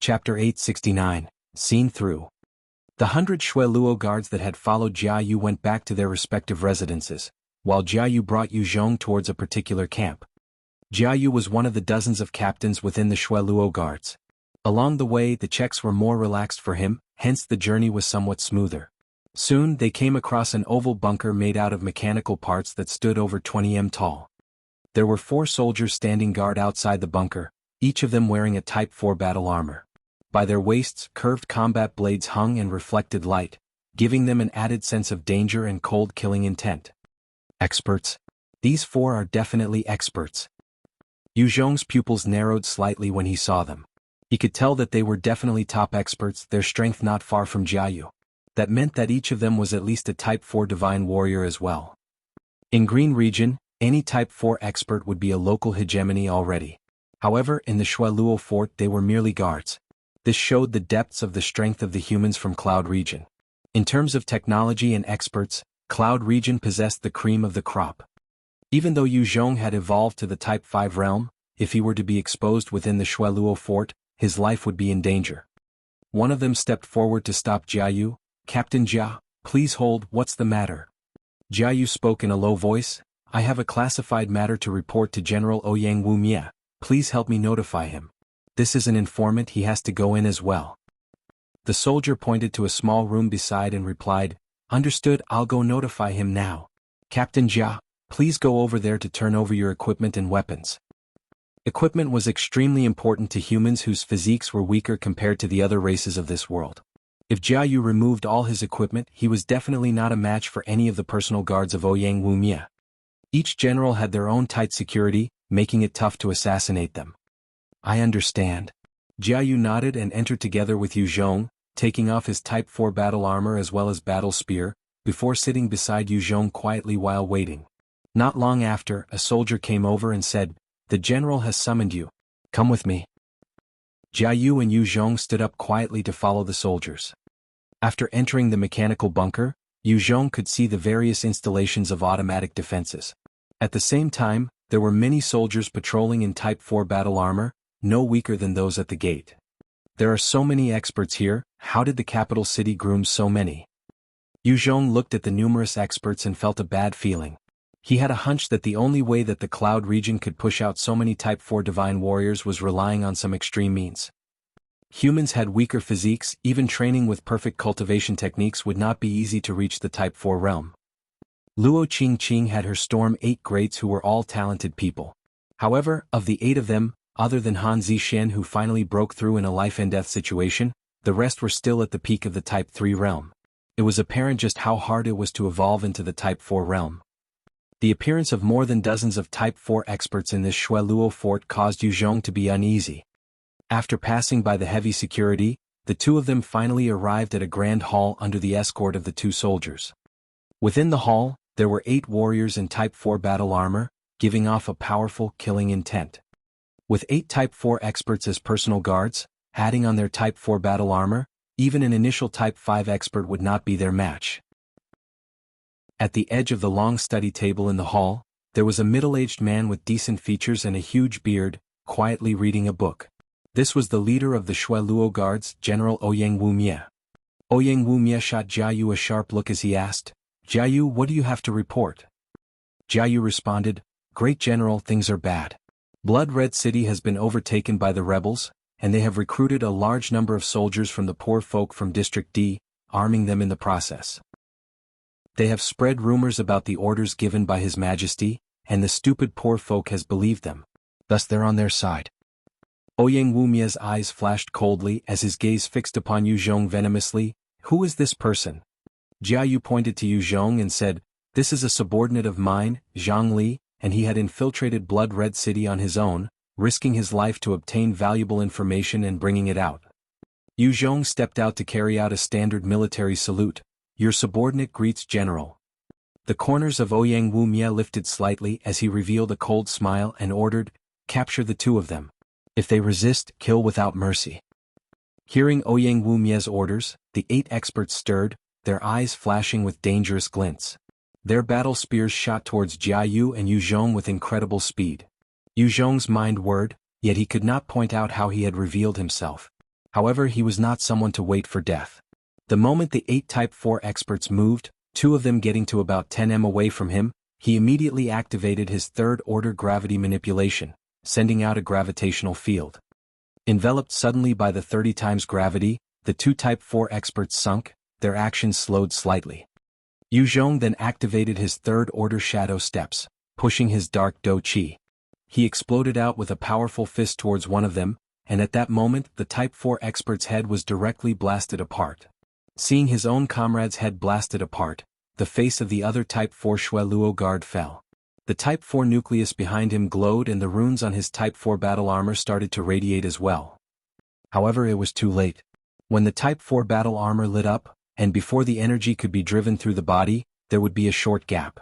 Chapter 869, Seen Through. The 100 Shui Luo guards that had followed Jianghu went back to their respective residences, while Jianghu brought Yu Zhong towards a particular camp. Jianghu was one of the dozens of captains within the Shui Luo guards. Along the way the checks were more relaxed for him, hence the journey was somewhat smoother. Soon they came across an oval bunker made out of mechanical parts that stood over 20 m tall. There were 4 soldiers standing guard outside the bunker, each of them wearing a Type 4 battle armor. By their waists curved combat blades hung and reflected light, giving them an added sense of danger and cold killing intent. Experts? These 4 are definitely experts. Yu Zhong's pupils narrowed slightly when he saw them. He could tell that they were definitely top experts, their strength not far from Jianghu. That meant that each of them was at least a Type 4 divine warrior as well. In Green Region, any Type 4 expert would be a local hegemony already. However, in the Shui Luo fort they were merely guards. This showed the depths of the strength of the humans from Cloud Region. In terms of technology and experts, Cloud Region possessed the cream of the crop. Even though Yu Zhong had evolved to the Type 5 realm, if he were to be exposed within the Shui Luo fort, his life would be in danger. One of them stepped forward to stop Jianghu. "Captain Jia, please hold, what's the matter?" Jianghu spoke in a low voice, "I have a classified matter to report to General Ouyang Wumia, please help me notify him. This is an informant, he has to go in as well." The soldier pointed to a small room beside and replied, "Understood, I'll go notify him now. Captain Jia, please go over there to turn over your equipment and weapons." Equipment was extremely important to humans whose physiques were weaker compared to the other races of this world. If Jianghu removed all his equipment, he was definitely not a match for any of the personal guards of Ouyang Wumia. Each general had their own tight security, making it tough to assassinate them. "I understand." Jianghu nodded and entered together with Yu Zhong, taking off his Type 4 battle armor as well as battle spear, before sitting beside Yu Zhong quietly while waiting. Not long after, a soldier came over and said, "The general has summoned you. Come with me." Jianghu and Yu Zhong stood up quietly to follow the soldiers. After entering the mechanical bunker, Yu Zhong could see the various installations of automatic defenses. At the same time, there were many soldiers patrolling in Type 4 battle armor, no weaker than those at the gate. There are so many experts here, how did the capital city groom so many? Yu Zhong looked at the numerous experts and felt a bad feeling. He had a hunch that the only way that the Cloud region could push out so many Type 4 divine warriors was relying on some extreme means. Humans had weaker physiques, even training with perfect cultivation techniques would not be easy to reach the Type 4 realm. Luo Qing had her Storm 8 greats who were all talented people. However, of the 8 of them, other than Han Zishan who finally broke through in a life-and-death situation, the rest were still at the peak of the Type 3 realm. It was apparent just how hard it was to evolve into the Type 4 realm. The appearance of more than dozens of Type 4 experts in this Shui Luo fort caused Yu Zhong to be uneasy. After passing by the heavy security, the 2 of them finally arrived at a grand hall under the escort of the 2 soldiers. Within the hall, there were 8 warriors in Type 4 battle armor, giving off a powerful, killing intent. With 8 Type 4 experts as personal guards, adding on their Type 4 battle armor, even an initial Type 5 expert would not be their match. At the edge of the long study table in the hall, there was a middle-aged man with decent features and a huge beard, quietly reading a book. This was the leader of the Shui Luo guards, General Ouyang Wumia. Ouyang Wumia shot Jianghu a sharp look as he asked, "Jianghu, what do you have to report?" Jianghu responded, "Great General, things are bad. Blood Red City has been overtaken by the rebels, and they have recruited a large number of soldiers from the poor folk from District D, arming them in the process. They have spread rumors about the orders given by His Majesty, and the stupid poor folk has believed them. Thus they're on their side." Ouyang Wumia's eyes flashed coldly as his gaze fixed upon Yu Zhong venomously. "Who is this person?" Jianghu pointed to Yu Zhong and said, "This is a subordinate of mine, Zhang Li, and he had infiltrated Blood Red City on his own, risking his life to obtain valuable information and bringing it out." Yu Zhong stepped out to carry out a standard military salute. "Your subordinate greets General." The corners of Ouyang Wumia lifted slightly as he revealed a cold smile and ordered, "Capture the 2 of them. If they resist, kill without mercy." Hearing Ouyang Wumia's orders, the 8 experts stirred, their eyes flashing with dangerous glints. Their battle spears shot towards Jianghu and Yu Zhong with incredible speed. Yu Zhong's mind whirred, yet he could not point out how he had revealed himself. However, he was not someone to wait for death. The moment the 8 Type 4 experts moved, 2 of them getting to about 10 m away from him, he immediately activated his third-order gravity manipulation, sending out a gravitational field. Enveloped suddenly by the 30 times gravity, the 2 Type 4 experts sunk, their actions slowed slightly. Yu Zhong then activated his third-order shadow steps, pushing his dark Do Qi. He exploded out with a powerful fist towards one of them, and at that moment the Type 4 expert's head was directly blasted apart. Seeing his own comrade's head blasted apart, the face of the other Type 4 Shui Luo guard fell. The Type 4 nucleus behind him glowed and the runes on his Type 4 battle armor started to radiate as well. However, it was too late. When the Type 4 battle armor lit up, and before the energy could be driven through the body, there would be a short gap.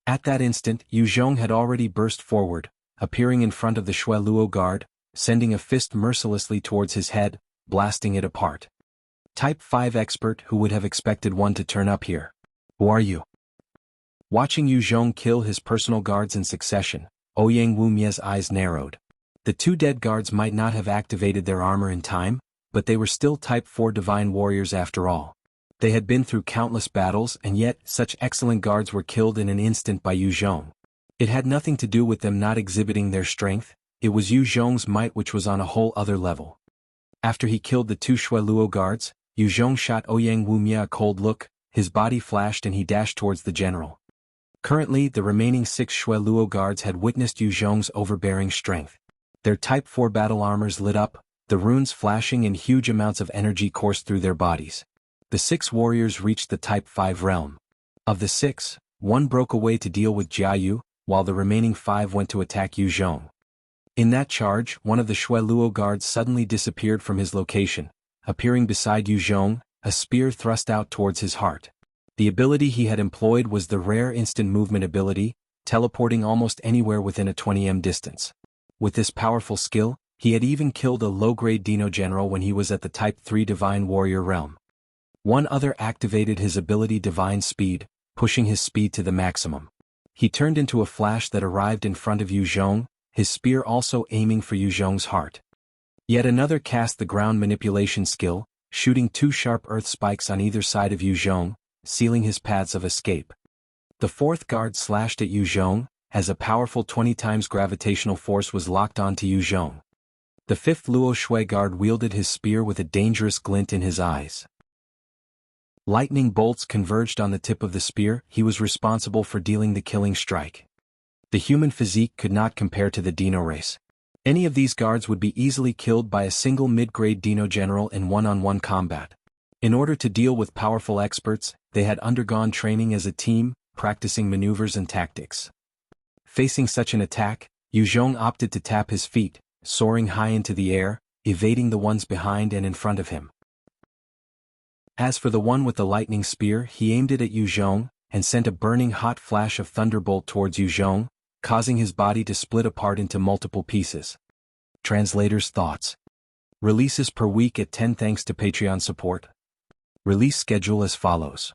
At that instant, Yu Zhong had already burst forward, appearing in front of the Shui Luo guard, sending a fist mercilessly towards his head, blasting it apart. Type 5 expert who would have expected one to turn up here. Who are you? Watching Yu Zhong kill his personal guards in succession, Ouyang Wumie's eyes narrowed. The 2 dead guards might not have activated their armor in time, but they were still Type 4 divine warriors after all. They had been through countless battles and yet such excellent guards were killed in an instant by Yu Zhong. It had nothing to do with them not exhibiting their strength, it was Yu Zhong's might which was on a whole other level. After he killed the 2 Shui Luo guards, Yu Zhong shot Ouyang Wumie a cold look, his body flashed and he dashed towards the general. Currently, the remaining 6 Shui Luo guards had witnessed Yu Zhong's overbearing strength. Their Type 4 battle armors lit up, the runes flashing and huge amounts of energy coursed through their bodies. The 6 warriors reached the Type 5 realm. Of the 6, 1 broke away to deal with Jianghu, while the remaining 5 went to attack Yu Zhong. In that charge, one of the Shui Luo guards suddenly disappeared from his location, appearing beside Yu Zhong, a spear thrust out towards his heart. The ability he had employed was the rare instant movement ability, teleporting almost anywhere within a 20 m distance. With this powerful skill, he had even killed a low-grade Dino General when he was at the Type 3 Divine Warrior realm. One other activated his ability Divine Speed, pushing his speed to the maximum. He turned into a flash that arrived in front of Yu Zhong, his spear also aiming for Yu Zhong's heart. Yet another cast the ground manipulation skill, shooting 2 sharp earth spikes on either side of Yu Zhong, sealing his paths of escape. The 4th guard slashed at Yu Zhong, as a powerful 20 times gravitational force was locked onto Yu Zhong. The 5th Luo Shui guard wielded his spear with a dangerous glint in his eyes. Lightning bolts converged on the tip of the spear, he was responsible for dealing the killing strike. The human physique could not compare to the Dino race. Any of these guards would be easily killed by a single mid-grade Dino General in one-on-one combat. In order to deal with powerful experts, they had undergone training as a team, practicing maneuvers and tactics. Facing such an attack, Yu Zhong opted to tap his feet, soaring high into the air, evading the ones behind and in front of him. As for the one with the lightning spear, he aimed it at Yu Zhong, and sent a burning hot flash of thunderbolt towards Yu Zhong, causing his body to split apart into multiple pieces. Translator's thoughts. Releases per week at 10 thanks to Patreon support. Release schedule as follows.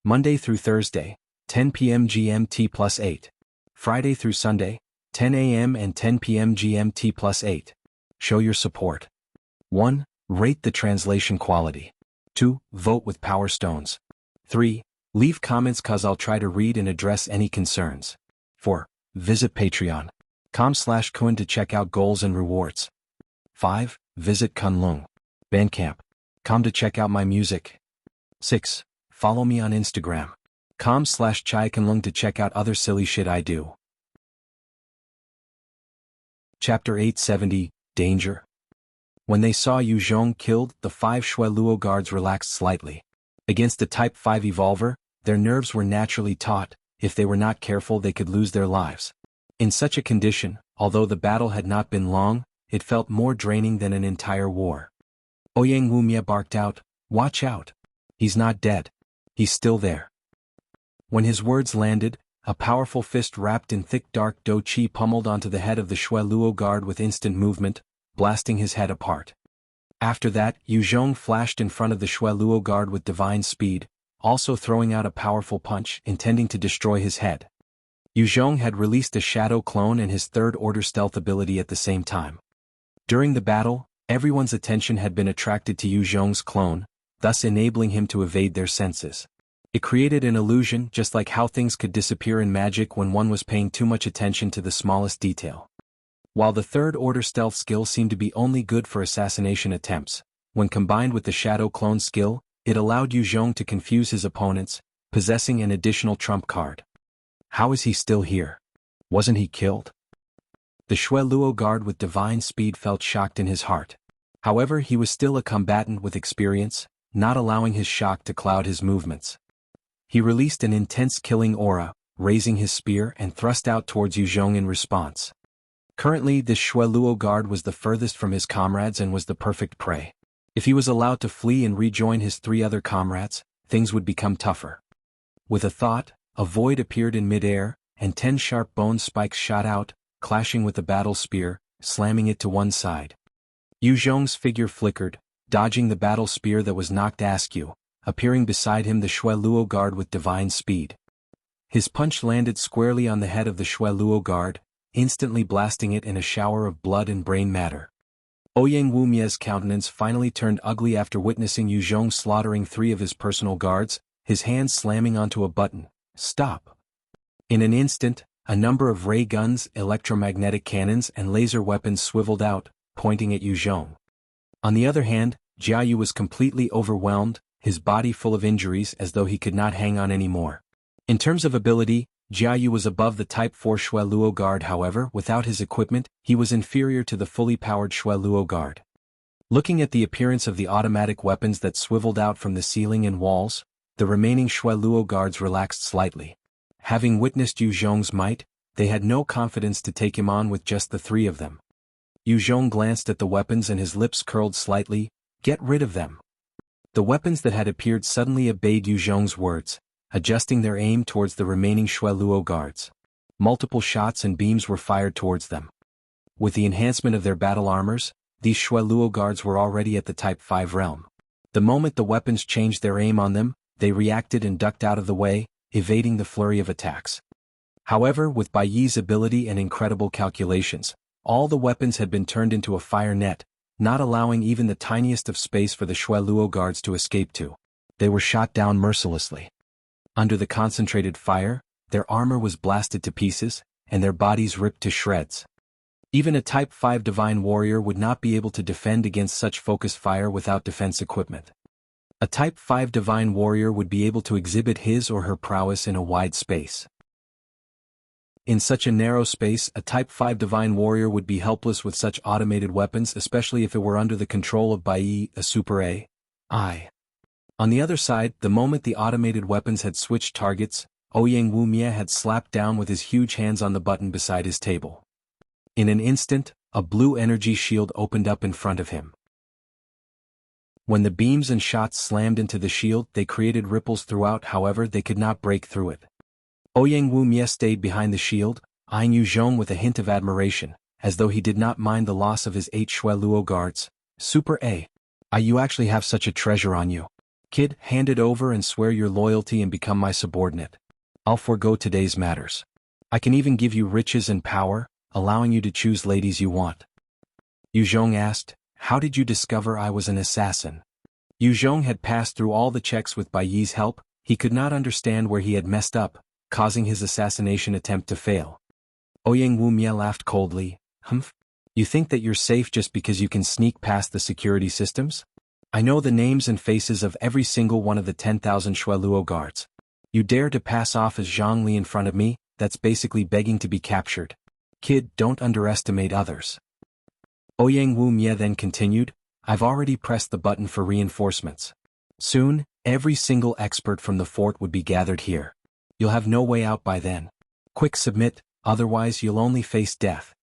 Monday through Thursday, 10 p.m. GMT plus 8. Friday through Sunday, 10 a.m. and 10 p.m. GMT plus 8. Show your support. 1. Rate the translation quality. 2. Vote with Power Stones. 3. Leave comments cause I'll try to read and address any concerns. 4. Visit patreon.com/Kun to check out goals and rewards. 5. Visit Kunlun Bandcamp.com to check out my music. 6. Follow me on Instagram.com/ChaiKunlun to check out other silly shit I do. Chapter 870, Danger. When they saw Yu Zhong killed, the 5 Shui Luo guards relaxed slightly. Against a Type 5 evolver, their nerves were naturally taut, if they were not careful they could lose their lives. In such a condition, although the battle had not been long, it felt more draining than an entire war. Ouyang Wumie barked out, "Watch out! He's not dead. He's still there." When his words landed, a powerful fist wrapped in thick dark Do Qi pummeled onto the head of the Shui Luo guard with instant movement, blasting his head apart. After that, Yu Zhong flashed in front of the Shui Luo guard with divine speed, also throwing out a powerful punch intending to destroy his head. Yu Zhong had released a shadow clone and his third-order stealth ability at the same time. During the battle, Everyone's attention had been attracted to Yu Zhong's clone, thus enabling him to evade their senses. It created an illusion just like how things could disappear in magic when one was paying too much attention to the smallest detail. While the third-order stealth skill seemed to be only good for assassination attempts, when combined with the shadow clone skill, it allowed Yu Zhong to confuse his opponents, possessing an additional trump card. How is he still here? Wasn't he killed? The Shui Luo guard with divine speed felt shocked in his heart. However, he was still a combatant with experience, not allowing his shock to cloud his movements. He released an intense killing aura, raising his spear and thrust out towards Yu Zhong in response. Currently, this Shui Luo guard was the furthest from his comrades and was the perfect prey. If he was allowed to flee and rejoin his 3 other comrades, things would become tougher. With a thought, a void appeared in midair, and 10 sharp bone spikes shot out, clashing with the battle spear, slamming it to one side. Yu Zhong's figure flickered, dodging the battle spear that was knocked askew, appearing beside him the Shui Luo guard with divine speed. His punch landed squarely on the head of the Shui Luo guard, instantly blasting it in a shower of blood and brain matter. Ouyang Wumie's countenance finally turned ugly after witnessing Yu Zhong slaughtering 3 of his personal guards, his hands slamming onto a button. Stop! In an instant, a number of ray guns, electromagnetic cannons and laser weapons swiveled out, pointing at Yu Zhong. On the other hand, Jianghu was completely overwhelmed, his body full of injuries as though he could not hang on anymore. In terms of ability, Jianghu was above the Type 4 Shui Luo guard. However, without his equipment, he was inferior to the fully powered Shui Luo guard. Looking at the appearance of the automatic weapons that swiveled out from the ceiling and walls, the remaining Shui Luo guards relaxed slightly. Having witnessed Yu Zhong's might, they had no confidence to take him on with just the 3 of them. Yu Zhong glanced at the weapons and his lips curled slightly. Get rid of them. The weapons that had appeared suddenly obeyed Yu Zhong's words, adjusting their aim towards the remaining Shui Luo guards. Multiple shots and beams were fired towards them. With the enhancement of their battle armors, these Shui Luo guards were already at the Type 5 realm. The moment the weapons changed their aim on them, they reacted and ducked out of the way, evading the flurry of attacks. However, with Bai Yi's ability and incredible calculations, all the weapons had been turned into a fire net, not allowing even the tiniest of space for the Shui Luo guards to escape to. They were shot down mercilessly. Under the concentrated fire, their armor was blasted to pieces, and their bodies ripped to shreds. Even a Type 5 Divine Warrior would not be able to defend against such focused fire without defense equipment. A Type 5 Divine Warrior would be able to exhibit his or her prowess in a wide space. In such a narrow space, a Type 5 Divine Warrior would be helpless with such automated weapons, especially if it were under the control of Bai Yi, a Super AI. On the other side, the moment the automated weapons had switched targets, Ouyang Wumie had slapped down with his huge hands on the button beside his table. In an instant, a blue energy shield opened up in front of him. When the beams and shots slammed into the shield, they created ripples throughout. However, they could not break through it. Ouyang Wumie stayed behind the shield, eyeing Yu Zhong with a hint of admiration, as though he did not mind the loss of his 8 Shui Luo guards. Super AI, you actually have such a treasure on you. Kid, hand it over and swear your loyalty and become my subordinate. I'll forego today's matters. I can even give you riches and power, allowing you to choose ladies you want. Yu Zhong asked, how did you discover I was an assassin? Yu Zhong had passed through all the checks with Bai Yi's help. He could not understand where he had messed up, causing his assassination attempt to fail. Ouyang Wumie laughed coldly. Humph? You think that you're safe just because you can sneak past the security systems? I know the names and faces of every single one of the 10,000 Shui Luo guards. You dare to pass off as Zhang Li in front of me? That's basically begging to be captured. Kid, don't underestimate others. Ouyang Wumie then continued, I've already pressed the button for reinforcements. Soon, every single expert from the fort would be gathered here. You'll have no way out by then. Quick submit, otherwise you'll only face death.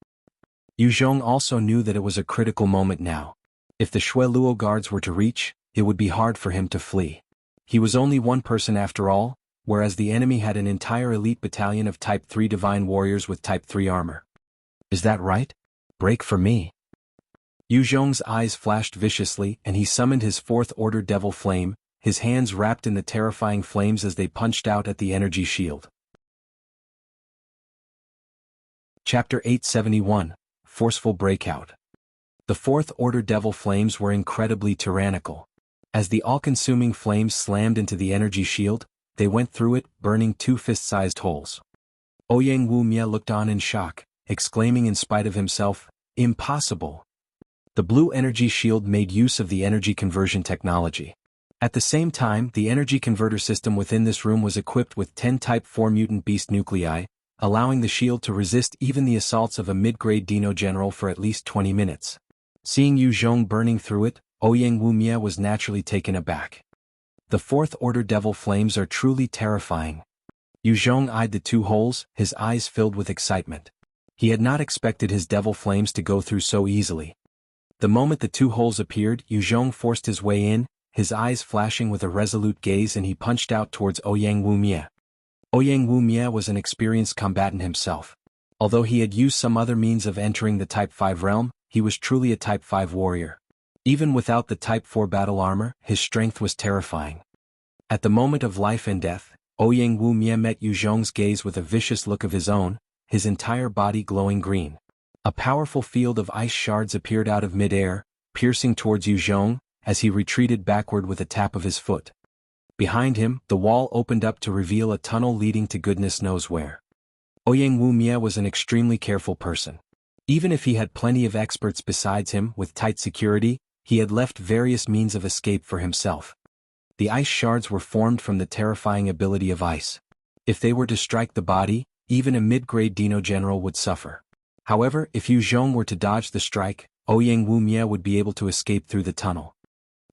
Yu Zhong also knew that it was a critical moment now. If the Shui Luo guards were to reach, it would be hard for him to flee. He was only one person after all, whereas the enemy had an entire elite battalion of Type 3 Divine Warriors with Type 3 armor. Is that right? Break for me. Yu Zhong's eyes flashed viciously and he summoned his 4th Order Devil Flame, his hands wrapped in the terrifying flames as they punched out at the energy shield. Chapter 871, Forceful Breakout. The Fourth Order Devil Flames were incredibly tyrannical. As the all-consuming flames slammed into the energy shield, they went through it, burning 2 fist-sized holes. Ouyang Wu-mie looked on in shock, exclaiming in spite of himself, "Impossible!" The blue energy shield made use of the energy conversion technology. At the same time, the energy converter system within this room was equipped with 10 Type 4 mutant beast nuclei, allowing the shield to resist even the assaults of a mid-grade Dino General for at least 20 minutes. Seeing Yu Zhong burning through it, Ouyang Wu-mie was naturally taken aback. The Fourth Order Devil Flames are truly terrifying. Yu Zhong eyed the 2 holes, his eyes filled with excitement. He had not expected his Devil Flames to go through so easily. The moment the 2 holes appeared, Yu Zhong forced his way in, his eyes flashing with a resolute gaze, and he punched out towards Ouyang Wu-mie. Ouyang Wu-mie was an experienced combatant himself. Although he had used some other means of entering the Type 5 realm, he was truly a Type 5 warrior. Even without the Type 4 battle armor, his strength was terrifying. At the moment of life and death, Ouyang Wu-mie met Yu Zhong's gaze with a vicious look of his own, his entire body glowing green. A powerful field of ice shards appeared out of mid-air, piercing towards Yu Zhong, as he retreated backward with a tap of his foot. Behind him, the wall opened up to reveal a tunnel leading to goodness knows where. Ouyang Wu-mie was an extremely careful person. Even if he had plenty of experts besides him with tight security, he had left various means of escape for himself. The ice shards were formed from the terrifying ability of ice. If they were to strike the body, even a mid-grade Dino General would suffer. However, if Yu Zhong were to dodge the strike, Ouyang Wu-mie would be able to escape through the tunnel.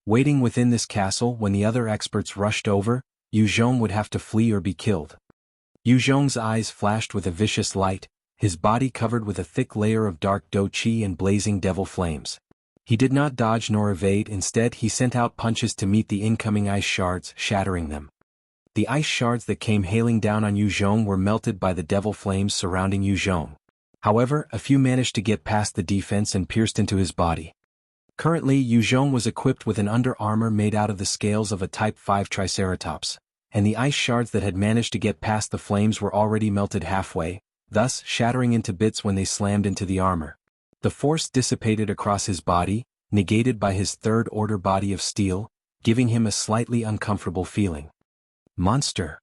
Waiting within this castle when the other experts rushed over, Yu Zhong would have to flee or be killed. Yu Zhong's eyes flashed with a vicious light, his body covered with a thick layer of dark do qi and blazing devil flames. He did not dodge nor evade, instead he sent out punches to meet the incoming ice shards, shattering them. The ice shards that came hailing down on Yu Zhong were melted by the devil flames surrounding Yu Zhong. However, a few managed to get past the defense and pierced into his body. Currently, Yu Zhong was equipped with an under-armor made out of the scales of a Type 5 Triceratops, and the ice shards that had managed to get past the flames were already melted halfway, thus shattering into bits when they slammed into the armor. The force dissipated across his body, negated by his third-order body of steel, giving him a slightly uncomfortable feeling. Monster!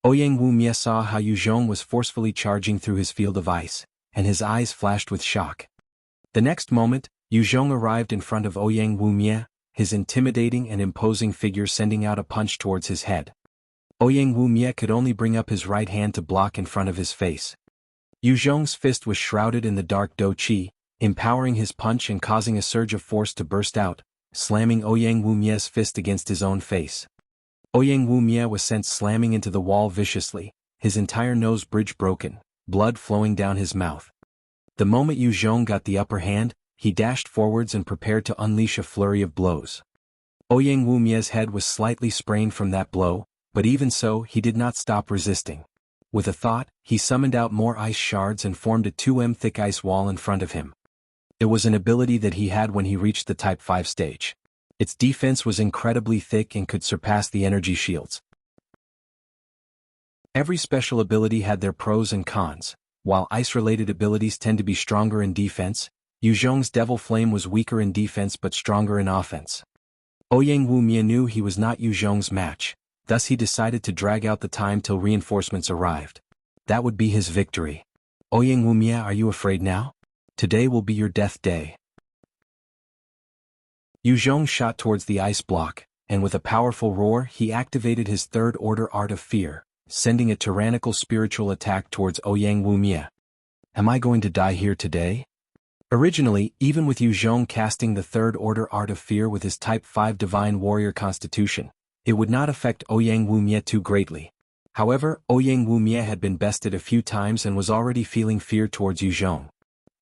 Ouyang Wu-mie saw how Yu Zhong was forcefully charging through his field of ice, and his eyes flashed with shock. The next moment, Yu Zhong arrived in front of Ouyang Wu-mie, his intimidating and imposing figure sending out a punch towards his head. Ouyang Wu-mie could only bring up his right hand to block in front of his face. Yu Zhong's fist was shrouded in the dark do qi, empowering his punch and causing a surge of force to burst out, slamming Ouyang Wu-mie's fist against his own face. Ouyang Wu-mie was sent slamming into the wall viciously, his entire nose bridge broken, blood flowing down his mouth. The moment Yu Zhong got the upper hand, he dashed forwards and prepared to unleash a flurry of blows. Ouyang Wu-mie's head was slightly sprained from that blow, but even so he did not stop resisting. With a thought, he summoned out more ice shards and formed a 2m thick ice wall in front of him. It was an ability that he had when he reached the Type 5 stage. Its defense was incredibly thick and could surpass the energy shields. Every special ability had their pros and cons. While ice-related abilities tend to be stronger in defense, Yu Zhong's Devil Flame was weaker in defense but stronger in offense. Ouyang Wu-mie knew he was not Yu Zhong's match, thus he decided to drag out the time till reinforcements arrived. That would be his victory. Ouyang Wu-mie, are you afraid now? Today will be your death day. Yu Zhong shot towards the ice block, and with a powerful roar he activated his third-order art of fear, sending a tyrannical spiritual attack towards Ouyang Wu-mie. Am I going to die here today? Originally, even with Yu Zhong casting the third-order art of fear with his Type 5 Divine Warrior constitution, it would not affect Ouyang Wu-mie too greatly. However, Ouyang Wu-mie had been bested a few times and was already feeling fear towards Yu Zhong.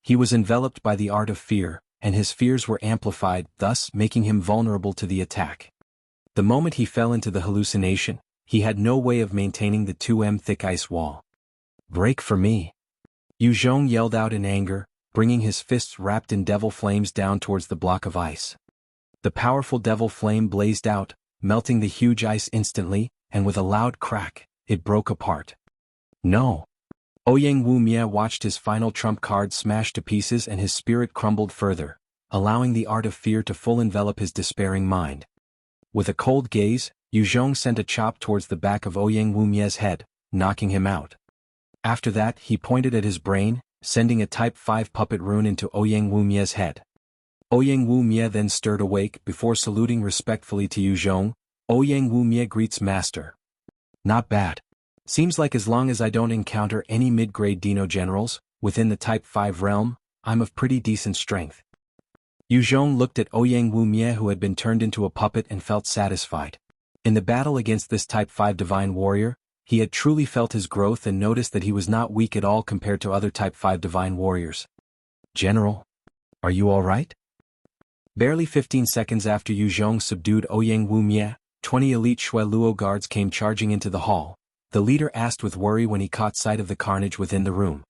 He was enveloped by the art of fear, and his fears were amplified, thus making him vulnerable to the attack. The moment he fell into the hallucination, he had no way of maintaining the 2m thick ice wall. Break for me! Yu Zhong yelled out in anger, bringing his fists wrapped in devil flames down towards the block of ice. The powerful devil flame blazed out, melting the huge ice instantly, and with a loud crack, it broke apart. No! Ouyang Wu-mie watched his final trump card smash to pieces and his spirit crumbled further, allowing the art of fear to full envelop his despairing mind. With a cold gaze, Yu Zhong sent a chop towards the back of Ouyang Wumie's head, knocking him out. After that he pointed at his brain, sending a Type 5 puppet rune into Ouyang Wumie's head. Ouyang Wumie then stirred awake before saluting respectfully to Yu Zhong. Ouyang Wumie greets Master. Not bad. Seems like as long as I don't encounter any mid-grade Dino generals, within the Type 5 realm, I'm of pretty decent strength. Yu Zhong looked at Ouyang Wumie, who had been turned into a puppet, and felt satisfied. In the battle against this Type 5 divine warrior, he had truly felt his growth and noticed that he was not weak at all compared to other Type 5 divine warriors. General, are you alright? Barely 15 seconds after Yu Zhong subdued Ouyang Wumie, 20 elite Shui Luo guards came charging into the hall. The leader asked with worry when he caught sight of the carnage within the room.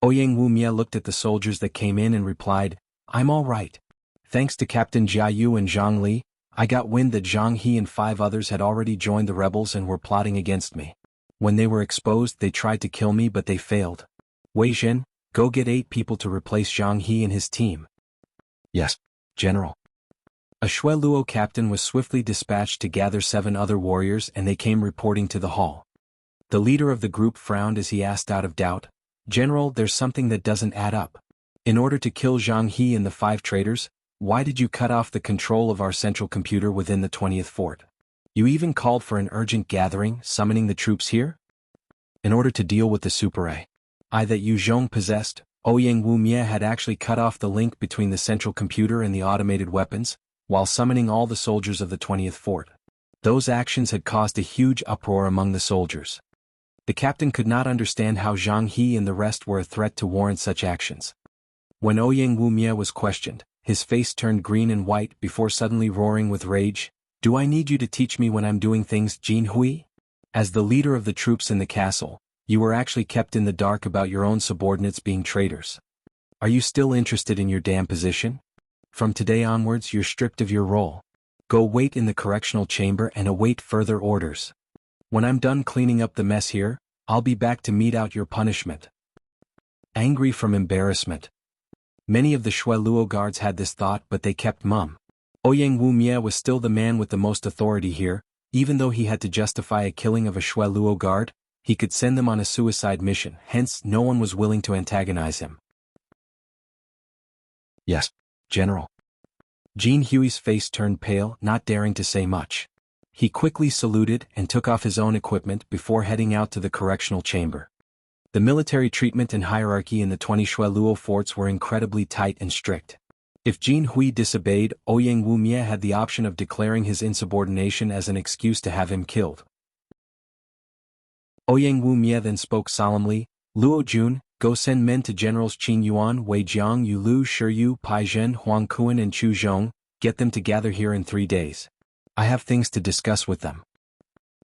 Ouyang Wumie looked at the soldiers that came in and replied, I'm all right. Thanks to Captain Jiayu and Zhang Li, I got wind that Zhang He and 5 others had already joined the rebels and were plotting against me. When they were exposed, they tried to kill me, but they failed. Wei Zhen, go get 8 people to replace Zhang He and his team. Yes, General. A Shui Luo captain was swiftly dispatched to gather 7 other warriors, and they came reporting to the hall. The leader of the group frowned as he asked out of doubt, General, there's something that doesn't add up. In order to kill Zhang He and the 5 traitors, why did you cut off the control of our central computer within the 20th fort? You even called for an urgent gathering, summoning the troops here? In order to deal with the Super AI that Yu Zhong possessed, Ouyang Wumie had actually cut off the link between the central computer and the automated weapons, while summoning all the soldiers of the 20th fort. Those actions had caused a huge uproar among the soldiers. The captain could not understand how Zhang He and the rest were a threat to warrant such actions. When Ouyang Wumie was questioned, his face turned green and white before suddenly roaring with rage, Do I need you to teach me when I'm doing things, Jin Hui? As the leader of the troops in the castle, you were actually kept in the dark about your own subordinates being traitors. Are you still interested in your damn position? From today onwards you're stripped of your role. Go wait in the correctional chamber and await further orders. When I'm done cleaning up the mess here, I'll be back to mete out your punishment. Angry from embarrassment. Many of the Shui Luo guards had this thought, but they kept mum. Ouyang Wumie was still the man with the most authority here. Even though he had to justify a killing of a Shui Luo guard, he could send them on a suicide mission, hence no one was willing to antagonize him. Yes, General. Jin Hui's face turned pale, not daring to say much. He quickly saluted and took off his own equipment before heading out to the correctional chamber. The military treatment and hierarchy in the 20 Shui Luo forts were incredibly tight and strict. If Jin Hui disobeyed, Ouyang Wumie had the option of declaring his insubordination as an excuse to have him killed. Ouyang Wumie then spoke solemnly, Luo Jun, go send men to Generals Qing Yuan, Wei Jiang, Yu Lu, Shiyu, Pai Zhen, Huang Kuan and Chu Zhong, get them to gather here in 3 days. I have things to discuss with them.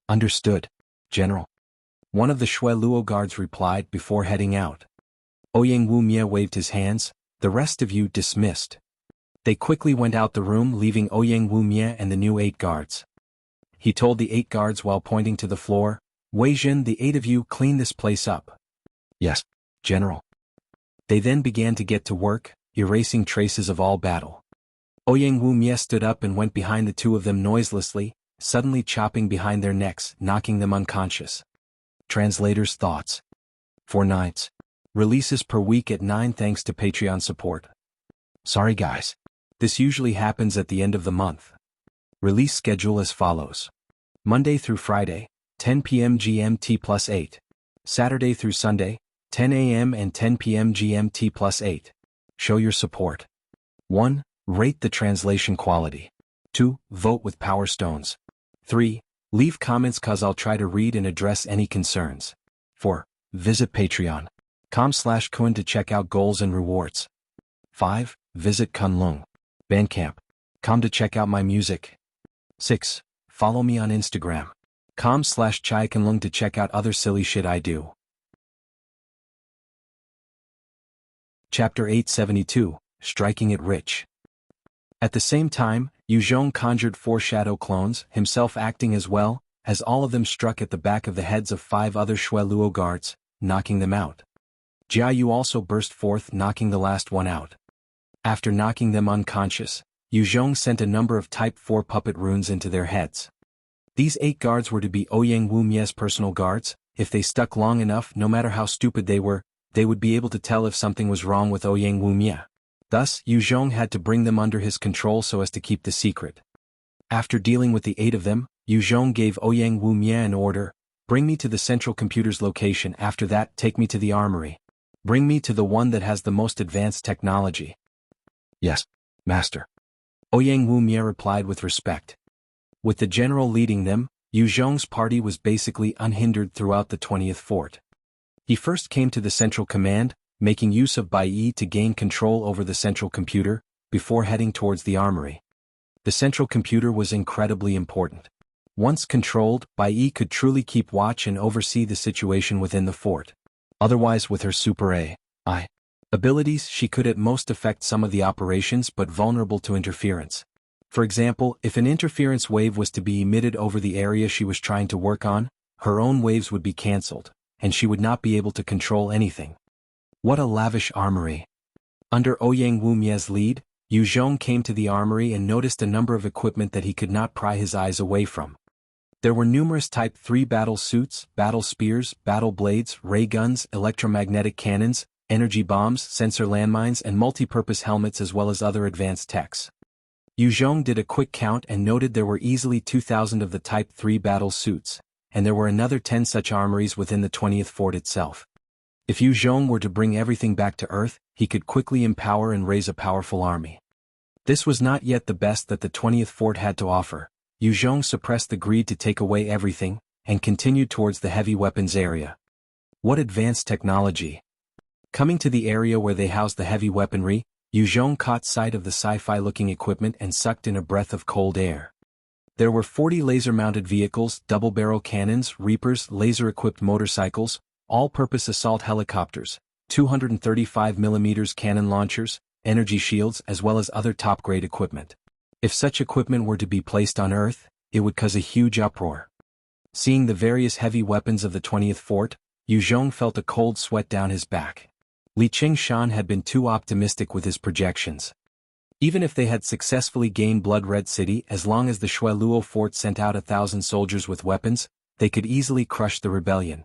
Understood, General. One of the Shui Luo guards replied before heading out. Ouyang Wumie waved his hands, the rest of you dismissed. They quickly went out the room, leaving Ouyang Wumie and the new 8 guards. He told the 8 guards while pointing to the floor, Wei Zhen, the 8 of you clean this place up. Yes, General. They then began to get to work, erasing traces of all battle. Ouyang Wumie stood up and went behind the 2 of them noiselessly, suddenly chopping behind their necks, knocking them unconscious. Translator's thoughts. 4 nights. Releases per week at 9 thanks to Patreon support. Sorry guys. This usually happens at the end of the month. Release schedule as follows. Monday through Friday, 10 p.m. GMT plus 8. Saturday through Sunday, 10 a.m. and 10 p.m. GMT plus 8. Show your support. 1. Rate the translation quality. 2. Vote with Power Stones. 3. Leave comments cause I'll try to read and address any concerns. 4. Visit patreon.com/Kun to check out goals and rewards. 5. Visit Kunlun Bandcamp.com to check out my music. 6. Follow me on Instagram.com/ChaiKunlun to check out other silly shit I do. Chapter 872, Striking It Rich. At the same time, Yu Zhong conjured 4 shadow clones, himself acting as well, as all of them struck at the back of the heads of 5 other Shui Luo guards, knocking them out. Jiayu also burst forth, knocking the last one out. After knocking them unconscious, Qiong sent a number of Type 4 puppet runes into their heads. These 8 guards were to be Ouyang Wumie's personal guards. If they stuck long enough, no matter how stupid they were, they would be able to tell if something was wrong with Ouyang Wumie. Thus, Qiong had to bring them under his control so as to keep the secret. After dealing with the 8 of them, Qiong gave Ouyang Wumie an order: bring me to the central computer's location. After that, take me to the armory. Bring me to the one that has the most advanced technology. Yes, master. Ouyang Wumie replied with respect. With the general leading them, Qiong's party was basically unhindered throughout the 20th fort. He first came to the central command, making use of Bai to gain control over the central computer, before heading towards the armory. The central computer was incredibly important. Once controlled, Bai could truly keep watch and oversee the situation within the fort. Otherwise, with her Super AI abilities, she could at most affect some of the operations but vulnerable to interference. For example, if an interference wave was to be emitted over the area she was trying to work on, her own waves would be cancelled, and she would not be able to control anything. What a lavish armory! Under Ouyang Wumie's lead, Qiong came to the armory and noticed a number of equipment that he could not pry his eyes away from. There were numerous Type 3 battle suits, battle spears, battle blades, ray guns, electromagnetic cannons, energy bombs, sensor landmines, and multi-purpose helmets, as well as other advanced techs. Qiong did a quick count and noted there were easily 2,000 of the Type 3 battle suits, and there were another 10 such armories within the 20th fort itself. If Qiong were to bring everything back to Earth, he could quickly empower and raise a powerful army. This was not yet the best that the 20th fort had to offer. Qiong suppressed the greed to take away everything, and continued towards the heavy weapons area. What advanced technology! Coming to the area where they housed the heavy weaponry, Qiong caught sight of the sci-fi-looking equipment and sucked in a breath of cold air. There were 40 laser-mounted vehicles, double-barrel cannons, reapers, laser-equipped motorcycles, all-purpose assault helicopters, 235mm cannon launchers, energy shields, as well as other top-grade equipment. If such equipment were to be placed on Earth, it would cause a huge uproar. Seeing the various heavy weapons of the 20th fort, Qiong felt a cold sweat down his back. Li Qingshan had been too optimistic with his projections. Even if they had successfully gained Blood Red City, as long as the Shueluo fort sent out 1,000 soldiers with weapons, they could easily crush the rebellion.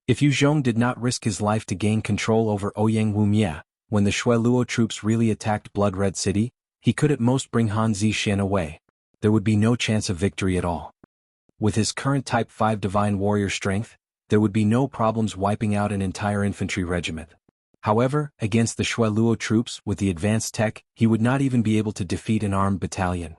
If Qiong did not risk his life to gain control over Ouyang Wumie, when the Shueluo troops really attacked Blood Red City, he could at most bring Han Zixin away. There would be no chance of victory at all. With his current Type 5 Divine Warrior strength, there would be no problems wiping out an entire infantry regiment. However, against the Shueluo troops with the advanced tech, he would not even be able to defeat an armed battalion.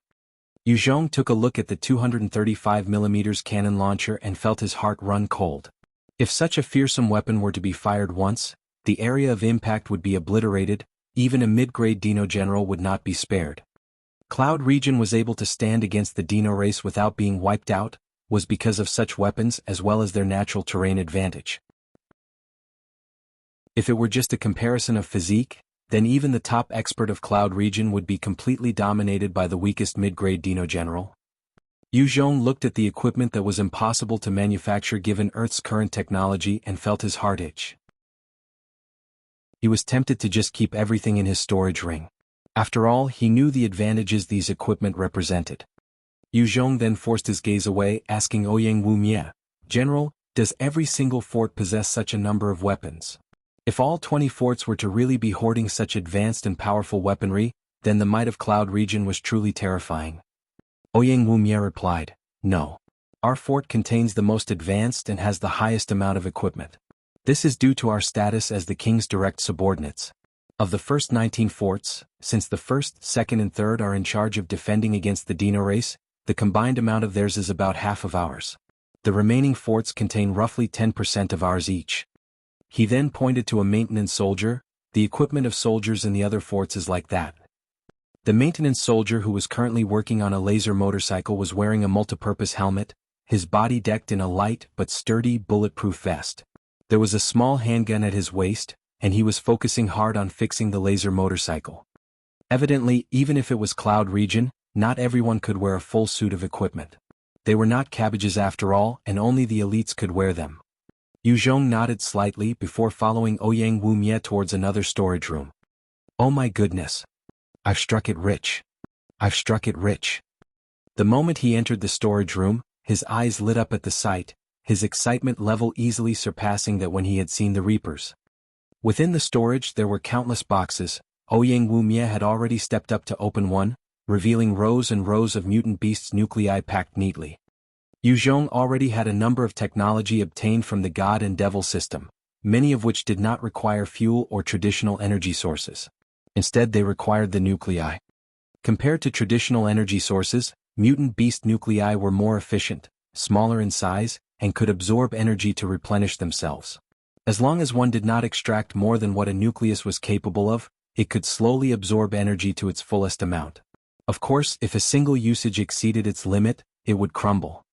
Qiong took a look at the 235mm cannon launcher and felt his heart run cold. If such a fearsome weapon were to be fired once, the area of impact would be obliterated. Even a mid-grade Dino general would not be spared. Cloud region was able to stand against the Dino race without being wiped out, was because of such weapons as well as their natural terrain advantage. If it were just a comparison of physique, then even the top expert of Cloud region would be completely dominated by the weakest mid-grade Dino general. Qiong looked at the equipment that was impossible to manufacture given Earth's current technology and felt his heart itch. He was tempted to just keep everything in his storage ring. After all, he knew the advantages these equipment represented. Qiong then forced his gaze away, asking Ouyang Wumie, "General, does every single fort possess such a number of weapons? If all 20 forts were to really be hoarding such advanced and powerful weaponry, then the might of Cloud region was truly terrifying." Ouyang Wumie replied, "No. Our fort contains the most advanced and has the highest amount of equipment. This is due to our status as the king's direct subordinates. Of the first 19 forts, since the first, second and third are in charge of defending against the Dino race, the combined amount of theirs is about half of ours. The remaining forts contain roughly 10% of ours each." He then pointed to a maintenance soldier. The equipment of soldiers in the other forts is like that. The maintenance soldier who was currently working on a laser motorcycle was wearing a multipurpose helmet, his body decked in a light but sturdy bulletproof vest. There was a small handgun at his waist, and he was focusing hard on fixing the laser motorcycle. Evidently, even if it was Cloud region, not everyone could wear a full suit of equipment. They were not cabbages after all, and only the elites could wear them. Qiong nodded slightly before following Ouyang Wumie towards another storage room. "Oh my goodness. I've struck it rich. I've struck it rich. The moment he entered the storage room, his eyes lit up at the sight, his excitement level easily surpassing that when he had seen the Reapers. Within the storage there were countless boxes. Ouyang Wumie had already stepped up to open one, revealing rows and rows of mutant beasts' nuclei packed neatly. Yu Zhong already had a number of technology obtained from the God and Devil system, many of which did not require fuel or traditional energy sources. Instead they required the nuclei. Compared to traditional energy sources, mutant beast nuclei were more efficient, smaller in size, and could absorb energy to replenish themselves. As long as one did not extract more than what a nucleus was capable of, it could slowly absorb energy to its fullest amount. Of course, if a single usage exceeded its limit, it would crumble.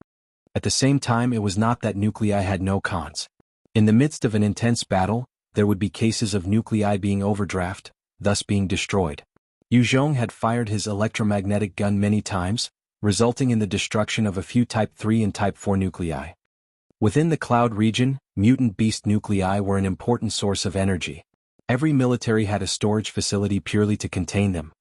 At the same time, it was not that nuclei had no cons. In the midst of an intense battle, there would be cases of nuclei being overdraft, thus being destroyed. Yu Zhong had fired his electromagnetic gun many times, resulting in the destruction of a few Type 3 and Type 4 nuclei. Within the cloud region, mutant beast nuclei were an important source of energy. Every military had a storage facility purely to contain them.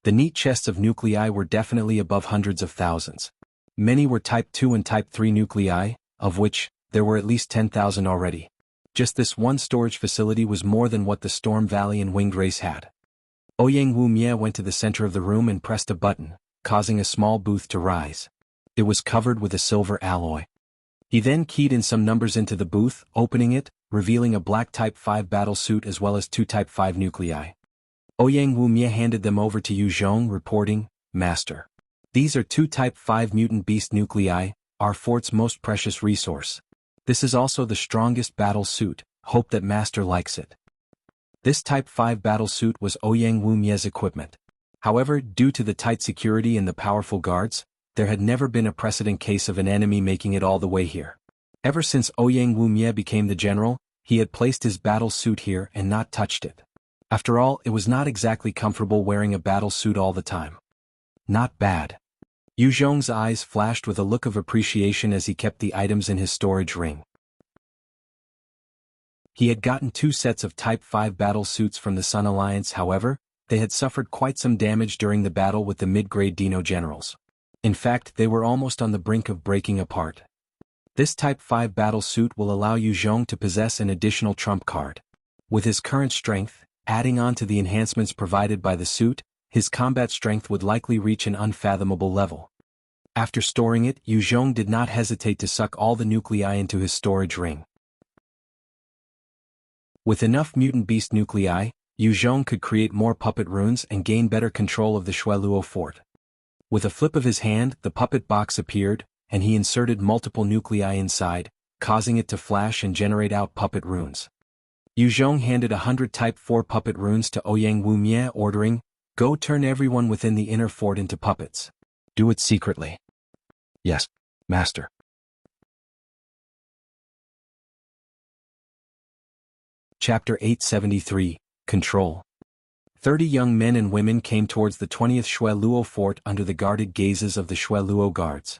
The neat chests of nuclei were definitely above hundreds of thousands. Many were Type 2 and Type 3 nuclei, of which there were at least 10,000 already. Just this one storage facility was more than what the Storm Valley and Winged Race had. Ouyang Wumie went to the center of the room and pressed a button, causing a small booth to rise. It was covered with a silver alloy. He then keyed in some numbers into the booth, opening it, revealing a black Type 5 battle suit as well as 2 Type 5 nuclei. Ouyang Wumie handed them over to Yu Zhong, reporting, "Master. These are 2 Type 5 mutant beast nuclei, our fort's most precious resource. This is also the strongest battle suit, hope that Master likes it." This Type 5 battle suit was Ouyang Wumie's equipment. However, due to the tight security and the powerful guards, there had never been a precedent case of an enemy making it all the way here. Ever since Ouyang Wumie became the general, he had placed his battle suit here and not touched it. After all, it was not exactly comfortable wearing a battle suit all the time. Not bad. Yu Zhong's eyes flashed with a look of appreciation as he kept the items in his storage ring. He had gotten 2 sets of Type 5 battle suits from the Sun Alliance. However, they had suffered quite some damage during the battle with the mid-grade Dino generals. In fact, they were almost on the brink of breaking apart. This Type 5 battle suit will allow Yu Zhong to possess an additional trump card. With his current strength, adding on to the enhancements provided by the suit, his combat strength would likely reach an unfathomable level. After storing it, Yu Zhong did not hesitate to suck all the nuclei into his storage ring. With enough mutant beast nuclei, Yu Zhong could create more puppet runes and gain better control of the Shueluo fort. With a flip of his hand, the puppet box appeared, and he inserted multiple nuclei inside, causing it to flash and generate out puppet runes. Yu Zhong handed 100 Type 4 puppet runes to Ouyang Wumie, ordering, "Go turn everyone within the inner fort into puppets. Do it secretly." Yes, Master. Chapter 873, Control. 30 young men and women came towards the 20th Shueluo fort under the guarded gazes of the Shueluo guards.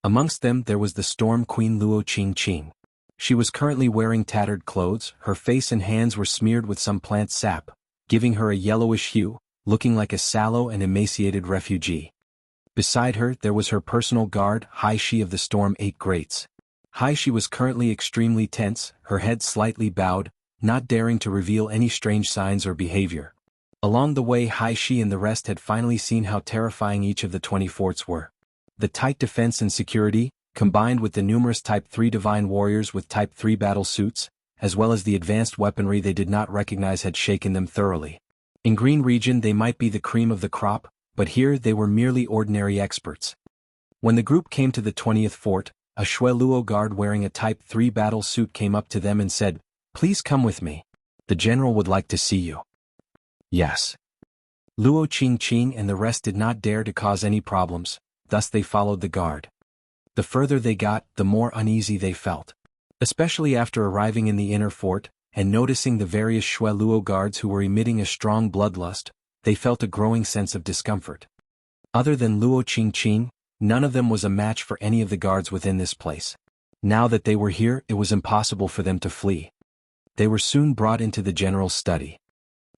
Amongst them there was the Storm Queen Luo Qing. She was currently wearing tattered clothes, her face and hands were smeared with some plant sap, giving her a yellowish hue, looking like a sallow and emaciated refugee. Beside her there was her personal guard, Haishi of the Storm 8 Greats. Haishi was currently extremely tense, her head slightly bowed, not daring to reveal any strange signs or behavior. Along the way, Haishi and the rest had finally seen how terrifying each of the 20 forts were. The tight defense and security, combined with the numerous Type 3 divine warriors with Type 3 battle suits, as well as the advanced weaponry they did not recognize, had shaken them thoroughly. In Green Region they might be the cream of the crop, but here they were merely ordinary experts. When the group came to the 20th fort, a Shueluo guard wearing a Type 3 battle suit came up to them and said, "Please come with me. The general would like to see you." Yes. Luo Qing and the rest did not dare to cause any problems, thus they followed the guard. The further they got, the more uneasy they felt. Especially after arriving in the inner fort, and noticing the various Shueluo guards who were emitting a strong bloodlust, they felt a growing sense of discomfort. Other than Luo Qing, none of them was a match for any of the guards within this place. Now that they were here, it was impossible for them to flee. They were soon brought into the general's study.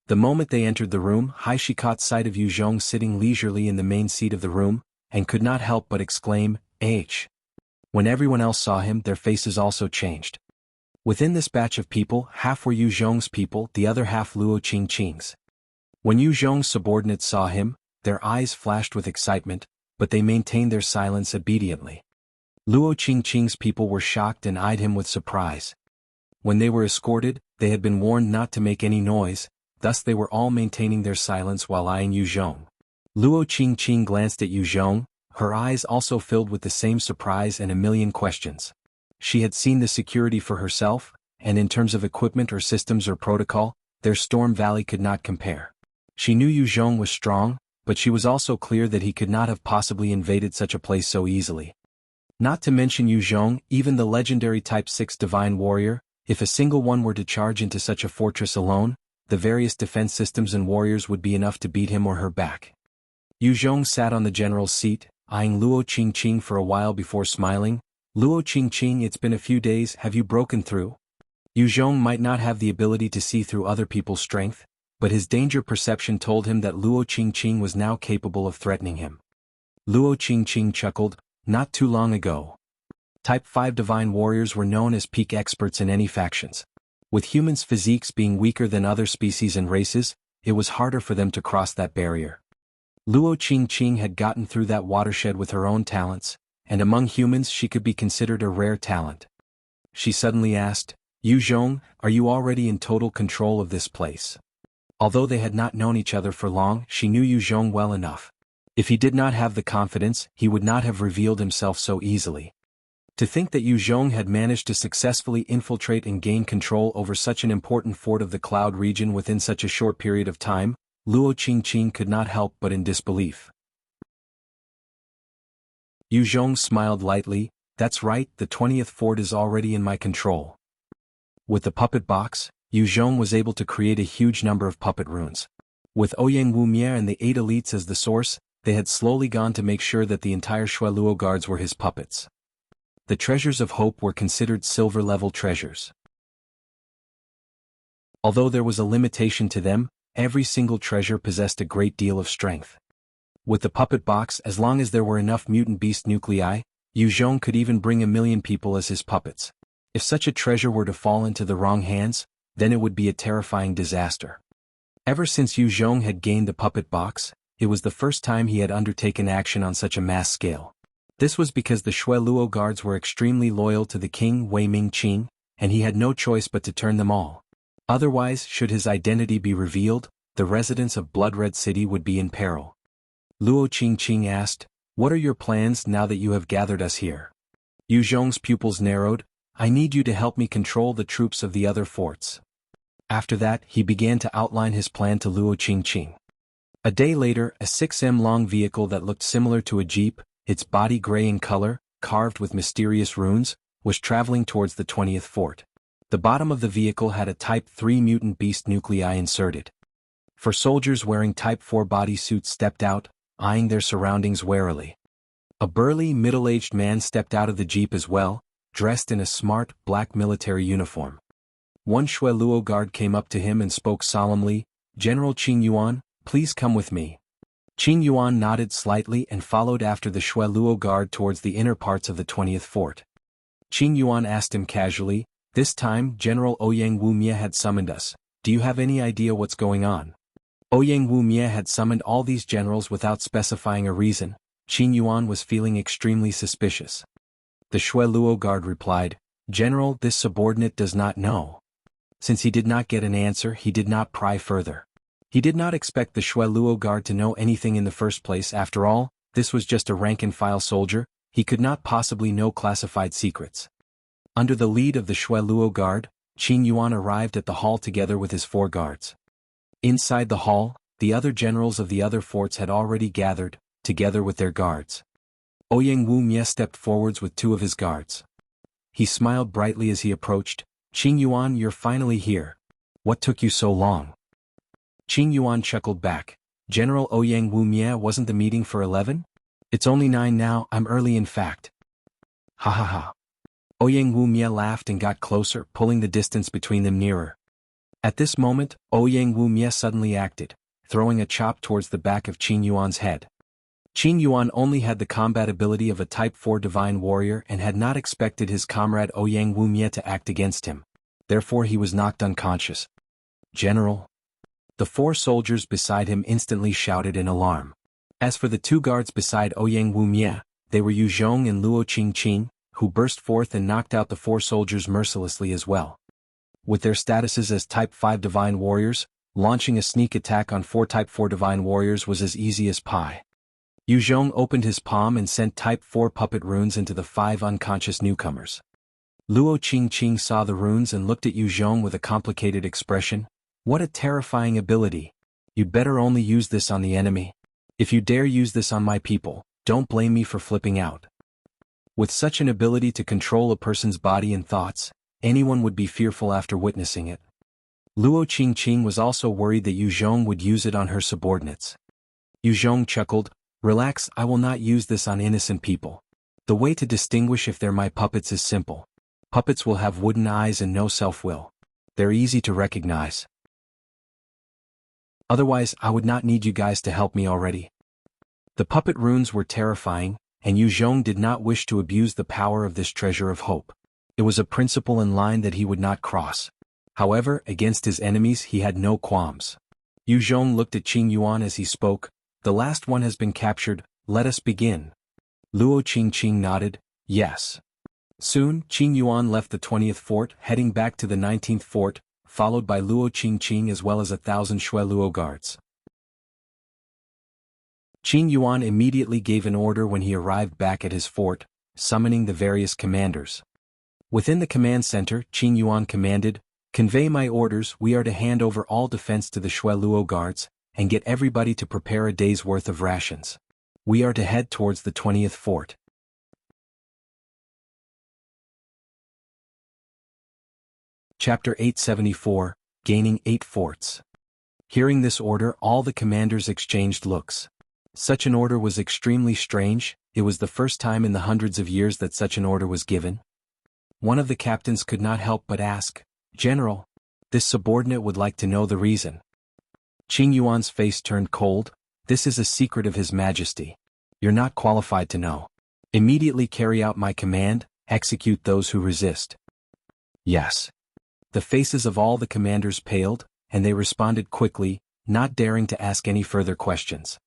The moment they entered the room, Shi caught sight of Yu Zhong sitting leisurely in the main seat of the room, and could not help but exclaim, "H." When everyone else saw him, their faces also changed. Within this batch of people, half were Yu Zhong's people, the other half Luo Qing's. When Yu Zhong's subordinates saw him, their eyes flashed with excitement, but they maintained their silence obediently. Luo Qing's people were shocked and eyed him with surprise. When they were escorted, they had been warned not to make any noise, thus they were all maintaining their silence while eyeing Yu Zhong. Luo Qing glanced at Yu Zhong, her eyes also filled with the same surprise and a million questions. She had seen the security for herself, and in terms of equipment or systems or protocol, their Storm Valley could not compare. She knew Yu Zhong was strong, but she was also clear that he could not have possibly invaded such a place so easily. Not to mention Yu Zhong, even the legendary Type 6 Divine Warrior, if a single one were to charge into such a fortress alone, the various defense systems and warriors would be enough to beat him or her back. Yu Zhong sat on the general's seat, eyeing Luo Qing for a while before smiling. "Luo Qing, it's been a few days, have you broken through?" Yu Zhong might not have the ability to see through other people's strength, but his danger perception told him that Luo Qing was now capable of threatening him. Luo Qing chuckled, "Not too long ago. Type 5 divine warriors were known as peak experts in any factions. With humans' physiques being weaker than other species and races, it was harder for them to cross that barrier. Luo Qing had gotten through that watershed with her own talents, and among humans she could be considered a rare talent." She suddenly asked, "Yu Zhong, are you already in total control of this place?" Although they had not known each other for long, she knew Yu Zhong well enough. If he did not have the confidence, he would not have revealed himself so easily. To think that Yu Zhong had managed to successfully infiltrate and gain control over such an important fort of the Cloud region within such a short period of time, Luo Qing could not help but in disbelief. Yu Zhong smiled lightly, "That's right, the 20th fort is already in my control." With the puppet box, Yu Zhong was able to create a huge number of puppet runes. With Ouyang Wumie and the 8 elites as the source, they had slowly gone to make sure that the entire Shueluo guards were his puppets. The treasures of hope were considered silver-level treasures. Although there was a limitation to them, every single treasure possessed a great deal of strength. With the puppet box, as long as there were enough mutant beast nuclei, Yu Zhong could even bring 1,000,000 people as his puppets. If such a treasure were to fall into the wrong hands, then it would be a terrifying disaster. Ever since Yu Zhong had gained the puppet box, it was the first time he had undertaken action on such a mass scale. This was because the Shueluo guards were extremely loyal to the king Wei Ming Qing, and he had no choice but to turn them all. Otherwise, should his identity be revealed, the residents of Blood Red City would be in peril. Luo Qing asked, "What are your plans now that you have gathered us here?" Yu Zhong's pupils narrowed, "I need you to help me control the troops of the other forts." After that, he began to outline his plan to Luo Qing. A day later, a 6m-long vehicle that looked similar to a jeep, its body gray in color, carved with mysterious runes, was traveling towards the 20th fort. The bottom of the vehicle had a Type 3 mutant beast nuclei inserted. For soldiers wearing Type 4 bodysuits stepped out, eyeing their surroundings warily. A burly, middle-aged man stepped out of the jeep as well, dressed in a smart, black military uniform. One Shueluo guard came up to him and spoke solemnly, "General Qing Yuan, please come with me." Qing Yuan nodded slightly and followed after the Shueluo guard towards the inner parts of the 20th fort. Qing Yuan asked him casually, "This time General Ouyang Wumie had summoned us. Do you have any idea what's going on?" Ouyang Wumie had summoned all these generals without specifying a reason. Qing Yuan was feeling extremely suspicious. The Shueluo guard replied, "General, this subordinate does not know." Since he did not get an answer, he did not pry further. He did not expect the Shueluo guard to know anything in the first place. After all, this was just a rank-and-file soldier, he could not possibly know classified secrets. Under the lead of the Shueluo guard, Qing Yuan arrived at the hall together with his 4 guards. Inside the hall, the other generals of the other forts had already gathered, together with their guards. Ouyang Wumie stepped forwards with 2 of his guards. He smiled brightly as he approached. "Qing Yuan, you're finally here. What took you so long?" Qing Yuan chuckled back. "General Ouyang Wumie, wasn't the meeting for 11? It's only 9 now, I'm early in fact." "Ha ha ha." Ouyang Wumie laughed and got closer, pulling the distance between them nearer. At this moment, Ouyang Wu Mie suddenly acted, throwing a chop towards the back of Qing Yuan's head. Qing Yuan only had the combat ability of a Type 4 Divine Warrior and had not expected his comrade Ouyang Wu Mie to act against him. Therefore he was knocked unconscious. "General!" The 4 soldiers beside him instantly shouted in alarm. As for the 2 guards beside Ouyang Wu Mie, they were Yu Zhong and Luo Qingqing, who burst forth and knocked out the 4 soldiers mercilessly as well. With their statuses as Type 5 Divine Warriors, launching a sneak attack on 4 Type 4 Divine Warriors was as easy as pie. Yu Zhong opened his palm and sent Type 4 puppet runes into the 5 unconscious newcomers. Luo Qingqing saw the runes and looked at Yu Zhong with a complicated expression. "What a terrifying ability. You'd better only use this on the enemy. If you dare use this on my people, don't blame me for flipping out." With such an ability to control a person's body and thoughts, anyone would be fearful after witnessing it. Luo Qingqing was also worried that Yu Zhong would use it on her subordinates. Yu Zhong chuckled, "Relax, I will not use this on innocent people. The way to distinguish if they're my puppets is simple. Puppets will have wooden eyes and no self-will. They're easy to recognize. Otherwise, I would not need you guys to help me already." The puppet runes were terrifying, and Yu Zhong did not wish to abuse the power of this treasure of hope. It was a principle and line that he would not cross. However, against his enemies he had no qualms. Yu Zhong looked at Qing Yuan as he spoke. "The last one has been captured, let us begin." Luo Qingqing nodded, "Yes." Soon, Qing Yuan left the 20th fort, heading back to the 19th fort, followed by Luo Qingqing as well as 1,000 Shui Luo guards. Qing Yuan immediately gave an order when he arrived back at his fort, summoning the various commanders. Within the command center, Qing Yuan commanded, "Convey my orders, we are to hand over all defense to the Shui Luo guards, and get everybody to prepare a day's worth of rations. We are to head towards the 20th fort." Chapter 874, Gaining 8 Forts. Hearing this order, all the commanders exchanged looks. Such an order was extremely strange. It was the first time in the hundreds of years that such an order was given. One of the captains could not help but ask, "General, this subordinate would like to know the reason." Qing Yuan's face turned cold. "This is a secret of His Majesty. You're not qualified to know. Immediately carry out my command, execute those who resist." "Yes." The faces of all the commanders paled, and they responded quickly, not daring to ask any further questions.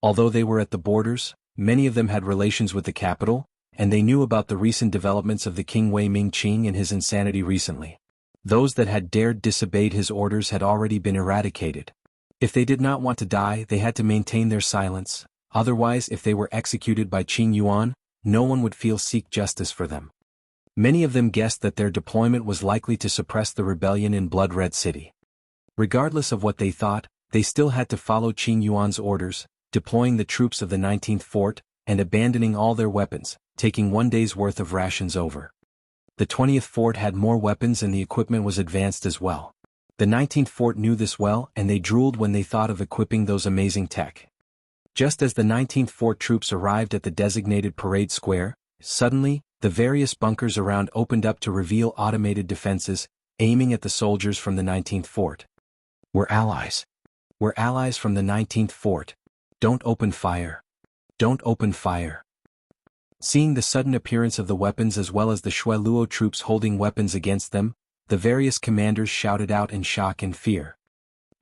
Although they were at the borders, many of them had relations with the capital, and they knew about the recent developments of the King Wei Ming Qing and his insanity recently. Those that had dared disobey his orders had already been eradicated. If they did not want to die, they had to maintain their silence, otherwise if they were executed by Qing Yuan, no one would seek justice for them. Many of them guessed that their deployment was likely to suppress the rebellion in Blood Red City. Regardless of what they thought, they still had to follow Qing Yuan's orders, deploying the troops of the 19th fort, and abandoning all their weapons, taking 1 day's worth of rations over. The 20th fort had more weapons and the equipment was advanced as well. The 19th fort knew this well and they drooled when they thought of equipping those amazing tech. Just as the 19th fort troops arrived at the designated parade square, suddenly, the various bunkers around opened up to reveal automated defenses, aiming at the soldiers from the 19th fort. "We're allies. We're allies from the 19th fort. Don't open fire. Don't open fire." Seeing the sudden appearance of the weapons as well as the Shui Luo troops holding weapons against them, the various commanders shouted out in shock and fear.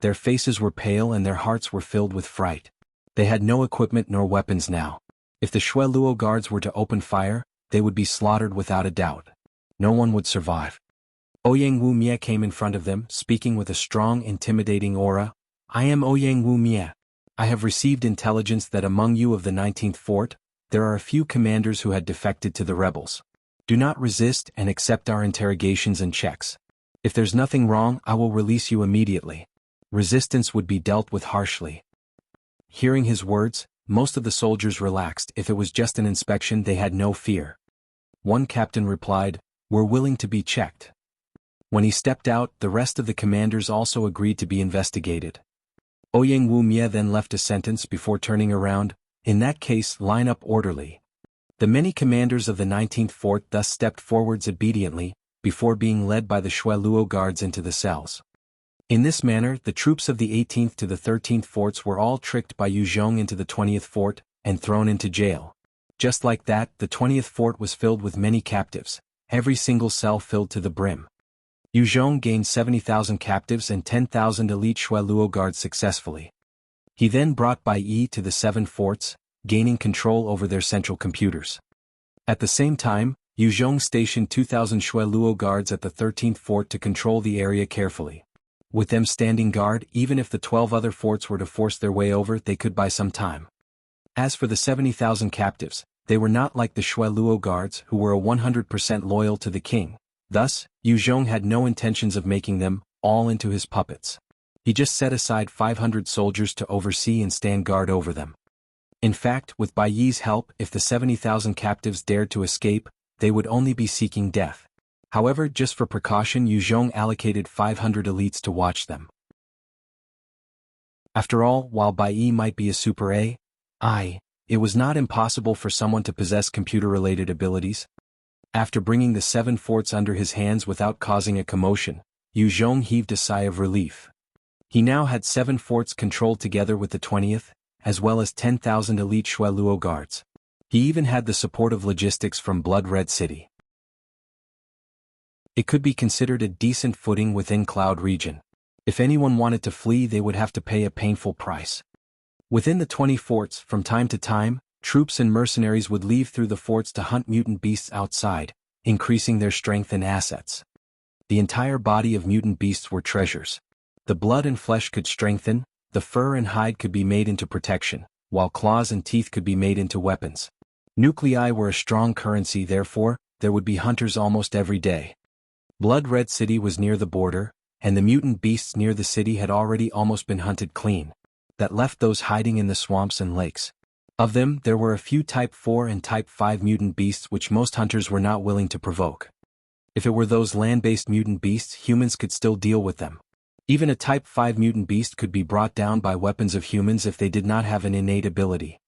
Their faces were pale and their hearts were filled with fright. They had no equipment nor weapons now. If the Shui Luo guards were to open fire, they would be slaughtered without a doubt. No one would survive. Ouyang Wu Mie came in front of them, speaking with a strong, intimidating aura. "I am Ouyang Wu Mie. I have received intelligence that among you of the 19th fort, there are a few commanders who had defected to the rebels. Do not resist and accept our interrogations and checks. If there's nothing wrong, I will release you immediately. Resistance would be dealt with harshly." Hearing his words, most of the soldiers relaxed. If it was just an inspection, they had no fear. One captain replied, "We're willing to be checked." When he stepped out, the rest of the commanders also agreed to be investigated. Ouyang Wu Mie then left a sentence before turning around, "In that case, line up orderly." The many commanders of the 19th fort thus stepped forwards obediently, before being led by the Shui Luo guards into the cells. In this manner the troops of the 18th to the 13th forts were all tricked by Yu Zhong into the 20th fort, and thrown into jail. Just like that, the 20th fort was filled with many captives, every single cell filled to the brim. Yu Zhong gained 70,000 captives and 10,000 elite Shui Luo guards successfully. He then brought Bai Yi to the 7 forts, gaining control over their central computers. At the same time, Yu Zhong stationed 2,000 Shui Luo guards at the 13th fort to control the area carefully. With them standing guard, even if the 12 other forts were to force their way over, they could buy some time. As for the 70,000 captives, they were not like the Shui Luo guards who were 100% loyal to the king. Thus, Yu Zhong had no intentions of making them all into his puppets. He just set aside 500 soldiers to oversee and stand guard over them. In fact, with Bai Yi's help, if the 70,000 captives dared to escape, they would only be seeking death. However, just for precaution, Yu Zhong allocated 500 elites to watch them. After all, while Bai Yi might be a super AI, it was not impossible for someone to possess computer-related abilities. After bringing the 7 forts under his hands without causing a commotion, Yu Zhong heaved a sigh of relief. He now had 7 forts controlled together with the 20th, as well as 10,000 elite Shui Luo guards. He even had the support of logistics from Blood Red City. It could be considered a decent footing within Cloud region. If anyone wanted to flee, they would have to pay a painful price. Within the 20 forts, from time to time, troops and mercenaries would leave through the forts to hunt mutant beasts outside, increasing their strength and assets. The entire body of mutant beasts were treasures. The blood and flesh could strengthen, the fur and hide could be made into protection, while claws and teeth could be made into weapons. Nuclei were a strong currency, therefore, there would be hunters almost every day. Blood Red City was near the border, and the mutant beasts near the city had already almost been hunted clean. That left those hiding in the swamps and lakes. Of them, there were a few Type 4 and Type 5 mutant beasts which most hunters were not willing to provoke. If it were those land-based mutant beasts, humans could still deal with them. Even a Type 5 mutant beast could be brought down by weapons of humans if they did not have an innate ability.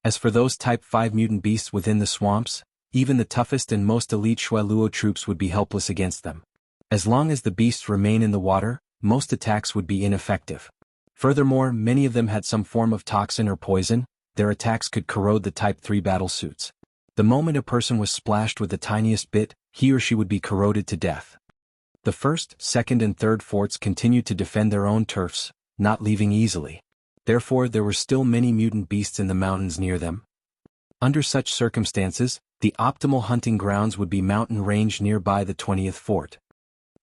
As for those Type 5 mutant beasts within the swamps, even the toughest and most elite Shui Luo troops would be helpless against them. As long as the beasts remain in the water, most attacks would be ineffective. Furthermore, many of them had some form of toxin or poison. Their attacks could corrode the Type 3 battlesuits. The moment a person was splashed with the tiniest bit, he or she would be corroded to death. The 1st, 2nd and 3rd forts continued to defend their own turfs, not leaving easily. Therefore, there were still many mutant beasts in the mountains near them. Under such circumstances, the optimal hunting grounds would be mountain range nearby the 20th fort.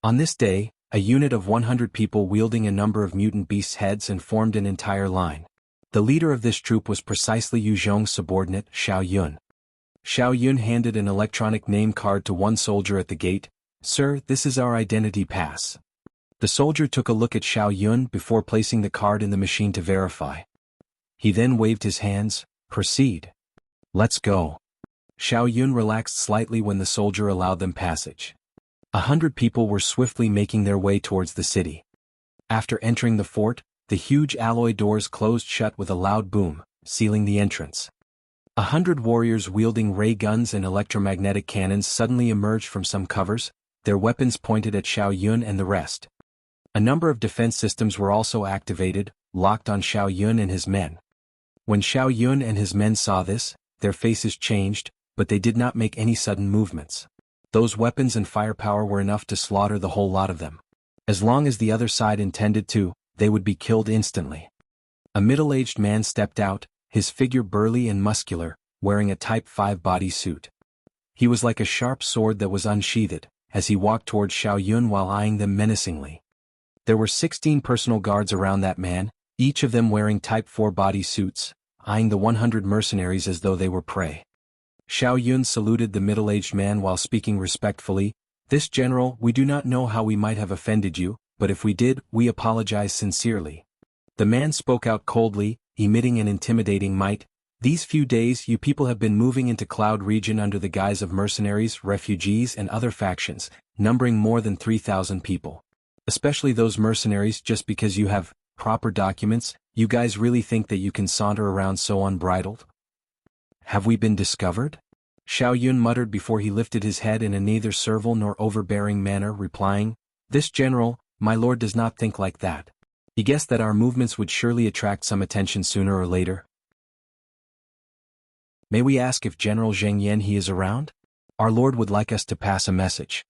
On this day, a unit of 100 people wielding a number of mutant beasts' heads and formed an entire line. The leader of this troop was precisely Yu Zhong's subordinate, Xiao Yun. Xiao Yun handed an electronic name card to one soldier at the gate. "Sir, this is our identity pass." The soldier took a look at Xiao Yun before placing the card in the machine to verify. He then waved his hands. "Proceed. Let's go." Xiao Yun relaxed slightly when the soldier allowed them passage. 100 people were swiftly making their way towards the city. After entering the fort, the huge alloy doors closed shut with a loud boom, sealing the entrance. 100 warriors wielding ray guns and electromagnetic cannons suddenly emerged from some covers, their weapons pointed at Xiao Yun and the rest. A number of defense systems were also activated, locked on Xiao Yun and his men. When Xiao Yun and his men saw this, their faces changed, but they did not make any sudden movements. Those weapons and firepower were enough to slaughter the whole lot of them. As long as the other side intended to, they would be killed instantly. A middle-aged man stepped out, his figure burly and muscular, wearing a Type 5 body suit. He was like a sharp sword that was unsheathed, as he walked toward Xiao Yun while eyeing them menacingly. There were 16 personal guards around that man, each of them wearing Type 4 body suits, eyeing the 100 mercenaries as though they were prey. Xiao Yun saluted the middle-aged man while speaking respectfully. "This general, we do not know how we might have offended you, but if we did, we apologize sincerely." The man spoke out coldly, emitting an intimidating might. "These few days you people have been moving into Cloud region under the guise of mercenaries, refugees and other factions, numbering more than 3,000 people. Especially those mercenaries. Just because you have proper documents, you guys really think that you can saunter around so unbridled? Have we been discovered?" Xiao Yun muttered before he lifted his head in a neither servile nor overbearing manner, replying, "This general, my lord does not think like that. He guessed that our movements would surely attract some attention sooner or later. May we ask if General Zheng Yan he is around? Our lord would like us to pass a message.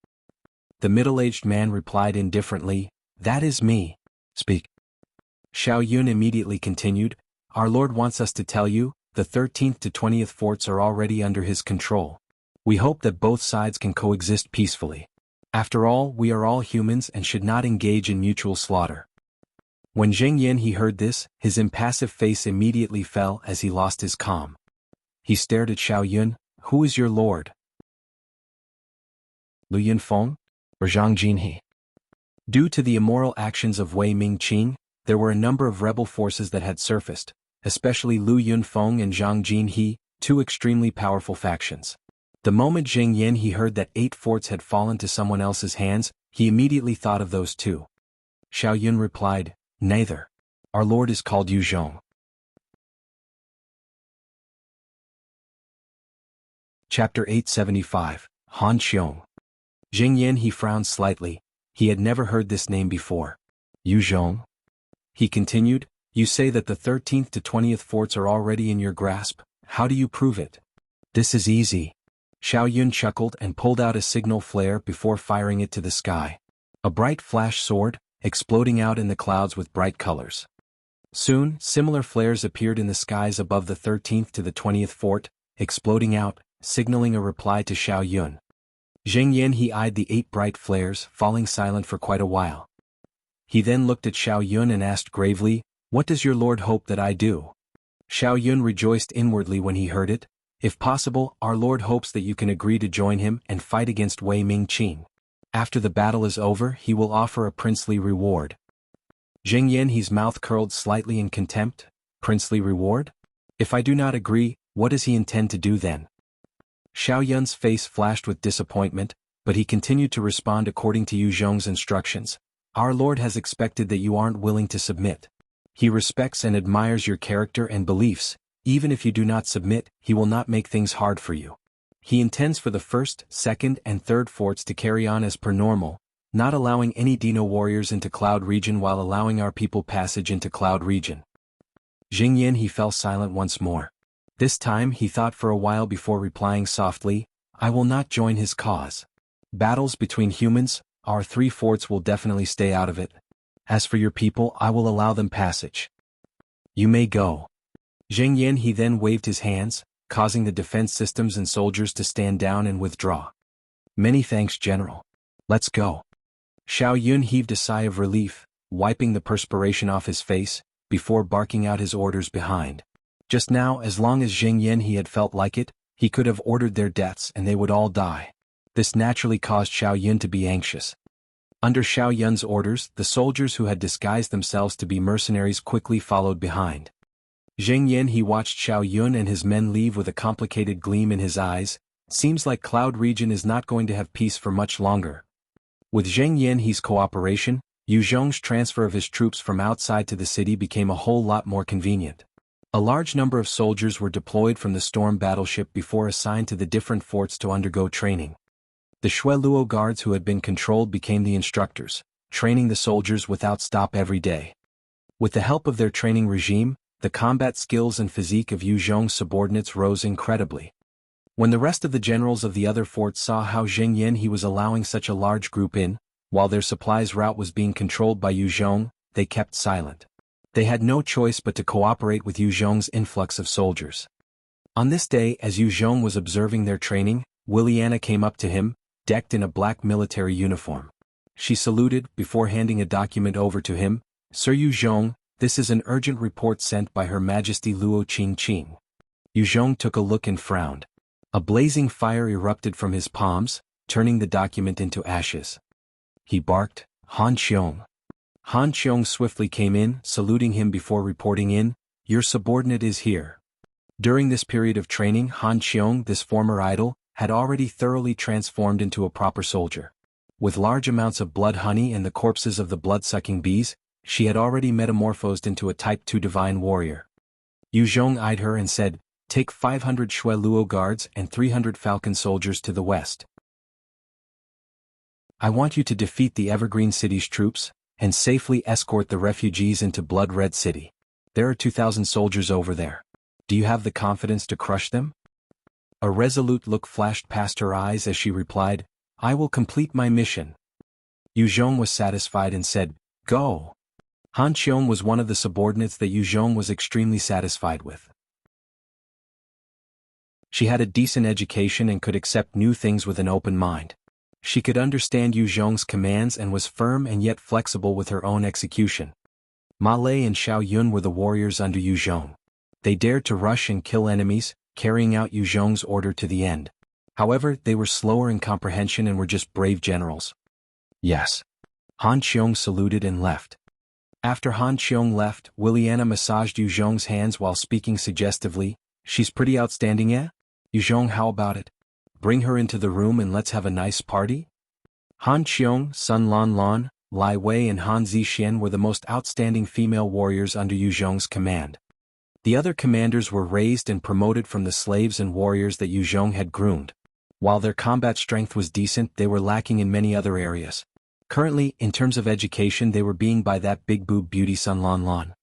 The middle-aged man replied indifferently, that is me. Speak. Xiao Yun immediately continued, our lord wants us to tell you, the 13th to 20th forts are already under his control. We hope that both sides can coexist peacefully. After all, we are all humans and should not engage in mutual slaughter. When Zheng Yan he heard this, his impassive face immediately fell as he lost his calm. He stared at Xiao Yun, who is your lord? Lu Yunfeng? Or Zhang Jinhe? Due to the immoral actions of Wei Ming Qing, there were a number of rebel forces that had surfaced, especially Lu Yunfeng and Zhang Jinhe, two extremely powerful factions. The moment Zheng Yan he heard that 8 forts had fallen to someone else's hands, he immediately thought of those two. Xiao Yun replied, neither. Our lord is called Yu Zhong. Chapter 875, Han Qiong. Zheng Yan he frowned slightly, he had never heard this name before. Yu Zhong? He continued, you say that the 13th to 20th forts are already in your grasp, how do you prove it? This is easy. Xiao Yun chuckled and pulled out a signal flare before firing it to the sky. A bright flash soared, exploding out in the clouds with bright colors. Soon, similar flares appeared in the skies above the 13th to the 20th fort, exploding out, signaling a reply to Xiao Yun. Zheng Yan he eyed the 8 bright flares, falling silent for quite a while. He then looked at Xiao Yun and asked gravely, what does your lord hope that I do? Xiao Yun rejoiced inwardly when he heard it. If possible, our lord hopes that you can agree to join him and fight against Wei Ming Qing. After the battle is over, he will offer a princely reward. Zheng Yan he's mouth curled slightly in contempt. Princely reward? If I do not agree, what does he intend to do then? Xiao Yun's face flashed with disappointment, but he continued to respond according to Yu Zhong's instructions. Our lord has expected that you aren't willing to submit. He respects and admires your character and beliefs. Even if you do not submit, he will not make things hard for you. He intends for the 1st, 2nd, and 3rd forts to carry on as per normal, not allowing any Dino warriors into Cloud region while allowing our people passage into Cloud region. Zheng Yan he fell silent once more. This time he thought for a while before replying softly, I will not join his cause. Battles between humans, our 3 forts will definitely stay out of it. As for your people, I will allow them passage. You may go. Zheng Yan he then waved his hands, causing the defense systems and soldiers to stand down and withdraw. Many thanks, General. Let's go. Xiao Yun heaved a sigh of relief, wiping the perspiration off his face, before barking out his orders behind. Just now, as long as Zheng Yan he had felt like it, he could have ordered their deaths and they would all die. This naturally caused Xiao Yun to be anxious. Under Xiao Yun's orders, the soldiers who had disguised themselves to be mercenaries quickly followed behind. Zheng Yan he watched Xiao Yun and his men leave with a complicated gleam in his eyes. Seems like Cloud region is not going to have peace for much longer. With Zheng Yan he's cooperation, Yu Zhong's transfer of his troops from outside to the city became a whole lot more convenient. A large number of soldiers were deployed from the Storm battleship before assigned to the different forts to undergo training. The Shueluo guards who had been controlled became the instructors, training the soldiers without stop every day. With the help of their training regime, the combat skills and physique of Yu Zhong's subordinates rose incredibly. When the rest of the generals of the other forts saw how Zheng Yan he was allowing such a large group in, while their supplies route was being controlled by Yu Zhong, they kept silent. They had no choice but to cooperate with Yu Zhong's influx of soldiers. On this day, as Yu Zhong was observing their training, Williana came up to him, decked in a black military uniform. She saluted before handing a document over to him. Sir Yu Zhong, this is an urgent report sent by Her Majesty Luo Qing. Yu Zhong took a look and frowned. A blazing fire erupted from his palms, turning the document into ashes. He barked, Han Qiong. Han Qiong swiftly came in, saluting him before reporting in, your subordinate is here. During this period of training, Han Qiong, this former idol, had already thoroughly transformed into a proper soldier. With large amounts of blood honey and the corpses of the blood-sucking bees, she had already metamorphosed into a Type 2 divine warrior. Yu Zhong eyed her and said, take 500 Shueluo guards and 300 falcon soldiers to the west. I want you to defeat the Evergreen City's troops, and safely escort the refugees into Blood Red City. There are 2,000 soldiers over there. Do you have the confidence to crush them? A resolute look flashed past her eyes as she replied, I will complete my mission. Yu Zhong was satisfied and said, Go. Han Qiong was one of the subordinates that Yu Zhong was extremely satisfied with. She had a decent education and could accept new things with an open mind. She could understand Yu Zhong's commands and was firm and yet flexible with her own execution. Ma Lei and Xiao Yun were the warriors under Yu Zhong. They dared to rush and kill enemies, carrying out Yu Zhong's order to the end. However, they were slower in comprehension and were just brave generals. Yes. Han Qiong saluted and left. After Han Qiong left, Williana massaged Yu Zhong's hands while speaking suggestively, She's pretty outstanding, eh? Yu Zhong, how about it? Bring her into the room and let's have a nice party? Han Qiong, Sun Lan Lan, Lai Wei and Han Zixian were the most outstanding female warriors under Yu Zhong's command. The other commanders were raised and promoted from the slaves and warriors that Yu Zhong had groomed. While their combat strength was decent, they were lacking in many other areas. Currently, in terms of education, they were being by that big-boob beauty Sun Lan Lan.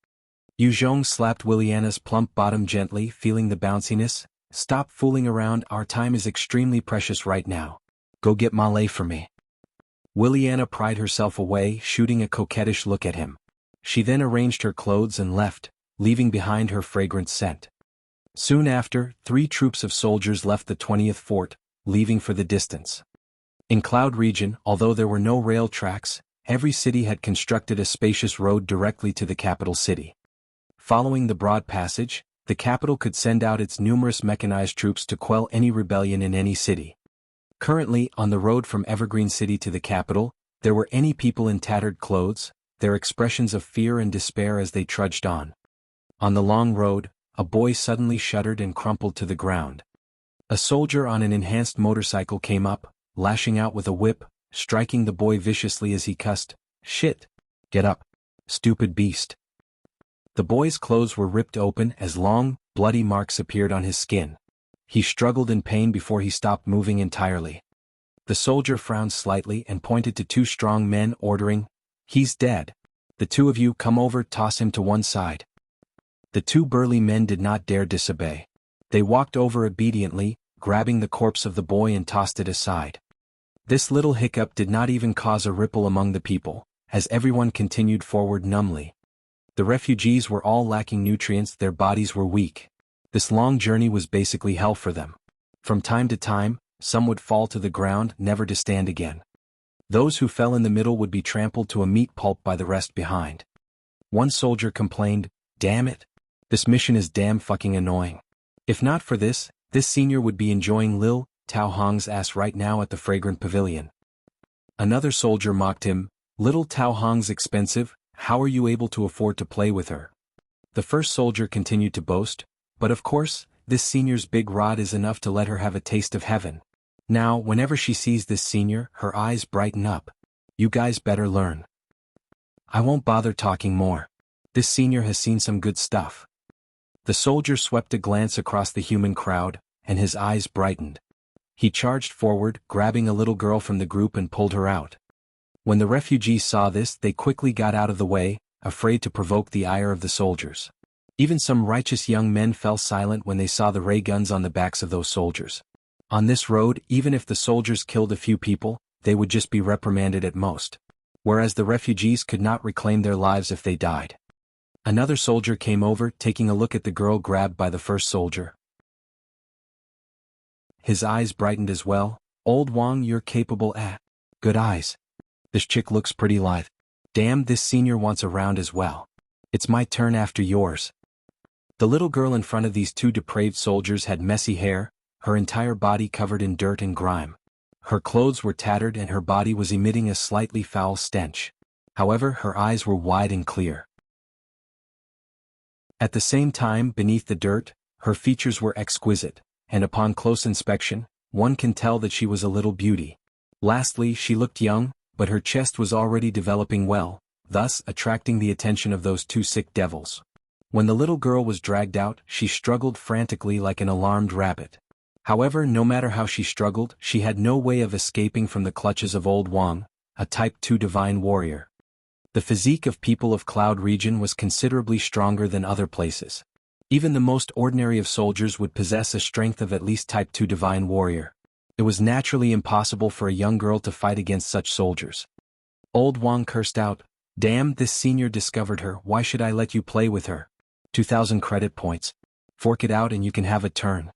Yu Zhong slapped Williana's plump bottom gently, feeling the bounciness. Stop fooling around, our time is extremely precious right now. Go get Ma Lei for me. Williana pried herself away, shooting a coquettish look at him. She then arranged her clothes and left, leaving behind her fragrant scent. Soon after, 3 troops of soldiers left the 20th fort, leaving for the distance. In Cloud Region, although there were no rail tracks, every city had constructed a spacious road directly to the capital city. Following the broad passage, the capital could send out its numerous mechanized troops to quell any rebellion in any city. Currently, on the road from Evergreen City to the capital, there were any people in tattered clothes, their expressions of fear and despair as they trudged on. On the long road, a boy suddenly shuddered and crumpled to the ground. A soldier on an enhanced motorcycle came up, lashing out with a whip, striking the boy viciously as he cussed, Shit! Get up! Stupid beast! The boy's clothes were ripped open as long, bloody marks appeared on his skin. He struggled in pain before he stopped moving entirely. The soldier frowned slightly and pointed to 2 strong men, ordering, He's dead. The 2 of you come over, toss him to one side. The 2 burly men did not dare disobey. They walked over obediently, grabbing the corpse of the boy and tossed it aside. This little hiccup did not even cause a ripple among the people, as everyone continued forward numbly. The refugees were all lacking nutrients, their bodies were weak. This long journey was basically hell for them. From time to time, some would fall to the ground, never to stand again. Those who fell in the middle would be trampled to a meat pulp by the rest behind. One soldier complained, Damn it! This mission is damn fucking annoying. If not for this senior would be enjoying Lil Tao Hong's ass right now at the fragrant pavilion. Another soldier mocked him, Little Tao Hong's expensive, how are you able to afford to play with her? The first soldier continued to boast, but of course, this senior's big rod is enough to let her have a taste of heaven. Now, whenever she sees this senior, her eyes brighten up. You guys better learn. I won't bother talking more. This senior has seen some good stuff. The soldier swept a glance across the human crowd, and his eyes brightened. He charged forward, grabbing a little girl from the group and pulled her out. When the refugees saw this, they quickly got out of the way, afraid to provoke the ire of the soldiers. Even some righteous young men fell silent when they saw the ray guns on the backs of those soldiers. On this road, even if the soldiers killed a few people, they would just be reprimanded at most. Whereas the refugees could not reclaim their lives if they died. Another soldier came over, taking a look at the girl grabbed by the first soldier. His eyes brightened as well. Old Wang, you're capable at. Good eyes. This chick looks pretty lithe. Damn, this senior wants a round as well. It's my turn after yours. The little girl in front of these 2 depraved soldiers had messy hair, her entire body covered in dirt and grime. Her clothes were tattered and her body was emitting a slightly foul stench. However, her eyes were wide and clear. At the same time, beneath the dirt, her features were exquisite, and upon close inspection, one can tell that she was a little beauty. Lastly, she looked young, but her chest was already developing well, thus attracting the attention of those 2 sick devils. When the little girl was dragged out, she struggled frantically like an alarmed rabbit. However, no matter how she struggled, she had no way of escaping from the clutches of Old Wang, a Type 2 divine warrior. The physique of people of Cloud region was considerably stronger than other places. Even the most ordinary of soldiers would possess a strength of at least Type 2 Divine Warrior. It was naturally impossible for a young girl to fight against such soldiers. Old Wang cursed out, "Damn, this senior discovered her, why should I let you play with her? 2,000 credit points. Fork it out and you can have a turn."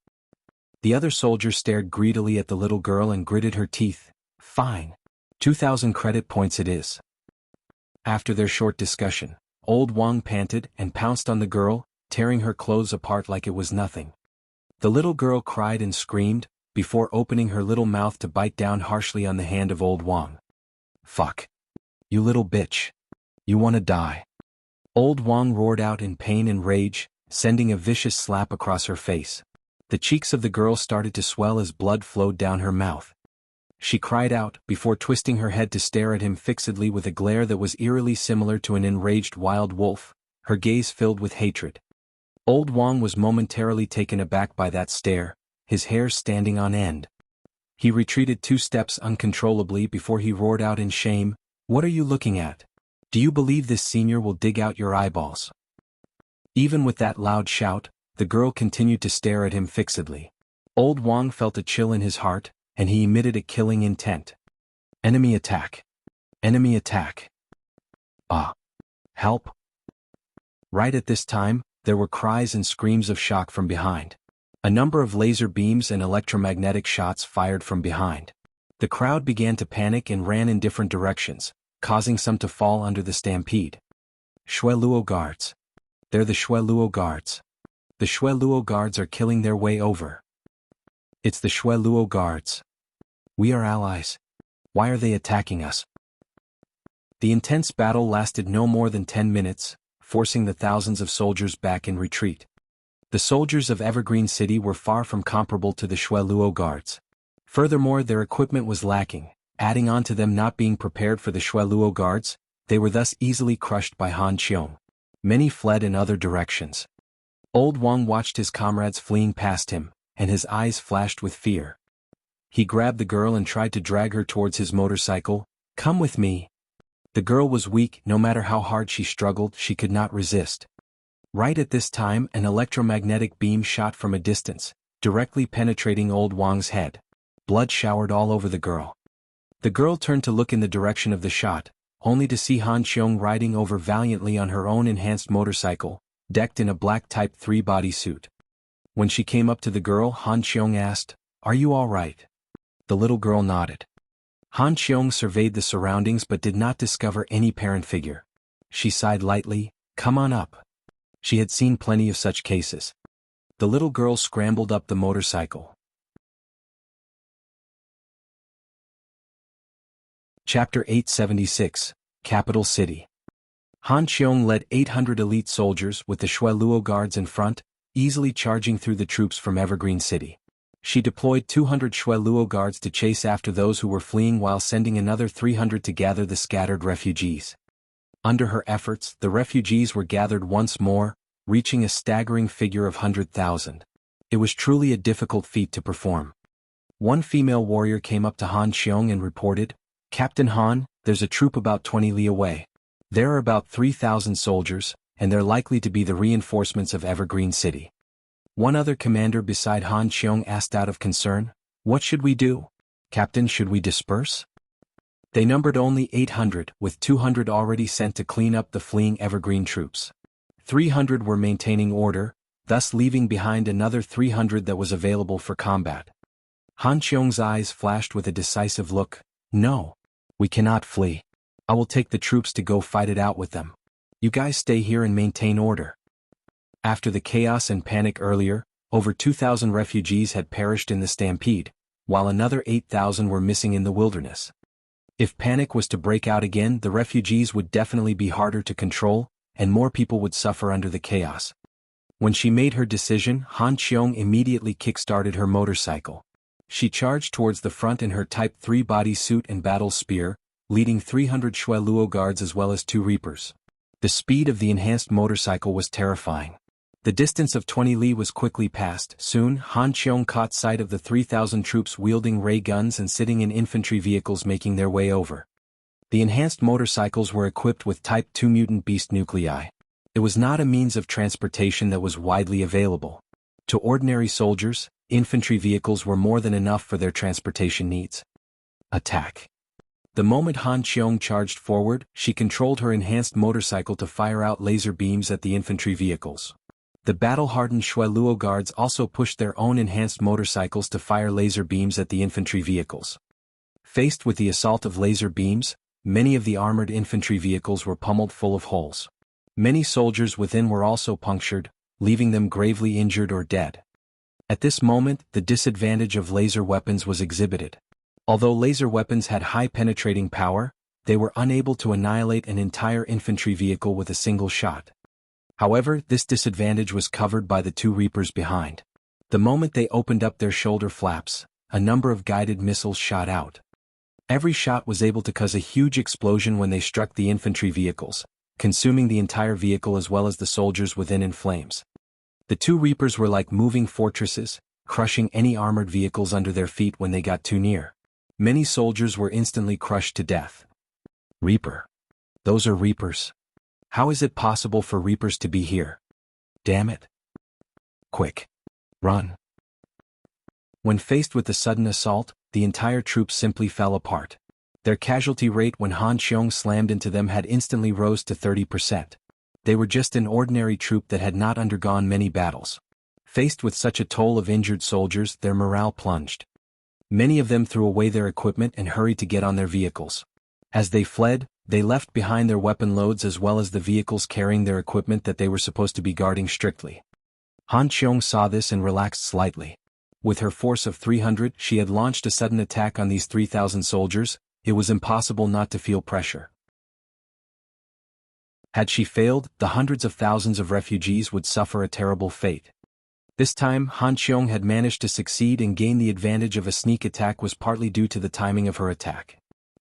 The other soldier stared greedily at the little girl and gritted her teeth. "Fine. 2,000 credit points it is." After their short discussion, Old Wang panted and pounced on the girl, tearing her clothes apart like it was nothing. The little girl cried and screamed, before opening her little mouth to bite down harshly on the hand of Old Wang. "Fuck. You little bitch. You wanna die." Old Wang roared out in pain and rage, sending a vicious slap across her face. The cheeks of the girl started to swell as blood flowed down her mouth. She cried out, before twisting her head to stare at him fixedly with a glare that was eerily similar to an enraged wild wolf, her gaze filled with hatred. Old Wang was momentarily taken aback by that stare, his hair standing on end. He retreated 2 steps uncontrollably before he roared out in shame, "What are you looking at? Do you believe this senior will dig out your eyeballs?" Even with that loud shout, the girl continued to stare at him fixedly. Old Wang felt a chill in his heart, and he emitted a killing intent. "Enemy attack! Enemy attack! Ah! Help!" Right at this time, there were cries and screams of shock from behind. A number of laser beams and electromagnetic shots fired from behind. The crowd began to panic and ran in different directions, causing some to fall under the stampede. Shui Luo guards. They're the Shui Luo guards. The Shui Luo guards are killing their way over. It's the Shui Luo guards. We are allies. Why are they attacking us? The intense battle lasted no more than 10 minutes, forcing the thousands of soldiers back in retreat. The soldiers of Evergreen City were far from comparable to the Shui Luo guards. Furthermore, their equipment was lacking, adding on to them not being prepared for the Shui Luo guards. They were thus easily crushed by Han Qiong. Many fled in other directions. Old Wang watched his comrades fleeing past him, and his eyes flashed with fear. He grabbed the girl and tried to drag her towards his motorcycle. "Come with me." The girl was weak. No matter how hard she struggled, she could not resist. Right at this time, an electromagnetic beam shot from a distance, directly penetrating Old Wang's head. Blood showered all over the girl. The girl turned to look in the direction of the shot, only to see Han Qiong riding over valiantly on her own enhanced motorcycle, decked in a black Type 3 bodysuit. When she came up to the girl, Han Qiong asked, "Are you all right?" The little girl nodded. Han Qiong surveyed the surroundings but did not discover any parent figure. She sighed lightly, "Come on up." She had seen plenty of such cases. The little girl scrambled up the motorcycle. Chapter 876, Capital City. Han Qiong led 800 elite soldiers with the Shui Luo guards in front, easily charging through the troops from Evergreen City. She deployed 200 Shui Luo guards to chase after those who were fleeing while sending another 300 to gather the scattered refugees. Under her efforts, the refugees were gathered once more, reaching a staggering figure of 100,000. It was truly a difficult feat to perform. One female warrior came up to Han Qiong and reported, "Captain Han, there's a troop about 20 li away. There are about 3,000 soldiers, and they're likely to be the reinforcements of Evergreen City." One other commander beside Han Qiong asked out of concern, "What should we do? Captain, should we disperse?" They numbered only 800, with 200 already sent to clean up the fleeing Evergreen troops. 300 were maintaining order, thus leaving behind another 300 that was available for combat. Han Qiong's eyes flashed with a decisive look. "No. We cannot flee. I will take the troops to go fight it out with them. You guys stay here and maintain order." After the chaos and panic earlier, over 2,000 refugees had perished in the stampede, while another 8,000 were missing in the wilderness. If panic was to break out again, the refugees would definitely be harder to control, and more people would suffer under the chaos. When she made her decision, Han Qiong immediately kick-started her motorcycle. She charged towards the front in her Type 3 bodysuit and battle spear, leading 300 Shui Luo guards as well as 2 Reapers. The speed of the enhanced motorcycle was terrifying. The distance of 20 li was quickly passed. Soon, Han Qiong caught sight of the 3,000 troops wielding ray guns and sitting in infantry vehicles making their way over. The enhanced motorcycles were equipped with Type 2 mutant beast nuclei. It was not a means of transportation that was widely available. To ordinary soldiers, infantry vehicles were more than enough for their transportation needs. Attack. The moment Han Qiong charged forward, she controlled her enhanced motorcycle to fire out laser beams at the infantry vehicles. The battle-hardened Shui Luo guards also pushed their own enhanced motorcycles to fire laser beams at the infantry vehicles. Faced with the assault of laser beams, many of the armored infantry vehicles were pummeled full of holes. Many soldiers within were also punctured, leaving them gravely injured or dead. At this moment, the disadvantage of laser weapons was exhibited. Although laser weapons had high penetrating power, they were unable to annihilate an entire infantry vehicle with a single shot. However, this disadvantage was covered by the two Reapers behind. The moment they opened up their shoulder flaps, a number of guided missiles shot out. Every shot was able to cause a huge explosion when they struck the infantry vehicles, consuming the entire vehicle as well as the soldiers within in flames. The two Reapers were like moving fortresses, crushing any armored vehicles under their feet when they got too near. Many soldiers were instantly crushed to death. Reaper. Those are Reapers. How is it possible for Reapers to be here? Damn it. Quick. Run. When faced with the sudden assault, the entire troop simply fell apart. Their casualty rate when Han Qiong slammed into them had instantly rose to 30%. They were just an ordinary troop that had not undergone many battles. Faced with such a toll of injured soldiers, their morale plunged. Many of them threw away their equipment and hurried to get on their vehicles. As they fled, they left behind their weapon loads as well as the vehicles carrying their equipment that they were supposed to be guarding strictly. Han Qiong saw this and relaxed slightly. With her force of 300, she had launched a sudden attack on these 3,000 soldiers. It was impossible not to feel pressure. Had she failed, the hundreds of thousands of refugees would suffer a terrible fate. This time, Han Qiong had managed to succeed and gain the advantage of a sneak attack was partly due to the timing of her attack.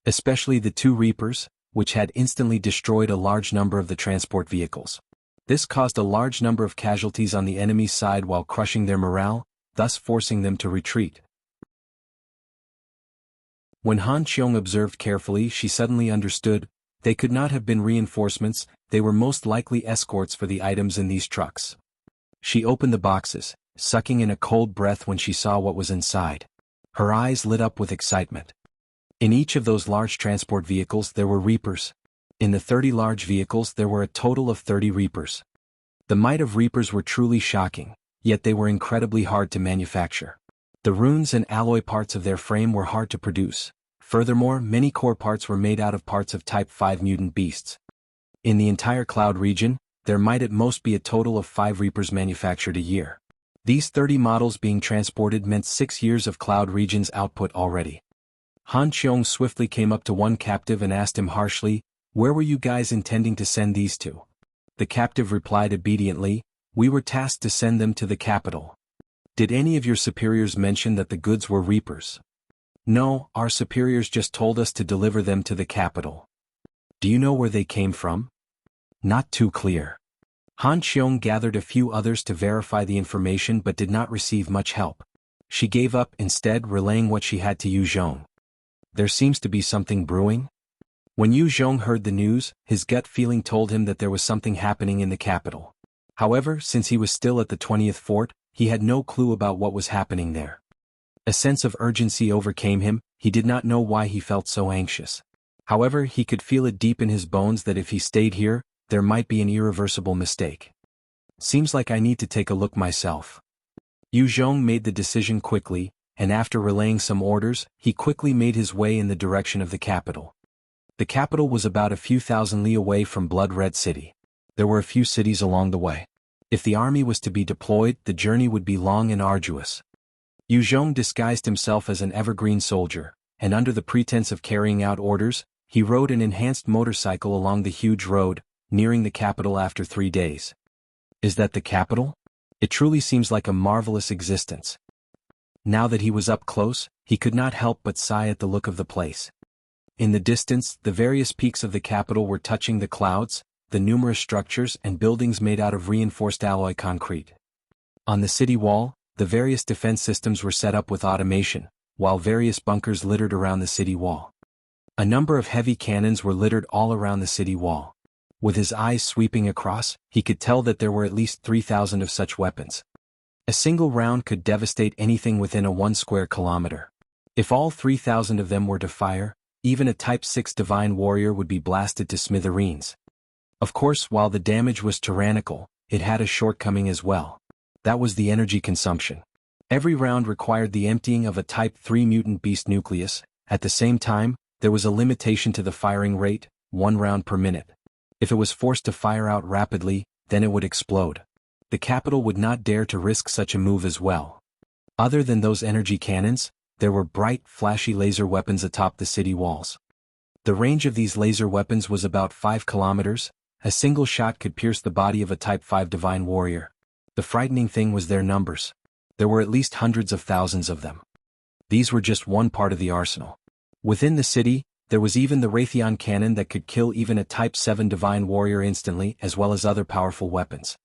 Especially the two Reapers, which had instantly destroyed a large number of the transport vehicles. This caused a large number of casualties on the enemy's side while crushing their morale, thus forcing them to retreat. When Han Qiong observed carefully, she suddenly understood, they could not have been reinforcements, they were most likely escorts for the items in these trucks. She opened the boxes, sucking in a cold breath when she saw what was inside. Her eyes lit up with excitement. In each of those large transport vehicles there were Reapers. In the 30 large vehicles there were a total of 30 Reapers. The might of Reapers were truly shocking, yet they were incredibly hard to manufacture. The runes and alloy parts of their frame were hard to produce. Furthermore, many core parts were made out of parts of Type 5 mutant beasts. In the entire Cloud region, there might at most be a total of 5 Reapers manufactured a year. These 30 models being transported meant 6 years of Cloud region's output already. Han Qiong swiftly came up to one captive and asked him harshly, "Where were you guys intending to send these to?" The captive replied obediently, "We were tasked to send them to the capital." "Did any of your superiors mention that the goods were Reapers?" "No, our superiors just told us to deliver them to the capital." "Do you know where they came from?" "Not too clear." Han Qiong gathered a few others to verify the information but did not receive much help. She gave up, instead relaying what she had to Yu Zhong. "There seems to be something brewing?" When Yu Zhong heard the news, his gut feeling told him that there was something happening in the capital. However, since he was still at the 20th fort, he had no clue about what was happening there. A sense of urgency overcame him, he did not know why he felt so anxious. However, he could feel it deep in his bones that if he stayed here, there might be an irreversible mistake. "Seems like I need to take a look myself." Yu Zhong made the decision quickly, and after relaying some orders, he quickly made his way in the direction of the capital. The capital was about a few thousand li away from Blood Red City. There were a few cities along the way. If the army was to be deployed, the journey would be long and arduous. Yu Zhong disguised himself as an evergreen soldier, and under the pretense of carrying out orders, he rode an enhanced motorcycle along the huge road, nearing the capital after 3 days. Is that the capital? It truly seems like a marvelous existence. Now that he was up close, he could not help but sigh at the look of the place. In the distance, the various peaks of the capital were touching the clouds, the numerous structures and buildings made out of reinforced alloy concrete. On the city wall, the various defense systems were set up with automation, while various bunkers littered around the city wall. A number of heavy cannons were littered all around the city wall. With his eyes sweeping across, he could tell that there were at least 3,000 of such weapons. A single round could devastate anything within a 1 square kilometer. If all 3,000 of them were to fire, even a Type 6 Divine Warrior would be blasted to smithereens. Of course, while the damage was tyrannical, it had a shortcoming as well. That was the energy consumption. Every round required the emptying of a Type 3 mutant beast nucleus. At the same time, there was a limitation to the firing rate, 1 round per minute. If it was forced to fire out rapidly, then it would explode. The capital would not dare to risk such a move as well. Other than those energy cannons, there were bright, flashy laser weapons atop the city walls. The range of these laser weapons was about 5 kilometers. A single shot could pierce the body of a Type 5 Divine Warrior. The frightening thing was their numbers. There were at least hundreds of thousands of them. These were just one part of the arsenal. Within the city, there was even the Raytheon cannon that could kill even a Type 7 Divine Warrior instantly, as well as other powerful weapons.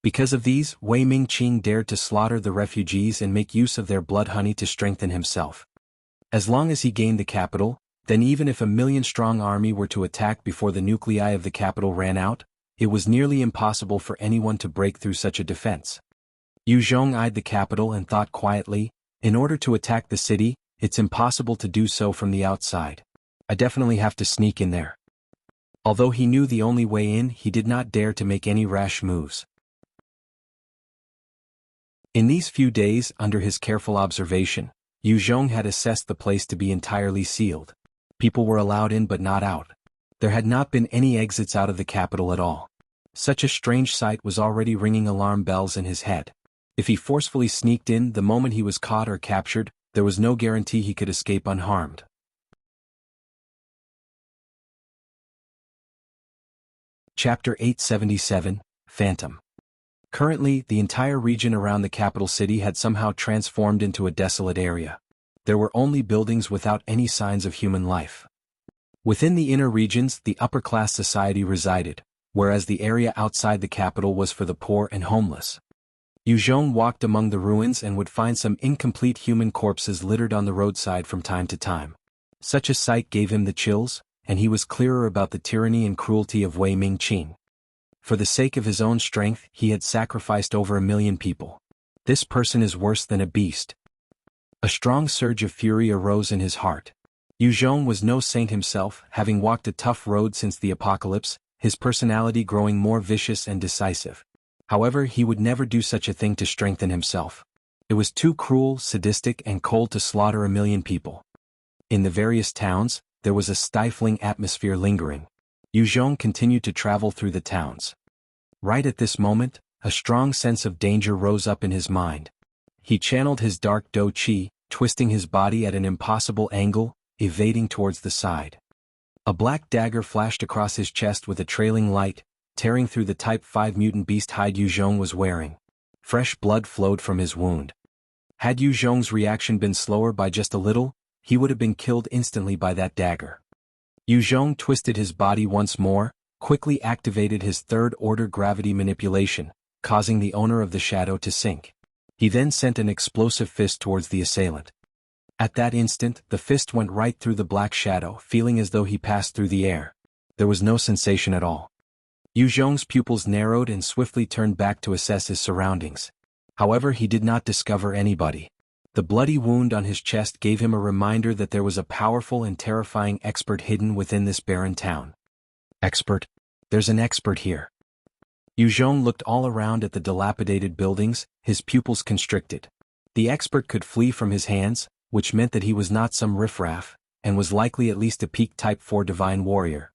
Because of these, Ming Qing dared to slaughter the refugees and make use of their blood honey to strengthen himself. As long as he gained the capital, then even if a 1,000,000-strong army were to attack before the nuclei of the capital ran out, it was nearly impossible for anyone to break through such a defense. Yu Zhong eyed the capital and thought quietly, in order to attack the city, it's impossible to do so from the outside. I definitely have to sneak in there. Although he knew the only way in, he did not dare to make any rash moves. In these few days, under his careful observation, Yu Zhong had assessed the place to be entirely sealed. People were allowed in but not out. There had not been any exits out of the capital at all. Such a strange sight was already ringing alarm bells in his head. If he forcefully sneaked in the moment he was caught or captured, there was no guarantee he could escape unharmed. Chapter 877, Phantom. Currently, the entire region around the capital city had somehow transformed into a desolate area. There were only buildings without any signs of human life. Within the inner regions, the upper-class society resided, whereas the area outside the capital was for the poor and homeless. Yu Zhong walked among the ruins and would find some incomplete human corpses littered on the roadside from time to time. Such a sight gave him the chills, and he was clearer about the tyranny and cruelty of Ming Qing. For the sake of his own strength, he had sacrificed over 1,000,000 people. This person is worse than a beast. A strong surge of fury arose in his heart. Yu Zhong was no saint himself, having walked a tough road since the apocalypse, his personality growing more vicious and decisive. However, he would never do such a thing to strengthen himself. It was too cruel, sadistic, and cold to slaughter 1,000,000 people. In the various towns, there was a stifling atmosphere lingering. Yu Zhong continued to travel through the towns. Right at this moment, a strong sense of danger rose up in his mind. He channeled his dark Do Qi, twisting his body at an impossible angle, evading towards the side. A black dagger flashed across his chest with a trailing light, tearing through the Type 5 mutant beast hide Yu Zhong was wearing. Fresh blood flowed from his wound. Had Yu Zhong's reaction been slower by just a little, he would have been killed instantly by that dagger. Yu Zhong twisted his body once more, quickly activated his third-order gravity manipulation, causing the owner of the shadow to sink. He then sent an explosive fist towards the assailant. At that instant, the fist went right through the black shadow, feeling as though he passed through the air. There was no sensation at all. Yu Zhong's pupils narrowed and swiftly turned back to assess his surroundings. However, he did not discover anybody. The bloody wound on his chest gave him a reminder that there was a powerful and terrifying expert hidden within this barren town. Expert? There's an expert here. Yu Zhong looked all around at the dilapidated buildings, his pupils constricted. The expert could flee from his hands, which meant that he was not some riffraff, and was likely at least a peak Type 4 Divine Warrior.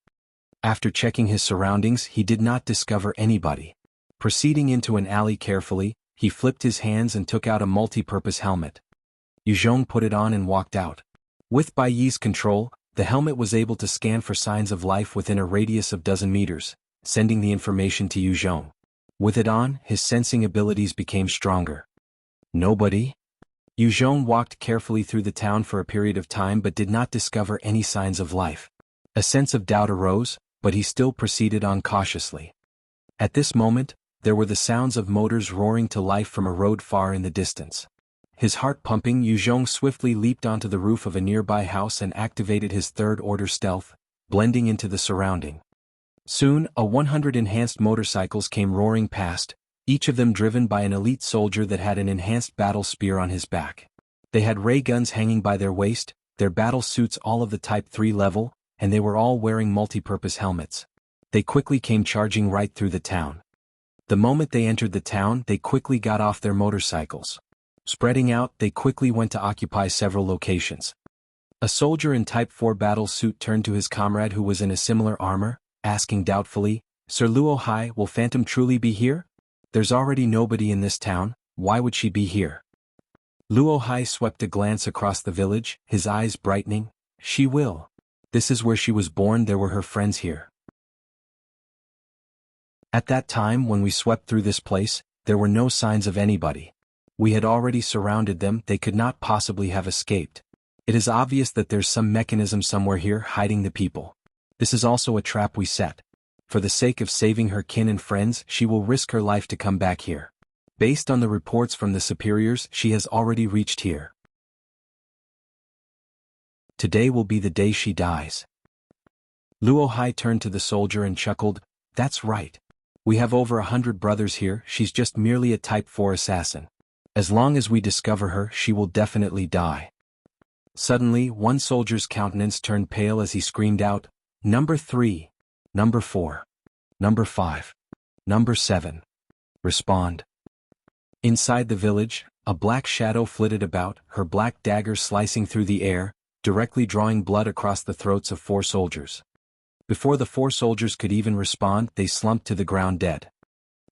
After checking his surroundings, he did not discover anybody. Proceeding into an alley carefully, he flipped his hands and took out a multi-purpose helmet. Yu Zhong put it on and walked out. With Bai Yi's control, the helmet was able to scan for signs of life within a radius of dozen meters, sending the information to Yu Zhong. With it on, his sensing abilities became stronger. Nobody? Yu Zhong walked carefully through the town for a period of time but did not discover any signs of life. A sense of doubt arose, but he still proceeded on cautiously. At this moment, there were the sounds of motors roaring to life from a road far in the distance. His heart pumping, Yuzhong swiftly leaped onto the roof of a nearby house and activated his third-order stealth, blending into the surrounding. Soon, 100 enhanced motorcycles came roaring past, each of them driven by an elite soldier that had an enhanced battle spear on his back. They had ray guns hanging by their waist, their battle suits all of the Type 3 level, and they were all wearing multi-purpose helmets. They quickly came charging right through the town. The moment they entered the town, they quickly got off their motorcycles. Spreading out, they quickly went to occupy several locations. A soldier in Type 4 battle suit turned to his comrade who was in a similar armor, asking doubtfully, "Sir Luo Hai, will Phantom truly be here? There's already nobody in this town, why would she be here?" Luo Hai swept a glance across the village, his eyes brightening. "She will. This is where she was born, there were her friends here. At that time when we swept through this place, there were no signs of anybody. We had already surrounded them, they could not possibly have escaped. It is obvious that there's some mechanism somewhere here hiding the people. This is also a trap we set. For the sake of saving her kin and friends, she will risk her life to come back here. Based on the reports from the superiors, she has already reached here. Today will be the day she dies." Luo Hai turned to the soldier and chuckled, "That's right. We have over 100 brothers here, she's just merely a Type 4 assassin. As long as we discover her, she will definitely die." Suddenly, one soldier's countenance turned pale as he screamed out, "Number 3, Number 4, Number 5, Number 7. Respond." Inside the village, a black shadow flitted about, her black dagger slicing through the air, directly drawing blood across the throats of 4 soldiers. Before the 4 soldiers could even respond, they slumped to the ground dead.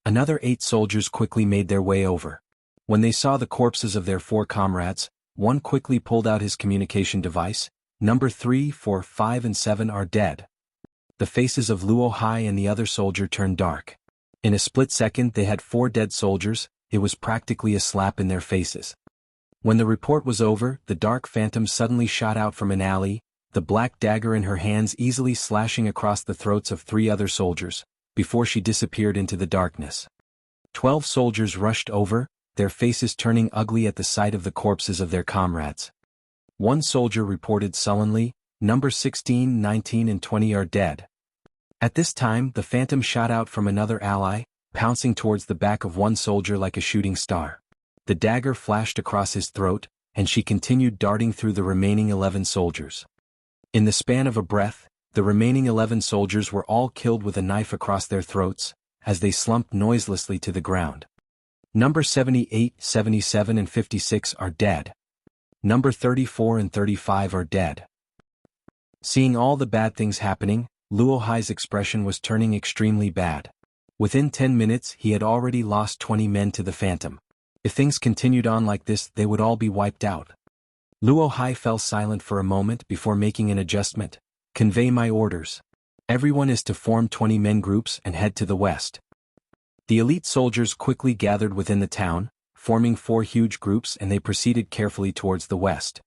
Another 8 soldiers quickly made their way over. When they saw the corpses of their 4 comrades, one quickly pulled out his communication device. "Number 3, 4, 5 and 7 are dead." The faces of Luo Hai and the other soldier turned dark. In a split second they had 4 dead soldiers, it was practically a slap in their faces. When the report was over, the dark phantom suddenly shot out from an alley, the black dagger in her hands easily slashing across the throats of 3 other soldiers, before she disappeared into the darkness. 12 soldiers rushed over, their faces turning ugly at the sight of the corpses of their comrades. One soldier reported sullenly, "Number 16, 19 and 20 are dead." At this time the phantom shot out from another ally, pouncing towards the back of one soldier like a shooting star. The dagger flashed across his throat, and she continued darting through the remaining 11 soldiers. In the span of a breath, the remaining 11 soldiers were all killed with a knife across their throats, as they slumped noiselessly to the ground. Number 78, 77 and 56 are dead. Number 34 and 35 are dead. Seeing all the bad things happening, Luo Hai's expression was turning extremely bad. Within 10 minutes he had already lost 20 men to the phantom. If things continued on like this, they would all be wiped out. Luo Hai fell silent for a moment before making an adjustment. "Convey my orders. Everyone is to form 20-man groups and head to the west." The elite soldiers quickly gathered within the town, forming 4 huge groups, and they proceeded carefully towards the west.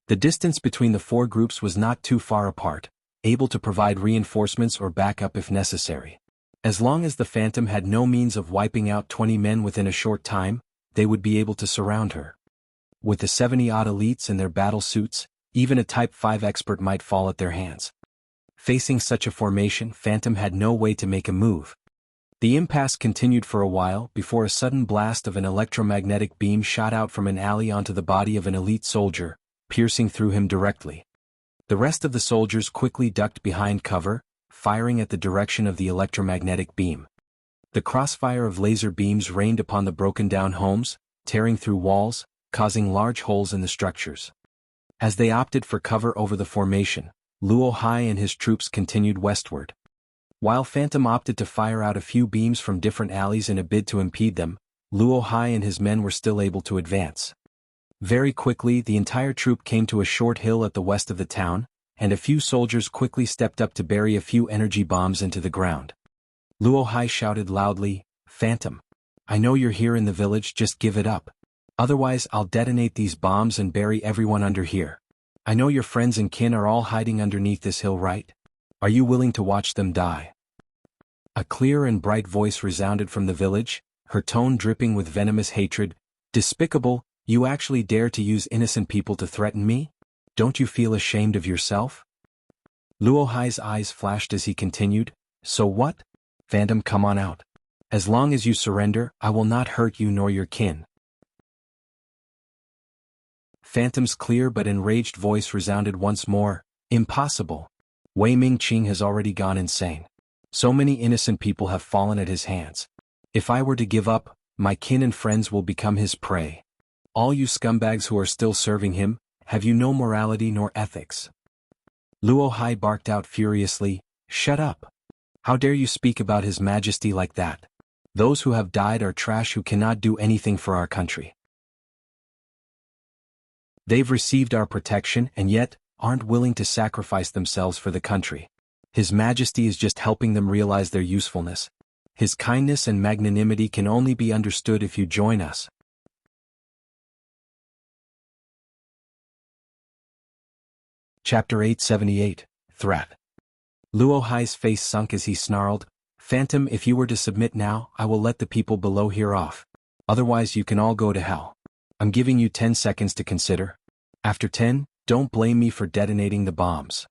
The distance between the 4 groups was not too far apart, able to provide reinforcements or backup if necessary. As long as the phantom had no means of wiping out 20 men within a short time, they would be able to surround her. With the 70-odd elites in their battle suits, even a Type 5 expert might fall at their hands. Facing such a formation, Phantom had no way to make a move. The impasse continued for a while before a sudden blast of an electromagnetic beam shot out from an alley onto the body of an elite soldier, piercing through him directly. The rest of the soldiers quickly ducked behind cover, firing at the direction of the electromagnetic beam. The crossfire of laser beams rained upon the broken-down homes, tearing through walls, causing large holes in the structures. As they opted for cover over the formation, Luo Hai and his troops continued westward. While Phantom opted to fire out a few beams from different alleys in a bid to impede them, Luo Hai and his men were still able to advance. Very quickly the entire troop came to a short hill at the west of the town, and a few soldiers quickly stepped up to bury a few energy bombs into the ground. Luo Hai shouted loudly, "Phantom! I know you're here in the village, just give it up. Otherwise I'll detonate these bombs and bury everyone under here. I know your friends and kin are all hiding underneath this hill, right? Are you willing to watch them die?" A clear and bright voice resounded from the village, her tone dripping with venomous hatred. "Despicable, You actually dare to use innocent people to threaten me? Don't you feel ashamed of yourself? Luo Hai's eyes flashed as he continued, so what? Phantom, come on out. As long as you surrender, I will not hurt you nor your kin. Phantom's clear but enraged voice resounded once more, impossible. Wei Ming Qing has already gone insane. So many innocent people have fallen at his hands. If I were to give up, my kin and friends will become his prey. All you scumbags who are still serving him, have you no morality nor ethics? Luo Hai barked out furiously, shut up. How dare you speak about His Majesty like that? Those who have died are trash who cannot do anything for our country. They've received our protection and yet, aren't willing to sacrifice themselves for the country. His Majesty is just helping them realize their usefulness. His kindness and magnanimity can only be understood if you join us. Chapter 878, Threat. Luo Hai's face sunk as he snarled, Phantom, if you were to submit now, I will let the people below hear off. Otherwise you can all go to hell. I'm giving you 10 seconds to consider. After 10, don't blame me for detonating the bombs.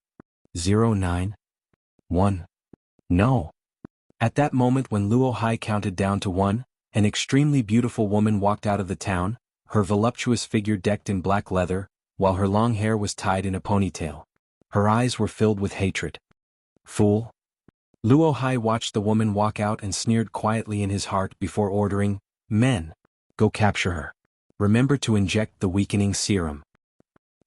0, 9, 1. No. At that moment when Luo Hai counted down to 1, an extremely beautiful woman walked out of the town, her voluptuous figure decked in black leather, while her long hair was tied in a ponytail. Her eyes were filled with hatred. Fool. Luo Hai watched the woman walk out and sneered quietly in his heart before ordering, Men, go capture her. Remember to inject the weakening serum.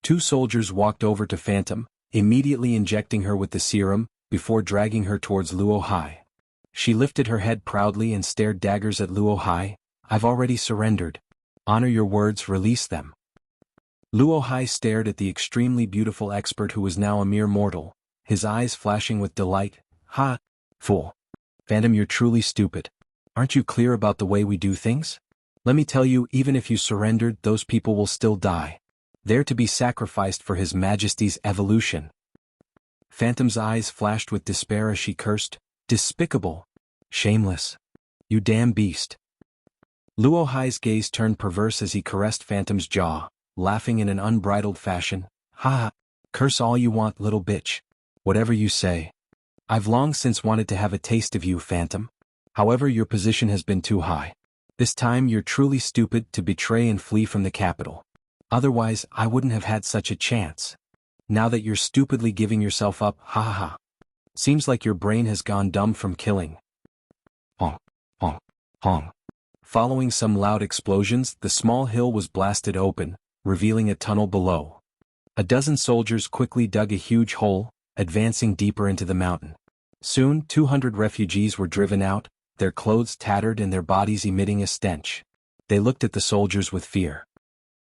2 soldiers walked over to Phantom, immediately injecting her with the serum, before dragging her towards Luo Hai. She lifted her head proudly and stared daggers at Luo Hai. I've already surrendered. Honor your words, release them. Luo Hai stared at the extremely beautiful expert who was now a mere mortal, his eyes flashing with delight. Ha! Fool. Phantom, you're truly stupid. Aren't you clear about the way we do things? Let me tell you, even if you surrendered, those people will still die. They're to be sacrificed for His Majesty's evolution. Phantom's eyes flashed with despair as she cursed, Despicable. Shameless. You damn beast. Luo Hai's gaze turned perverse as he caressed Phantom's jaw, laughing in an unbridled fashion. Ha ha. Curse all you want, little bitch. Whatever you say. I've long since wanted to have a taste of you, Phantom. However, your position has been too high. This time you're truly stupid to betray and flee from the capital. Otherwise, I wouldn't have had such a chance. Now that you're stupidly giving yourself up, ha ha ha. Seems like your brain has gone dumb from killing. Honk, honk, honk. Following some loud explosions, the small hill was blasted open, revealing a tunnel below. A dozen soldiers quickly dug a huge hole, advancing deeper into the mountain. Soon, 200 refugees were driven out, their clothes tattered and their bodies emitting a stench. They looked at the soldiers with fear.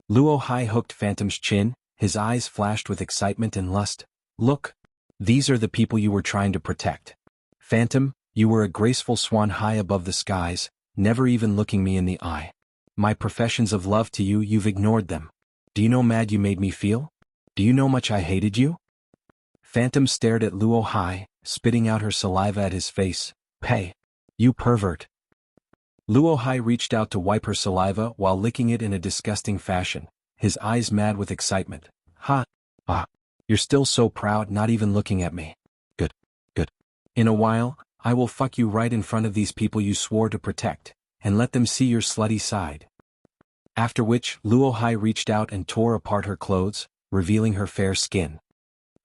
Luo Hai hooked Phantom's chin, his eyes flashed with excitement and lust. Look! These are the people you were trying to protect. Phantom, you were a graceful swan high above the skies, never even looking me in the eye. My professions of love to you, you've ignored them. Do you know how mad you made me feel? Do you know how much I hated you? Phantom stared at Luo Hai, spitting out her saliva at his face. Pay. You pervert. Luo Hai reached out to wipe her saliva while licking it in a disgusting fashion, his eyes mad with excitement. Ha! Ah! You're still so proud, not even looking at me. Good. Good. In a while, I will fuck you right in front of these people you swore to protect, and let them see your slutty side. After which, Luo Hai reached out and tore apart her clothes, revealing her fair skin.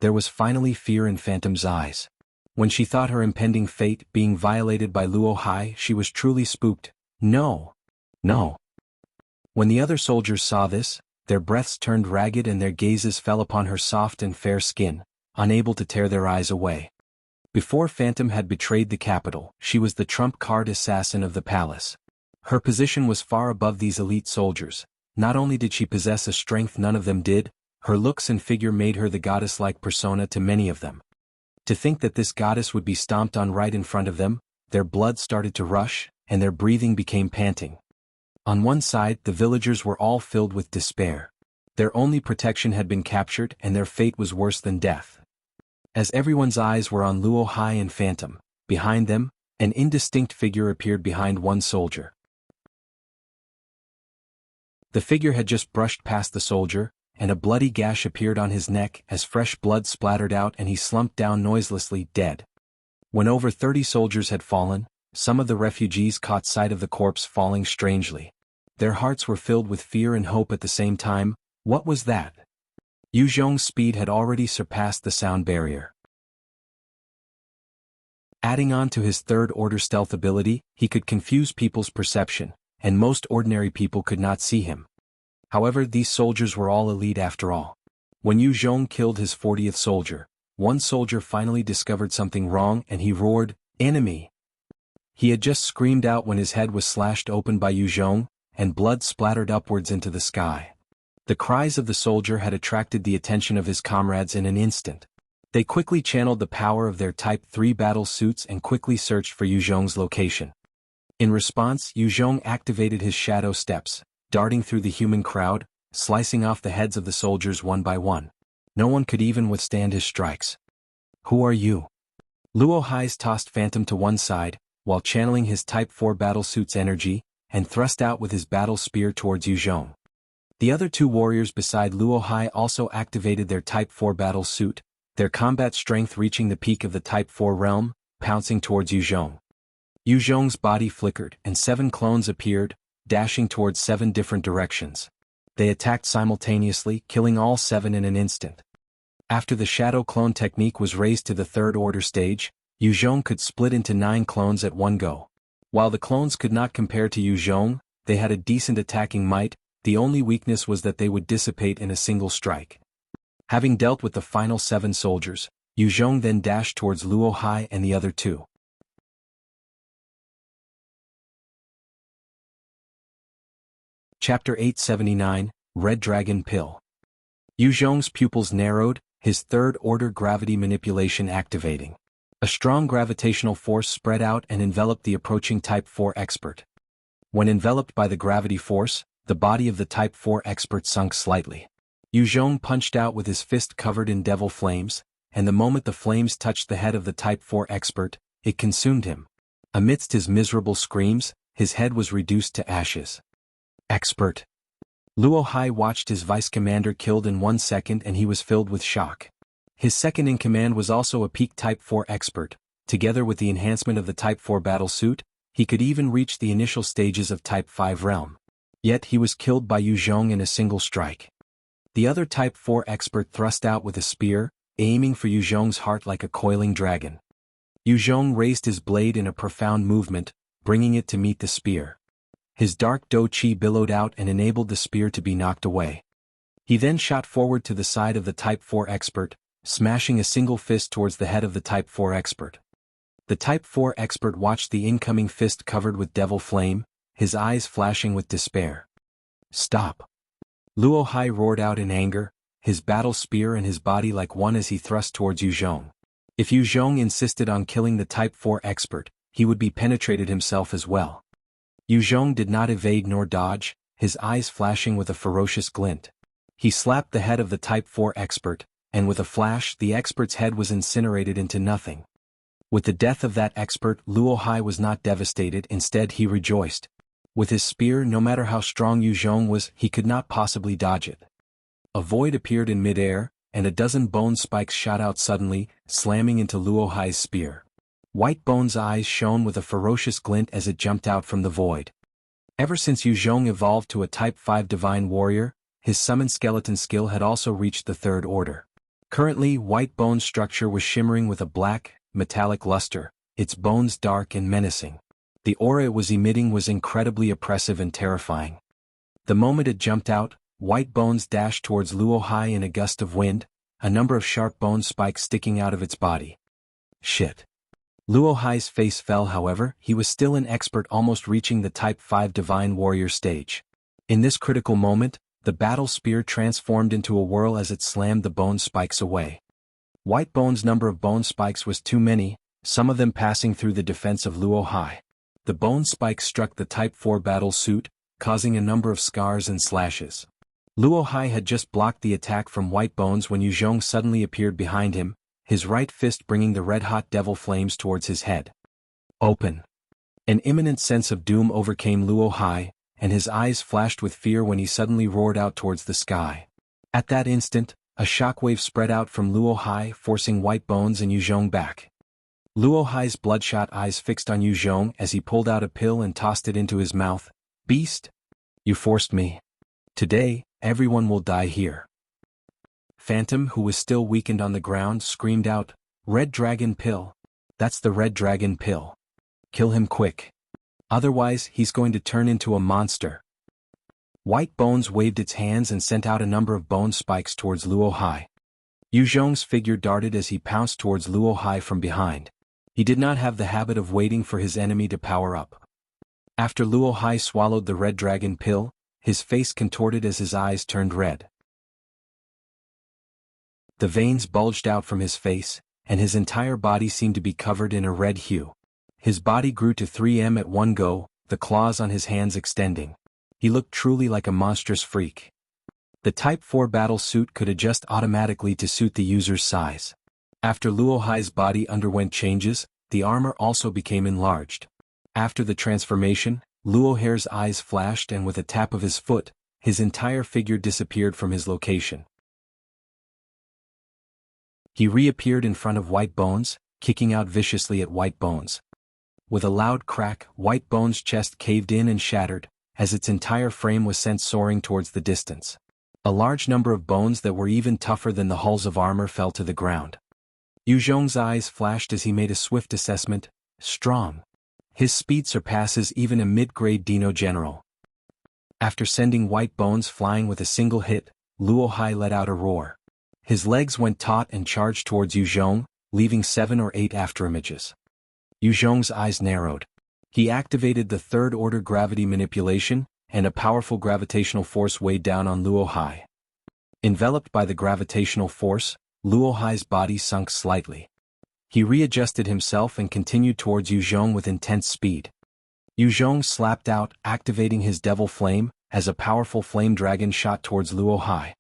There was finally fear in Phantom's eyes. When she thought her impending fate being violated by Luo Hai, she was truly spooked. No. No. When the other soldiers saw this, their breaths turned ragged and their gazes fell upon her soft and fair skin, unable to tear their eyes away. Before Phantom had betrayed the capital, she was the trump-card assassin of the palace. Her position was far above these elite soldiers. Not only did she possess a strength none of them did, her looks and figure made her the goddess-like persona to many of them. To think that this goddess would be stomped on right in front of them, their blood started to rush, and their breathing became panting. On one side, the villagers were all filled with despair. Their only protection had been captured and their fate was worse than death. As everyone's eyes were on Luo Hai and Phantom, behind them, an indistinct figure appeared behind one soldier. The figure had just brushed past the soldier, and a bloody gash appeared on his neck as fresh blood splattered out and he slumped down noiselessly, dead. When over 30 soldiers had fallen, some of the refugees caught sight of the corpse falling strangely. Their hearts were filled with fear and hope at the same time. What was that? Yu Zhong's speed had already surpassed the sound barrier. Adding on to his third-order stealth ability, he could confuse people's perception, and most ordinary people could not see him. However, these soldiers were all elite after all. When Yu Zhong killed his 40th soldier, one soldier finally discovered something wrong and he roared, "Enemy!" He had just screamed out when his head was slashed open by Yu Zhong, and blood splattered upwards into the sky. The cries of the soldier had attracted the attention of his comrades in an instant. They quickly channeled the power of their Type 3 battle suits and quickly searched for Yu Zhong's location. In response, Yu Zhong activated his shadow steps, darting through the human crowd, slicing off the heads of the soldiers one by one. No one could even withstand his strikes. "Who are you?" Luo Hai's tossed Phantom to one side, while channeling his Type 4 battlesuit's energy, and thrust out with his battle spear towards Yu Zhong. The other two warriors beside Luo Hai also activated their Type 4 battle suit, their combat strength reaching the peak of the Type 4 realm, pouncing towards Yu Zhong. Yu Zhong's body flickered and 7 clones appeared, dashing towards 7 different directions. They attacked simultaneously, killing all 7 in an instant. After the shadow clone technique was raised to the third-order stage, Yu Zhong could split into 9 clones at one go. While the clones could not compare to Yu Zhong, they had a decent attacking might. The only weakness was that they would dissipate in a single strike. Having dealt with the final 7 soldiers, Yu Zhong then dashed towards Luo Hai and the other 2. Chapter 879, Red Dragon Pill. Yu Zhong's pupils narrowed, his third-order gravity manipulation activating. A strong gravitational force spread out and enveloped the approaching Type 4 expert. When enveloped by the gravity force, the body of the Type 4 expert sunk slightly. Yu Zhong punched out with his fist covered in devil flames, and the moment the flames touched the head of the Type 4 expert, it consumed him. Amidst his miserable screams, his head was reduced to ashes. Expert. Luo Hai watched his vice-commander killed in 1 second and he was filled with shock. His second-in-command was also a peak Type 4 expert. Together with the enhancement of the Type 4 battle suit, he could even reach the initial stages of Type 5 realm. Yet he was killed by Yu Zhong in a single strike. The other Type 4 expert thrust out with a spear, aiming for Yu Zhong's heart like a coiling dragon. Yu Zhong raised his blade in a profound movement, bringing it to meet the spear. His dark Do Chi billowed out and enabled the spear to be knocked away. He then shot forward to the side of the Type 4 expert, smashing a single fist towards the head of the Type 4 expert. The Type 4 expert watched the incoming fist covered with devil flame, his eyes flashing with despair. "Stop!" Luo Hai roared out in anger, his battle spear and his body like one as he thrust towards Yu Zhong. If Yu Zhong insisted on killing the Type 4 expert, he would be penetrated himself as well. Yu Zhong did not evade nor dodge, his eyes flashing with a ferocious glint. He slapped the head of the Type 4 expert, and with a flash the expert's head was incinerated into nothing. With the death of that expert, Luo Hai was not devastated, instead he rejoiced. With his spear, no matter how strong Yu Zhong was, he could not possibly dodge it. A void appeared in midair, and a dozen bone spikes shot out suddenly, slamming into Luo Hai's spear. White Bone's eyes shone with a ferocious glint as it jumped out from the void. Ever since Yu Zhong evolved to a Type 5 Divine Warrior, his Summon Skeleton skill had also reached the third order. Currently, White Bone's structure was shimmering with a black, metallic luster, its bones dark and menacing. The aura it was emitting was incredibly oppressive and terrifying. The moment it jumped out, White Bones dashed towards Luo Hai in a gust of wind, a number of sharp bone spikes sticking out of its body. Shit. Luo Hai's face fell, however, he was still an expert, almost reaching the Type 5 Divine Warrior stage. In this critical moment, the battle spear transformed into a whirl as it slammed the bone spikes away. White Bone's number of bone spikes was too many, some of them passing through the defense of Luo Hai. The bone spikes struck the Type 4 battle suit, causing a number of scars and slashes. Luo Hai had just blocked the attack from White Bones when Yu Zhong suddenly appeared behind him, his right fist bringing the red-hot devil flames towards his head. Open. An imminent sense of doom overcame Luo Hai, and his eyes flashed with fear when he suddenly roared out towards the sky. At that instant, a shockwave spread out from Luo Hai, forcing White Bones and Yu Zhong back. Luo Hai's bloodshot eyes fixed on Yu Zhong as he pulled out a pill and tossed it into his mouth. "Beast! You forced me. Today, everyone will die here." Phantom, who was still weakened on the ground, screamed out, "Red Dragon Pill! That's the Red Dragon Pill. Kill him quick. Otherwise, he's going to turn into a monster." White Bones waved its hands and sent out a number of bone spikes towards Luo Hai. Yu Zhong's figure darted as he pounced towards Luo Hai from behind. He did not have the habit of waiting for his enemy to power up. After Luo Hai swallowed the Red Dragon Pill, his face contorted as his eyes turned red. The veins bulged out from his face, and his entire body seemed to be covered in a red hue. His body grew to 3 m at one go, the claws on his hands extending. He looked truly like a monstrous freak. The Type 4 battle suit could adjust automatically to suit the user's size. After Luo Hai's body underwent changes, the armor also became enlarged. After the transformation, Luo Hai's eyes flashed and with a tap of his foot, his entire figure disappeared from his location. He reappeared in front of White Bones, kicking out viciously at White Bones. With a loud crack, White Bones' chest caved in and shattered, as its entire frame was sent soaring towards the distance. A large number of bones that were even tougher than the hulls of armor fell to the ground. Yu Zhong's eyes flashed as he made a swift assessment. Strong. His speed surpasses even a mid-grade Dino General. After sending White Bones flying with a single hit, Luo Hai let out a roar. His legs went taut and charged towards Yu Zhong, leaving 7 or 8 afterimages. Yu Zhong's eyes narrowed. He activated the third-order gravity manipulation, and a powerful gravitational force weighed down on Luo Hai. Enveloped by the gravitational force, Luo Hai's body sunk slightly. He readjusted himself and continued towards Yu Zhong with intense speed. Yu Zhong slapped out, activating his Devil Flame, as a powerful flame dragon shot towards Luo Hai.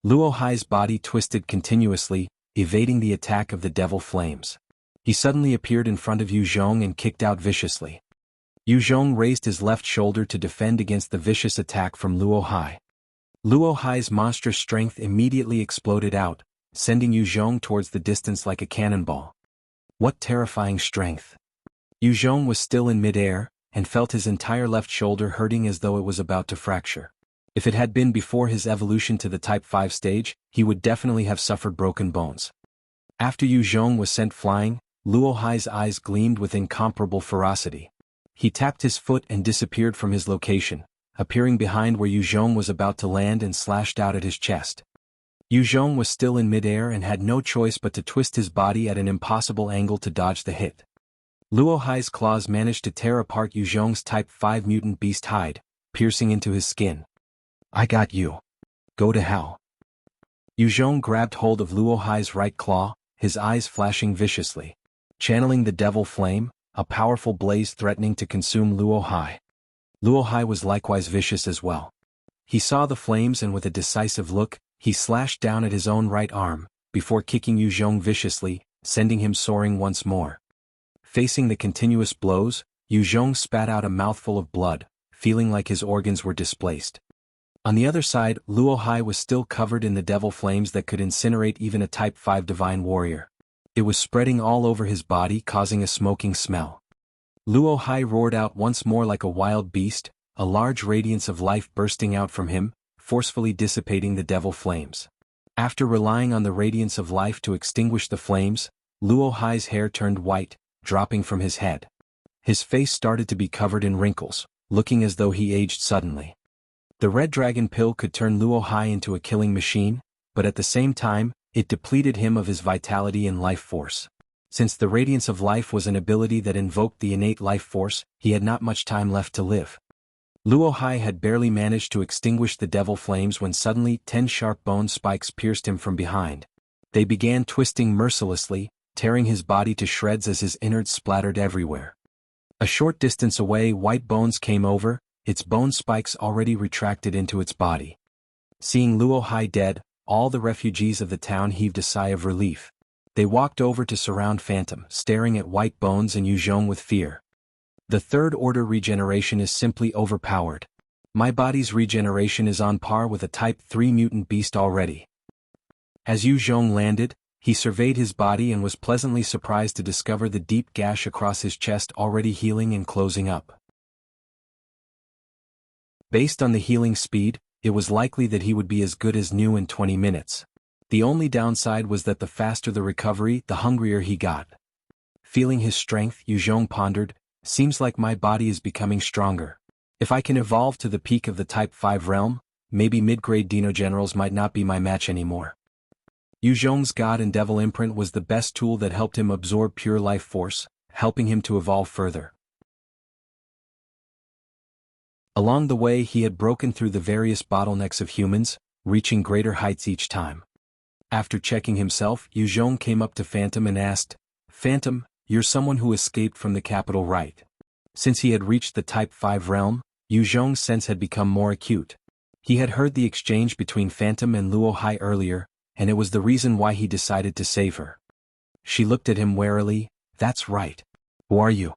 Luo Hai's body twisted continuously, evading the attack of the Devil Flames. He suddenly appeared in front of Yu Zhong and kicked out viciously. Yu Zhong raised his left shoulder to defend against the vicious attack from Luo Hai. Luo Hai's monstrous strength immediately exploded out, sending Yu Zhong towards the distance like a cannonball. What terrifying strength! Yu Zhong was still in midair, and felt his entire left shoulder hurting as though it was about to fracture. If it had been before his evolution to the Type 5 stage, he would definitely have suffered broken bones. After Yu Zhong was sent flying, Luo Hai's eyes gleamed with incomparable ferocity. He tapped his foot and disappeared from his location, appearing behind where Yu Zhong was about to land and slashed out at his chest. Yu Zhong was still in midair and had no choice but to twist his body at an impossible angle to dodge the hit. Luo Hai's claws managed to tear apart Yu Zhong's Type 5 mutant beast hide, piercing into his skin. "I got you. Go to hell." Yu Zhong grabbed hold of Luo Hai's right claw, his eyes flashing viciously. Channeling the Devil Flame, a powerful blaze threatening to consume Luo Hai. Luo Hai was likewise vicious as well. He saw the flames and with a decisive look, he slashed down at his own right arm, before kicking Yu Zhong viciously, sending him soaring once more. Facing the continuous blows, Yu Zhong spat out a mouthful of blood, feeling like his organs were displaced. On the other side, Luo Hai was still covered in the devil flames that could incinerate even a Type 5 divine warrior. It was spreading all over his body, causing a smoking smell. Luo Hai roared out once more like a wild beast, a large radiance of life bursting out from him, forcefully dissipating the devil flames. After relying on the radiance of life to extinguish the flames, Luo Hai's hair turned white, dropping from his head. His face started to be covered in wrinkles, looking as though he aged suddenly. The red dragon pill could turn Luo Hai into a killing machine, but at the same time, it depleted him of his vitality and life force. Since the radiance of life was an ability that invoked the innate life force, he had not much time left to live. Luo Hai had barely managed to extinguish the devil flames when suddenly 10 sharp bone spikes pierced him from behind. They began twisting mercilessly, tearing his body to shreds as his innards splattered everywhere. A short distance away, White Bones came over, its bone spikes already retracted into its body. Seeing Luo Hai dead, all the refugees of the town heaved a sigh of relief. They walked over to surround Phantom, staring at White Bones and Yu Zhong with fear. The third order regeneration is simply overpowered. My body's regeneration is on par with a Type 3 mutant beast already. As Yu Zhong landed, he surveyed his body and was pleasantly surprised to discover the deep gash across his chest already healing and closing up. Based on the healing speed, it was likely that he would be as good as new in 20 minutes. The only downside was that the faster the recovery, the hungrier he got. Feeling his strength, Yu Zhong pondered, seems like my body is becoming stronger. If I can evolve to the peak of the Type 5 realm, maybe mid-grade Dino Generals might not be my match anymore. Yu Zhong's God and Devil imprint was the best tool that helped him absorb pure life force, helping him to evolve further. Along the way he had broken through the various bottlenecks of humans, reaching greater heights each time. After checking himself, Yu Zhong came up to Phantom and asked, "Phantom, you're someone who escaped from the capital, right?" Since he had reached the Type 5 realm, Yu Zhong's sense had become more acute. He had heard the exchange between Phantom and Luo Hai earlier, and it was the reason why he decided to save her. She looked at him warily. "That's right. Who are you?"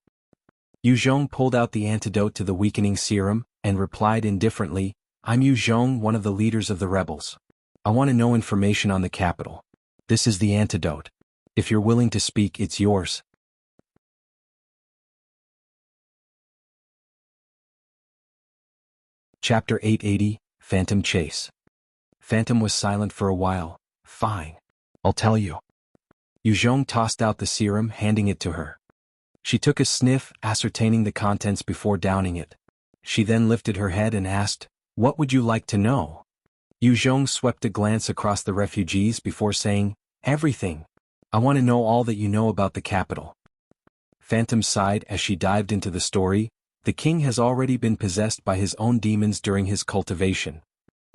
Yu Zhong pulled out the antidote to the weakening serum, and replied indifferently, "I'm Yu Zhong, one of the leaders of the rebels. I want to know information on the capital. This is the antidote. If you're willing to speak, it's yours." Chapter 880, Phantom Chase. Phantom was silent for a while. "Fine. I'll tell you." Yu Zhong tossed out the serum, handing it to her. She took a sniff, ascertaining the contents before downing it. She then lifted her head and asked, "What would you like to know?" Yu Zhong swept a glance across the refugees before saying, "Everything. I want to know all that you know about the capital." Phantom sighed as she dived into the story. The king has already been possessed by his own demons during his cultivation.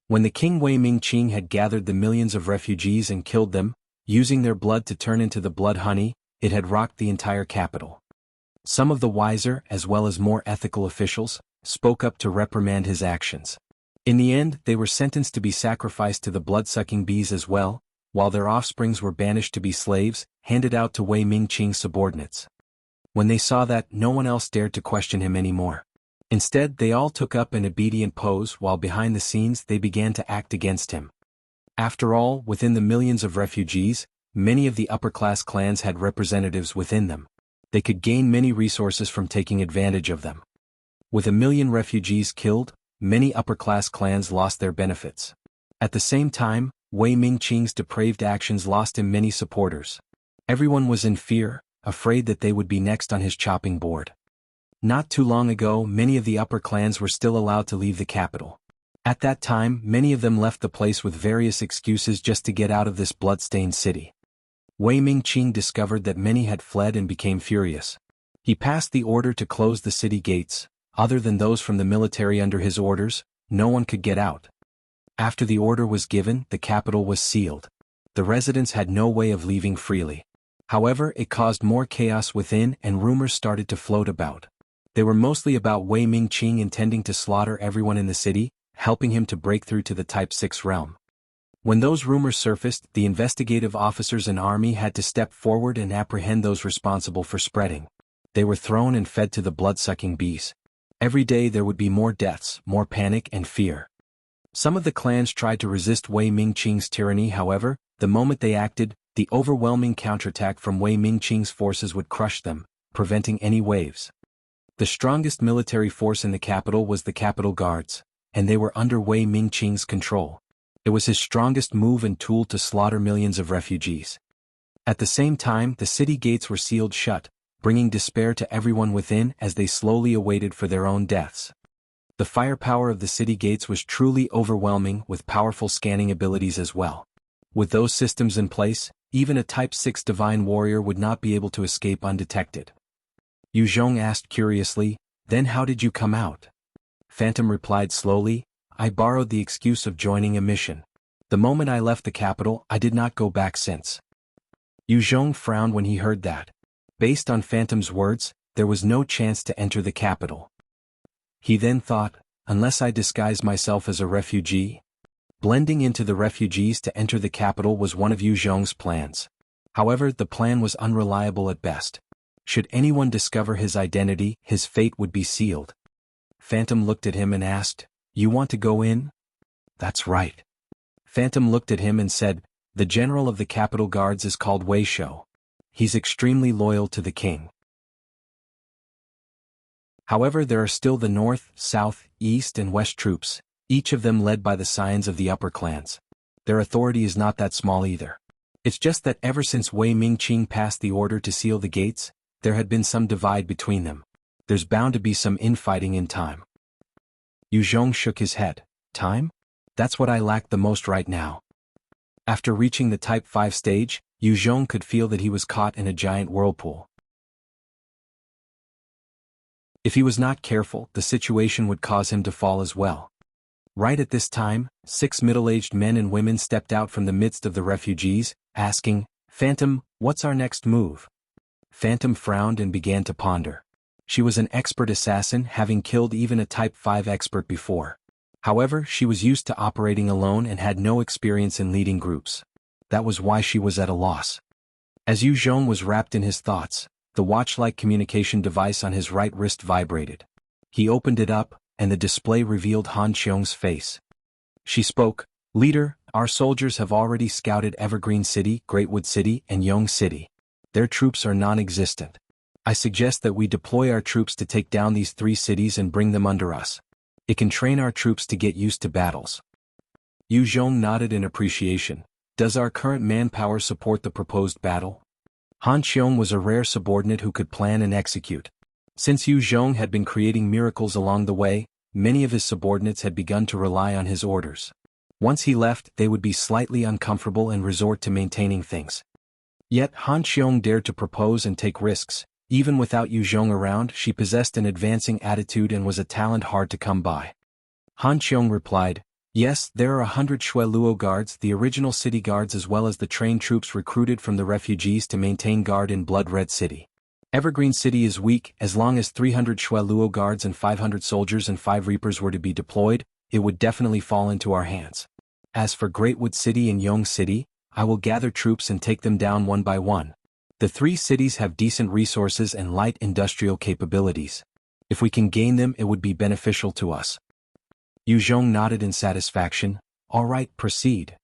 When the king Wei Ming Qing had gathered the millions of refugees and killed them, using their blood to turn into the blood honey, it had rocked the entire capital. Some of the wiser, as well as more ethical officials, spoke up to reprimand his actions. In the end, they were sentenced to be sacrificed to the blood-sucking bees as well, while their offsprings were banished to be slaves, handed out to Wei Ming Qing's subordinates. When they saw that, no one else dared to question him anymore. Instead, they all took up an obedient pose while behind the scenes they began to act against him. After all, within the millions of refugees, many of the upper-class clans had representatives within them. They could gain many resources from taking advantage of them. With 1 million refugees killed, many upper-class clans lost their benefits. At the same time, Wei Ming Qing's depraved actions lost him many supporters. Everyone was in fear, afraid that they would be next on his chopping board. Not too long ago, many of the upper clans were still allowed to leave the capital. At that time, many of them left the place with various excuses just to get out of this blood-stained city. Wei Ming Qing discovered that many had fled and became furious. He passed the order to close the city gates. Other than those from the military under his orders, no one could get out. After the order was given, the capital was sealed. The residents had no way of leaving freely. However, it caused more chaos within and rumors started to float about. They were mostly about Wei Ming Qing intending to slaughter everyone in the city, helping him to break through to the Type 6 realm. When those rumors surfaced, the investigative officers and army had to step forward and apprehend those responsible for spreading. They were thrown and fed to the blood-sucking bees. Every day there would be more deaths, more panic and fear. Some of the clans tried to resist Wei Ming Qing's tyranny. However, the moment they acted, the overwhelming counterattack from Wei Ming Qing's forces would crush them, preventing any waves. The strongest military force in the capital was the Capital Guards, and they were under Wei Ming Qing's control. It was his strongest move and tool to slaughter millions of refugees. At the same time, the city gates were sealed shut, bringing despair to everyone within as they slowly awaited for their own deaths. The firepower of the city gates was truly overwhelming, with powerful scanning abilities as well. With those systems in place, even a Type 6 divine warrior would not be able to escape undetected. Yu Zhong asked curiously, "Then how did you come out?" Phantom replied slowly, "I borrowed the excuse of joining a mission. The moment I left the capital, I did not go back since." Yu Zhong frowned when he heard that. Based on Phantom's words, there was no chance to enter the capital. He then thought, unless I disguise myself as a refugee? Blending into the refugees to enter the capital was one of Yu Zhong's plans. However, the plan was unreliable at best. Should anyone discover his identity, his fate would be sealed. Phantom looked at him and asked, You want to go in? That's right. Phantom looked at him and said, the general of the capital guards is called Wei Shou. He's extremely loyal to the king. However, there are still the north, south, east and west troops, each of them led by the scions of the upper clans. Their authority is not that small either. It's just that ever since Wei Ming Qing passed the order to seal the gates, there had been some divide between them. There's bound to be some infighting in time. Yu Zhong shook his head. Time? That's what I lack the most right now. After reaching the Type 5 stage, Yu Zhong could feel that he was caught in a giant whirlpool. If he was not careful, the situation would cause him to fall as well. Right at this time, 6 middle-aged men and women stepped out from the midst of the refugees, asking, Phantom, what's our next move? Phantom frowned and began to ponder. She was an expert assassin, having killed even a Type 5 expert before. However, she was used to operating alone and had no experience in leading groups. That was why she was at a loss. As Yu Zhong was wrapped in his thoughts, the watch-like communication device on his right wrist vibrated. He opened it up, and the display revealed Han Qiong's face. She spoke, Leader, our soldiers have already scouted Evergreen City, Greatwood City, and Yong City. Their troops are non-existent. I suggest that we deploy our troops to take down these 3 cities and bring them under us. It can train our troops to get used to battles. Yu Zhong nodded in appreciation. Does our current manpower support the proposed battle? Han Qiong was a rare subordinate who could plan and execute. Since Yu Zhong had been creating miracles along the way, many of his subordinates had begun to rely on his orders. Once he left, they would be slightly uncomfortable and resort to maintaining things. Yet Han Qiong dared to propose and take risks. Even without Yu Zhong around, she possessed an advancing attitude and was a talent hard to come by. Han Qiong replied, Yes, there are 100 Shui Luo guards, the original city guards as well as the trained troops recruited from the refugees to maintain guard in Blood Red City. Evergreen City is weak. As long as 300 Shui Luo guards and 500 soldiers and 5 reapers were to be deployed, it would definitely fall into our hands. As for Greatwood City and Yong City, I will gather troops and take them down one by one. The 3 cities have decent resources and light industrial capabilities. If we can gain them, it would be beneficial to us. Yu Zhong nodded in satisfaction. All right, proceed.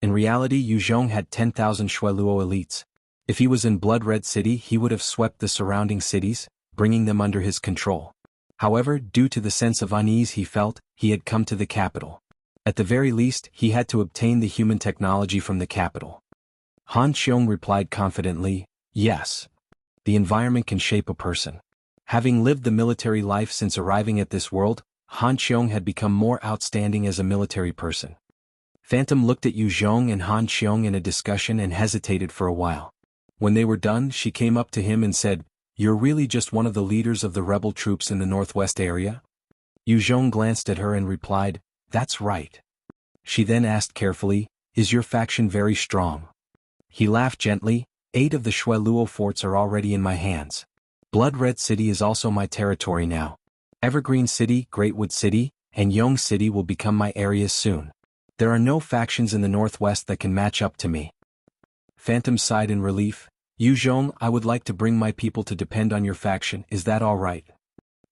In reality, Yu Zhong had 10,000 Shui Luo elites. If he was in Blood Red City, he would have swept the surrounding cities, bringing them under his control. However, due to the sense of unease he felt, he had come to the capital. At the very least, he had to obtain the human technology from the capital. Han Qiong replied confidently, Yes. The environment can shape a person. Having lived the military life since arriving at this world, Han Qiong had become more outstanding as a military person. Phantom looked at Yu Zhong and Han Qiong in a discussion and hesitated for a while. When they were done, she came up to him and said, You're really just one of the leaders of the rebel troops in the northwest area? Yu Zhong glanced at her and replied, That's right. She then asked carefully, Is your faction very strong? He laughed gently, 8 of the Shui Luo forts are already in my hands. Blood Red City is also my territory now. Evergreen City, Greatwood City, and Yong City will become my areas soon. There are no factions in the northwest that can match up to me. Phantom sighed in relief. Yu Zhong, I would like to bring my people to depend on your faction, is that all right?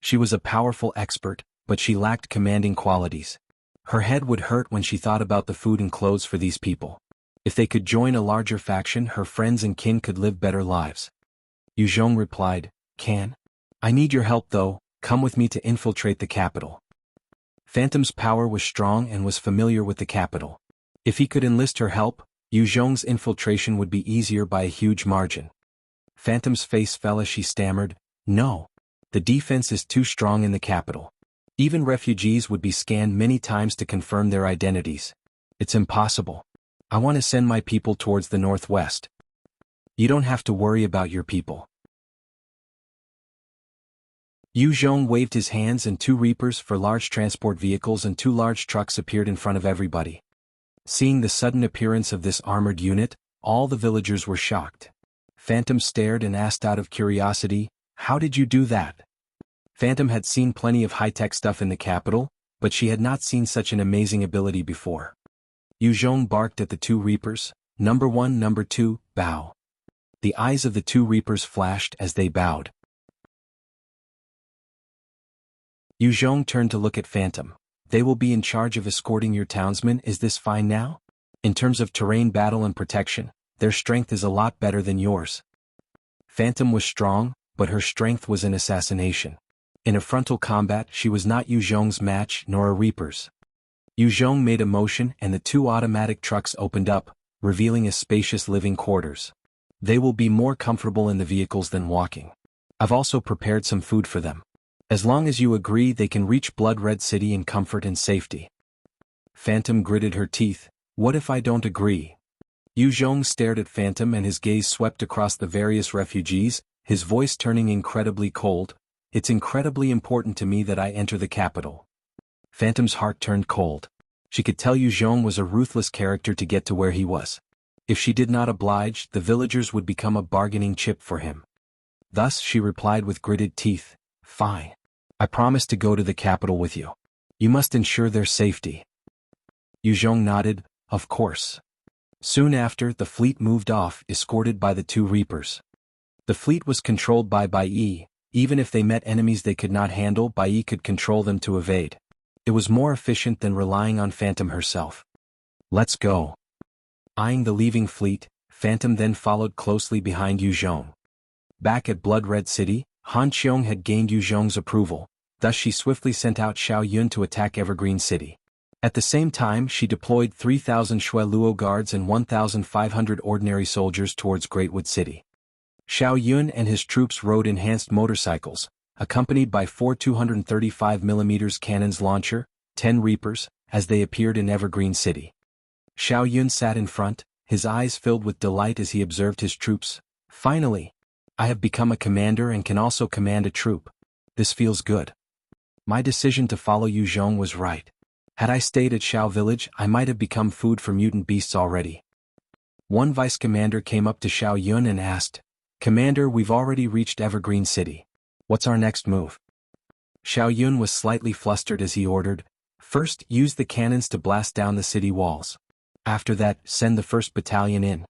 She was a powerful expert, but she lacked commanding qualities. Her head would hurt when she thought about the food and clothes for these people. If they could join a larger faction, her friends and kin could live better lives. Yu Zhong replied, Can. I need your help though, come with me to infiltrate the capital. Phantom's power was strong and was familiar with the capital. If he could enlist her help, Yu Zhong's infiltration would be easier by a huge margin. Phantom's face fell as she stammered, No. The defense is too strong in the capital. Even refugees would be scanned many times to confirm their identities. It's impossible. I want to send my people towards the northwest. You don't have to worry about your people. Yu Zhong waved his hands and 2 reapers for large transport vehicles and 2 large trucks appeared in front of everybody. Seeing the sudden appearance of this armored unit, all the villagers were shocked. Phantom stared and asked out of curiosity, How did you do that? Phantom had seen plenty of high-tech stuff in the capital, but she had not seen such an amazing ability before. Yu Zhong barked at the 2 reapers, Number 1, Number 2, bow. The eyes of the 2 reapers flashed as they bowed. Yu Zhong turned to look at Phantom. They will be in charge of escorting your townsmen. Is this fine now? In terms of terrain battle and protection, their strength is a lot better than yours. Phantom was strong, but her strength was in assassination. In a frontal combat she was not Yu Zhong's match nor a Reaper's. Yu Zhong made a motion and the two automatic trucks opened up, revealing a spacious living quarters. They will be more comfortable in the vehicles than walking. I've also prepared some food for them. As long as you agree they can reach Blood Red City in comfort and safety. Phantom gritted her teeth. What if I don't agree? Yu Zhong stared at Phantom and his gaze swept across the various refugees, his voice turning incredibly cold. It's incredibly important to me that I enter the capital. Phantom's heart turned cold. She could tell Yu Zhong was a ruthless character to get to where he was. If she did not oblige, the villagers would become a bargaining chip for him. Thus she replied with gritted teeth, "Fine. I promise to go to the capital with you. You must ensure their safety." Yu Zhong nodded, "Of course." Soon after, the fleet moved off, escorted by the two Reapers. The fleet was controlled by Bai Yi. Even if they met enemies they could not handle, Bai Yi could control them to evade. It was more efficient than relying on Phantom herself. "Let's go." Eyeing the leaving fleet, Phantom then followed closely behind Yu Zhong. Back at Blood Red City, Han Qiong had gained Yu Zhong's approval, thus she swiftly sent out Xiao Yun to attack Evergreen City. At the same time she deployed 3,000 Shui Luo guards and 1,500 ordinary soldiers towards Greatwood City. Xiao Yun and his troops rode enhanced motorcycles, accompanied by 4 235mm cannons launcher, 10 Reapers, as they appeared in Evergreen City. Xiao Yun sat in front, his eyes filled with delight as he observed his troops. "Finally! I have become a commander and can also command a troop. This feels good. My decision to follow Yu Zhong was right. Had I stayed at Xiao Village I might have become food for mutant beasts already." One vice commander came up to Xiao Yun and asked, "Commander, we've already reached Evergreen City. What's our next move?" Xiao Yun was slightly flustered as he ordered, "First, use the cannons to blast down the city walls. After that, send the 1st Battalion in."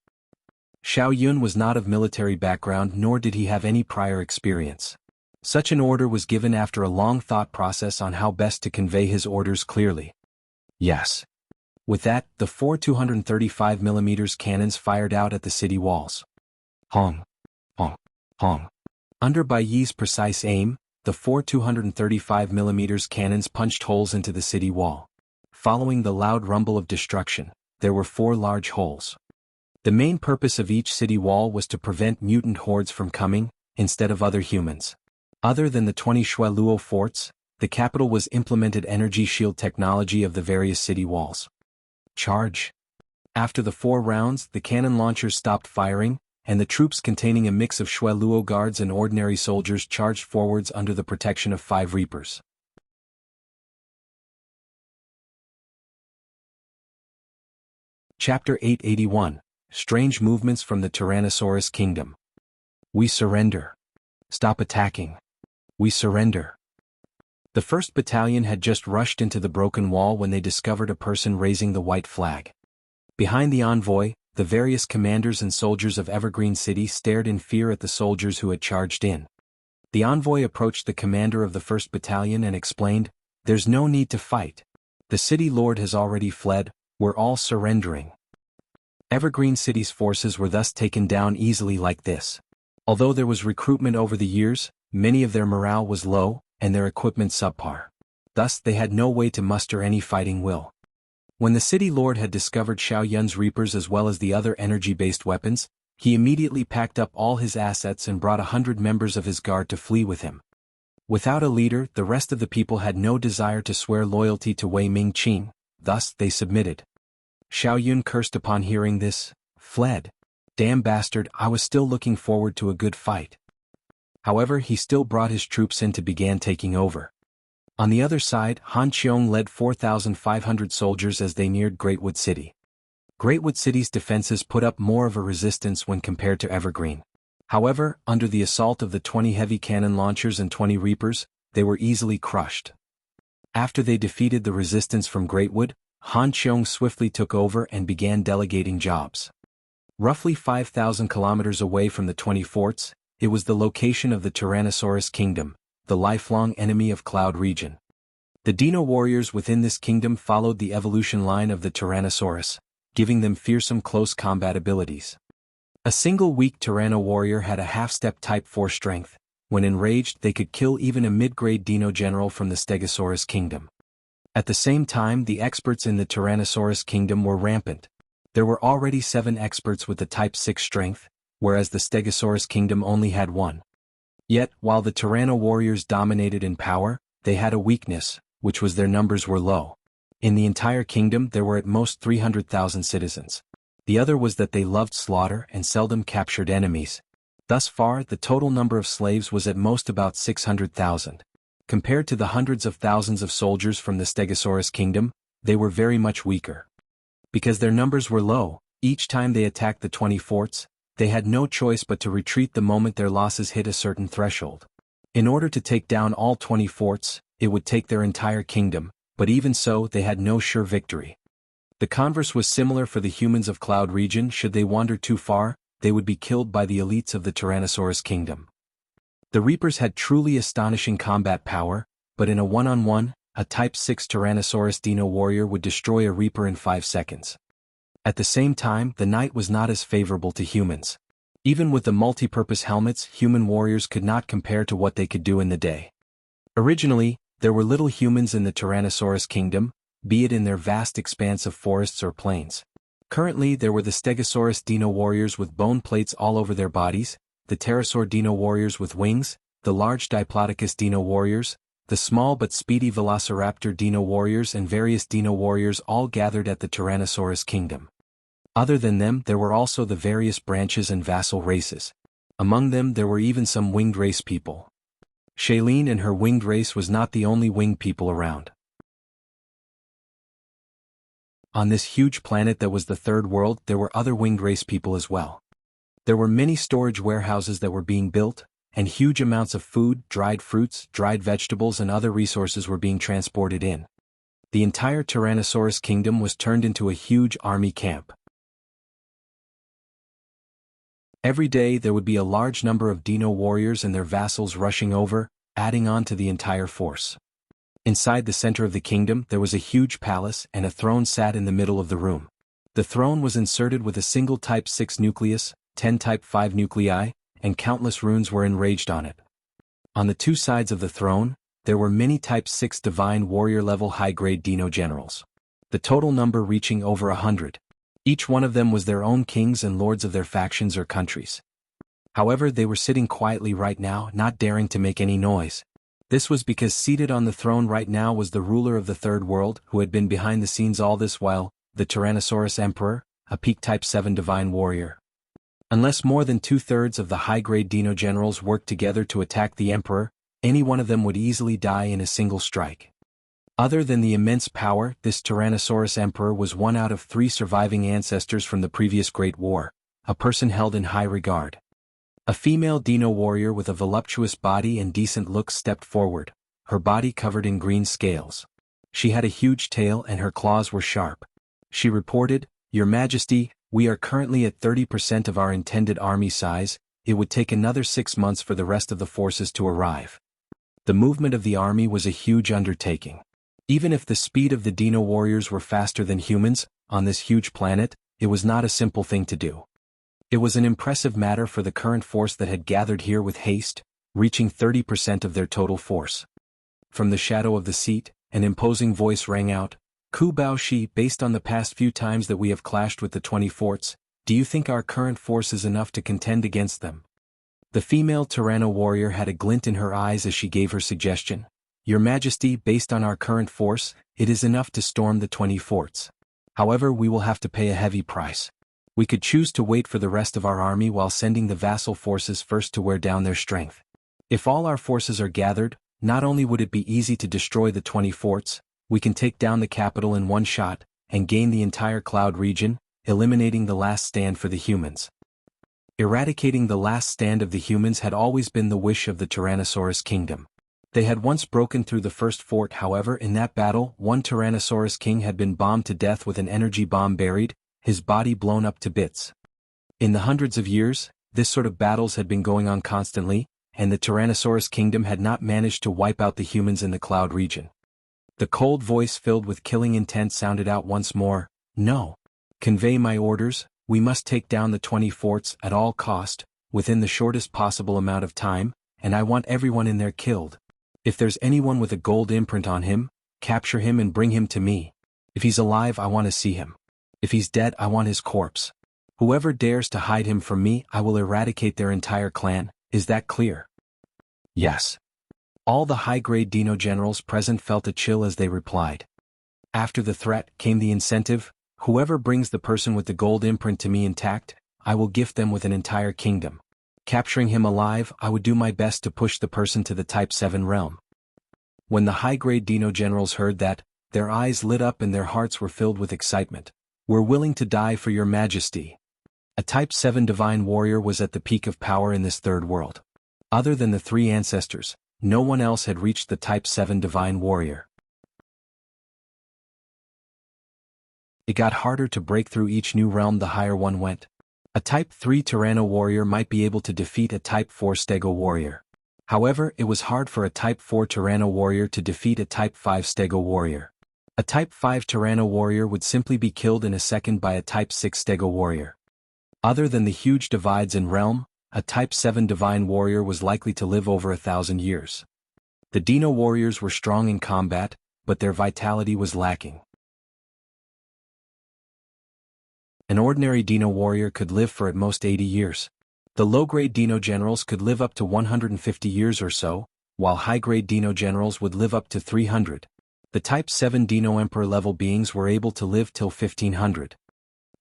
Xiao Yun was not of military background nor did he have any prior experience. Such an order was given after a long thought process on how best to convey his orders clearly. "Yes." With that, the 4 235mm cannons fired out at the city walls. Hong! Hong! Hong! Under Bai Yi's precise aim, the 4 235mm cannons punched holes into the city wall. Following the loud rumble of destruction, there were 4 large holes. The main purpose of each city wall was to prevent mutant hordes from coming, instead of other humans. Other than the 20 Shui Luo forts, the capital was implemented energy shield technology of the various city walls. Charge! After the 4 rounds, the cannon launchers stopped firing, and the troops containing a mix of Shui Luo guards and ordinary soldiers charged forwards under the protection of 5 Reapers. Chapter 881. Strange Movements from the Tyrannosaurus Kingdom. We surrender. Stop attacking. We surrender. The 1st Battalion had just rushed into the broken wall when they discovered a person raising the white flag. Behind the envoy, the various commanders and soldiers of Evergreen City stared in fear at the soldiers who had charged in. The envoy approached the commander of the 1st Battalion and explained, "There's no need to fight. The city lord has already fled, we're all surrendering." Evergreen City's forces were thus taken down easily like this. Although there was recruitment over the years, many of their morale was low, and their equipment subpar. Thus they had no way to muster any fighting will. When the city lord had discovered Xiao Yun's Reapers as well as the other energy-based weapons, he immediately packed up all his assets and brought 100 members of his guard to flee with him. Without a leader, the rest of the people had no desire to swear loyalty to Wei Ming Qing, thus they submitted. Xiao Yun cursed upon hearing this, fled. Damn bastard, I was still looking forward to a good fight. However, he still brought his troops in to begin taking over. On the other side, Han Qiong led 4,500 soldiers as they neared Greatwood City. Greatwood City's defenses put up more of a resistance when compared to Evergreen. However, under the assault of the 20 heavy cannon launchers and 20 Reapers, they were easily crushed. After they defeated the resistance from Greatwood, Han Qiong swiftly took over and began delegating jobs. Roughly 5,000 kilometers away from the 20 forts, it was the location of the Tyrannosaurus Kingdom, the lifelong enemy of Cloud Region. The Dino warriors within this kingdom followed the evolution line of the Tyrannosaurus, giving them fearsome close combat abilities. A single weak Tyranno warrior had a half-step type 4 strength. When enraged, they could kill even a mid-grade Dino general from the Stegosaurus kingdom. At the same time, the experts in the Tyrannosaurus kingdom were rampant. There were already 7 experts with the type 6 strength, whereas the Stegosaurus kingdom only had 1. Yet, while the Tyranno warriors dominated in power, they had a weakness, which was their numbers were low. In the entire kingdom there were at most 300,000 citizens. The other was that they loved slaughter and seldom captured enemies. Thus far, the total number of slaves was at most about 600,000. Compared to the hundreds of thousands of soldiers from the Stegosaurus kingdom, they were very much weaker. Because their numbers were low, each time they attacked the 20 forts, they had no choice but to retreat the moment their losses hit a certain threshold. In order to take down all 20 forts, it would take their entire kingdom, but even so they had no sure victory. The converse was similar for the humans of Cloud region. Should they wander too far, they would be killed by the elites of the Tyrannosaurus kingdom. The Reapers had truly astonishing combat power, but in a one-on-one, a Type 6 Tyrannosaurus Dino warrior would destroy a Reaper in 5 seconds. At the same time, the night was not as favorable to humans. Even with the multi-purpose helmets, human warriors could not compare to what they could do in the day. Originally, there were little humans in the Tyrannosaurus kingdom, be it in their vast expanse of forests or plains. Currently there were the Stegosaurus Dino warriors with bone plates all over their bodies, the Pterosaur Dino warriors with wings, the large Diplodocus Dino warriors, the small but speedy Velociraptor Dino warriors and various Dino warriors all gathered at the Tyrannosaurus kingdom. Other than them there were also the various branches and vassal races. Among them there were even some winged race people. Shailene and her winged race was not the only winged people around. On this huge planet that was the third world there were other winged race people as well. There were many storage warehouses that were being built, and huge amounts of food, dried fruits, dried vegetables and other resources were being transported in. The entire Tyrannosaurus kingdom was turned into a huge army camp. Every day there would be a large number of Dino warriors and their vassals rushing over, adding on to the entire force. Inside the center of the kingdom there was a huge palace and a throne sat in the middle of the room. The throne was inserted with a single Type 6 nucleus, 10 Type 5 nuclei, and countless runes were enraged on it. On the 2 sides of the throne, there were many Type 6 divine warrior level high-grade Dino generals. The total number reaching over 100. Each one of them was their own kings and lords of their factions or countries. However, they were sitting quietly right now, not daring to make any noise. This was because seated on the throne right now was the ruler of the Third World, who had been behind the scenes all this while, the Tyrannosaurus Emperor, a peak Type 7 divine warrior. Unless more than 2/3 of the high-grade Dino generals worked together to attack the Emperor, any one of them would easily die in a single strike. Other than the immense power, this Tyrannosaurus Emperor was one out of 3 surviving ancestors from the previous Great War, a person held in high regard. A female Dino warrior with a voluptuous body and decent looks stepped forward, her body covered in green scales. She had a huge tail and her claws were sharp. She reported, "Your Majesty, we are currently at 30% of our intended army size, it would take another 6 months for the rest of the forces to arrive." The movement of the army was a huge undertaking. Even if the speed of the Dino warriors were faster than humans, on this huge planet, it was not a simple thing to do. It was an impressive matter for the current force that had gathered here with haste, reaching 30% of their total force. From the shadow of the seat, an imposing voice rang out, "Ku Bao Shi, based on the past few times that we have clashed with the 20 forts, do you think our current force is enough to contend against them?" The female Tyranno warrior had a glint in her eyes as she gave her suggestion. "Your Majesty, based on our current force, it is enough to storm the 20 forts. However, we will have to pay a heavy price. We could choose to wait for the rest of our army while sending the vassal forces first to wear down their strength. If all our forces are gathered, not only would it be easy to destroy the 20 forts, we can take down the capital in one shot, and gain the entire Cloud region, eliminating the last stand for the humans." Eradicating the last stand of the humans had always been the wish of the Tyrannosaurus kingdom. They had once broken through the first fort. However, in that battle, one Tyrannosaurus king had been bombed to death with an energy bomb buried, his body blown up to bits. In the hundreds of years, this sort of battles had been going on constantly, and the Tyrannosaurus kingdom had not managed to wipe out the humans in the Cloud region. The cold voice filled with killing intent sounded out once more. No. Convey my orders, we must take down the 20 forts at all cost, within the shortest possible amount of time, and I want everyone in there killed. If there's anyone with a gold imprint on him, capture him and bring him to me. If he's alive, I want to see him. If he's dead, I want his corpse. Whoever dares to hide him from me, I will eradicate their entire clan. Is that clear? Yes. All the high-grade Dino generals present felt a chill as they replied. After the threat came the incentive. Whoever brings the person with the gold imprint to me intact, I will gift them with an entire kingdom. Capturing him alive, I would do my best to push the person to the Type 7 realm. When the high-grade Dino generals heard that, their eyes lit up and their hearts were filled with excitement. We're willing to die for your majesty. A Type 7 divine warrior was at the peak of power in this third world. Other than the three ancestors, no one else had reached the Type 7 divine warrior. It got harder to break through each new realm the higher one went. A Type 3 Tyranno warrior might be able to defeat a Type 4 Stego warrior. However, it was hard for a Type 4 Tyranno warrior to defeat a Type 5 Stego warrior. A Type 5 Tyranno warrior would simply be killed in a second by a Type 6 Stego warrior. Other than the huge divides in realm, a Type 7 divine warrior was likely to live over 1,000 years. The Dino warriors were strong in combat, but their vitality was lacking. An ordinary Dino warrior could live for at most 80 years. The low-grade Dino generals could live up to 150 years or so, while high-grade Dino generals would live up to 300. The Type 7 Dino Emperor-level beings were able to live till 1500.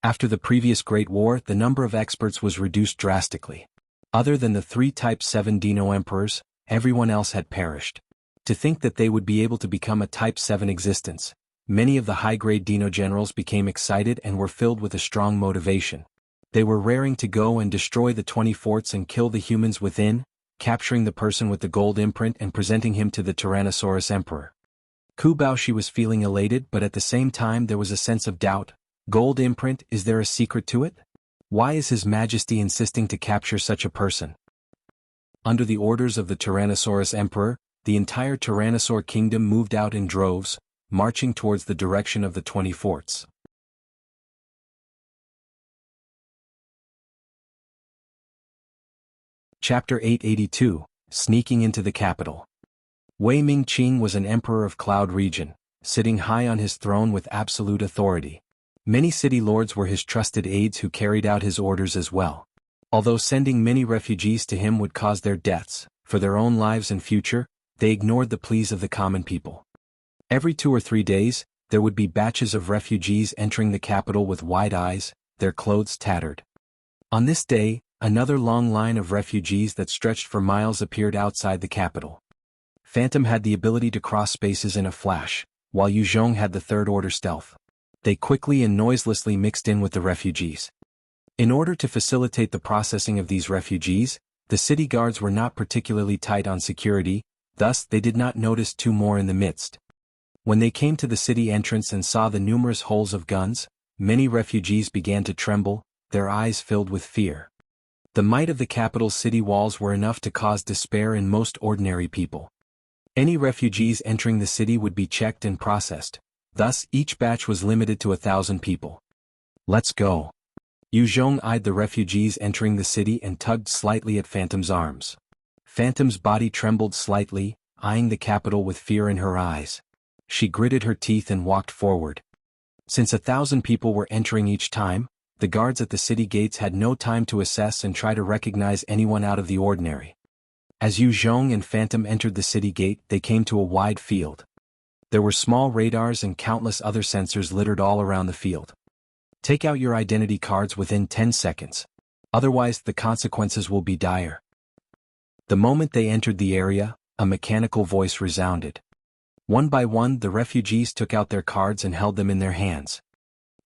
After the previous Great War, the number of experts was reduced drastically. Other than the 3 Type 7 Dino Emperors, everyone else had perished. To think that they would be able to become a Type 7 existence, many of the high-grade Dino generals became excited and were filled with a strong motivation. They were raring to go and destroy the 20 forts and kill the humans within, capturing the person with the gold imprint and presenting him to the Tyrannosaurus Emperor. Kubaoshi was feeling elated, but at the same time there was a sense of doubt. Gold imprint, is there a secret to it? Why is His Majesty insisting to capture such a person? Under the orders of the Tyrannosaurus Emperor, the entire Tyrannosaur kingdom moved out in droves, marching towards the direction of the 20 forts. Chapter 882, Sneaking into the Capital. Ming Qing was an emperor of Cloud region, sitting high on his throne with absolute authority. Many city lords were his trusted aides who carried out his orders as well. Although sending many refugees to him would cause their deaths, for their own lives and future, they ignored the pleas of the common people. Every 2 or 3 days, there would be batches of refugees entering the capital with wide eyes, their clothes tattered. On this day, another long line of refugees that stretched for miles appeared outside the capital. Phantom had the ability to cross spaces in a flash, while Qiong had the third-order stealth. They quickly and noiselessly mixed in with the refugees. In order to facilitate the processing of these refugees, the city guards were not particularly tight on security, thus they did not notice 2 more in the midst. When they came to the city entrance and saw the numerous holes of guns, many refugees began to tremble, their eyes filled with fear. The might of the capital's city walls were enough to cause despair in most ordinary people. Any refugees entering the city would be checked and processed, thus each batch was limited to 1,000 people. Let's go. Qiong eyed the refugees entering the city and tugged slightly at Phantom's arms. Phantom's body trembled slightly, eyeing the capital with fear in her eyes. She gritted her teeth and walked forward. Since 1,000 people were entering each time, the guards at the city gates had no time to assess and try to recognize anyone out of the ordinary. As Qiong and Phantom entered the city gate, they came to a wide field. There were small radars and countless other sensors littered all around the field. Take out your identity cards within 10 seconds. Otherwise, the consequences will be dire. The moment they entered the area, a mechanical voice resounded. One by one, the refugees took out their cards and held them in their hands.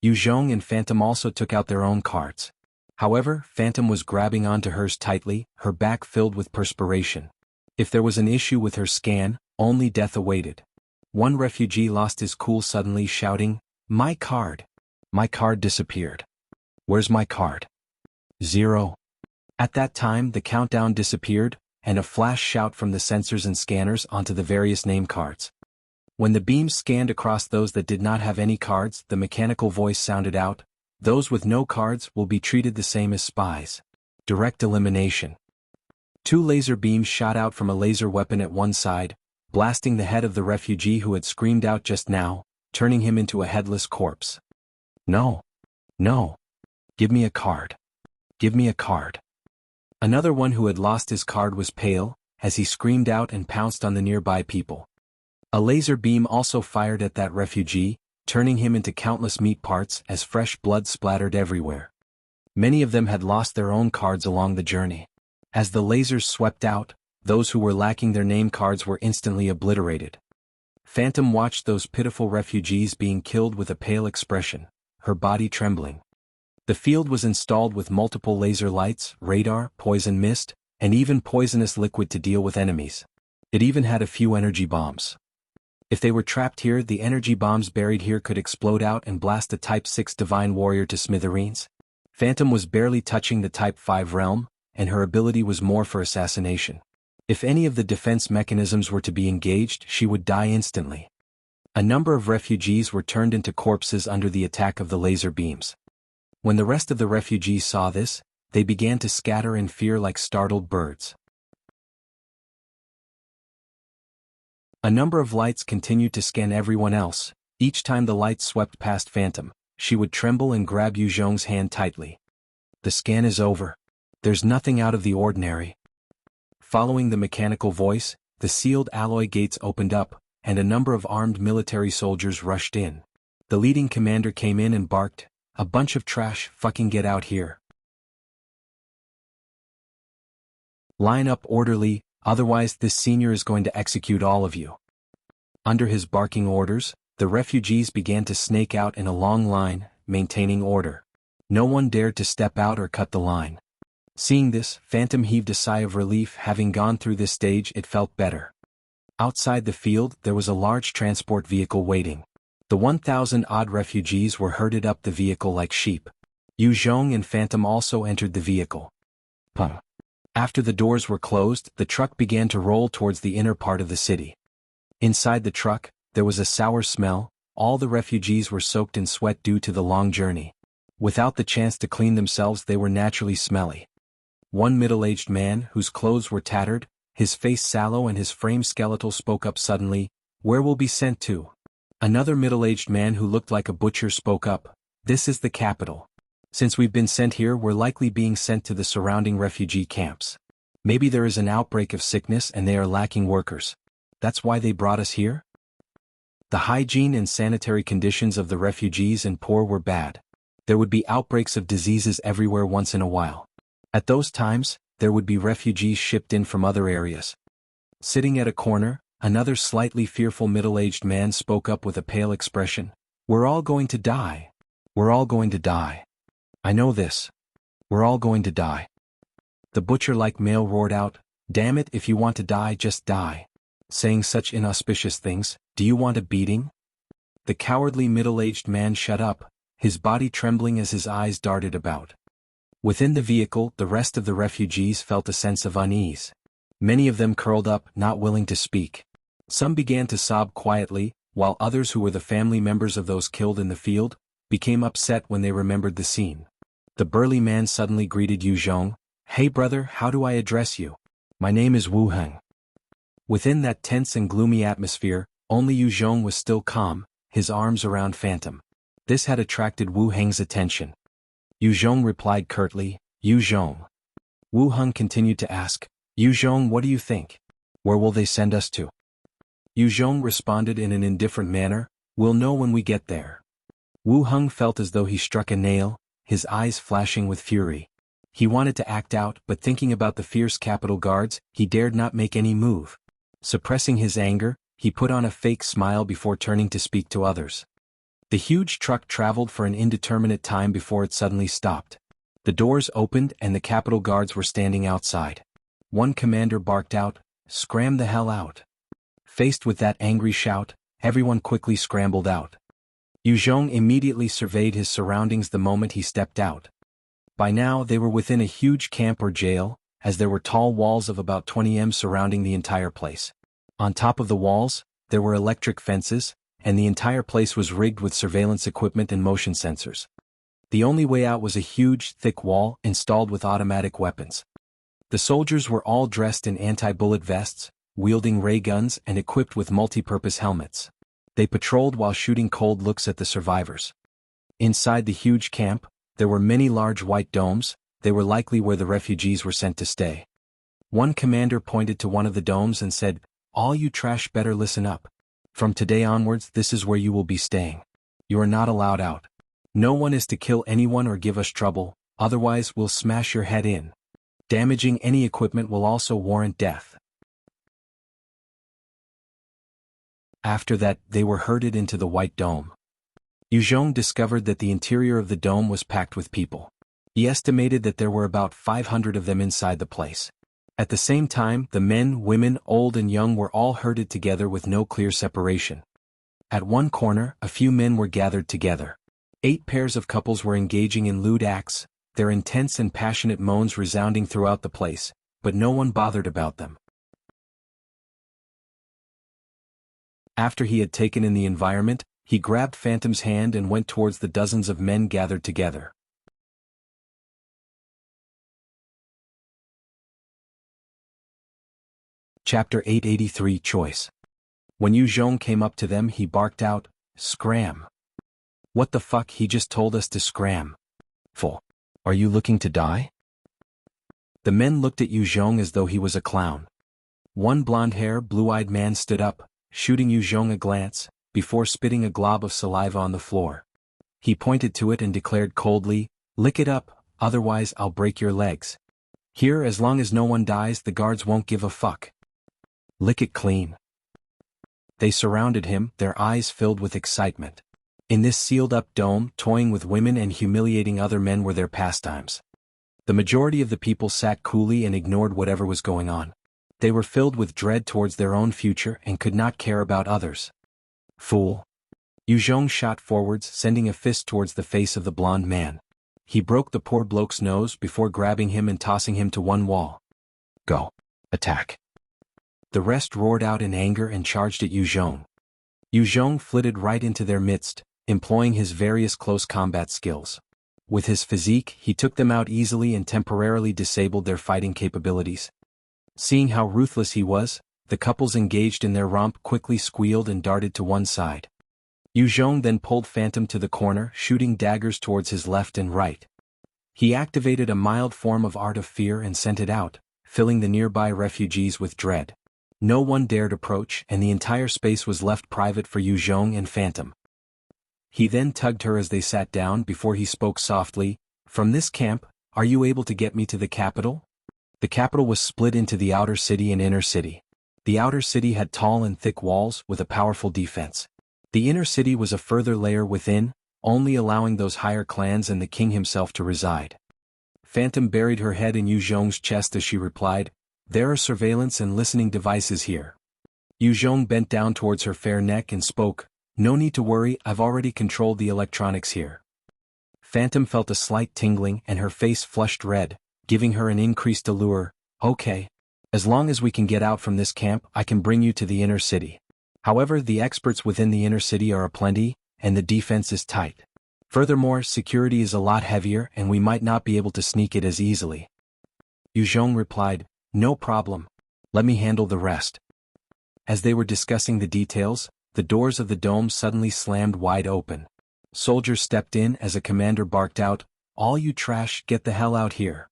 Qiong and Phantom also took out their own cards. However, Phantom was grabbing onto hers tightly, her back filled with perspiration. If there was an issue with her scan, only death awaited. One refugee lost his cool suddenly, shouting, "My card! My card disappeared. Where's my card?" 0. At that time, the countdown disappeared, and a flash shout from the sensors and scanners onto the various name cards. When the beams scanned across those that did not have any cards, the mechanical voice sounded out, "Those with no cards will be treated the same as spies. Direct elimination." 2 laser beams shot out from a laser weapon at one side, blasting the head of the refugee who had screamed out just now, turning him into a headless corpse. "No. No. Give me a card. Give me a card." Another one who had lost his card was pale, as he screamed out and pounced on the nearby people. A laser beam also fired at that refugee, turning him into countless meat parts as fresh blood splattered everywhere. Many of them had lost their own cards along the journey. As the lasers swept out, those who were lacking their name cards were instantly obliterated. Phantom watched those pitiful refugees being killed with a pale expression, her body trembling. The field was installed with multiple laser lights, radar, poison mist, and even poisonous liquid to deal with enemies. It even had a few energy bombs. If they were trapped here, the energy bombs buried here could explode out and blast a Type 6 Divine Warrior to smithereens. Phantom was barely touching the Type 5 realm, and her ability was more for assassination. If any of the defense mechanisms were to be engaged, she would die instantly. A number of refugees were turned into corpses under the attack of the laser beams. When the rest of the refugees saw this, they began to scatter in fear like startled birds. A number of lights continued to scan everyone else. Each time the lights swept past Phantom, she would tremble and grab Yu Zhong's hand tightly. "The scan is over. There's nothing out of the ordinary." Following the mechanical voice, the sealed alloy gates opened up, and a number of armed military soldiers rushed in. The leading commander came in and barked, "A bunch of trash, fucking get out here. Line up orderly, otherwise this senior is going to execute all of you." Under his barking orders, the refugees began to snake out in a long line, maintaining order. No one dared to step out or cut the line. Seeing this, Phantom heaved a sigh of relief. Having gone through this stage, it felt better. Outside the field, there was a large transport vehicle waiting. The 1,000-odd refugees were herded up the vehicle like sheep. Yu Zhong and Phantom also entered the vehicle. Puh. After the doors were closed, the truck began to roll towards the inner part of the city. Inside the truck, there was a sour smell. All the refugees were soaked in sweat due to the long journey. Without the chance to clean themselves, they were naturally smelly. One middle-aged man, whose clothes were tattered, his face sallow and his frame skeletal, spoke up suddenly, "Where will be sent to?" Another middle-aged man who looked like a butcher spoke up, "This is the capital. Since we've been sent here, we're likely being sent to the surrounding refugee camps. Maybe there is an outbreak of sickness and they are lacking workers. That's why they brought us here?" The hygiene and sanitary conditions of the refugees and poor were bad. There would be outbreaks of diseases everywhere once in a while. At those times, there would be refugees shipped in from other areas. Sitting at a corner, another slightly fearful middle-aged man spoke up with a pale expression, "We're all going to die. We're all going to die. I know this. We're all going to die." The butcher-like male roared out, "Damn it, if you want to die, just die. Saying such inauspicious things, do you want a beating?" The cowardly middle-aged man shut up, his body trembling as his eyes darted about. Within the vehicle, the rest of the refugees felt a sense of unease. Many of them curled up, not willing to speak. Some began to sob quietly, while others, who were the family members of those killed in the field, became upset when they remembered the scene. The burly man suddenly greeted Yu Zhong, "Hey brother, how do I address you? My name is Wu Heng." Within that tense and gloomy atmosphere, only Yu Zhong was still calm, his arms around Phantom. This had attracted Wu Heng's attention. Yu Zhong replied curtly, "Yu Zhong." Wu Heng continued to ask, "Yu Zhong, what do you think? Where will they send us to?" Yu Zhong responded in an indifferent manner, "We'll know when we get there." Wu Heng felt as though he struck a nail, his eyes flashing with fury. He wanted to act out, but thinking about the fierce capital guards, he dared not make any move. Suppressing his anger, he put on a fake smile before turning to speak to others. The huge truck traveled for an indeterminate time before it suddenly stopped. The doors opened and the capital guards were standing outside. One commander barked out, "Scram the hell out." Faced with that angry shout, everyone quickly scrambled out. Yu Zhong immediately surveyed his surroundings the moment he stepped out. By now they were within a huge camp or jail, as there were tall walls of about 20 m surrounding the entire place. On top of the walls, there were electric fences, and the entire place was rigged with surveillance equipment and motion sensors. The only way out was a huge, thick wall installed with automatic weapons. The soldiers were all dressed in anti-bullet vests, wielding ray guns and equipped with multi-purpose helmets. They patrolled while shooting cold looks at the survivors. Inside the huge camp, there were many large white domes. They were likely where the refugees were sent to stay. One commander pointed to one of the domes and said, "All you trash better listen up. From today onwards, this is where you will be staying. You are not allowed out. No one is to kill anyone or give us trouble, otherwise we'll smash your head in. Damaging any equipment will also warrant death." After that, they were herded into the White Dome. Qiong discovered that the interior of the dome was packed with people. He estimated that there were about 500 of them inside the place. At the same time, the men, women, old and young were all herded together with no clear separation. At one corner, a few men were gathered together. 8 pairs of couples were engaging in lewd acts, their intense and passionate moans resounding throughout the place, but no one bothered about them. After he had taken in the environment, he grabbed Phantom's hand and went towards the dozens of men gathered together. Chapter 883 Choice. When Qiong came up to them, he barked out, "Scram! What the fuck, he just told us to scram. Full. Are you looking to die?" The men looked at Qiong as though he was a clown. One blonde-haired, blue-eyed man stood up, shooting Qiong a glance, before spitting a glob of saliva on the floor. He pointed to it and declared coldly, "Lick it up, otherwise I'll break your legs. Here, as long as no one dies, the guards won't give a fuck. Lick it clean." They surrounded him, their eyes filled with excitement. In this sealed-up dome, toying with women and humiliating other men were their pastimes. The majority of the people sat coolly and ignored whatever was going on. They were filled with dread towards their own future and could not care about others. "Fool." Qiong shot forwards, sending a fist towards the face of the blond man. He broke the poor bloke's nose before grabbing him and tossing him to one wall. "Go. Attack." The rest roared out in anger and charged at Qiong. Qiong flitted right into their midst, employing his various close combat skills. With his physique, he took them out easily and temporarily disabled their fighting capabilities. Seeing how ruthless he was, the couples engaged in their romp quickly squealed and darted to one side. Qiong then pulled Phantom to the corner, shooting daggers towards his left and right. He activated a mild form of Art of Fear and sent it out, filling the nearby refugees with dread. No one dared approach, and the entire space was left private for Qiong and Phantom. He then tugged her as they sat down before he spoke softly, "From this camp, are you able to get me to the capital?" The capital was split into the outer city and inner city. The outer city had tall and thick walls with a powerful defense. The inner city was a further layer within, only allowing those higher clans and the king himself to reside. Phantom buried her head in Qiong's chest as she replied, "There are surveillance and listening devices here." Qiong bent down towards her fair neck and spoke, "No need to worry, I've already controlled the electronics here." Phantom felt a slight tingling and her face flushed red, giving her an increased allure. "Okay. As long as we can get out from this camp, I can bring you to the inner city. However, the experts within the inner city are aplenty, and the defense is tight. Furthermore, security is a lot heavier and we might not be able to sneak it as easily." Qiong replied, "No problem. Let me handle the rest." As they were discussing the details, the doors of the dome suddenly slammed wide open. Soldiers stepped in as a commander barked out, "All you trash, get the hell out here."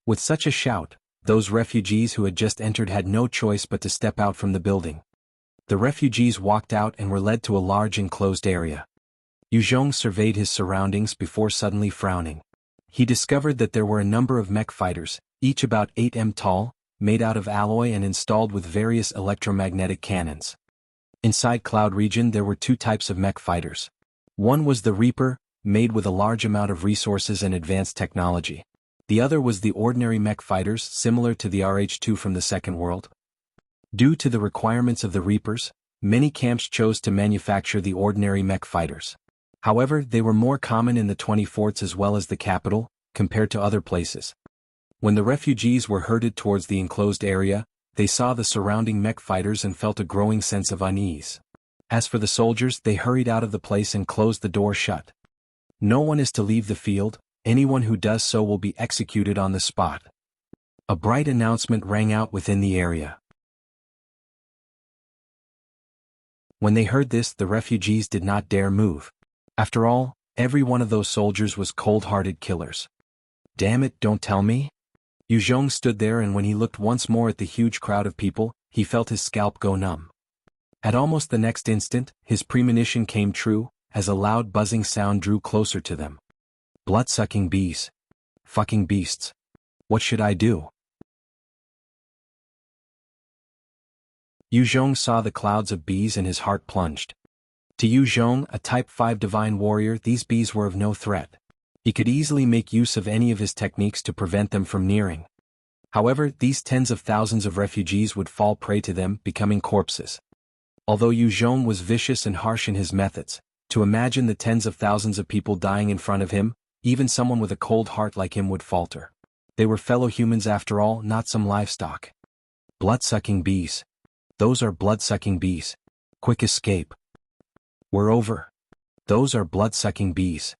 With such a shout, those refugees who had just entered had no choice but to step out from the building. The refugees walked out and were led to a large enclosed area. Qiong surveyed his surroundings before suddenly frowning. He discovered that there were a number of mech fighters, each about 8 m tall, made out of alloy and installed with various electromagnetic cannons. Inside Cloud Region there were 2 types of mech fighters. One was the Reaper, made with a large amount of resources and advanced technology. The other was the ordinary mech fighters, similar to the RH-2 from the Second World. Due to the requirements of the Reapers, many camps chose to manufacture the ordinary mech fighters. However, they were more common in the 20 forts as well as the capital, compared to other places. When the refugees were herded towards the enclosed area, they saw the surrounding mech fighters and felt a growing sense of unease. As for the soldiers, they hurried out of the place and closed the door shut. No one is to leave the field, anyone who does so will be executed on the spot. A bright announcement rang out within the area. When they heard this, the refugees did not dare move. After all, every one of those soldiers was cold-hearted killers. Damn it, don't tell me? Qiong stood there, and when he looked once more at the huge crowd of people, he felt his scalp go numb. At almost the next instant, his premonition came true, as a loud buzzing sound drew closer to them. Blood-sucking bees. Fucking beasts. What should I do? Qiong saw the clouds of bees and his heart plunged. To Qiong, a Type 5 divine warrior, these bees were of no threat. He could easily make use of any of his techniques to prevent them from nearing. However, these tens of thousands of refugees would fall prey to them, becoming corpses. Although Qiong was vicious and harsh in his methods, to imagine the tens of thousands of people dying in front of him, even someone with a cold heart like him would falter. They were fellow humans after all, not some livestock. Blood-sucking bees. Those are blood-sucking bees. Quick escape. We're over. Those are blood-sucking bees.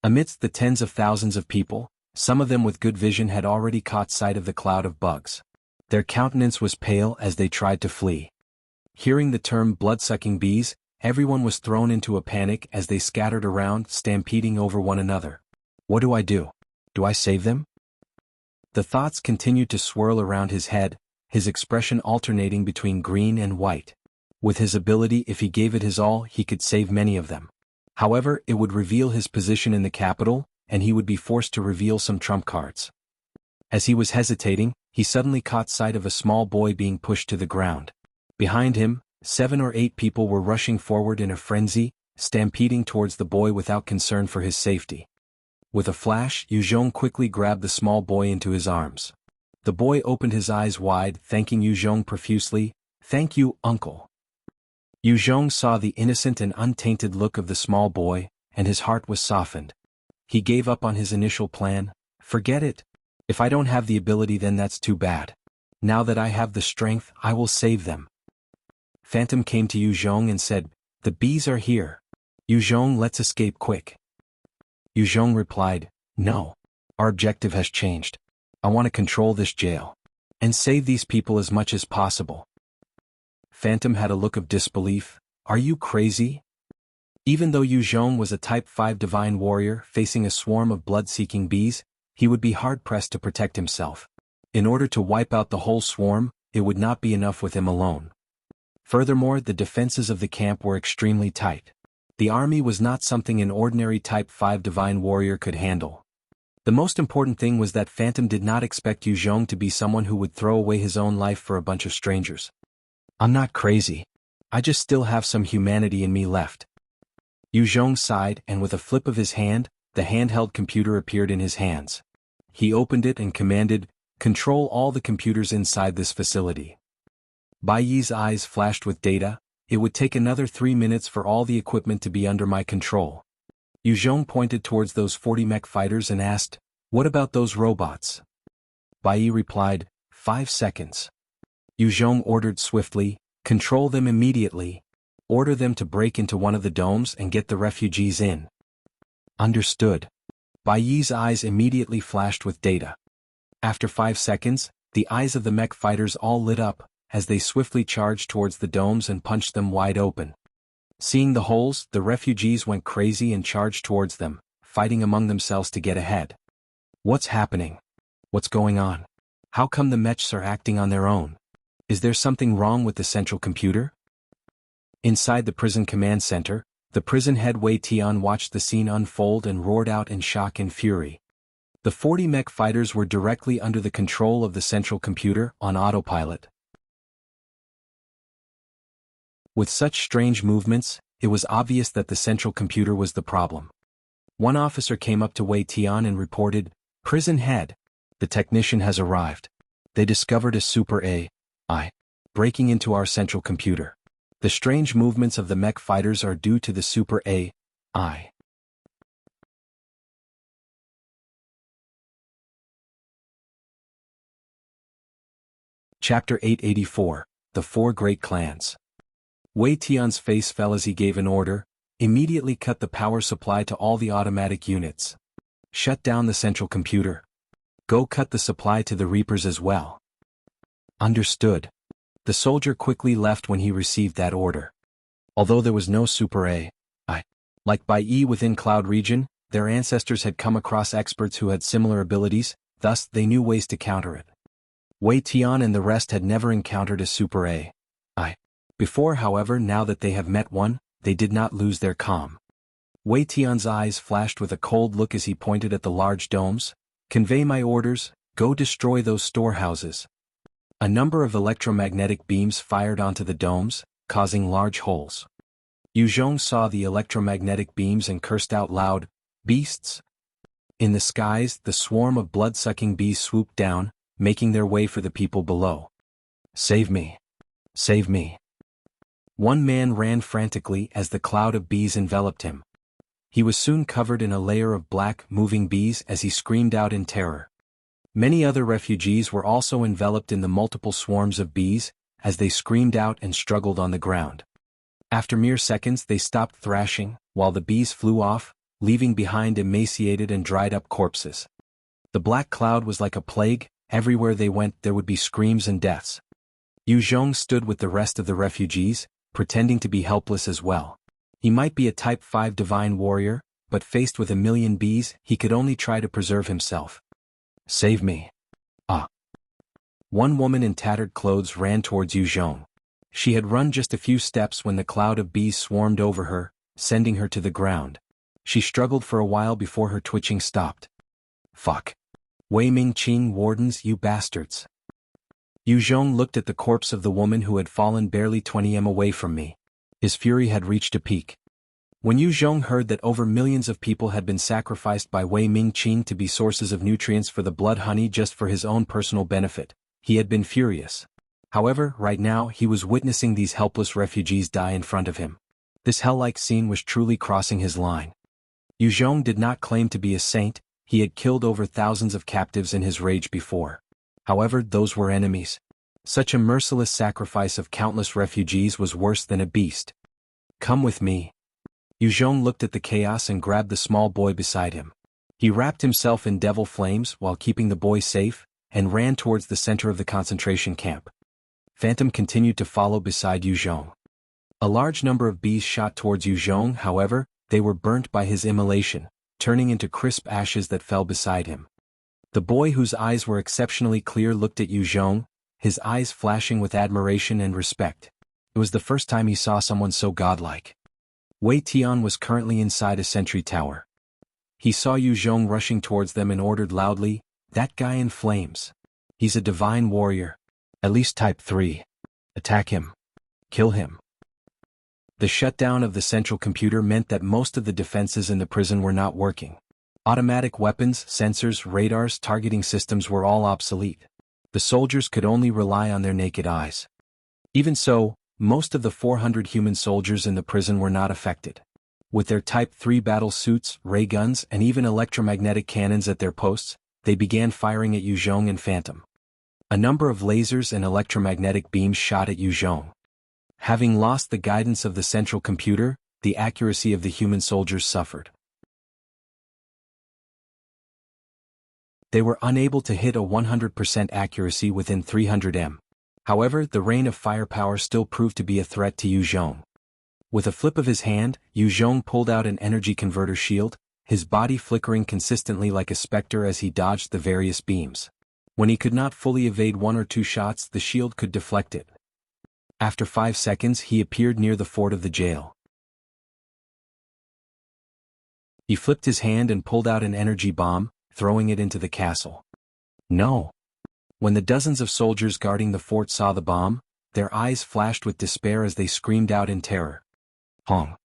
Amidst the tens of thousands of people, some of them with good vision had already caught sight of the cloud of bugs. Their countenance was pale as they tried to flee. Hearing the term blood-sucking bees, everyone was thrown into a panic as they scattered around, stampeding over one another. What do I do? Do I save them? The thoughts continued to swirl around his head, his expression alternating between green and white. With his ability, if he gave it his all, he could save many of them. However, it would reveal his position in the capital, and he would be forced to reveal some trump cards. As he was hesitating, he suddenly caught sight of a small boy being pushed to the ground. Behind him, 7 or 8 people were rushing forward in a frenzy, stampeding towards the boy without concern for his safety. With a flash, Qiong quickly grabbed the small boy into his arms. The boy opened his eyes wide, thanking Qiong profusely. "Thank you, uncle." Qiong saw the innocent and untainted look of the small boy, and his heart was softened. He gave up on his initial plan. Forget it. If I don't have the ability, then that's too bad. Now that I have the strength, I will save them. Phantom came to Qiong and said, "The bees are here. Qiong, let's escape quick." Qiong replied, "No. Our objective has changed. I want to control this jail. And save these people as much as possible." Phantom had a look of disbelief. "Are you crazy?" Even though Qiong was a Type 5 divine warrior facing a swarm of blood-seeking bees, he would be hard-pressed to protect himself. In order to wipe out the whole swarm, it would not be enough with him alone. Furthermore, the defenses of the camp were extremely tight. The army was not something an ordinary Type 5 divine warrior could handle. The most important thing was that Phantom did not expect Qiong to be someone who would throw away his own life for a bunch of strangers. "I'm not crazy. I just still have some humanity in me left." Qiong sighed, and with a flip of his hand, the handheld computer appeared in his hands. He opened it and commanded, "Control all the computers inside this facility." Bai Yi's eyes flashed with data. "It would take another 3 minutes for all the equipment to be under my control." Qiong pointed towards those 40 mech fighters and asked, "What about those robots?" Bai Yi replied, 5 seconds. Qiong ordered swiftly, "Control them immediately. Order them to break into one of the domes and get the refugees in." Understood. Bai Yi's eyes immediately flashed with data. After 5 seconds, the eyes of the mech fighters all lit up, as they swiftly charged towards the domes and punched them wide open. Seeing the holes, the refugees went crazy and charged towards them, fighting among themselves to get ahead. What's happening? What's going on? How come the mechs are acting on their own? Is there something wrong with the central computer? Inside the prison command center, the prison head Wei Tian watched the scene unfold and roared out in shock and fury. The 40 mech fighters were directly under the control of the central computer, on autopilot. With such strange movements, it was obvious that the central computer was the problem. One officer came up to Wei Tian and reported, "Prison head, the technician has arrived. They discovered a super AI breaking into our central computer. The strange movements of the mech fighters are due to the super AI." Chapter 884, The Four Great Clans. Wei Tian's face fell as he gave an order, immediately cut the power supply to all the automatic units. Shut down the central computer. Go cut the supply to the Reapers as well. Understood. The soldier quickly left when he received that order. Although there was no Super AI, like by E within Cloud region, their ancestors had come across experts who had similar abilities, thus they knew ways to counter it. Wei Tian and the rest had never encountered a Super AI before. However, now that they have met one, they did not lose their calm. Wei Tian's eyes flashed with a cold look as he pointed at the large domes. Convey my orders, go destroy those storehouses. A number of electromagnetic beams fired onto the domes, causing large holes. Zhong saw the electromagnetic beams and cursed out loud, "Beasts!" In the skies, the swarm of blood-sucking bees swooped down, making their way for the people below. Save me! Save me! One man ran frantically as the cloud of bees enveloped him. He was soon covered in a layer of black, moving bees as he screamed out in terror. Many other refugees were also enveloped in the multiple swarms of bees, as they screamed out and struggled on the ground. After mere seconds they stopped thrashing, while the bees flew off, leaving behind emaciated and dried-up corpses. The black cloud was like a plague. Everywhere they went there would be screams and deaths. Zhong stood with the rest of the refugees, pretending to be helpless as well. He might be a Type 5 divine warrior, but faced with a million bees, he could only try to preserve himself. Save me. One woman in tattered clothes ran towards Zhong. She had run just a few steps when the cloud of bees swarmed over her, sending her to the ground. She struggled for a while before her twitching stopped. Fuck. Wei Ming Qing wardens, you bastards. Zhong looked at the corpse of the woman who had fallen barely 20 m away from me. His fury had reached a peak. When Zhong heard that over millions of people had been sacrificed by Wei Ming Qing to be sources of nutrients for the blood honey just for his own personal benefit, he had been furious. However, right now he was witnessing these helpless refugees die in front of him. This hell-like scene was truly crossing his line. Zhong did not claim to be a saint. He had killed over thousands of captives in his rage before. However, those were enemies. Such a merciless sacrifice of countless refugees was worse than a beast. Come with me. Zhong looked at the chaos and grabbed the small boy beside him. He wrapped himself in devil flames while keeping the boy safe, and ran towards the center of the concentration camp. Phantom continued to follow beside Zhong. A large number of bees shot towards Zhong. However, they were burnt by his immolation, turning into crisp ashes that fell beside him. The boy, whose eyes were exceptionally clear, looked at Zhong, his eyes flashing with admiration and respect. It was the first time he saw someone so godlike. Wei Tian was currently inside a sentry tower. He saw Zhong rushing towards them and ordered loudly, "That guy in flames. He's a divine warrior. At least Type 3. Attack him. Kill him." The shutdown of the central computer meant that most of the defenses in the prison were not working. Automatic weapons, sensors, radars, targeting systems were all obsolete. The soldiers could only rely on their naked eyes. Even so, most of the 400 human soldiers in the prison were not affected. With their Type 3 battle suits, ray guns, and even electromagnetic cannons at their posts, they began firing at Zhong and Phantom. A number of lasers and electromagnetic beams shot at Zhong. Having lost the guidance of the central computer, the accuracy of the human soldiers suffered. They were unable to hit a 100% accuracy within 300 m. However, the rain of firepower still proved to be a threat to Zhong. With a flip of his hand, Zhong pulled out an energy converter shield, his body flickering consistently like a specter as he dodged the various beams. When he could not fully evade one or two shots, the shield could deflect it. After 5 seconds, he appeared near the fort of the jail. He flipped his hand and pulled out an energy bomb, throwing it into the castle. No! When the dozens of soldiers guarding the fort saw the bomb, their eyes flashed with despair as they screamed out in terror. Hong!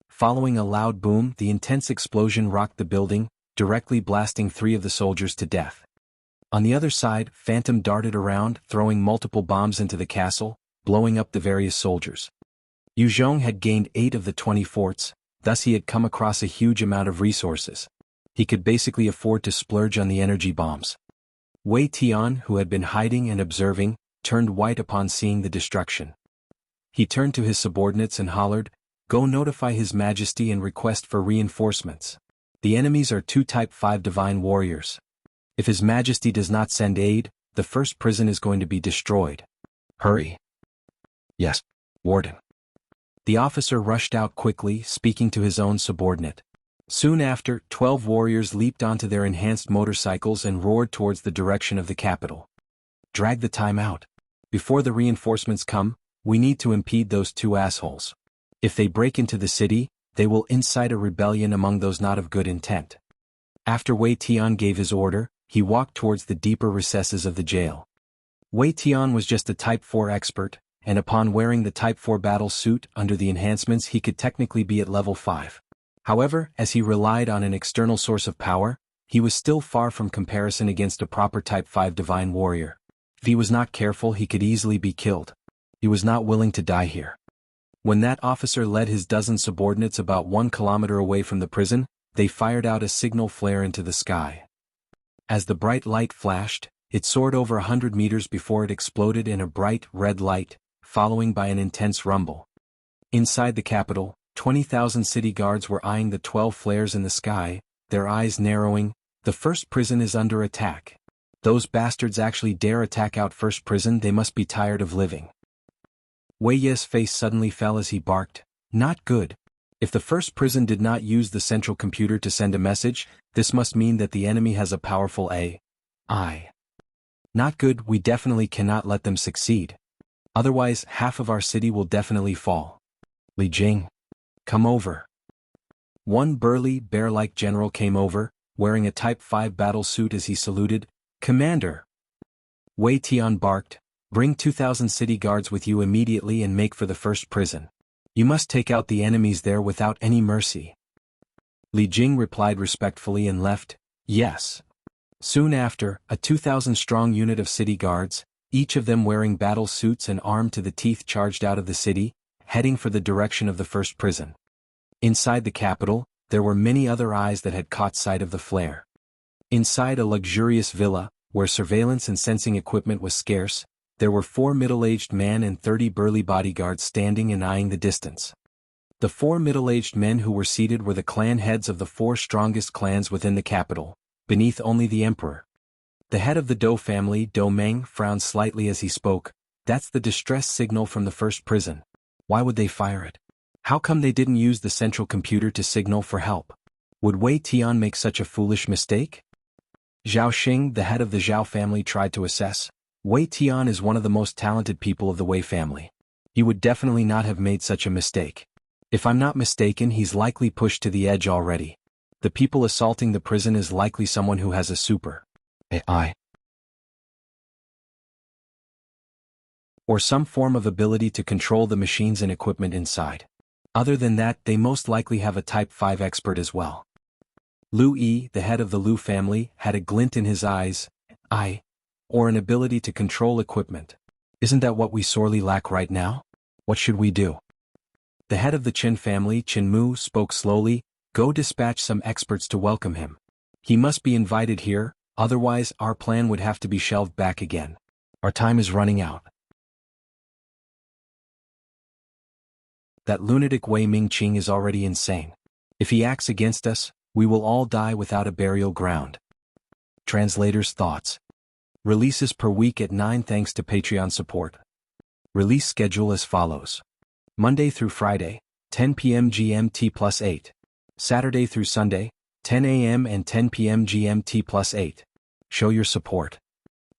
Following a loud boom, the intense explosion rocked the building, directly blasting 3 of the soldiers to death. On the other side, Phantom darted around, throwing multiple bombs into the castle, blowing up the various soldiers. Zhong had gained 8 of the 20 forts, thus he had come across a huge amount of resources. He could basically afford to splurge on the energy bombs. Wei Tian, who had been hiding and observing, turned white upon seeing the destruction. He turned to his subordinates and hollered, "Go notify His Majesty and request for reinforcements. The enemies are 2 Type 5 divine warriors. If His Majesty does not send aid, the first prison is going to be destroyed. Hurry." Yes, Warden. The officer rushed out quickly, speaking to his own subordinate. Soon after, 12 warriors leaped onto their enhanced motorcycles and roared towards the direction of the capital. "Drag the time out. Before the reinforcements come, we need to impede those 2 assholes. If they break into the city, they will incite a rebellion among those not of good intent." After Wei Tian gave his order, he walked towards the deeper recesses of the jail. Wei Tian was just a Type 4 expert, and upon wearing the Type 4 battle suit under the enhancements he could technically be at level 5. However, as he relied on an external source of power, he was still far from comparison against a proper Type 5 divine warrior. If he was not careful, he could easily be killed. He was not willing to die here. When that officer led his dozen subordinates about 1 kilometer away from the prison, they fired out a signal flare into the sky. As the bright light flashed, it soared over 100 meters before it exploded in a bright red light, following by an intense rumble. Inside the capital, 20,000 city guards were eyeing the 12 flares in the sky, their eyes narrowing. The first prison is under attack. Those bastards actually dare attack out first prison, they must be tired of living. Wei Ye's face suddenly fell as he barked, "Not good. If the first prison did not use the central computer to send a message, this must mean that the enemy has a powerful AI. Not good, we definitely cannot let them succeed. Otherwise, half of our city will definitely fall. Li Jing, come over." One burly, bear-like general came over, wearing a Type 5 battle suit as he saluted, "Commander." Wei Tian barked, "Bring 2,000 city guards with you immediately and make for the first prison. You must take out the enemies there without any mercy." Li Jing replied respectfully and left, "Yes." Soon after, a 2,000-strong unit of city guards, each of them wearing battle suits and armed to the teeth, charged out of the city, heading for the direction of the first prison. Inside the capital, there were many other eyes that had caught sight of the flare. Inside a luxurious villa, where surveillance and sensing equipment was scarce, there were 4 middle-aged men and 30 burly bodyguards standing and eyeing the distance. The 4 middle-aged men who were seated were the clan heads of the 4 strongest clans within the capital, beneath only the emperor. The head of the Dou family, Dou Meng, frowned slightly as he spoke. "That's the distress signal from the first prison. Why would they fire it? How come they didn't use the central computer to signal for help? Would Wei Tian make such a foolish mistake?" Zhao Xing, the head of the Zhao family, tried to assess. Wei Tian is one of the most talented people of the Wei family. He would definitely not have made such a mistake. If I'm not mistaken, he's likely pushed to the edge already. The people assaulting the prison is likely someone who has a super AI or some form of ability to control the machines and equipment inside. Other than that, they most likely have a Type 5 expert as well. Lu Yi, the head of the Lu family, had a glint in his eyes, or an ability to control equipment. Isn't that what we sorely lack right now? What should we do? The head of the Qin family, Qin Mu, spoke slowly. "Go dispatch some experts to welcome him. He must be invited here, otherwise our plan would have to be shelved back again. Our time is running out." That lunatic Wei Ming is already insane. If he acts against us, we will all die without a burial ground. Translator's thoughts. Releases per week at 9 thanks to Patreon support. Release schedule as follows. Monday through Friday, 10 p.m. GMT plus 8. Saturday through Sunday, 10 a.m. and 10 p.m. GMT plus 8. Show your support.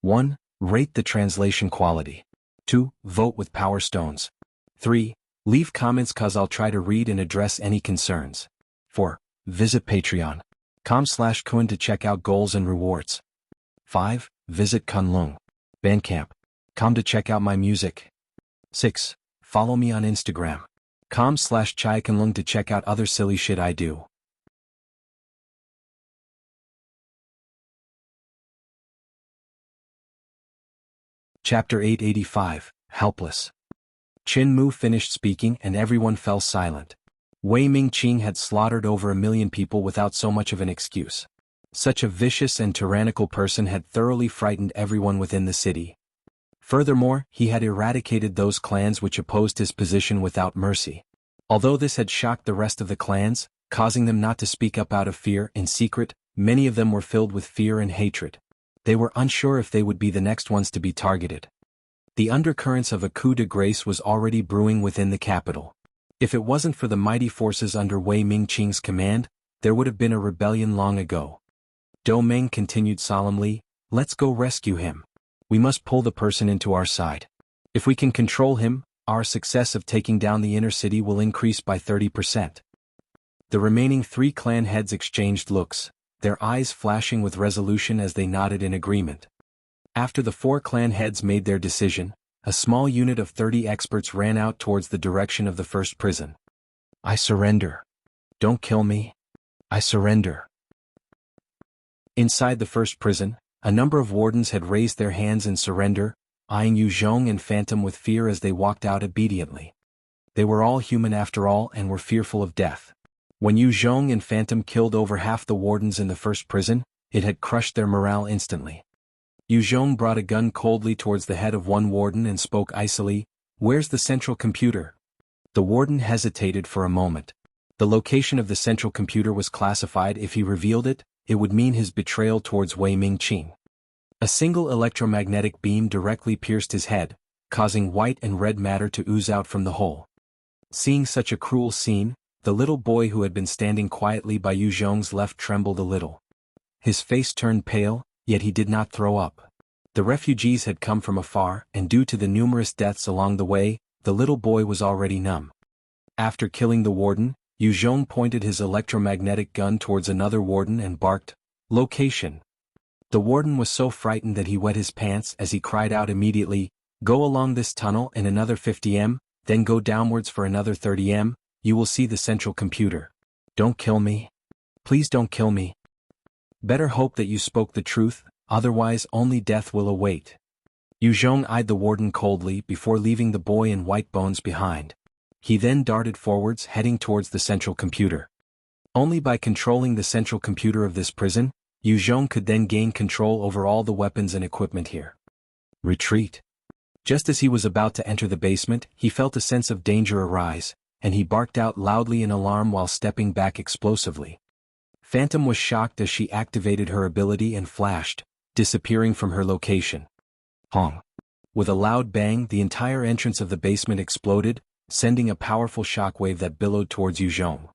1. Rate the translation quality. 2. Vote with Power Stones. 3. Leave comments cause I'll try to read and address any concerns. 4. Visit patreon.com/Kun to check out goals and rewards. 5. Visit Kunlun Bandcamp.com to check out my music. 6. Follow me on Instagram.com/ChaiKunlun to check out other silly shit I do. Chapter 885, Helpless. Qin Mu finished speaking and everyone fell silent. Wei Ming had slaughtered over 1 million people without so much of an excuse. Such a vicious and tyrannical person had thoroughly frightened everyone within the city. Furthermore, he had eradicated those clans which opposed his position without mercy. Although this had shocked the rest of the clans, causing them not to speak up out of fear in secret, many of them were filled with fear and hatred. They were unsure if they would be the next ones to be targeted. The undercurrents of a coup de grace was already brewing within the capital. If it wasn't for the mighty forces under Wei Mingqing's command, there would have been a rebellion long ago. Do Meng continued solemnly, "Let's go rescue him. We must pull the person into our side. If we can control him, our success of taking down the inner city will increase by 30%. The remaining 3 clan heads exchanged looks, their eyes flashing with resolution as they nodded in agreement. After the 4 clan heads made their decision, a small unit of 30 experts ran out towards the direction of the first prison. "I surrender. Don't kill me. I surrender." Inside the first prison, a number of wardens had raised their hands in surrender, eyeing Yu Zhong and Phantom with fear as they walked out obediently. They were all human after all and were fearful of death. When Yu Zhong and Phantom killed over half the wardens in the first prison, it had crushed their morale instantly. Yu Zhong brought a gun coldly towards the head of one warden and spoke icily, "Where's the central computer?" The warden hesitated for a moment. The location of the central computer was classified. If he revealed it, it would mean his betrayal towards Wei Mingqing. A single electromagnetic beam directly pierced his head, causing white and red matter to ooze out from the hole. Seeing such a cruel scene, the little boy who had been standing quietly by Yu Zhong's left trembled a little. His face turned pale, yet he did not throw up. The refugees had come from afar, and due to the numerous deaths along the way, the little boy was already numb. After killing the warden, Yu Zhong pointed his electromagnetic gun towards another warden and barked, "Location." The warden was so frightened that he wet his pants as he cried out immediately, "Go along this tunnel and another 50 m, then go downwards for another 30 m, you will see the central computer. Don't kill me. Please don't kill me. Better hope that you spoke the truth, otherwise only death will await." Yu Zhong eyed the warden coldly before leaving the boy in white bones behind. He then darted forwards, heading towards the central computer. Only by controlling the central computer of this prison, Yu Zhong could then gain control over all the weapons and equipment here. Retreat. Just as he was about to enter the basement, he felt a sense of danger arise, and he barked out loudly in alarm while stepping back explosively. Phantom was shocked as she activated her ability and flashed, disappearing from her location. Hong. With a loud bang, the entire entrance of the basement exploded, sending a powerful shockwave that billowed towards Yu Zhong.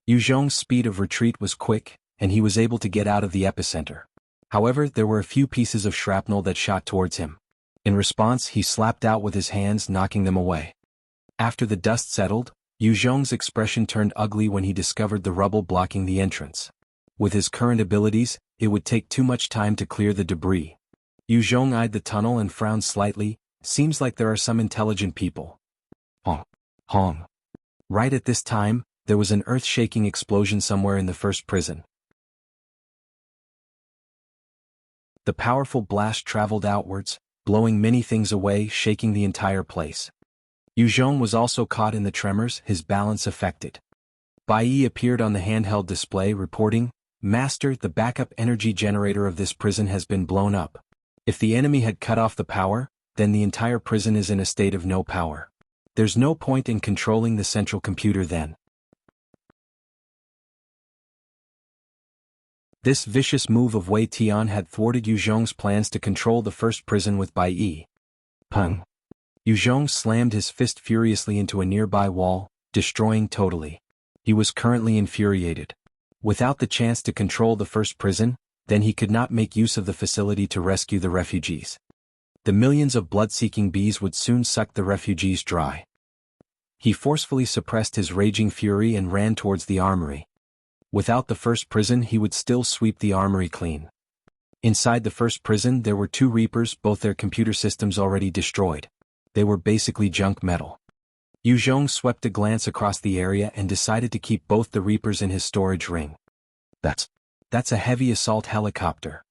Yu Zhong's speed of retreat was quick, and he was able to get out of the epicenter. However, there were a few pieces of shrapnel that shot towards him. In response, he slapped out with his hands, knocking them away. After the dust settled, Yu Zhong's expression turned ugly when he discovered the rubble blocking the entrance. With his current abilities, it would take too much time to clear the debris. Yu Zhong eyed the tunnel and frowned slightly. "Seems like there are some intelligent people." Hong. Hong. Right at this time, there was an earth-shaking explosion somewhere in the first prison. The powerful blast traveled outwards, blowing many things away, shaking the entire place. Yu Zhong was also caught in the tremors, his balance affected. Bai Yi appeared on the handheld display reporting, "Master, the backup energy generator of this prison has been blown up. If the enemy had cut off the power, then the entire prison is in a state of no power. There's no point in controlling the central computer then." This vicious move of Wei Tian had thwarted Yu Zhong's plans to control the first prison with Bai Yi. Pung. Yu Zhong slammed his fist furiously into a nearby wall, destroying totally. He was currently infuriated. Without the chance to control the first prison, then he could not make use of the facility to rescue the refugees. The millions of blood-seeking bees would soon suck the refugees dry. He forcefully suppressed his raging fury and ran towards the armory. Without the first prison, he would still sweep the armory clean. Inside the first prison there were 2 Reapers, both their computer systems already destroyed. They were basically junk metal. Yu Zhong swept a glance across the area and decided to keep both the Reapers in his storage ring. That's a heavy assault helicopter.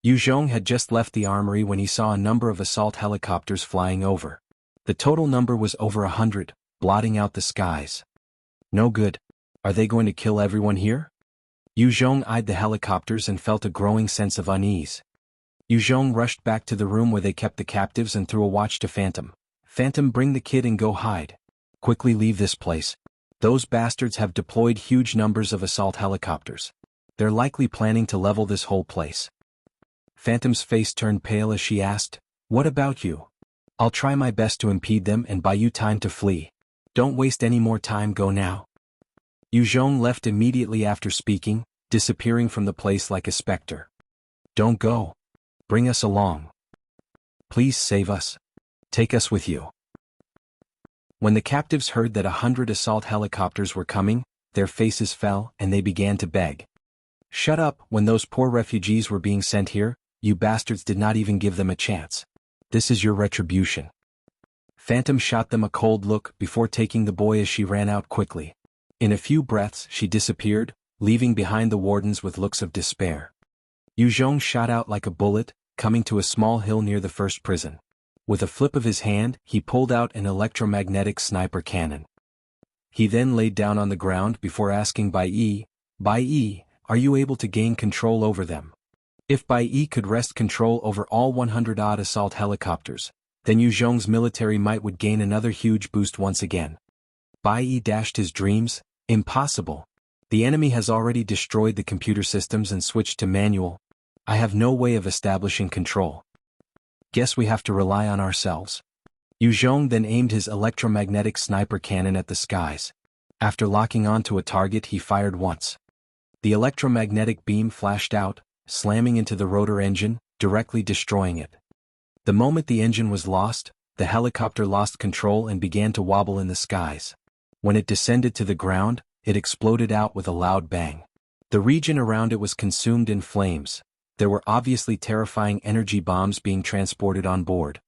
Yu Zhong had just left the armory when he saw a number of assault helicopters flying over. The total number was over 100, blotting out the skies. No good. Are they going to kill everyone here? Yu Zhong eyed the helicopters and felt a growing sense of unease. Yu Zhong rushed back to the room where they kept the captives and threw a watch to Phantom. Phantom, bring the kid and go hide. Quickly leave this place. Those bastards have deployed huge numbers of assault helicopters. They're likely planning to level this whole place. Phantom's face turned pale as she asked, what about you? I'll try my best to impede them and buy you time to flee. Don't waste any more time, go now. Yu Zhong left immediately after speaking, disappearing from the place like a specter. Don't go. Bring us along. Please save us. Take us with you. When the captives heard that 100 assault helicopters were coming, their faces fell and they began to beg. Shut up, when those poor refugees were being sent here, you bastards did not even give them a chance. This is your retribution. Phantom shot them a cold look before taking the boy as she ran out quickly. In a few breaths she disappeared, leaving behind the wardens with looks of despair. Yu Zhong shot out like a bullet, coming to a small hill near the first prison. With a flip of his hand, he pulled out an electromagnetic sniper cannon. He then laid down on the ground before asking Bai Yi, are you able to gain control over them? If Bai Yi could wrest control over all 100-odd assault helicopters, then Yu Zhong's military might would gain another huge boost once again. Bai Yi dashed his dreams. Impossible. The enemy has already destroyed the computer systems and switched to manual. I have no way of establishing control. Guess we have to rely on ourselves. Yu Zhong then aimed his electromagnetic sniper cannon at the skies. After locking onto a target, he fired once. The electromagnetic beam flashed out, slamming into the rotor engine, directly destroying it. The moment the engine was lost, the helicopter lost control and began to wobble in the skies. When it descended to the ground, it exploded out with a loud bang. The region around it was consumed in flames. There were obviously terrifying energy bombs being transported on board.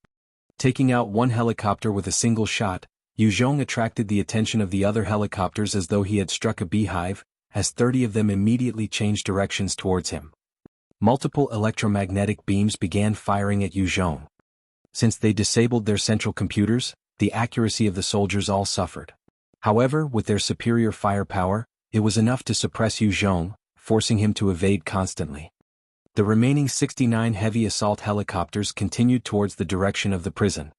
Taking out one helicopter with a single shot, Yu Zhong attracted the attention of the other helicopters as though he had struck a beehive, as 30 of them immediately changed directions towards him. Multiple electromagnetic beams began firing at Yu Zhong. Since they disabled their central computers, the accuracy of the soldiers all suffered. However, with their superior firepower, it was enough to suppress Yu Zhong, forcing him to evade constantly. The remaining 69 heavy assault helicopters continued towards the direction of the prison.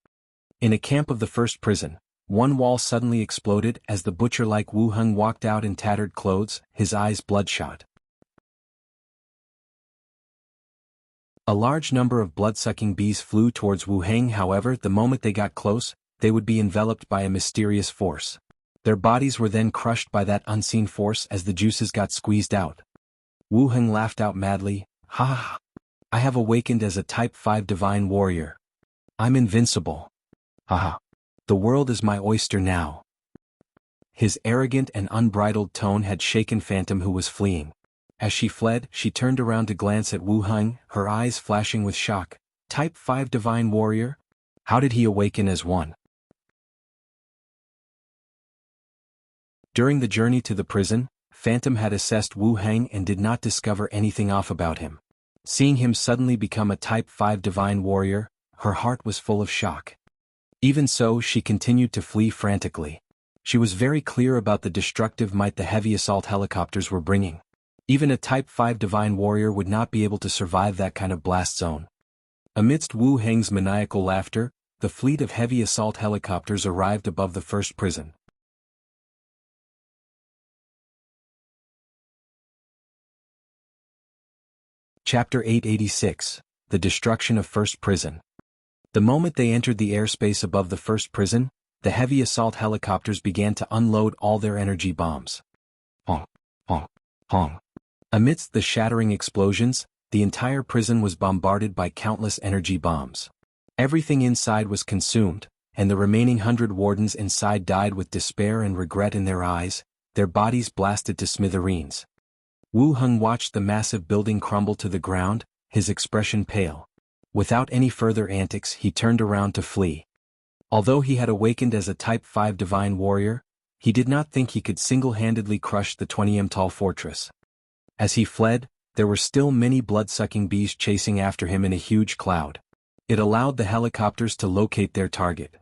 In a camp of the first prison, one wall suddenly exploded as the butcher-like Wu Heng walked out in tattered clothes, his eyes bloodshot. A large number of blood-sucking bees flew towards Wu Heng. However, the moment they got close, they would be enveloped by a mysterious force. Their bodies were then crushed by that unseen force as the juices got squeezed out. Wu Heng laughed out madly. Ha ha! I have awakened as a Type 5 divine warrior. I'm invincible. Ha ha! The world is my oyster now. His arrogant and unbridled tone had shaken Phantom, who was fleeing. As she fled, she turned around to glance at Wu Heng, her eyes flashing with shock. Type 5 divine warrior? How did he awaken as one? During the journey to the prison, Phantom had assessed Wu Heng and did not discover anything off about him. Seeing him suddenly become a Type 5 divine warrior, her heart was full of shock. Even so, she continued to flee frantically. She was very clear about the destructive might the heavy assault helicopters were bringing. Even a Type 5 divine warrior would not be able to survive that kind of blast zone. Amidst Wu Heng's maniacal laughter, the fleet of heavy assault helicopters arrived above the first prison. Chapter 886, The Destruction of First Prison. The moment they entered the airspace above the first prison, the heavy assault helicopters began to unload all their energy bombs. Honk, honk, honk. Amidst the shattering explosions, the entire prison was bombarded by countless energy bombs. Everything inside was consumed, and the remaining 100 wardens inside died with despair and regret in their eyes, their bodies blasted to smithereens. Wu Heng watched the massive building crumble to the ground, his expression pale. Without any further antics, he turned around to flee. Although he had awakened as a Type 5 divine warrior, he did not think he could single-handedly crush the 20-m-tall fortress. As he fled, there were still many blood-sucking bees chasing after him in a huge cloud. It allowed the helicopters to locate their target.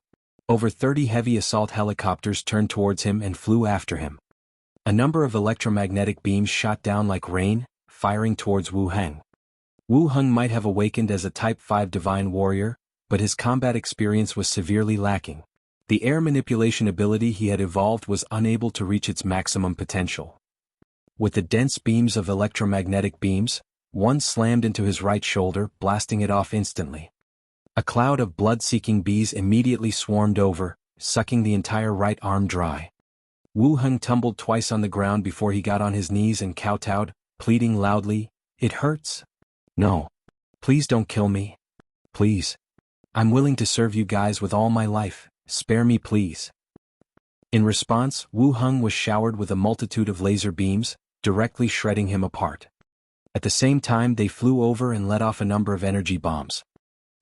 Over 30 heavy assault helicopters turned towards him and flew after him. A number of electromagnetic beams shot down like rain, firing towards Wu Heng. Wu Heng might have awakened as a Type 5 divine warrior, but his combat experience was severely lacking. The air manipulation ability he had evolved was unable to reach its maximum potential. With the dense beams of electromagnetic beams, one slammed into his right shoulder, blasting it off instantly. A cloud of blood-seeking bees immediately swarmed over, sucking the entire right arm dry. Wu Heng tumbled twice on the ground before he got on his knees and kowtowed, pleading loudly, "It hurts. No. Please don't kill me. Please. I'm willing to serve you guys with all my life, spare me please." In response, Wu Heng was showered with a multitude of laser beams, directly shredding him apart. At the same time they flew over and let off a number of energy bombs.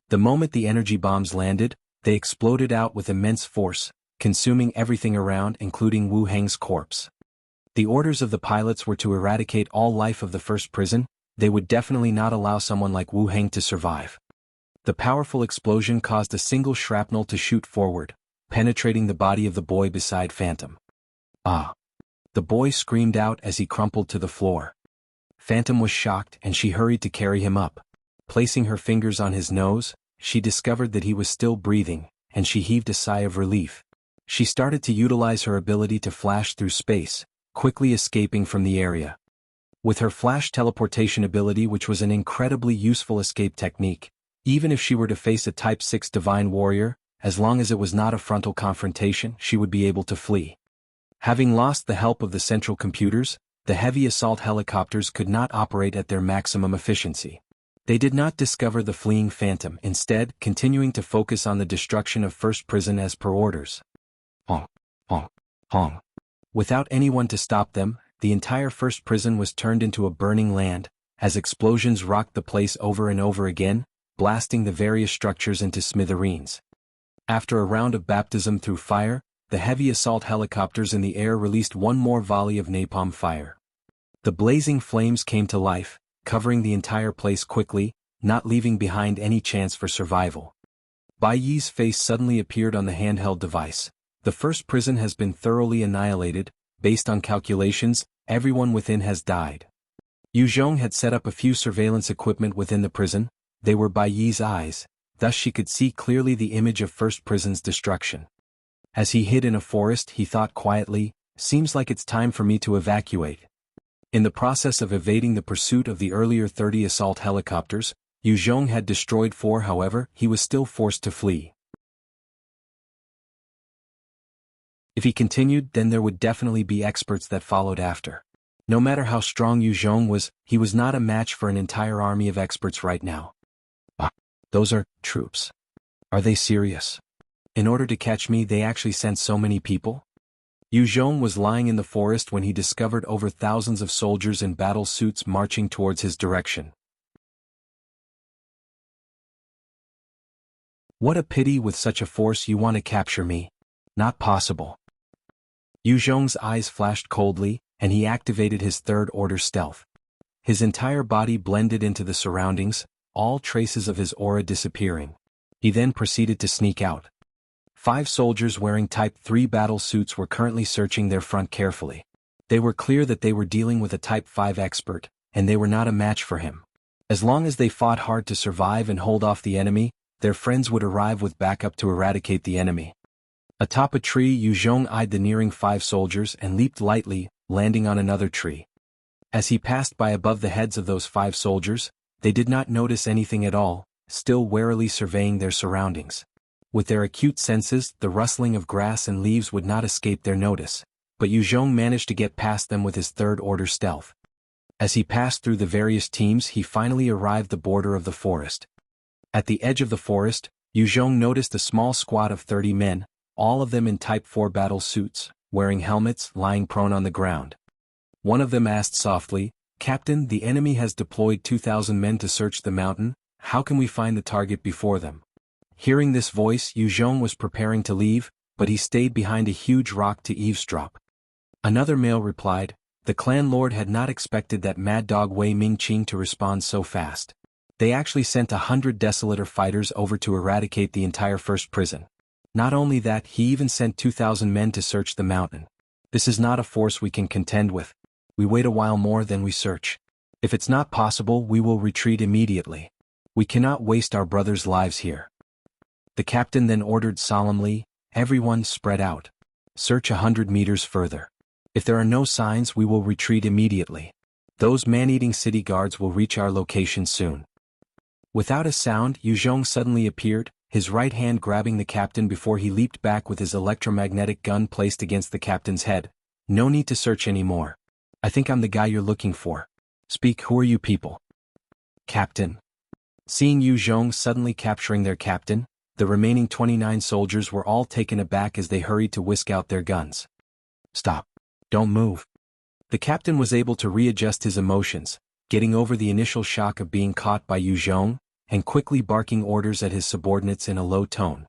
The moment the energy bombs landed, they exploded out with immense force, consuming everything around including Wu Heng's corpse. The orders of the pilots were to eradicate all life of the first prison. They would definitely not allow someone like Wu Heng to survive. The powerful explosion caused a single shrapnel to shoot forward, penetrating the body of the boy beside Phantom. "Ah!" The boy screamed out as he crumpled to the floor. Phantom was shocked and she hurried to carry him up. Placing her fingers on his nose, she discovered that he was still breathing, and she heaved a sigh of relief. She started to utilize her ability to flash through space, quickly escaping from the area. With her flash teleportation ability, which was an incredibly useful escape technique, even if she were to face a Type 6 divine warrior, as long as it was not a frontal confrontation, she would be able to flee. Having lost the help of the central computers, the heavy assault helicopters could not operate at their maximum efficiency. They did not discover the fleeing Phantom, instead continuing to focus on the destruction of First Prison as per orders. Hong, hong, hong. Without anyone to stop them, the entire First Prison was turned into a burning land, as explosions rocked the place over and over again, blasting the various structures into smithereens. After a round of baptism through fire, the heavy assault helicopters in the air released one more volley of napalm fire. The blazing flames came to life, covering the entire place quickly, not leaving behind any chance for survival. Bai Yi's face suddenly appeared on the handheld device. "The First Prison has been thoroughly annihilated. Based on calculations, everyone within has died." Yu Zhong had set up a few surveillance equipment within the prison. They were Bai Yi's eyes, thus she could see clearly the image of First Prison's destruction. As he hid in a forest, he thought quietly, "Seems like it's time for me to evacuate." In the process of evading the pursuit of the earlier 30 assault helicopters, Yu Zhong had destroyed 4. However, he was still forced to flee. If he continued, then there would definitely be experts that followed after. No matter how strong Yu Zhong was, he was not a match for an entire army of experts right now. "Ah, those are troops. Are they serious? In order to catch me, they actually sent so many people?" Yu Zhong was lying in the forest when he discovered over thousands of soldiers in battle suits marching towards his direction. "What a pity, with such a force you want to capture me. Not possible." Yu Zhong's eyes flashed coldly, and he activated his third-order stealth. His entire body blended into the surroundings, all traces of his aura disappearing. He then proceeded to sneak out. 5 soldiers wearing Type 3 battle suits were currently searching their front carefully. They were clear that they were dealing with a Type 5 expert, and they were not a match for him. As long as they fought hard to survive and hold off the enemy, their friends would arrive with backup to eradicate the enemy. Atop a tree, Yu Zhong eyed the nearing 5 soldiers and leaped lightly, landing on another tree. As he passed by above the heads of those 5 soldiers, they did not notice anything at all, still warily surveying their surroundings. With their acute senses, the rustling of grass and leaves would not escape their notice, but Yu Zhong managed to get past them with his third-order stealth. As he passed through the various teams, he finally arrived at the border of the forest. At the edge of the forest, Yu Zhong noticed a small squad of 30 men, all of them in Type 4 battle suits, wearing helmets, lying prone on the ground. One of them asked softly, "Captain, the enemy has deployed 2,000 men to search the mountain. How can we find the target before them?" Hearing this voice, Yu Zhong was preparing to leave, but he stayed behind a huge rock to eavesdrop. Another male replied, "The clan lord had not expected that mad dog Wei Ming Qing to respond so fast. They actually sent 100 Desolator fighters over to eradicate the entire First Prison. Not only that, he even sent 2,000 men to search the mountain. This is not a force we can contend with. We wait a while more, then we search." If it's not possible, we will retreat immediately. We cannot waste our brothers' lives here. The captain then ordered solemnly, everyone spread out. Search 100 meters further. If there are no signs, we will retreat immediately. Those man-eating city guards will reach our location soon. Without a sound, Qiong suddenly appeared, his right hand grabbing the captain before he leaped back with his electromagnetic gun placed against the captain's head. No need to search anymore. I think I'm the guy you're looking for. Speak, who are you people? Captain. Seeing Qiong suddenly capturing their captain, the remaining 29 soldiers were all taken aback as they hurried to whisk out their guns. Stop. Don't move. The captain was able to readjust his emotions, getting over the initial shock of being caught by Qiong, and quickly barking orders at his subordinates in a low tone.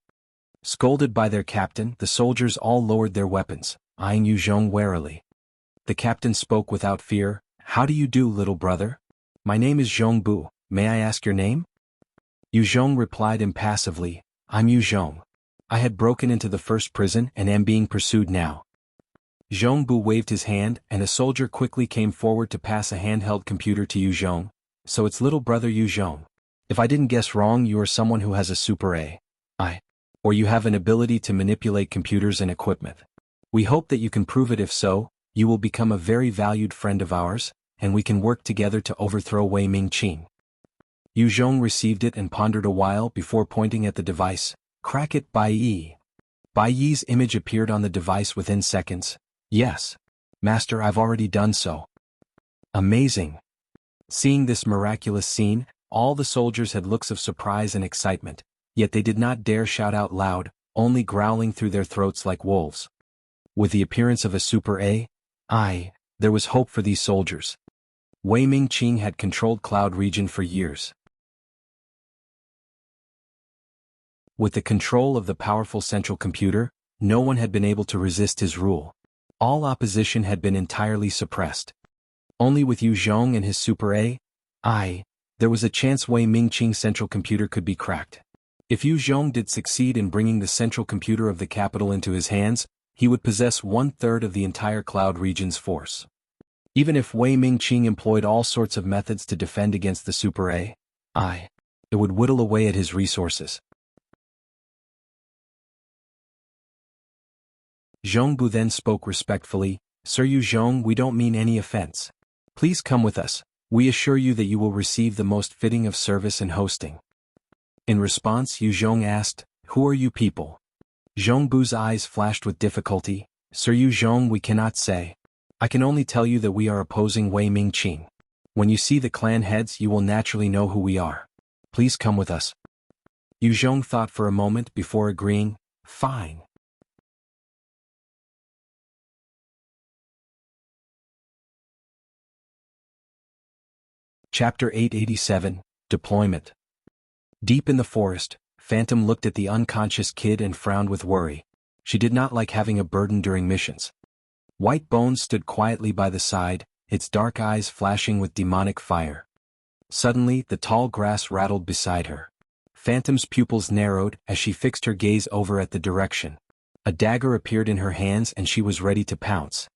Scolded by their captain, the soldiers all lowered their weapons, eyeing Qiong warily. The captain spoke without fear. How do you do, little brother? My name is Zhongbu. May I ask your name? Qiong replied impassively, I'm Qiong. I had broken into the first prison and am being pursued now. Zhongbu waved his hand, and a soldier quickly came forward to pass a handheld computer to Qiong. So it's little brother Qiong. If I didn't guess wrong, you are someone who has a super AI. Or you have an ability to manipulate computers and equipment. We hope that you can prove it. If so, you will become a very valued friend of ours, and we can work together to overthrow Wei Ming Qing. Qiong received it and pondered a while before pointing at the device. Crack it, Bai Yi. Bai Yi's image appeared on the device within seconds. Yes. Master, I've already done so. Amazing. Seeing this miraculous scene, all the soldiers had looks of surprise and excitement, yet they did not dare shout out loud, only growling through their throats like wolves. With the appearance of a super AI, there was hope for these soldiers. Wei Ming Qing had controlled Cloud region for years. With the control of the powerful central computer, no one had been able to resist his rule. All opposition had been entirely suppressed. Only with Qiong and his super AI, there was a chance Wei Ming Qing's central computer could be cracked. If Qiong did succeed in bringing the central computer of the capital into his hands, he would possess 1/3 of the entire Cloud region's force. Even if Wei Ming Qing employed all sorts of methods to defend against the super AI, it would whittle away at his resources. Zhongbu then spoke respectfully, Sir Qiong, we don't mean any offense. Please come with us. We assure you that you will receive the most fitting of service and hosting. In response, Qiong asked, who are you people? Zhongbu's eyes flashed with difficulty. Sir Qiong, we cannot say. I can only tell you that we are opposing Wei Ming Qing. When you see the clan heads, you will naturally know who we are. Please come with us. Qiong thought for a moment before agreeing, fine. Chapter 887, Deployment. Deep in the forest, Phantom looked at the unconscious kid and frowned with worry. She did not like having a burden during missions. White Bones stood quietly by the side, its dark eyes flashing with demonic fire. Suddenly, the tall grass rattled beside her. Phantom's pupils narrowed as she fixed her gaze over at the direction. A dagger appeared in her hands and she was ready to pounce.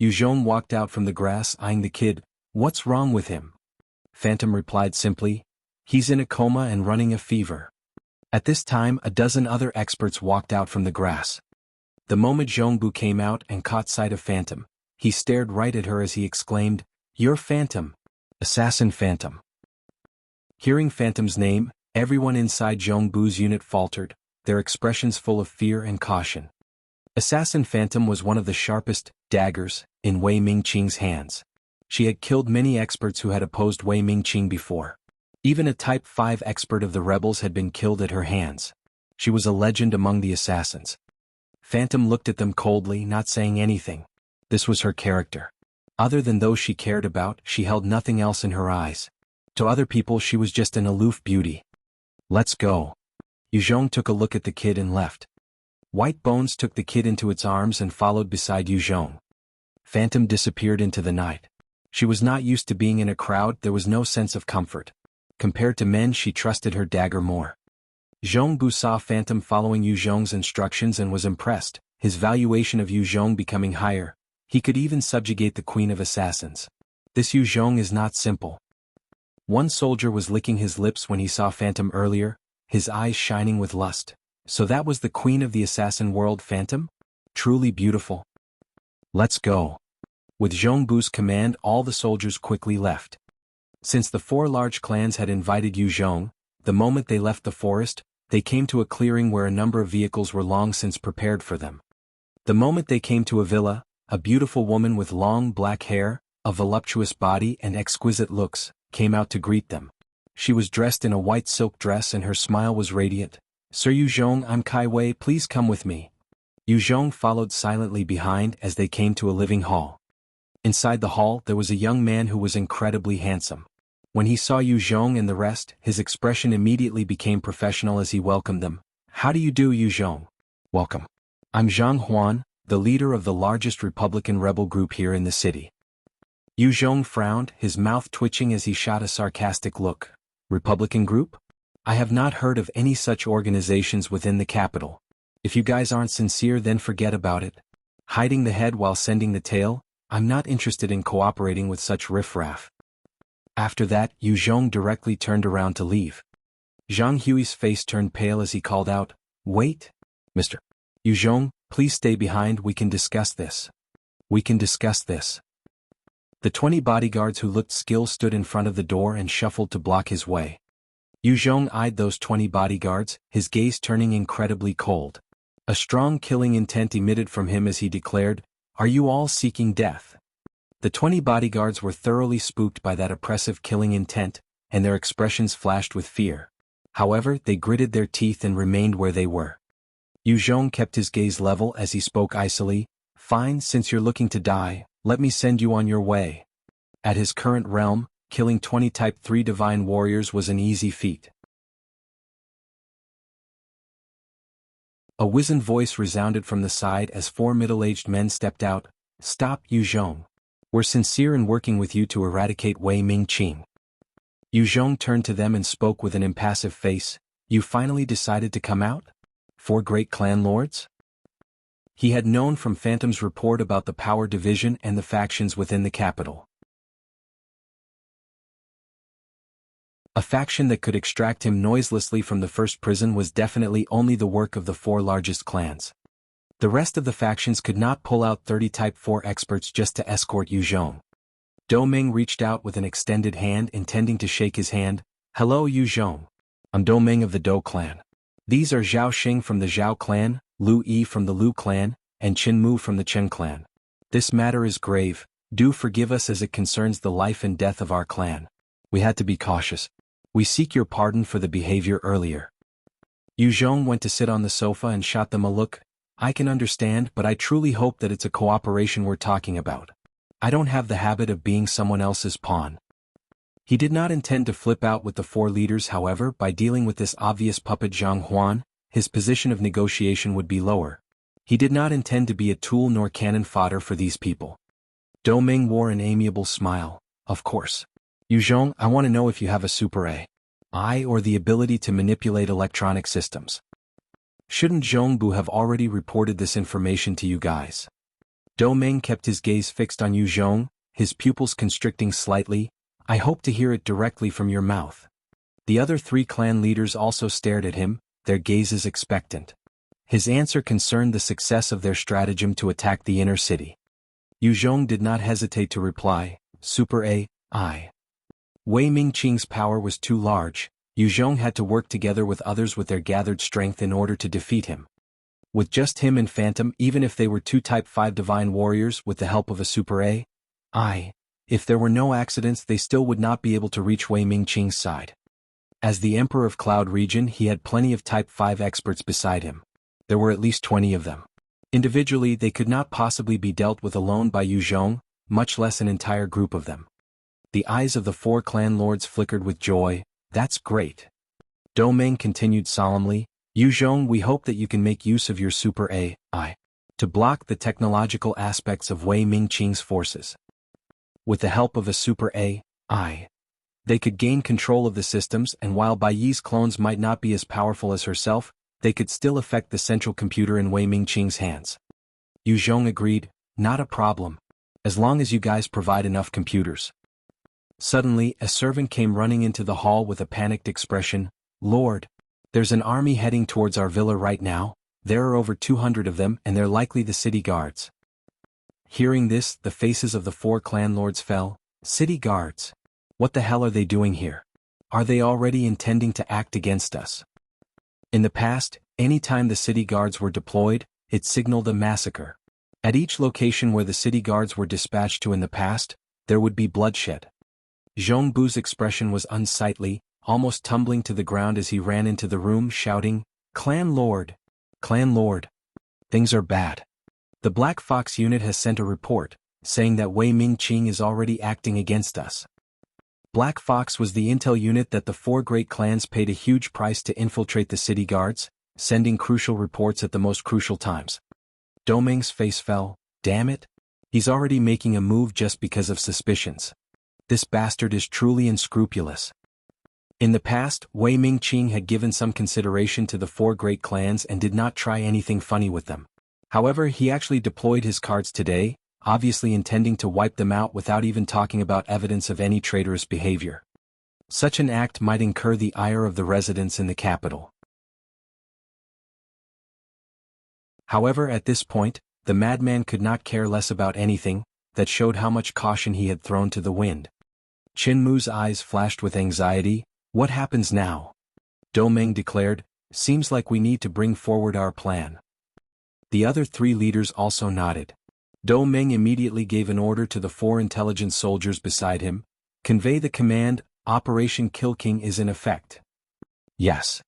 Qiong walked out from the grass eyeing the kid. What's wrong with him? Phantom replied simply, he's in a coma and running a fever. At this time, a dozen other experts walked out from the grass. The moment Zhongbu came out and caught sight of Phantom, he stared right at her as he exclaimed, You're Phantom. Assassin Phantom. Hearing Phantom's name, everyone inside Zhongbu's unit faltered, their expressions full of fear and caution. Assassin Phantom was one of the sharpest daggers in Wei Ming Qing's hands. She had killed many experts who had opposed Wei Ming Qing before. Even a Type 5 expert of the rebels had been killed at her hands. She was a legend among the assassins. Phantom looked at them coldly, not saying anything. This was her character. Other than those she cared about, she held nothing else in her eyes. To other people she was just an aloof beauty. Let's go. Qiong took a look at the kid and left. White Bones took the kid into its arms and followed beside Qiong. Phantom disappeared into the night. She was not used to being in a crowd, there was no sense of comfort. Compared to men, she trusted her dagger more. Zhongbu saw Phantom following Qiong's instructions and was impressed, his valuation of Qiong becoming higher. He could even subjugate the Queen of Assassins. This Yu Zhong is not simple. One soldier was licking his lips when he saw Phantom earlier, his eyes shining with lust. So that was the queen of the assassin world, Phantom? Truly beautiful. Let's go. With Zhongbu's command, all the soldiers quickly left. Since the 4 large clans had invited Yu Zhong, the moment they left the forest, they came to a clearing where a number of vehicles were long since prepared for them. The moment they came to a villa, a beautiful woman with long black hair, a voluptuous body and exquisite looks, came out to greet them. She was dressed in a white silk dress and her smile was radiant. "Sir Yu Zhong, I'm Kai Wei, please come with me." Yu Zhong followed silently behind as they came to a living hall. Inside the hall there was a young man who was incredibly handsome. When he saw Yu Zhong and the rest, his expression immediately became professional as he welcomed them. "How do you do, Yu Zhong?" "Welcome. I'm Zhang Huan, the leader of the largest Republican rebel group here in the city." Yu Zhong frowned, his mouth twitching as he shot a sarcastic look. "Republican group? I have not heard of any such organizations within the capital. If you guys aren't sincere, then forget about it. Hiding the head while sending the tail? I'm not interested in cooperating with such riffraff." After that, Yu Zhong directly turned around to leave. Zhang Hui's face turned pale as he called out, "Wait! Mr. Yu Zhong, please stay behind, we can discuss this. We can discuss this." The 20 bodyguards who looked skilled stood in front of the door and shuffled to block his way. Yu Zhong eyed those 20 bodyguards, his gaze turning incredibly cold. A strong killing intent emitted from him as he declared, "Are you all seeking death?" The 20 bodyguards were thoroughly spooked by that oppressive killing intent, and their expressions flashed with fear. However, they gritted their teeth and remained where they were. Yu Zhong kept his gaze level as he spoke icily, "Fine, since you're looking to die, let me send you on your way." At his current realm, killing 20 Type 3 divine warriors was an easy feat. A wizened voice resounded from the side as 4 middle-aged men stepped out. "Stop, Yu Zhong. We're sincere in working with you to eradicate Wei Ming Qing." Yu Zhong turned to them and spoke with an impassive face. "You finally decided to come out? 4 great clan lords?" He had known from Phantom's report about the power division and the factions within the capital. A faction that could extract him noiselessly from the first prison was definitely only the work of the 4 largest clans. The rest of the factions could not pull out 30 Type 4 experts just to escort Yu Zhong. Ming reached out with an extended hand intending to shake his hand. "Hello Yu Zhong. I'm Ming of the Dou clan. These are Zhao Xing from the Zhao clan, Lu Yi from the Lu clan, and Qin Mu from the Chen clan. This matter is grave, do forgive us as it concerns the life and death of our clan. We had to be cautious. We seek your pardon for the behavior earlier." Yu Zhong went to sit on the sofa and shot them a look. "I can understand, but I truly hope that it's a cooperation we're talking about. I don't have the habit of being someone else's pawn." He did not intend to flip out with the 4 leaders, however, by dealing with this obvious puppet Zhang Huan, his position of negotiation would be lower. He did not intend to be a tool nor cannon fodder for these people. Ming wore an amiable smile. "Of course. Yu Zhong, I want to know if you have a Super AI or the ability to manipulate electronic systems. Shouldn't Zhongbu have already reported this information to you guys?" Ming kept his gaze fixed on Yu Zhong, his pupils constricting slightly. "I hope to hear it directly from your mouth." The other 3 clan leaders also stared at him, their gazes expectant. His answer concerned the success of their stratagem to attack the inner city. Yu Zhong did not hesitate to reply, "Super AI. Wei Ming Qing's power was too large. Yu Zhong had to work together with others with their gathered strength in order to defeat him. With just him and Phantom, even if they were 2 Type 5 divine warriors with the help of a Super AI, if there were no accidents they still would not be able to reach Wei Ming Qing's side. As the Emperor of Cloud Region, he had plenty of Type 5 experts beside him. There were at least 20 of them. Individually, they could not possibly be dealt with alone by Yu Zhong, much less an entire group of them. The eyes of the 4 clan lords flickered with joy. "That's great." Ming continued solemnly, "Yu Zhong, we hope that you can make use of your Super AI to block the technological aspects of Wei Ming Qing's forces. With the help of a Super AI, they could gain control of the systems, and while Bai Yi's clones might not be as powerful as herself, they could still affect the central computer in Wei Ming Qing's hands." Yu Zhong agreed, "Not a problem. As long as you guys provide enough computers." Suddenly, a servant came running into the hall with a panicked expression. "Lord, there's an army heading towards our villa right now. There are over 200 of them and they're likely the city guards." Hearing this, the faces of the 4 clan lords fell. City guards? What the hell are they doing here? Are they already intending to act against us? In the past, any time the city guards were deployed, it signaled a massacre. At each location where the city guards were dispatched to in the past, there would be bloodshed. Zhongbu's expression was unsightly, almost tumbling to the ground as he ran into the room shouting, "Clan Lord! Clan Lord! Things are bad. The Black Fox unit has sent a report, saying that Wei Ming Qing is already acting against us." Black Fox was the intel unit that the 4 great clans paid a huge price to infiltrate the city guards, sending crucial reports at the most crucial times. Doming's face fell. Damn it. He's already making a move just because of suspicions. This bastard is truly unscrupulous. In the past, Wei Ming Qing had given some consideration to the 4 great clans and did not try anything funny with them. However, he actually deployed his cards today, obviously intending to wipe them out without even talking about evidence of any traitorous behavior. Such an act might incur the ire of the residents in the capital. However, at this point, the madman could not care less about anything. That showed how much caution he had thrown to the wind. Qinmu's eyes flashed with anxiety. "What happens now?" Doming declared, "Seems like we need to bring forward our plan." The other 3 leaders also nodded. Doming immediately gave an order to the 4 intelligence soldiers beside him. "Convey the command, Operation Kill King is in effect." "Yes."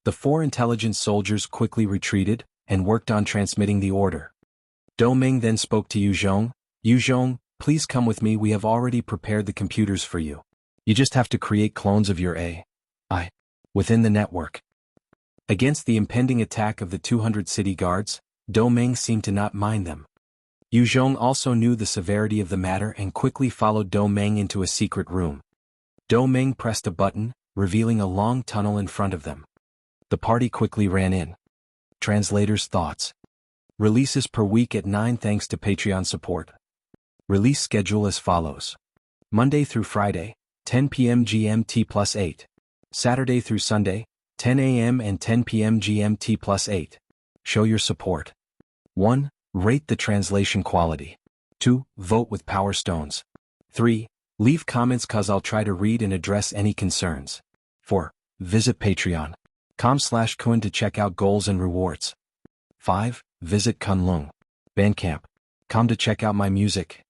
The 4 intelligence soldiers quickly retreated, and worked on transmitting the order. Doming then spoke to Yuzhong. "Yuzhong, please come with me, we have already prepared the computers for you. You just have to create clones of your AI within the network." Against the impending attack of the 200 city guards, Doming seemed to not mind them. Yuzhong also knew the severity of the matter and quickly followed Doming into a secret room. Doming pressed a button, revealing a long tunnel in front of them. The party quickly ran in. Translator's thoughts. Releases per week at 9 thanks to Patreon support. Release schedule as follows. Monday through Friday, 10 p.m. GMT plus 8. Saturday through Sunday, 10 a.m. and 10 p.m. GMT plus 8. Show your support. 1. Rate the translation quality. 2. Vote with Power Stones. 3. Leave comments cause I'll try to read and address any concerns. 4. Visit patreon.com/Kun to check out goals and rewards. 5. Visit Kunlun Bandcamp.com to check out my music.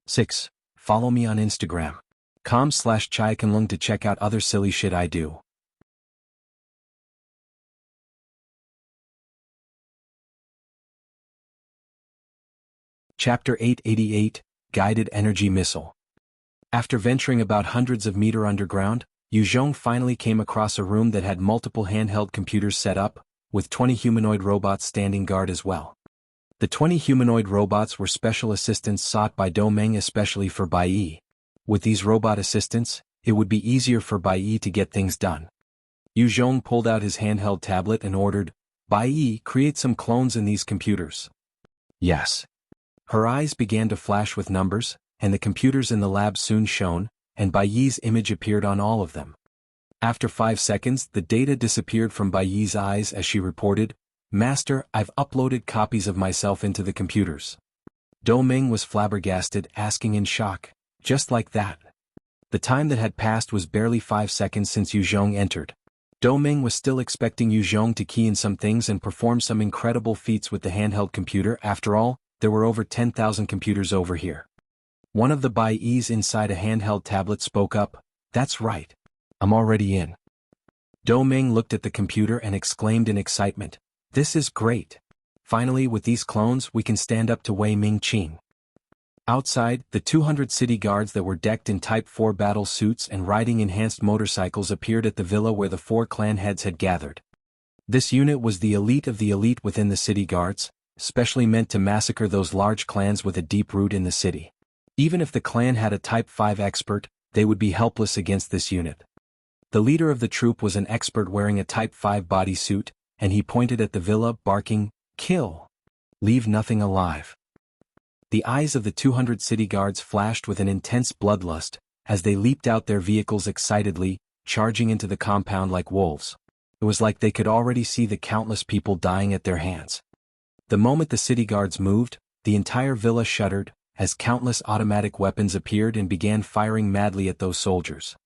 6. Follow me on Instagram.com/ChaiKunlun to check out other silly shit I do. Chapter 888, Guided Energy Missile. After venturing about hundreds of meters underground, Yuzhong finally came across a room that had multiple handheld computers set up, with 20 humanoid robots standing guard as well. The 20 humanoid robots were special assistants sought by Doming especially for Bai Yi. With these robot assistants, it would be easier for Bai Yi to get things done. Yuzhong pulled out his handheld tablet and ordered, "Bai Yi, create some clones in these computers." "Yes." Her eyes began to flash with numbers, and the computers in the lab soon shone, and Bai Yi's image appeared on all of them. After 5 seconds, the data disappeared from Bai Yi's eyes as she reported, "Master, I've uploaded copies of myself into the computers." Doming was flabbergasted, asking in shock, "Just like that?" The time that had passed was barely 5 seconds since Yuzhong entered. Doming was still expecting Yuzhong to key in some things and perform some incredible feats with the handheld computer. After all, there were over 10,000 computers over here. One of the Bai Yis inside a handheld tablet spoke up, "That's right. I'm already in." Doming looked at the computer and exclaimed in excitement, "This is great. Finally, with these clones, we can stand up to Wei Ming Qing." Outside, the 200 city guards that were decked in Type 4 battle suits and riding enhanced motorcycles appeared at the villa where the 4 clan heads had gathered. This unit was the elite of the elite within the city guards, specially meant to massacre those large clans with a deep root in the city. Even if the clan had a Type 5 expert, they would be helpless against this unit. The leader of the troop was an expert wearing a Type 5 bodysuit, and he pointed at the villa, barking, "Kill! Leave nothing alive." The eyes of the 200 city guards flashed with an intense bloodlust, as they leaped out their vehicles excitedly, charging into the compound like wolves. It was like they could already see the countless people dying at their hands. The moment the city guards moved, the entire villa shuddered, as countless automatic weapons appeared and began firing madly at those soldiers.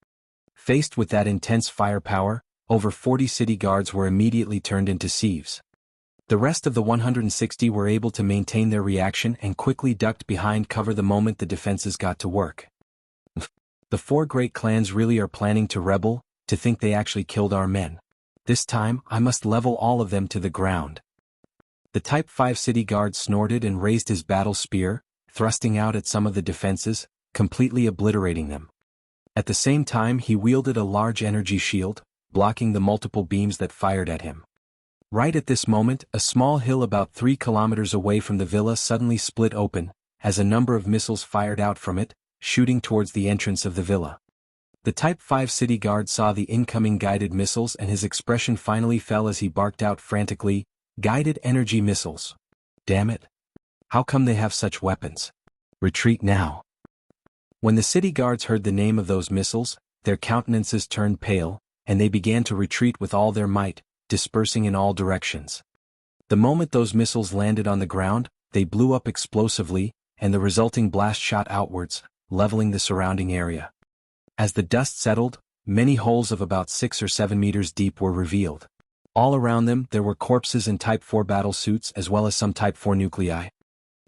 Faced with that intense firepower, over 40 city guards were immediately turned into sieves. The rest of the 160 were able to maintain their reaction and quickly ducked behind cover the moment the defenses got to work. The four great clans really are planning to rebel, to think they actually killed our men. This time, I must level all of them to the ground. The Type 5 city guard snorted and raised his battle spear, thrusting out at some of the defenses, completely obliterating them. At the same time he wielded a large energy shield, blocking the multiple beams that fired at him. Right at this moment, a small hill about 3 kilometers away from the villa suddenly split open, as a number of missiles fired out from it, shooting towards the entrance of the villa. The Type 5 city guard saw the incoming guided missiles and his expression finally fell as he barked out frantically, "Guided energy missiles. Damn it. How come they have such weapons? Retreat now." When the city guards heard the name of those missiles, their countenances turned pale, and they began to retreat with all their might, dispersing in all directions. The moment those missiles landed on the ground, they blew up explosively, and the resulting blast shot outwards, leveling the surrounding area. As the dust settled, many holes of about 6 or 7 meters deep were revealed. All around them there were corpses in Type 4 battle suits as well as some Type 4 nuclei.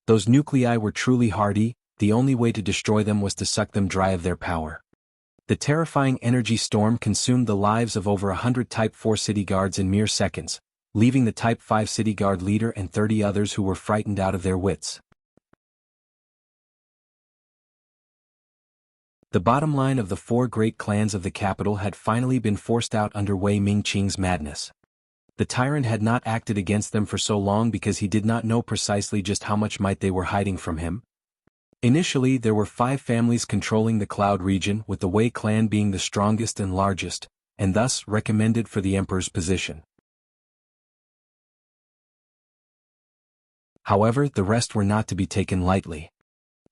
Those nuclei were truly hardy, the only way to destroy them was to suck them dry of their power. The terrifying energy storm consumed the lives of over 100 Type 4 city guards in mere seconds, leaving the Type 5 city guard leader and 30 others who were frightened out of their wits. The bottom line of the four great clans of the capital had finally been forced out under Wei Mingqing's madness. The tyrant had not acted against them for so long because he did not know precisely just how much might they were hiding from him. Initially there were 5 families controlling the Cloud region, with the Wei clan being the strongest and largest, and thus recommended for the emperor's position. However, the rest were not to be taken lightly.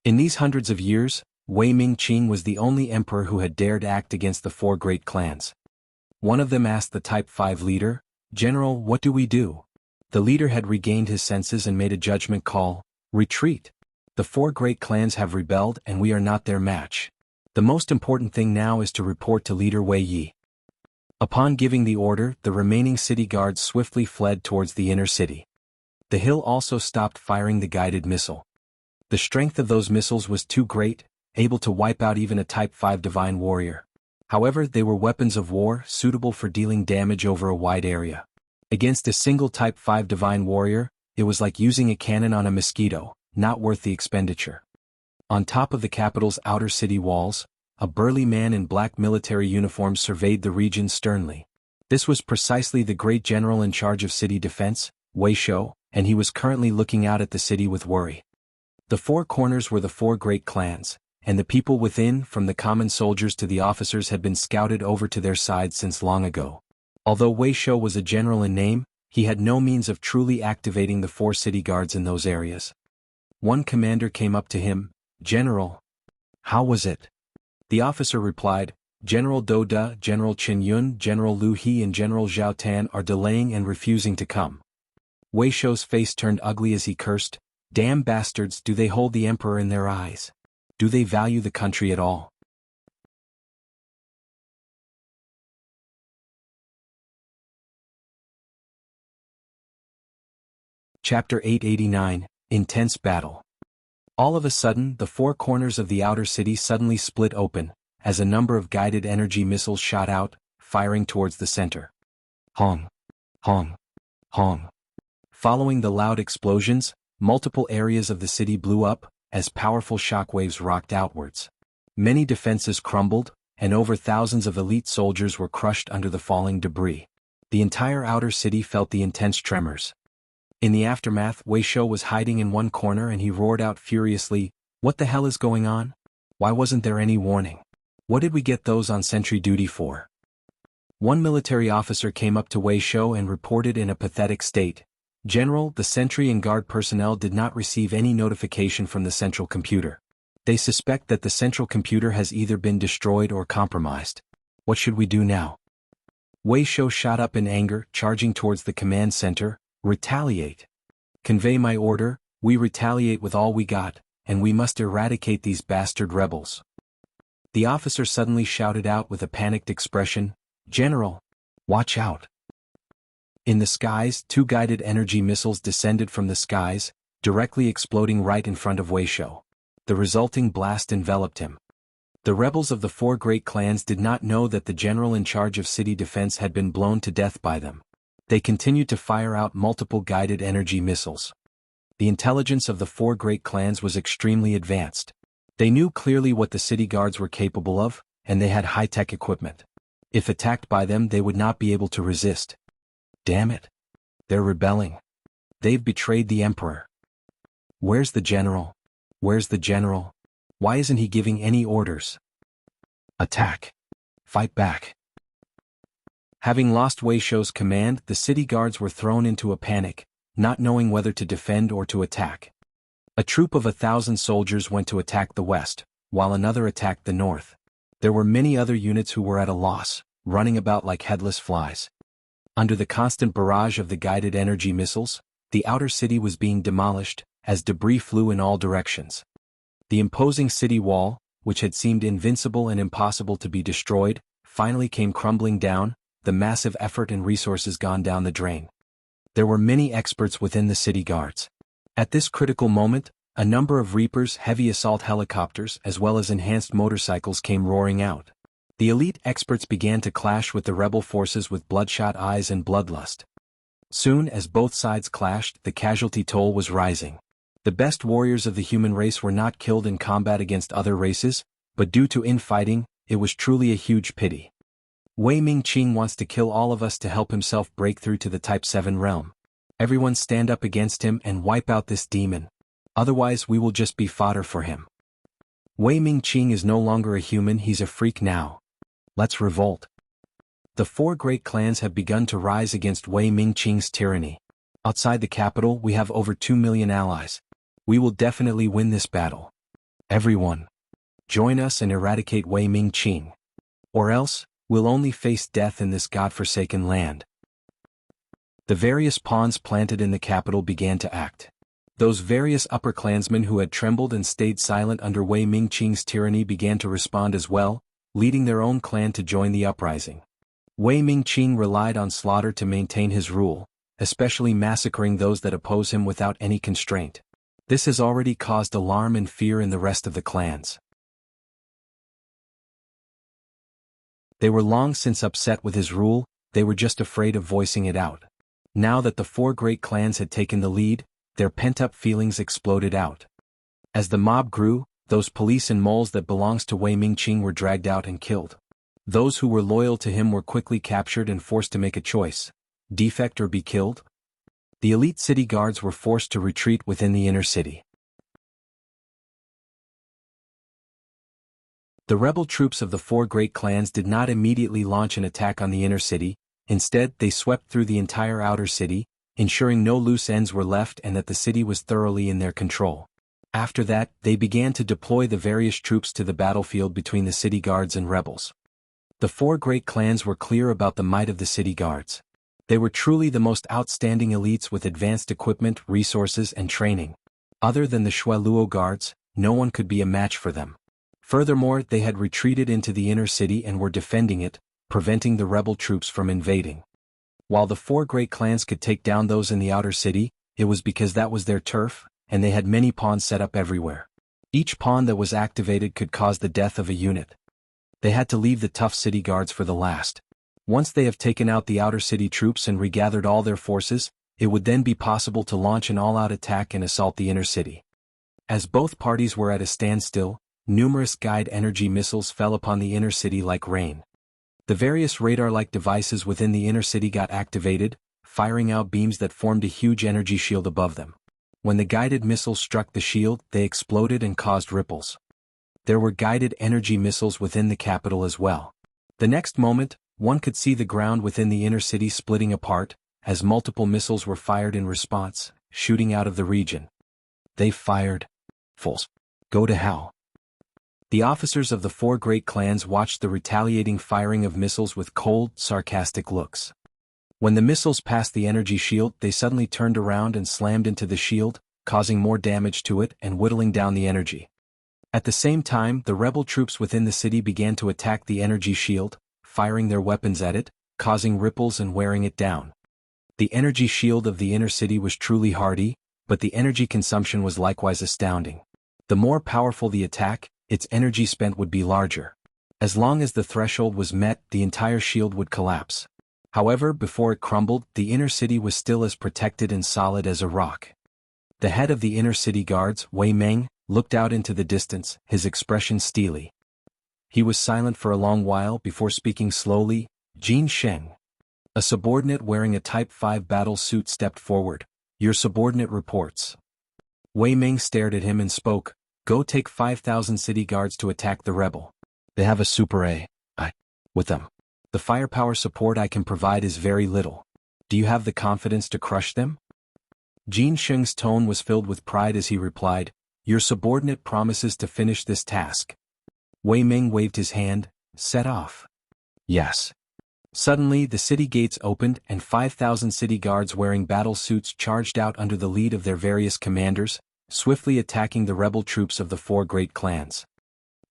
In these hundreds of years, Wei Mingqing was the only emperor who had dared act against the 4 great clans. One of them asked the Type 5 leader, "General, what do we do?" The leader had regained his senses and made a judgment call: "Retreat. The 4 great clans have rebelled and we are not their match. The most important thing now is to report to leader Wei Yi." Upon giving the order, the remaining city guards swiftly fled towards the inner city. The hill also stopped firing the guided missile. The strength of those missiles was too great, able to wipe out even a Type 5 divine warrior. However, they were weapons of war suitable for dealing damage over a wide area. Against a single Type 5 divine warrior, it was like using a cannon on a mosquito, not worth the expenditure. On top of the capital's outer city walls, a burly man in black military uniform surveyed the region sternly. This was precisely the great general in charge of city defense, Wei Shou, and he was currently looking out at the city with worry. The 4 corners were the 4 great clans, and the people within, from the common soldiers to the officers, had been scouted over to their side since long ago. Although Wei Shou was a general in name, he had no means of truly activating the 4 city guards in those areas. One commander came up to him, "General, how was it?" The officer replied, "General Dou De, General Chen Yun, General Lu He and General Zhao Tan are delaying and refusing to come." Wei Shou's face turned ugly as he cursed, "Damn bastards, do they hold the emperor in their eyes? Do they value the country at all?" Chapter 889, Intense Battle. All of a sudden, the 4 corners of the outer city suddenly split open, as a number of guided energy missiles shot out, firing towards the center. Hong! Hong! Hong! Following the loud explosions, multiple areas of the city blew up, as powerful shockwaves rocked outwards. Many defenses crumbled, and over thousands of elite soldiers were crushed under the falling debris. The entire outer city felt the intense tremors. In the aftermath, Wei Shou was hiding in one corner and he roared out furiously, "What the hell is going on? Why wasn't there any warning? What did we get those on sentry duty for?" One military officer came up to Wei Shou and reported in a pathetic state, General, the sentry and guard personnel did not receive any notification from the central computer. They suspect that the central computer has either been destroyed or compromised. What should we do now? Wei Shou shot up in anger, charging towards the command center. Retaliate. Convey my order, we retaliate with all we got, and we must eradicate these bastard rebels. The officer suddenly shouted out with a panicked expression, General, watch out. In the skies, 2 guided energy missiles descended from the skies, directly exploding right in front of Wei Shou. The resulting blast enveloped him. The rebels of the 4 great clans did not know that the general in charge of city defense had been blown to death by them. They continued to fire out multiple guided energy missiles. The intelligence of the 4 great clans was extremely advanced. They knew clearly what the city guards were capable of, and they had high-tech equipment. If attacked by them, they would not be able to resist. Damn it. They're rebelling. They've betrayed the emperor. Where's the general? Where's the general? Why isn't he giving any orders? Attack. Fight back. Having lost Wei Shou's command, the city guards were thrown into a panic, not knowing whether to defend or to attack. A troop of 1,000 soldiers went to attack the west, while another attacked the north. There were many other units who were at a loss, running about like headless flies. Under the constant barrage of the guided energy missiles, the outer city was being demolished, as debris flew in all directions. The imposing city wall, which had seemed invincible and impossible to be destroyed, finally came crumbling down, the massive effort and resources gone down the drain. There were many experts within the city guards. At this critical moment, a number of Reapers, heavy assault helicopters, as well as enhanced motorcycles came roaring out. The elite experts began to clash with the rebel forces with bloodshot eyes and bloodlust. Soon as both sides clashed, the casualty toll was rising. The best warriors of the human race were not killed in combat against other races, but due to infighting, it was truly a huge pity. Wei Ming Qing wants to kill all of us to help himself break through to the Type 7 realm. Everyone stand up against him and wipe out this demon. Otherwise we will just be fodder for him. Wei Ming Qing is no longer a human, he's a freak now. Let's revolt. The 4 great clans have begun to rise against Wei Ming Qing's tyranny. Outside the capital we have over 2 million allies. We will definitely win this battle. Everyone, join us and eradicate Wei Ming Qing. Or else, we'll only face death in this godforsaken land. The various pawns planted in the capital began to act. Those various upper clansmen who had trembled and stayed silent under Wei Ming Qing's tyranny began to respond as well, leading their own clan to join the uprising. Wei Ming Qing relied on slaughter to maintain his rule, especially massacring those that oppose him without any constraint. This has already caused alarm and fear in the rest of the clans. They were long since upset with his rule, they were just afraid of voicing it out. Now that the 4 great clans had taken the lead, their pent-up feelings exploded out. As the mob grew, those police and moles that belongs to Wei Ming Qing were dragged out and killed. Those who were loyal to him were quickly captured and forced to make a choice: defect or be killed. The elite city guards were forced to retreat within the inner city. The rebel troops of the 4 great clans did not immediately launch an attack on the inner city. Instead, they swept through the entire outer city, ensuring no loose ends were left and that the city was thoroughly in their control. After that, they began to deploy the various troops to the battlefield between the city guards and rebels. The 4 great clans were clear about the might of the city guards. They were truly the most outstanding elites with advanced equipment, resources, and training. Other than the Shueluo guards, no one could be a match for them. Furthermore, they had retreated into the inner city and were defending it, preventing the rebel troops from invading. While the 4 great clans could take down those in the outer city, it was because that was their turf, and they had many pawns set up everywhere. Each pawn that was activated could cause the death of a unit. They had to leave the tough city guards for the last. Once they have taken out the outer city troops and regathered all their forces, it would then be possible to launch an all-out attack and assault the inner city. As both parties were at a standstill, numerous guide energy missiles fell upon the inner city like rain. The various radar-like devices within the inner city got activated, firing out beams that formed a huge energy shield above them. When the guided missiles struck the shield, they exploded and caused ripples. There were guided energy missiles within the capital as well. The next moment, one could see the ground within the inner city splitting apart, as multiple missiles were fired in response, shooting out of the region. They fired. Fools. Go to hell. The officers of the four great clans watched the retaliating firing of missiles with cold, sarcastic looks. When the missiles passed the energy shield, they suddenly turned around and slammed into the shield, causing more damage to it and whittling down the energy. At the same time, the rebel troops within the city began to attack the energy shield, firing their weapons at it, causing ripples and wearing it down. The energy shield of the inner city was truly hardy, but the energy consumption was likewise astounding. The more powerful the attack, its energy spent would be larger. As long as the threshold was met, the entire shield would collapse. However, before it crumbled, the inner city was still as protected and solid as a rock. The head of the inner city guards, Wei Ming, looked out into the distance, his expression steely. He was silent for a long while before speaking slowly. Jin Sheng. A subordinate wearing a Type 5 battle suit stepped forward. Your subordinate reports. Wei Ming stared at him and spoke. Go take 5,000 city guards to attack the rebel. They have a Super AI with them. The firepower support I can provide is very little. Do you have the confidence to crush them? Jin Sheng's tone was filled with pride as he replied, your subordinate promises to finish this task. Wei Ming waved his hand, set off. Yes. Suddenly the city gates opened and 5,000 city guards wearing battle suits charged out under the lead of their various commanders, swiftly attacking the rebel troops of the four great clans.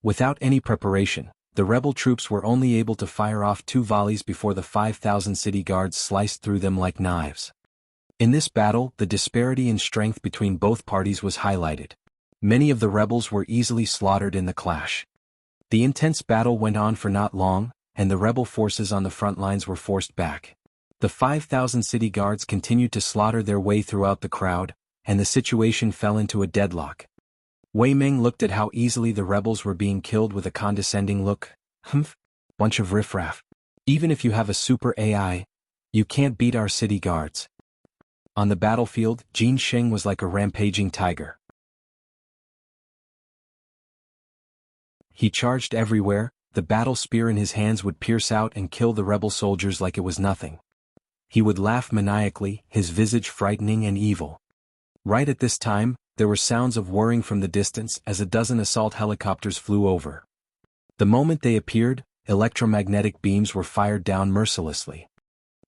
Without any preparation, the rebel troops were only able to fire off 2 volleys before the 5,000 city guards sliced through them like knives. In this battle, the disparity in strength between both parties was highlighted. Many of the rebels were easily slaughtered in the clash. The intense battle went on for not long, and the rebel forces on the front lines were forced back. The 5,000 city guards continued to slaughter their way throughout the crowd, and the situation fell into a deadlock. Wei Ming looked at how easily the rebels were being killed with a condescending look. Humph, bunch of riffraff. Even if you have a super AI, you can't beat our city guards. On the battlefield, Jin Sheng was like a rampaging tiger. He charged everywhere, the battle spear in his hands would pierce out and kill the rebel soldiers like it was nothing. He would laugh maniacally, his visage frightening and evil. Right at this time, there were sounds of whirring from the distance as a dozen assault helicopters flew over. The moment they appeared, electromagnetic beams were fired down mercilessly.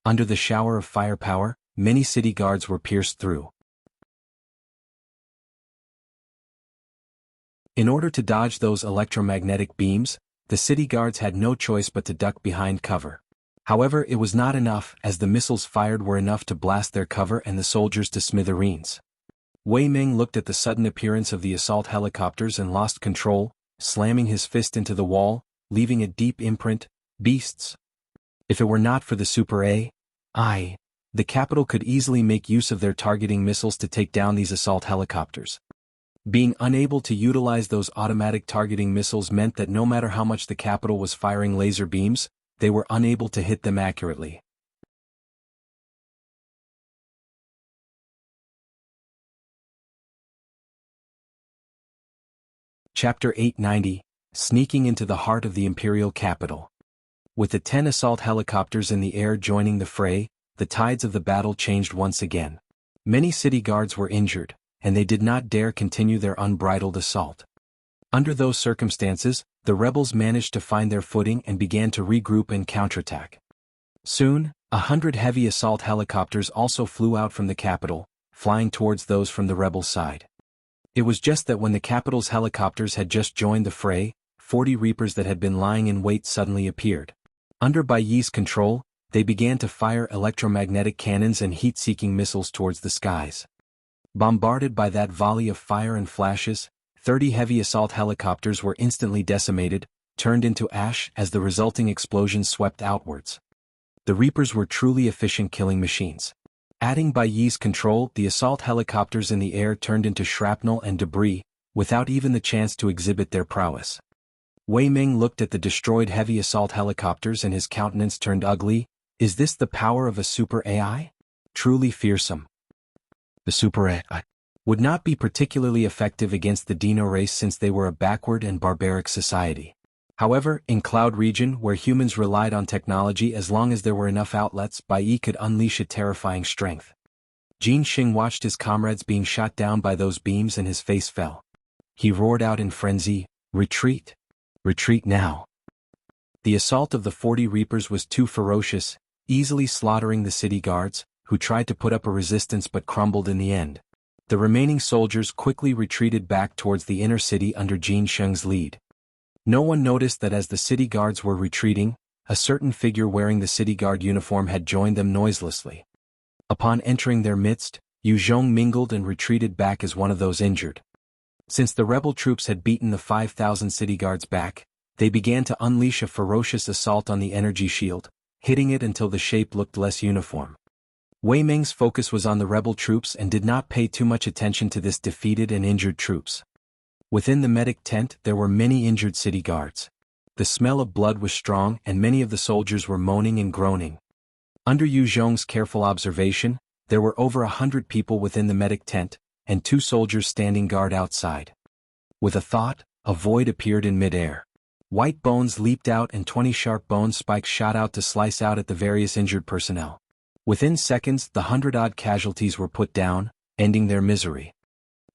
Under the shower of firepower, many city guards were pierced through. In order to dodge those electromagnetic beams, the city guards had no choice but to duck behind cover. However, it was not enough, as the missiles fired were enough to blast their cover and the soldiers to smithereens. Wei Ming looked at the sudden appearance of the assault helicopters and lost control, slamming his fist into the wall, leaving a deep imprint. Beasts. If it were not for the Super AI, the capital could easily make use of their targeting missiles to take down these assault helicopters. Being unable to utilize those automatic targeting missiles meant that no matter how much the capital was firing laser beams, they were unable to hit them accurately. Chapter 890, Sneaking into the Heart of the Imperial Capital. With the 10 assault helicopters in the air joining the fray, the tides of the battle changed once again. Many city guards were injured, and they did not dare continue their unbridled assault. Under those circumstances, the rebels managed to find their footing and began to regroup and counterattack. Soon, 100 heavy assault helicopters also flew out from the capital, flying towards those from the rebel side. It was just that when the capital's helicopters had just joined the fray, 40 Reapers that had been lying in wait suddenly appeared. Under Bai Yi's control, they began to fire electromagnetic cannons and heat-seeking missiles towards the skies. Bombarded by that volley of fire and flashes, 30 heavy assault helicopters were instantly decimated, turned into ash as the resulting explosions swept outwards. The Reapers were truly efficient killing machines. Adding Bai Yi's control, the assault helicopters in the air turned into shrapnel and debris, without even the chance to exhibit their prowess. Wei Ming looked at the destroyed heavy assault helicopters and his countenance turned ugly. Is this the power of a super AI? Truly fearsome. The Super AI would not be particularly effective against the Dino race since they were a backward and barbaric society. However, in Cloud region where humans relied on technology as long as there were enough outlets, Bai could unleash a terrifying strength. Qing watched his comrades being shot down by those beams and his face fell. He roared out in frenzy, "Retreat! Retreat now!" The assault of the 40 Reapers was too ferocious, easily slaughtering the city guards, who tried to put up a resistance but crumbled in the end. The remaining soldiers quickly retreated back towards the inner city under Qing's lead. No one noticed that as the city guards were retreating, a certain figure wearing the city guard uniform had joined them noiselessly. Upon entering their midst, Zhong mingled and retreated back as one of those injured. Since the rebel troops had beaten the 5,000 city guards back, they began to unleash a ferocious assault on the energy shield, hitting it until the shape looked less uniform. Wei Ming's focus was on the rebel troops and did not pay too much attention to this defeated and injured troops. Within the medic tent there were many injured city guards. The smell of blood was strong and many of the soldiers were moaning and groaning. Under Zhong's careful observation, there were over 100 people within the medic tent, and 2 soldiers standing guard outside. With a thought, a void appeared in midair. White bones leaped out and 20 sharp bone spikes shot out to slice out at the various injured personnel. Within seconds the 100-odd casualties were put down, ending their misery.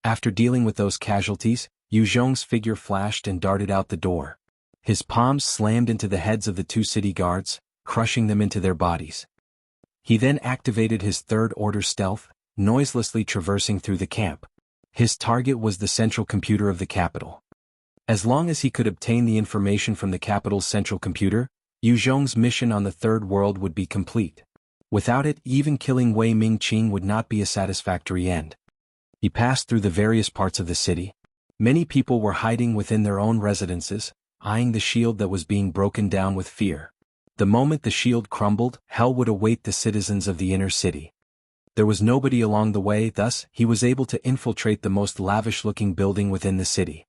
After dealing with those casualties, Zhong's figure flashed and darted out the door. His palms slammed into the heads of the 2 city guards, crushing them into their bodies. He then activated his third-order stealth, noiselessly traversing through the camp. His target was the central computer of the capital. As long as he could obtain the information from the capital's central computer, Zhong's mission on the Third World would be complete. Without it, even killing Wei Ming would not be a satisfactory end. He passed through the various parts of the city. Many people were hiding within their own residences, eyeing the shield that was being broken down with fear. The moment the shield crumbled, hell would await the citizens of the inner city. There was nobody along the way, thus, he was able to infiltrate the most lavish-looking building within the city.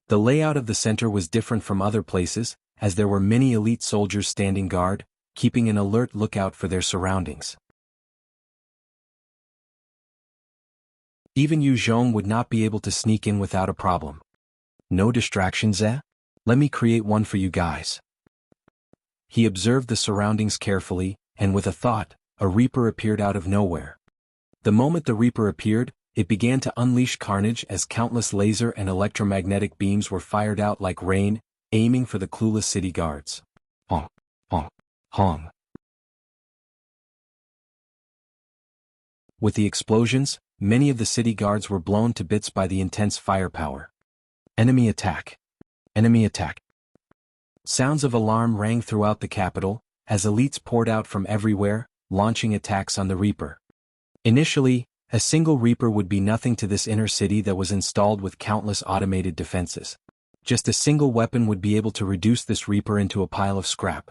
The layout of the center was different from other places, as there were many elite soldiers standing guard, keeping an alert lookout for their surroundings. Even Zhong would not be able to sneak in without a problem. "No distractions, eh? Let me create one for you guys." He observed the surroundings carefully, and with a thought, a Reaper appeared out of nowhere. The moment the Reaper appeared, it began to unleash carnage as countless laser and electromagnetic beams were fired out like rain, aiming for the clueless city guards. Honk, honk, honk. With the explosions, many of the city guards were blown to bits by the intense firepower. Enemy attack! Enemy attack! Sounds of alarm rang throughout the capital, as elites poured out from everywhere, launching attacks on the Reaper. Initially, a single Reaper would be nothing to this inner city that was installed with countless automated defenses. Just a single weapon would be able to reduce this Reaper into a pile of scrap.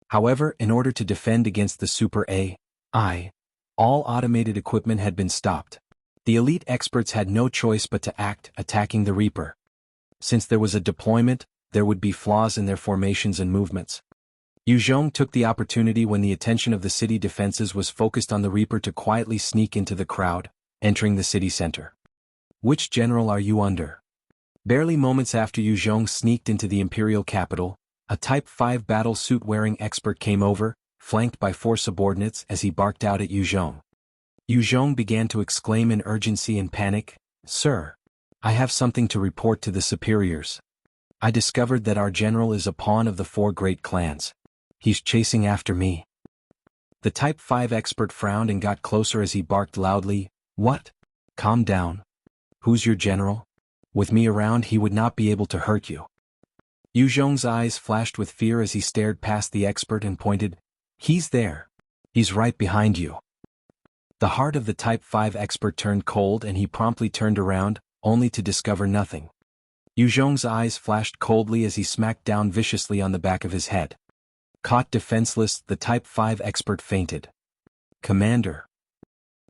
However, in order to defend against the Super AI, all automated equipment had been stopped. The elite experts had no choice but to act, attacking the Reaper. Since there was a deployment, there would be flaws in their formations and movements. Zhong took the opportunity when the attention of the city defenses was focused on the Reaper to quietly sneak into the crowd, entering the city center. "Which general are you under?" Barely moments after Zhong sneaked into the Imperial capital, a Type 5 battle suit-wearing expert came over, flanked by 4 subordinates as he barked out at Zhong. Zhong began to exclaim in urgency and panic, "Sir, I have something to report to the superiors. I discovered that our general is a pawn of the 4 great clans. He's chasing after me." The Type 5 expert frowned and got closer as he barked loudly, "What? Calm down. Who's your general? With me around he would not be able to hurt you." Zhong's eyes flashed with fear as he stared past the expert and pointed, "He's there. He's right behind you." The heart of the Type 5 expert turned cold and he promptly turned around, only to discover nothing. Zhong's eyes flashed coldly as he smacked down viciously on the back of his head. Caught defenseless, the Type 5 expert fainted. "Commander."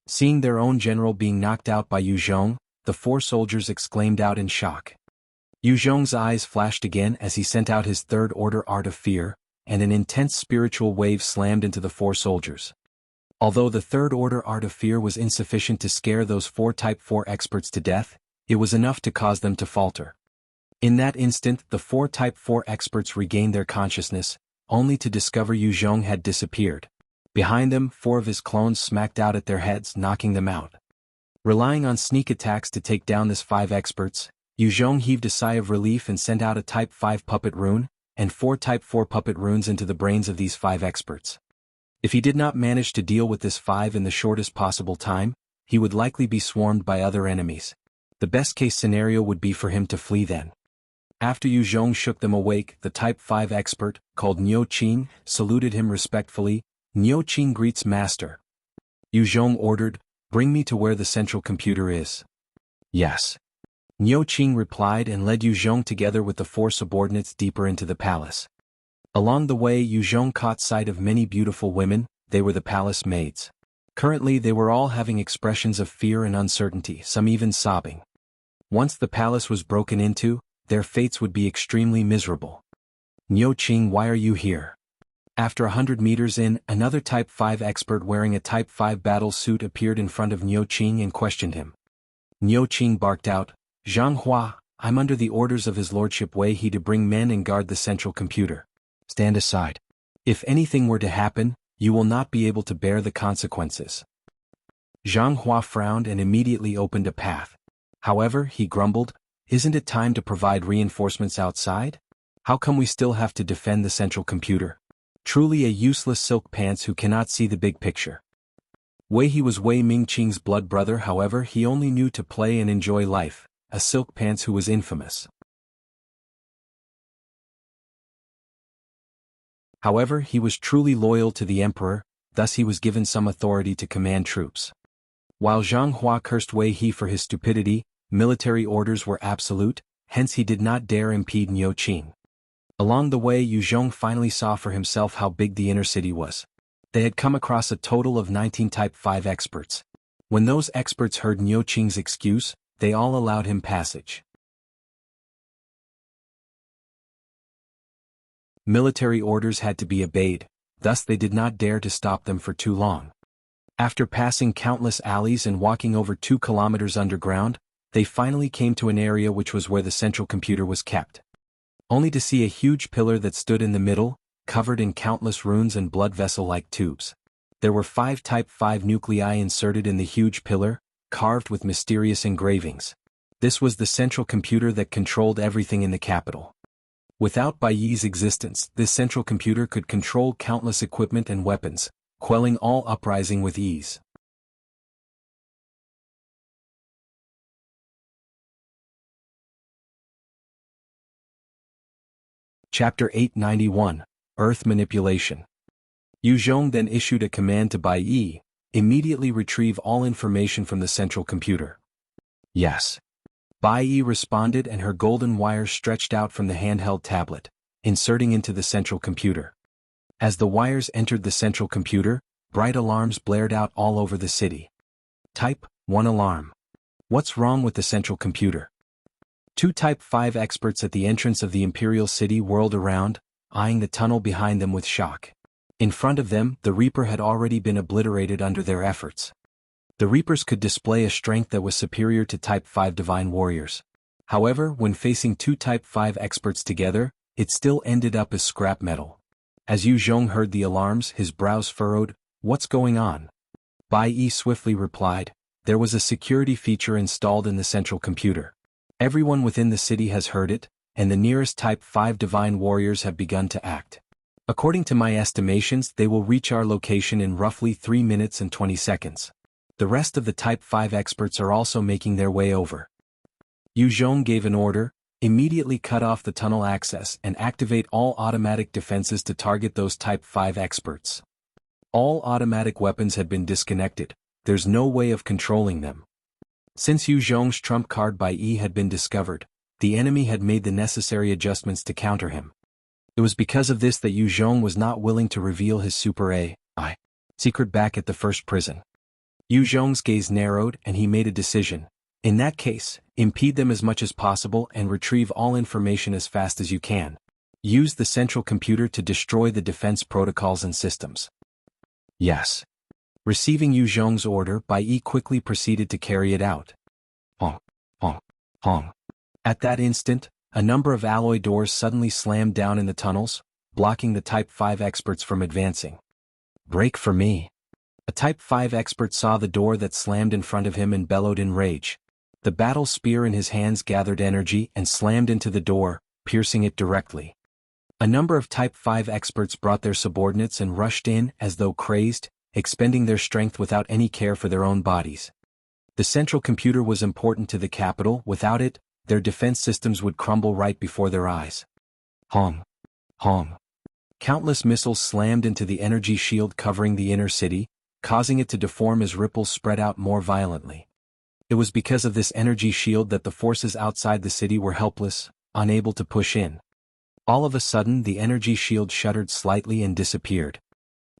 Seeing their own general being knocked out by Zhong, the 4 soldiers exclaimed out in shock. Zhong's eyes flashed again as he sent out his third-order art of fear, and an intense spiritual wave slammed into the 4 soldiers. Although the third-order art of fear was insufficient to scare those 4 Type 4 experts to death, it was enough to cause them to falter. In that instant, the four Type 4 experts regained their consciousness, only to discover Yu Zhong had disappeared. Behind them, four of his clones smacked out at their heads, knocking them out. Relying on sneak attacks to take down this five experts, Yu Zhong heaved a sigh of relief and sent out a Type 5 puppet rune, and four Type 4 puppet runes into the brains of these five experts. If he did not manage to deal with this five in the shortest possible time, he would likely be swarmed by other enemies. The best-case scenario would be for him to flee then. After Yu Zhong shook them awake, the Type 5 expert, called Niu Qing, saluted him respectfully. Niu Qing greets Master. Yu Zhong ordered, "Bring me to where the central computer is." Yes. Niu Qing replied and led Yu Zhong together with the four subordinates deeper into the palace. Along the way, Yu Zhong caught sight of many beautiful women. They were the palace maids. Currently they were all having expressions of fear and uncertainty, some even sobbing. Once the palace was broken into, their fates would be extremely miserable. "Niu Qing, why are you here?" After 100 meters in, another Type 5 expert wearing a Type 5 battle suit appeared in front of Niu Qing and questioned him. Niu Qing barked out, "Jianghu, I'm under the orders of his lordship Wei He to bring men and guard the central computer. Stand aside. If anything were to happen, you will not be able to bear the consequences." Jianghu frowned and immediately opened a path. However, he grumbled, "Isn't it time to provide reinforcements outside? How come we still have to defend the central computer? Truly a useless silk pants who cannot see the big picture." Wei He was Wei Mingqing's blood brother, however he only knew to play and enjoy life, a silk pants who was infamous. However, he was truly loyal to the emperor, thus he was given some authority to command troops. While Zhang Hua cursed Wei He for his stupidity, military orders were absolute, hence he did not dare impede Niu Qing. Along the way, Yu Zhong finally saw for himself how big the inner city was. They had come across a total of 19 Type 5 experts. When those experts heard Niu Qing's excuse, they all allowed him passage. Military orders had to be obeyed, thus they did not dare to stop them for too long. After passing countless alleys and walking over 2 kilometers underground, they finally came to an area which was where the central computer was kept. Only to see a huge pillar that stood in the middle, covered in countless runes and blood vessel-like tubes. There were 5 Type 5 nuclei inserted in the huge pillar, carved with mysterious engravings. This was the central computer that controlled everything in the capital. Without Bai Yi's existence, this central computer could control countless equipment and weapons, quelling all uprising with ease. Chapter 891, Earth Manipulation. Yu Zhong then issued a command to Bai Yi, immediately retrieve all information from the central computer. Yes. Bai Yi responded and her golden wires stretched out from the handheld tablet, inserting into the central computer. As the wires entered the central computer, bright alarms blared out all over the city. Type 1 alarm. What's wrong with the central computer? 2 Type 5 experts at the entrance of the Imperial city whirled around, eyeing the tunnel behind them with shock. In front of them, the Reaper had already been obliterated under their efforts. The Reapers could display a strength that was superior to Type 5 Divine Warriors. However, when facing 2 Type 5 experts together, it still ended up as scrap metal. As Yu Zhong heard the alarms, his brows furrowed. "What's going on?" Bai Yi swiftly replied, "There was a security feature installed in the central computer. Everyone within the city has heard it, and the nearest Type 5 Divine Warriors have begun to act. According to my estimations, they will reach our location in roughly 3 minutes and 20 seconds. The rest of the Type 5 experts are also making their way over." Yu Zhong gave an order, immediately cut off the tunnel access and activate all automatic defenses to target those Type 5 experts. All automatic weapons had been disconnected, there's no way of controlling them. Since Yu Zhong's trump card Bai Yi had been discovered, the enemy had made the necessary adjustments to counter him. It was because of this that Yu Zhong was not willing to reveal his Super AI secret back at the first prison. Yu Zhong's gaze narrowed and he made a decision. In that case, impede them as much as possible and retrieve all information as fast as you can. Use the central computer to destroy the defense protocols and systems. Yes. Receiving Yu Zhong's order, Bai Yi quickly proceeded to carry it out. Hong. Hong. Hong. At that instant, A number of alloy doors suddenly slammed down in the tunnels, blocking the Type 5 experts from advancing. Break for me. A Type 5 expert saw the door that slammed in front of him and bellowed in rage. The battle spear in his hands gathered energy and slammed into the door, piercing it directly. A number of Type 5 experts brought their subordinates and rushed in as though crazed, expending their strength without any care for their own bodies. The central computer was important to the capital. Without it, their defense systems would crumble right before their eyes. Hong. Hong. Countless missiles slammed into the energy shield covering the inner city, causing it to deform as ripples spread out more violently. It was because of this energy shield that the forces outside the city were helpless, unable to push in. All of a sudden the energy shield shuddered slightly and disappeared.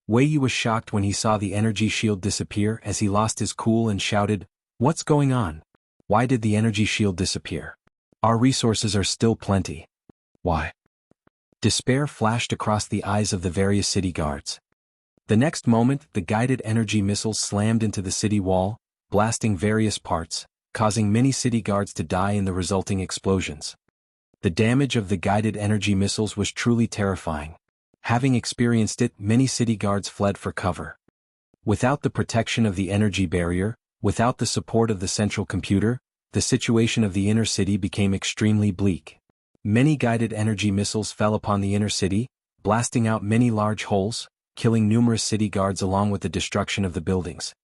Wei Yu was shocked when he saw the energy shield disappear as he lost his cool and shouted, "What's going on? Why did the energy shield disappear? Our resources are still plenty." Why? Despair flashed across the eyes of the various city guards. The next moment, the guided energy missiles slammed into the city wall, blasting various parts, causing many city guards to die in the resulting explosions. The damage of the guided energy missiles was truly terrifying. Having experienced it, many city guards fled for cover. Without the protection of the energy barrier, without the support of the central computer, the situation of the inner city became extremely bleak. Many guided energy missiles fell upon the inner city, blasting out many large holes, killing numerous city guards along with the destruction of the buildings.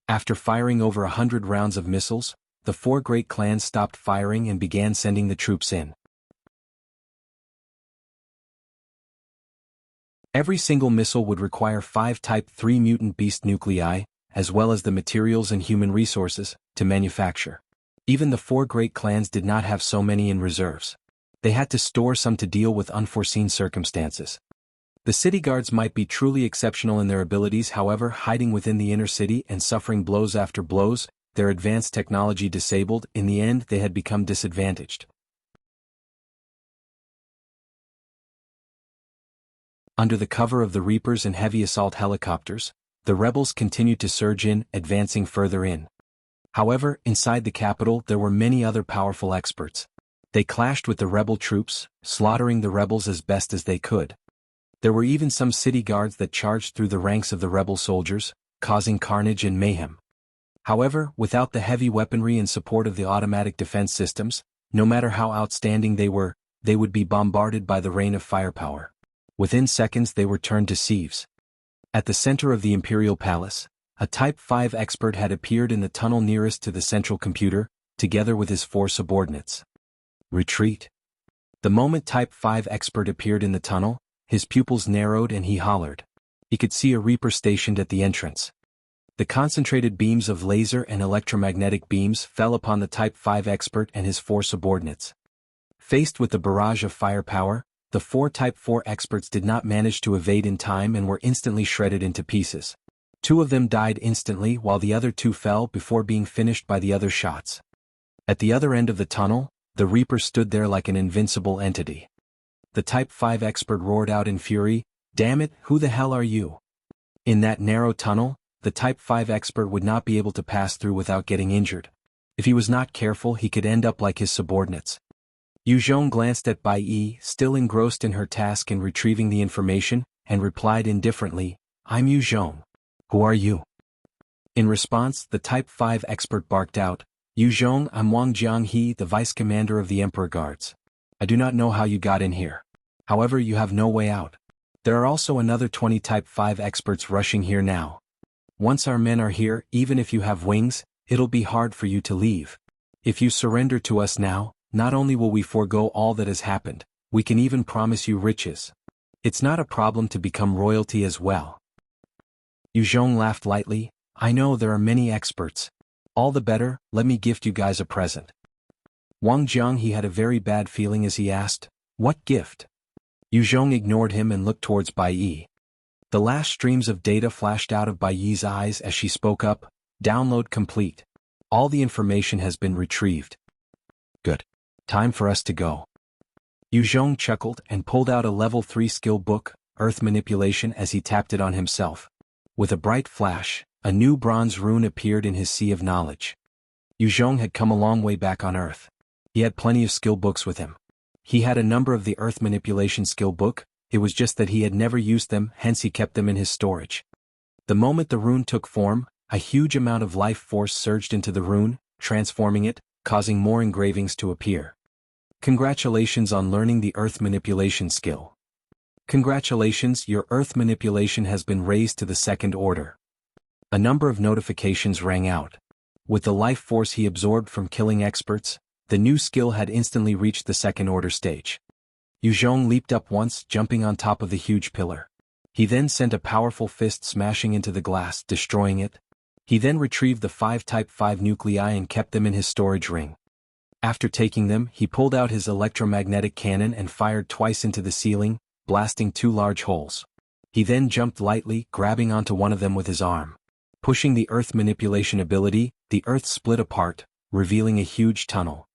After firing over 100 rounds of missiles, the four great clans stopped firing and began sending the troops in. Every single missile would require 5 Type 3 mutant beast nuclei, as well as the materials and human resources, to manufacture. Even the four great clans did not have so many in reserves. They had to store some to deal with unforeseen circumstances. The city guards might be truly exceptional in their abilities, however, hiding within the inner city and suffering blows after blows, their advanced technology disabled, in the end they had become disadvantaged. Under the cover of the Reapers and heavy assault helicopters, the rebels continued to surge in, advancing further in. However, inside the capital there were many other powerful experts. They clashed with the rebel troops, slaughtering the rebels as best as they could. There were even some city guards that charged through the ranks of the rebel soldiers, causing carnage and mayhem. However, without the heavy weaponry and support of the automatic defense systems, no matter how outstanding they were, they would be bombarded by the rain of firepower. Within seconds they were turned to sieves. At the center of the Imperial Palace, a Type 5 expert had appeared in the tunnel nearest to the central computer, together with his 4 subordinates. Retreat. The moment Type 5 expert appeared in the tunnel, his pupils narrowed and he hollered. He could see a Reaper stationed at the entrance. The concentrated beams of laser and electromagnetic beams fell upon the Type 5 expert and his 4 subordinates. Faced with the barrage of firepower, the 4 Type 4 experts did not manage to evade in time and were instantly shredded into pieces. 2 of them died instantly while the other 2 fell before being finished by the other shots. At the other end of the tunnel, the Reaper stood there like an invincible entity. The Type 5 expert roared out in fury, "Damn it, who the hell are you?" In that narrow tunnel, the Type 5 expert would not be able to pass through without getting injured. If he was not careful, he could end up like his subordinates. Qiong glanced at Bai Yi, still engrossed in her task in retrieving the information, and replied indifferently, "I'm Qiong. Who are you?" In response, the Type 5 expert barked out, "Qiong, I'm Wang Jianghe, the Vice Commander of the Emperor Guards. I do not know how you got in here. However, you have no way out. There are also another 20 Type 5 experts rushing here now. Once our men are here, even if you have wings, it'll be hard for you to leave. If you surrender to us now, not only will we forego all that has happened, we can even promise you riches. It's not a problem to become royalty as well." Qiong laughed lightly, "I know there are many experts. All the better, let me gift you guys a present." Wang Jianghe had a very bad feeling as he asked, "What gift?" Qiong ignored him and looked towards Bai Yi. The last streams of data flashed out of Bai Yi's eyes as she spoke up, "Download complete. All the information has been retrieved." "Good. Time for us to go." Qiong chuckled and pulled out a level 3 skill book, Earth Manipulation, as he tapped it on himself. With a bright flash, a new bronze rune appeared in his sea of knowledge. Qiong had come a long way back on Earth. He had plenty of skill books with him. He had a number of the Earth Manipulation skill book, it was just that he had never used them, hence he kept them in his storage. The moment the rune took form, a huge amount of life force surged into the rune, transforming it, causing more engravings to appear. Congratulations on learning the Earth Manipulation skill. Congratulations, your Earth Manipulation has been raised to the 2nd order. A number of notifications rang out. With the life force he absorbed from killing experts, the new skill had instantly reached the 2nd order stage. Qiong leaped up once, jumping on top of the huge pillar. He then sent a powerful fist smashing into the glass, destroying it. He then retrieved the 5 Type 5 nuclei and kept them in his storage ring. After taking them, he pulled out his electromagnetic cannon and fired twice into the ceiling, blasting 2 large holes. He then jumped lightly, grabbing onto one of them with his arm. Pushing the Earth Manipulation ability, the Earth split apart, revealing a huge tunnel.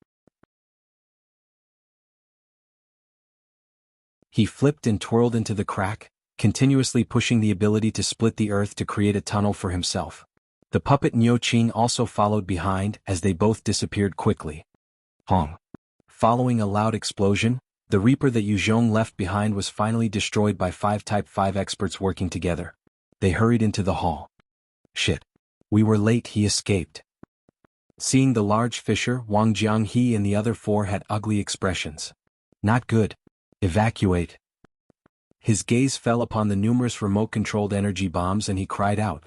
He flipped and twirled into the crack, continuously pushing the ability to split the Earth to create a tunnel for himself. The puppet Qing also followed behind as they both disappeared quickly. Hong. Following a loud explosion, the Reaper that Qiong left behind was finally destroyed by 5 Type 5 experts working together. They hurried into the hall. Shit. We were late, he escaped. Seeing the large fissure, Wang Jianghe and the other 4 had ugly expressions. Not good. Evacuate. His gaze fell upon the numerous remote-controlled energy bombs and he cried out.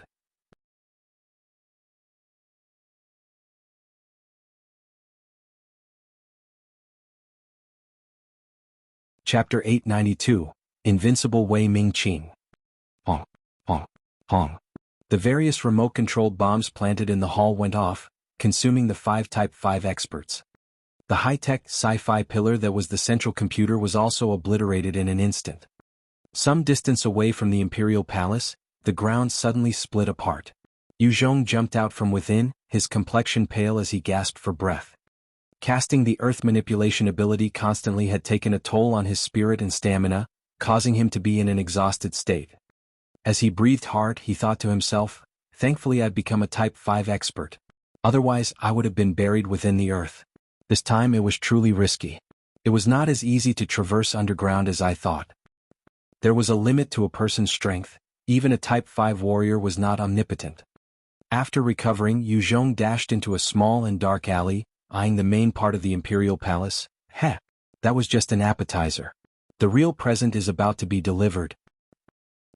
Chapter 892, Invincible Wei Ming Qing. Hong, hong, hong. The various remote-controlled bombs planted in the hall went off, consuming the 5 Type 5 experts. The high-tech, sci-fi pillar that was the central computer was also obliterated in an instant. Some distance away from the Imperial Palace, the ground suddenly split apart. Qiong jumped out from within, his complexion pale as he gasped for breath. Casting the Earth Manipulation ability constantly had taken a toll on his spirit and stamina, causing him to be in an exhausted state. As he breathed hard, he thought to himself, thankfully I've become a Type 5 expert. Otherwise, I would have been buried within the earth. This time it was truly risky. It was not as easy to traverse underground as I thought. There was a limit to a person's strength, even a Type 5 warrior was not omnipotent. After recovering, Qiong dashed into a small and dark alley, eyeing the main part of the Imperial Palace. Heh, that was just an appetizer. The real present is about to be delivered.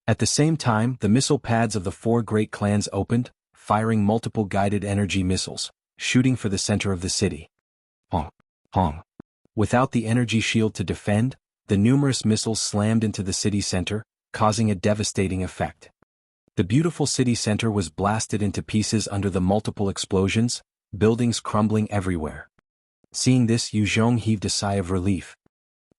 At the same time, the missile pads of the 4 great clans opened, firing multiple guided energy missiles, shooting for the center of the city. Hong, hong. Without the energy shield to defend, the numerous missiles slammed into the city center, causing a devastating effect. The beautiful city center was blasted into pieces under the multiple explosions, buildings crumbling everywhere. Seeing this, Qiong heaved a sigh of relief.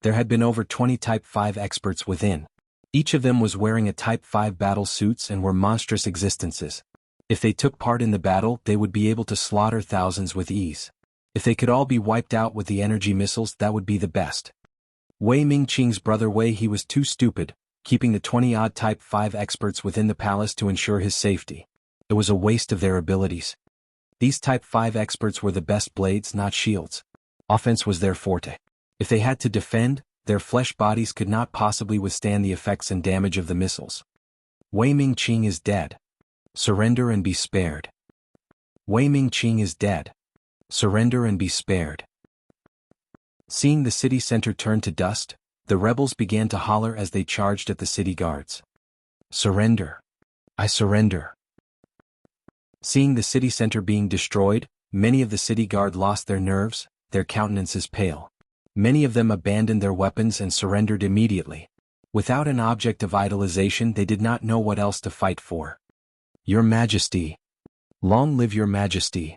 There had been over 20 Type 5 experts within. Each of them was wearing a Type 5 battle suits and were monstrous existences. If they took part in the battle, they would be able to slaughter thousands with ease. If they could all be wiped out with the energy missiles, that would be the best. Wei Ming Qing's brother Wei, he was too stupid, keeping the 20-odd Type 5 experts within the palace to ensure his safety. It was a waste of their abilities. These Type 5 experts were the best blades, not shields. Offense was their forte. If they had to defend, their flesh bodies could not possibly withstand the effects and damage of the missiles. Wei Ming Qing is dead. Surrender and be spared. Wei Ming Qing is dead. Surrender and be spared. Seeing the city center turn to dust, the rebels began to holler as they charged at the city guards. Surrender. I surrender. Seeing the city center being destroyed, many of the city guard lost their nerves, their countenances pale. Many of them abandoned their weapons and surrendered immediately. Without an object of idolization, they did not know what else to fight for. Your Majesty. Long live your Majesty.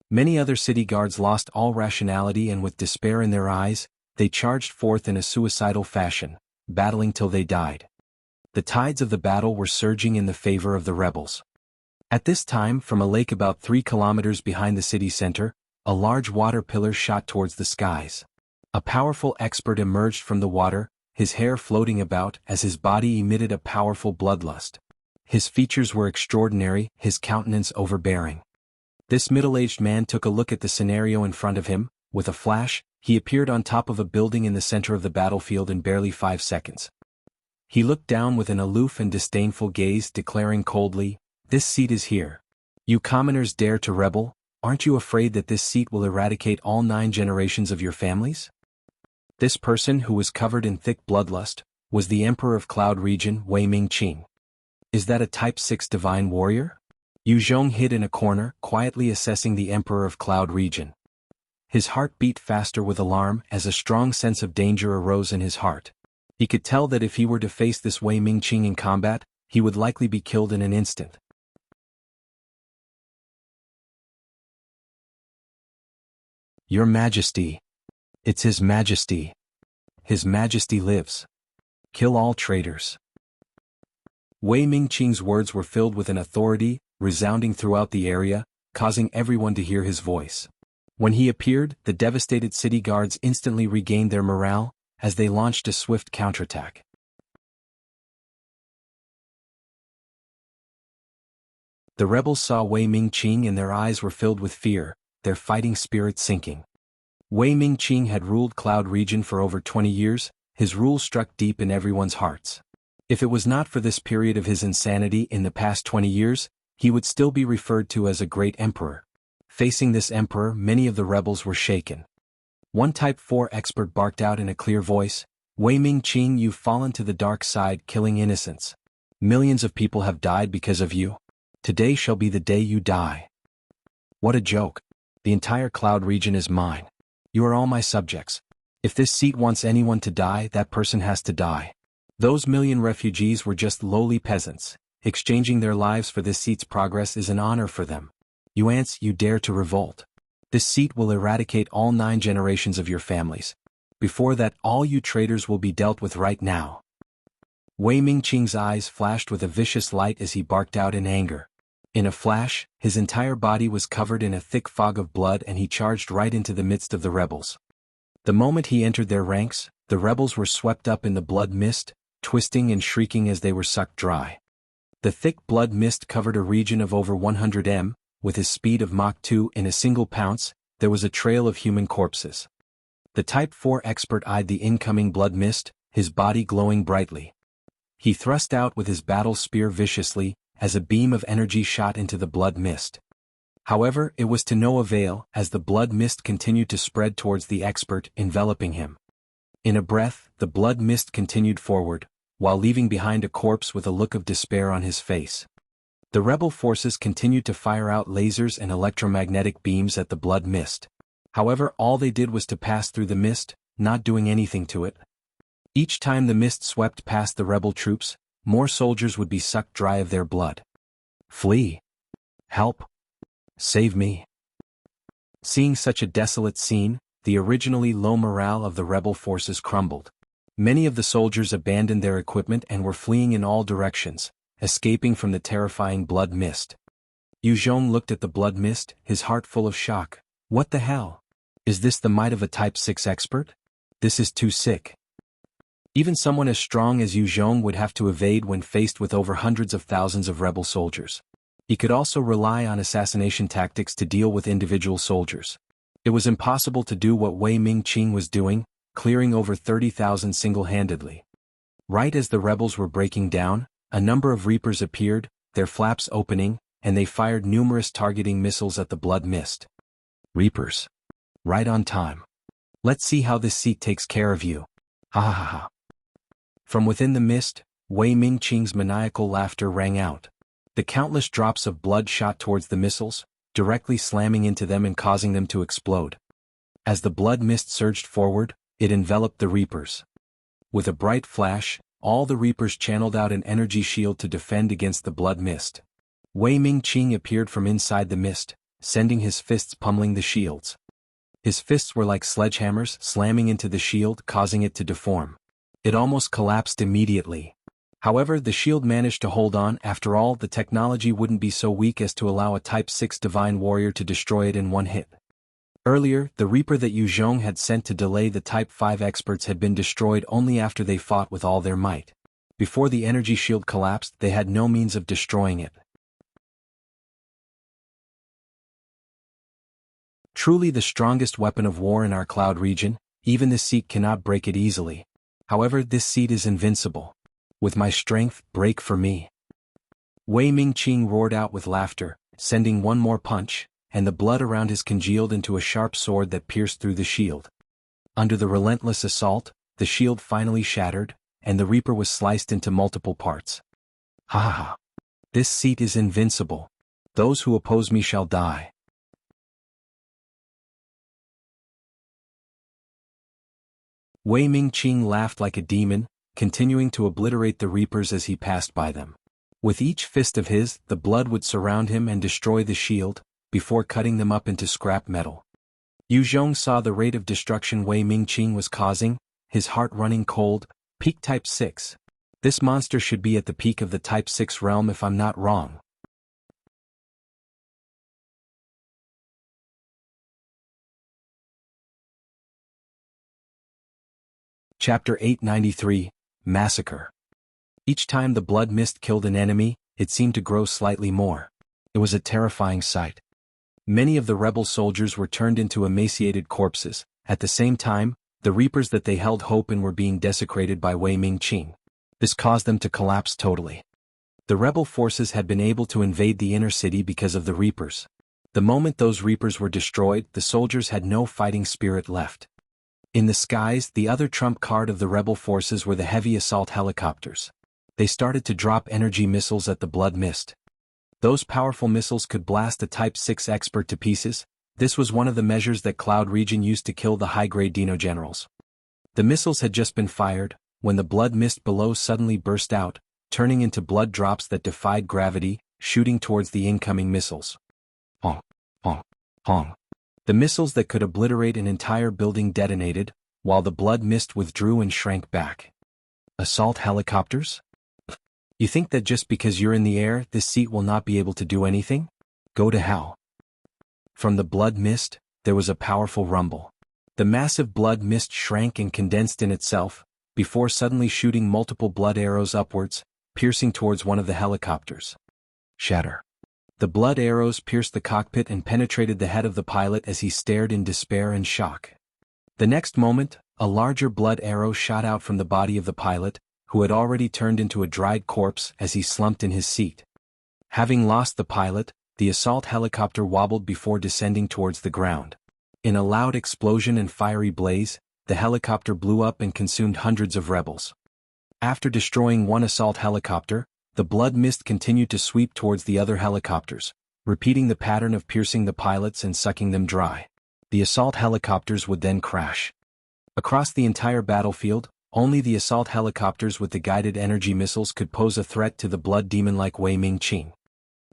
Many other city guards lost all rationality and with despair in their eyes, they charged forth in a suicidal fashion, battling till they died. The tides of the battle were surging in the favor of the rebels. At this time, from a lake about 3 kilometers behind the city center, a large water pillar shot towards the skies. A powerful expert emerged from the water, his hair floating about as his body emitted a powerful bloodlust. His features were extraordinary, his countenance overbearing. This middle-aged man took a look at the scenario in front of him. With a flash, he appeared on top of a building in the center of the battlefield in barely 5 seconds. He looked down with an aloof and disdainful gaze, declaring coldly, "This seat is here. You commoners dare to rebel? Aren't you afraid that this seat will eradicate all 9 generations of your families?" This person, who was covered in thick bloodlust, was the Emperor of Cloud Region, Ming Qing. Is that a Type 6 divine warrior? Zhong hid in a corner, quietly assessing the Emperor of Cloud Region. His heart beat faster with alarm as a strong sense of danger arose in his heart. He could tell that if he were to face this Ming Qing in combat, he would likely be killed in an instant. "Your Majesty. It's His Majesty. His Majesty lives. Kill all traitors." Ming Qing's words were filled with an authority, resounding throughout the area, causing everyone to hear his voice. When he appeared, the devastated city guards instantly regained their morale, as they launched a swift counterattack. The rebels saw Ming Qing and their eyes were filled with fear, their fighting spirit sinking. Ming Qing had ruled Cloud Region for over 20 years, his rule struck deep in everyone's hearts. If it was not for this period of his insanity in the past 20 years, he would still be referred to as a great emperor. Facing this emperor, many of the rebels were shaken. One Type 4 expert barked out in a clear voice, "Ming Qing, you've fallen to the dark side, killing innocents. Millions of people have died because of you. Today shall be the day you die." What a joke. The entire Cloud Region is mine. You are all my subjects. If this seat wants anyone to die, that person has to die. Those million refugees were just lowly peasants. Exchanging their lives for this seat's progress is an honor for them. You ants, you dare to revolt. This seat will eradicate all 9 generations of your families. Before that, all you traitors will be dealt with right now. Ming Qing's eyes flashed with a vicious light as he barked out in anger. In a flash, his entire body was covered in a thick fog of blood and he charged right into the midst of the rebels. The moment he entered their ranks, the rebels were swept up in the blood mist, twisting and shrieking as they were sucked dry. The thick blood mist covered a region of over 100 m. With his speed of Mach 2 in a single pounce, there was a trail of human corpses. The Type 4 expert eyed the incoming blood mist, his body glowing brightly. He thrust out with his battle spear viciously, as a beam of energy shot into the blood mist. However, it was to no avail, as the blood mist continued to spread towards the expert, enveloping him. In a breath, the blood mist continued forward, while leaving behind a corpse with a look of despair on his face. The rebel forces continued to fire out lasers and electromagnetic beams at the blood mist. However, all they did was to pass through the mist, not doing anything to it. Each time the mist swept past the rebel troops, more soldiers would be sucked dry of their blood. "Flee! Help! Save me!" Seeing such a desolate scene, the originally low morale of the rebel forces crumbled. Many of the soldiers abandoned their equipment and were fleeing in all directions, escaping from the terrifying blood mist. Zhong looked at the blood mist, his heart full of shock. What the hell? Is this the might of a Type 6 expert? This is too sick. Even someone as strong as Zhong would have to evade when faced with over hundreds of thousands of rebel soldiers. He could also rely on assassination tactics to deal with individual soldiers. It was impossible to do what Ming Qing was doing, clearing over 30,000 single-handedly. Right as the rebels were breaking down, a number of Reapers appeared, their flaps opening, and they fired numerous targeting missiles at the blood mist. Reapers. Right on time. Let's see how this seat takes care of you. Ha ha ha ha. From within the mist, Ming Qing's maniacal laughter rang out. The countless drops of blood shot towards the missiles, directly slamming into them and causing them to explode. As the blood mist surged forward, it enveloped the Reapers. With a bright flash, all the Reapers channeled out an energy shield to defend against the blood mist. Ming Qing appeared from inside the mist, sending his fists pummeling the shields. His fists were like sledgehammers slamming into the shield, causing it to deform. It almost collapsed immediately. However, the shield managed to hold on. After all, the technology wouldn't be so weak as to allow a Type 6 divine warrior to destroy it in one hit. Earlier, the Reaper that Zhong had sent to delay the Type 5 experts had been destroyed only after they fought with all their might. Before the energy shield collapsed, they had no means of destroying it. Truly the strongest weapon of war in our cloud region, even this seat cannot break it easily. However, this seat is invincible. With my strength, break for me. Wei Ming roared out with laughter, sending one more punch, and the blood around his congealed into a sharp sword that pierced through the shield. Under the relentless assault, the shield finally shattered, and the Reaper was sliced into multiple parts. Ha ha ha! This seat is invincible. Those who oppose me shall die. Wei Ming laughed like a demon, continuing to obliterate the Reapers as he passed by them. With each fist of his, the blood would surround him and destroy the shield, before cutting them up into scrap metal. Yu Zhong saw the rate of destruction Wei Ming was causing, his heart running cold. Peak Type 6. This monster should be at the peak of the Type 6 realm if I'm not wrong. Chapter 893, Massacre. Each time the blood mist killed an enemy, it seemed to grow slightly more. It was a terrifying sight. Many of the rebel soldiers were turned into emaciated corpses. At the same time, the Reapers that they held hope in were being desecrated by Wei Ming. This caused them to collapse totally. The rebel forces had been able to invade the inner city because of the Reapers. The moment those Reapers were destroyed, the soldiers had no fighting spirit left. In the skies, the other trump card of the rebel forces were the heavy assault helicopters. They started to drop energy missiles at the blood mist. Those powerful missiles could blast a Type 6 expert to pieces. This was one of the measures that Cloud Region used to kill the high-grade Dino generals. The missiles had just been fired, when the blood mist below suddenly burst out, turning into blood drops that defied gravity, shooting towards the incoming missiles. Hong, hong, hong. The missiles that could obliterate an entire building detonated, while the blood mist withdrew and shrank back. Assault helicopters? You think that just because you're in the air, this seat will not be able to do anything? Go to hell. From the blood mist, there was a powerful rumble. The massive blood mist shrank and condensed in itself, before suddenly shooting multiple blood arrows upwards, piercing towards one of the helicopters. Shatter. The blood arrows pierced the cockpit and penetrated the head of the pilot as he stared in despair and shock. The next moment, a larger blood arrow shot out from the body of the pilot, who had already turned into a dried corpse as he slumped in his seat. Having lost the pilot, the assault helicopter wobbled before descending towards the ground. In a loud explosion and fiery blaze, the helicopter blew up and consumed hundreds of rebels. After destroying one assault helicopter, the blood mist continued to sweep towards the other helicopters, repeating the pattern of piercing the pilots and sucking them dry. The assault helicopters would then crash. Across the entire battlefield, only the assault helicopters with the guided energy missiles could pose a threat to the blood demon like Wei Ming.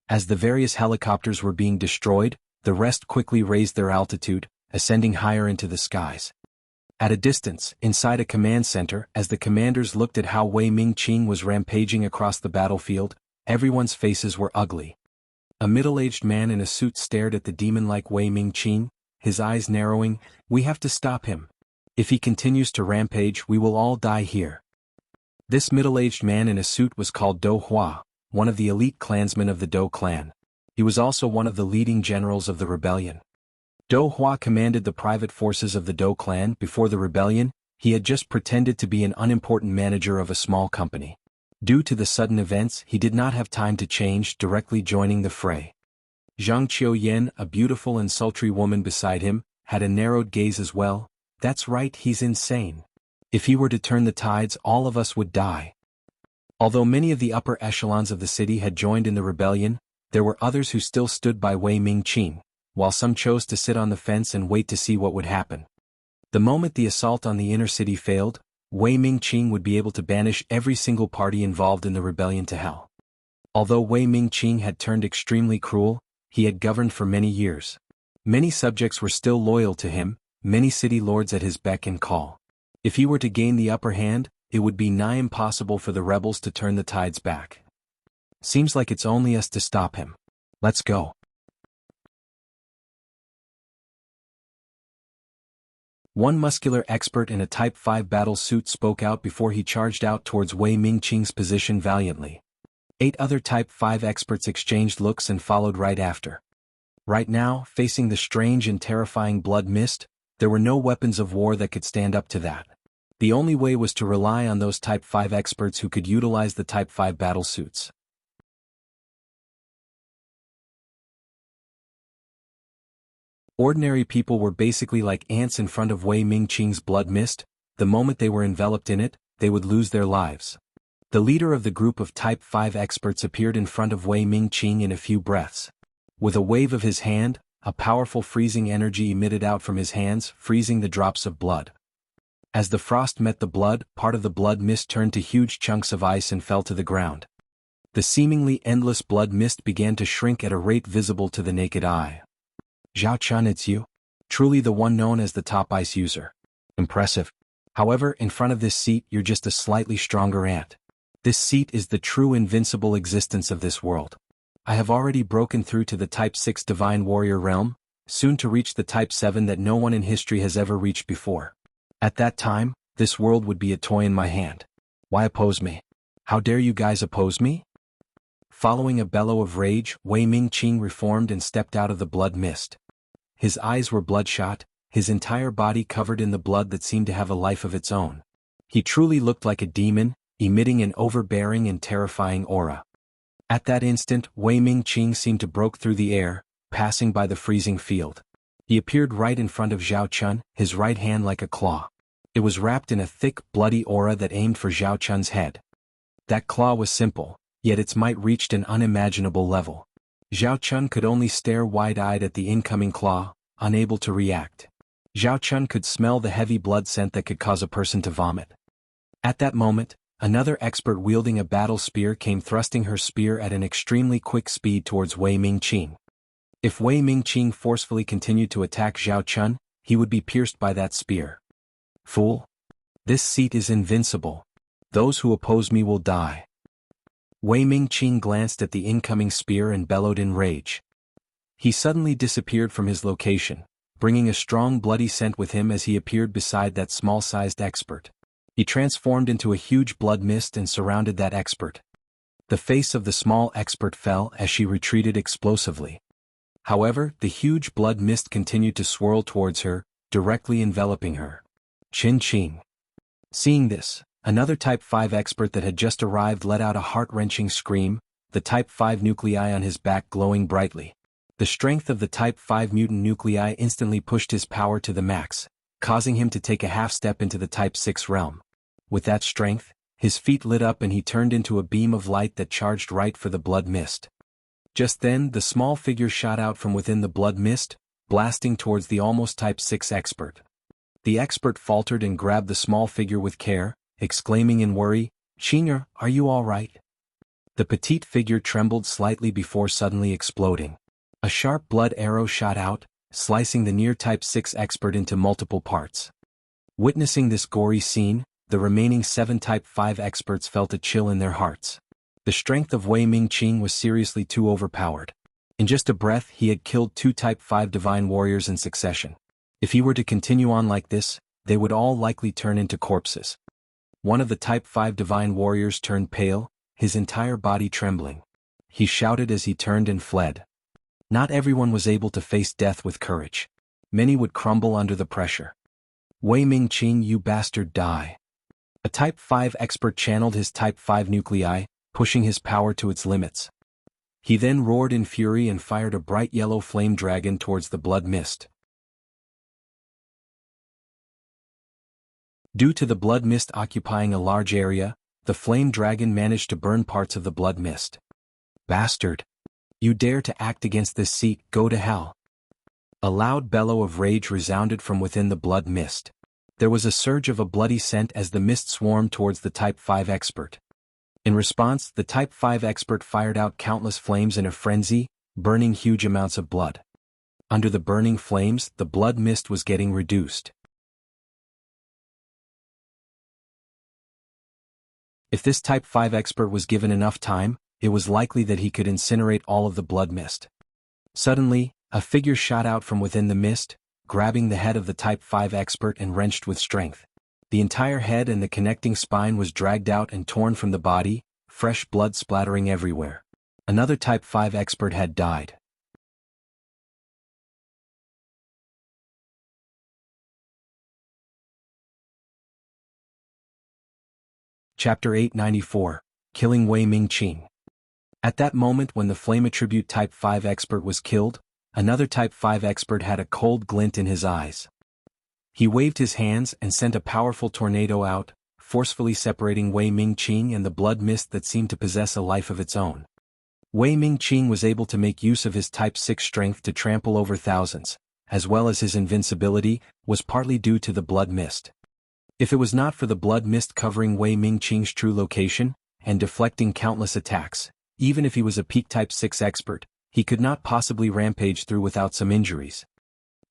As the various helicopters were being destroyed, the rest quickly raised their altitude, ascending higher into the skies. At a distance, inside a command center, as the commanders looked at how Wei Ming was rampaging across the battlefield, everyone's faces were ugly. A middle-aged man in a suit stared at the demon like Wei Ming, his eyes narrowing. "We have to stop him. If he continues to rampage, we will all die here." This middle-aged man in a suit was called Do Hua, one of the elite clansmen of the Do clan. He was also one of the leading generals of the rebellion. Do Hua commanded the private forces of the Do clan. Before the rebellion, he had just pretended to be an unimportant manager of a small company. Due to the sudden events, he did not have time to change, directly joining the fray. Zhang Qiuyan, a beautiful and sultry woman beside him, had a narrowed gaze as well. "That's right, he's insane. If he were to turn the tides, all of us would die." Although many of the upper echelons of the city had joined in the rebellion, there were others who still stood by Wei Ming, while some chose to sit on the fence and wait to see what would happen. The moment the assault on the inner city failed, Wei Ming would be able to banish every single party involved in the rebellion to hell. Although Wei Ming had turned extremely cruel, he had governed for many years. Many subjects were still loyal to him, many city lords at his beck and call. If he were to gain the upper hand, it would be nigh impossible for the rebels to turn the tides back. Seems like it's only us to stop him. Let's go. One muscular expert in a Type 5 battle suit spoke out before he charged out towards Wei Ming position valiantly. 8 other Type 5 experts exchanged looks and followed right after. Right now, facing the strange and terrifying blood mist, there were no weapons of war that could stand up to that. The only way was to rely on those Type 5 experts who could utilize the Type 5 battle suits. Ordinary people were basically like ants in front of Wei Ming-Qing's blood mist. The moment they were enveloped in it, they would lose their lives. The leader of the group of Type 5 experts appeared in front of Wei Ming-Qing in a few breaths. With a wave of his hand, a powerful freezing energy emitted out from his hands, freezing the drops of blood. As the frost met the blood, part of the blood mist turned to huge chunks of ice and fell to the ground. The seemingly endless blood mist began to shrink at a rate visible to the naked eye. Zhao Chun, it's you? Truly the one known as the top ice user. Impressive. However, in front of this seat you're just a slightly stronger ant. This seat is the true invincible existence of this world. I have already broken through to the Type 6 Divine Warrior realm, soon to reach the Type 7 that no one in history has ever reached before. At that time, this world would be a toy in my hand. Why oppose me? How dare you guys oppose me? Following a bellow of rage, Wei Ming-Qing reformed and stepped out of the blood mist. His eyes were bloodshot, his entire body covered in the blood that seemed to have a life of its own. He truly looked like a demon, emitting an overbearing and terrifying aura. At that instant, Wei Ming-Qing seemed to broke through the air, passing by the freezing field. He appeared right in front of Zhao Chun, his right hand like a claw. It was wrapped in a thick, bloody aura that aimed for Zhao Chun's head. That claw was simple, yet its might reached an unimaginable level. Zhao Chun could only stare wide-eyed at the incoming claw, unable to react. Zhao Chun could smell the heavy blood scent that could cause a person to vomit. At that moment, another expert wielding a battle spear came thrusting her spear at an extremely quick speed towards Wei Ming-Qing. If Wei Ming-Qing forcefully continued to attack Zhao Chun, he would be pierced by that spear. Fool! This seat is invincible. Those who oppose me will die. Wei Ming-Qing glanced at the incoming spear and bellowed in rage. He suddenly disappeared from his location, bringing a strong bloody scent with him as he appeared beside that small-sized expert. He transformed into a huge blood mist and surrounded that expert. The face of the small expert fell as she retreated explosively. However, the huge blood mist continued to swirl towards her, directly enveloping her. Qing. Seeing this, another Type 5 expert that had just arrived let out a heart-wrenching scream, the Type 5 nuclei on his back glowing brightly. The strength of the Type 5 mutant nuclei instantly pushed his power to the max, causing him to take a half-step into the Type 6 realm. With that strength, his feet lit up and he turned into a beam of light that charged right for the blood mist. Just then, the small figure shot out from within the blood mist, blasting towards the almost Type 6 expert. The expert faltered and grabbed the small figure with care, exclaiming in worry, "Qing, are you all right?" The petite figure trembled slightly before suddenly exploding. A sharp blood arrow shot out, slicing the near Type 6 expert into multiple parts. Witnessing this gory scene, the remaining 7 Type 5 experts felt a chill in their hearts. The strength of Wei Ming-Qing was seriously too overpowered. In just a breath he had killed 2 Type 5 Divine Warriors in succession. If he were to continue on like this, they would all likely turn into corpses. One of the Type 5 Divine Warriors turned pale, his entire body trembling. He shouted as he turned and fled. Not everyone was able to face death with courage. Many would crumble under the pressure. Wei Ming-Qing, you bastard, die. A Type 5 expert channeled his Type 5 nuclei, pushing his power to its limits. He then roared in fury and fired a bright yellow flame dragon towards the blood mist. Due to the blood mist occupying a large area, the flame dragon managed to burn parts of the blood mist. Bastard! You dare to act against this seat, go to hell! A loud bellow of rage resounded from within the blood mist. There was a surge of a bloody scent as the mist swarmed towards the Type 5 expert. In response, the Type 5 expert fired out countless flames in a frenzy, burning huge amounts of blood. Under the burning flames, the blood mist was getting reduced. If this Type 5 expert was given enough time, it was likely that he could incinerate all of the blood mist. Suddenly, a figure shot out from within the mist, grabbing the head of the Type 5 expert and wrenched with strength. The entire head and the connecting spine was dragged out and torn from the body, fresh blood splattering everywhere. Another Type 5 expert had died. Chapter 894, Killing Wei Ming Qing. At that moment when the Flame Attribute Type 5 expert was killed, another Type 5 expert had a cold glint in his eyes. He waved his hands and sent a powerful tornado out, forcefully separating Wei Ming Qing and the blood mist that seemed to possess a life of its own. Wei Ming Qing was able to make use of his Type 6 strength to trample over thousands, as well as his invincibility, was partly due to the blood mist. If it was not for the blood mist covering Wei Ming Qing's true location, and deflecting countless attacks, even if he was a peak Type 6 expert, he could not possibly rampage through without some injuries.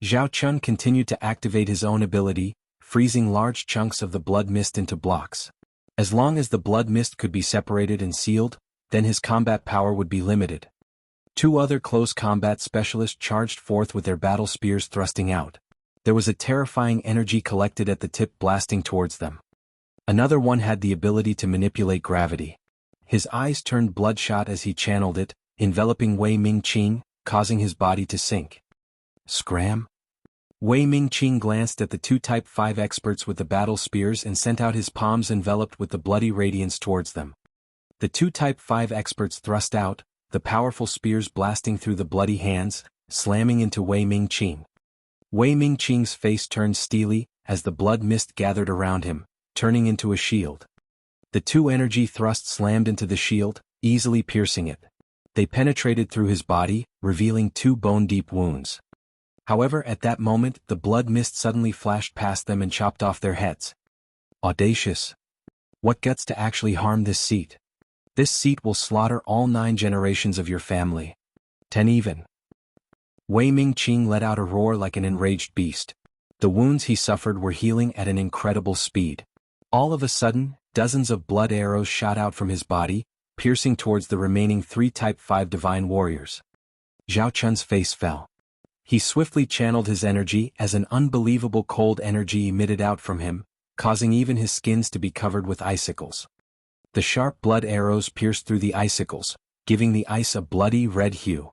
Zhao Chun continued to activate his own ability, freezing large chunks of the blood mist into blocks. As long as the blood mist could be separated and sealed, then his combat power would be limited. Two other close combat specialists charged forth with their battle spears thrusting out. There was a terrifying energy collected at the tip blasting towards them. Another one had the ability to manipulate gravity. His eyes turned bloodshot as he channeled it, enveloping Wei Ming Qing, causing his body to sink. Scram? Wei Ming Qing glanced at the two Type 5 experts with the battle spears and sent out his palms enveloped with the bloody radiance towards them. The two Type 5 experts thrust out, the powerful spears blasting through the bloody hands, slamming into Wei Ming Qing. Wei Ming Qing's face turned steely, as the blood mist gathered around him, turning into a shield. The two energy thrusts slammed into the shield, easily piercing it. They penetrated through his body, revealing two bone-deep wounds. However, at that moment, the blood mist suddenly flashed past them and chopped off their heads. Audacious! What guts to actually harm this seat? This seat will slaughter all 9 generations of your family. 10 even. Wei Ming Qing let out a roar like an enraged beast. The wounds he suffered were healing at an incredible speed. All of a sudden, dozens of blood arrows shot out from his body, piercing towards the remaining 3 Type 5 divine warriors. Zhao Chun's face fell. He swiftly channeled his energy as an unbelievable cold energy emitted out from him, causing even his skins to be covered with icicles. The sharp blood arrows pierced through the icicles, giving the ice a bloody red hue.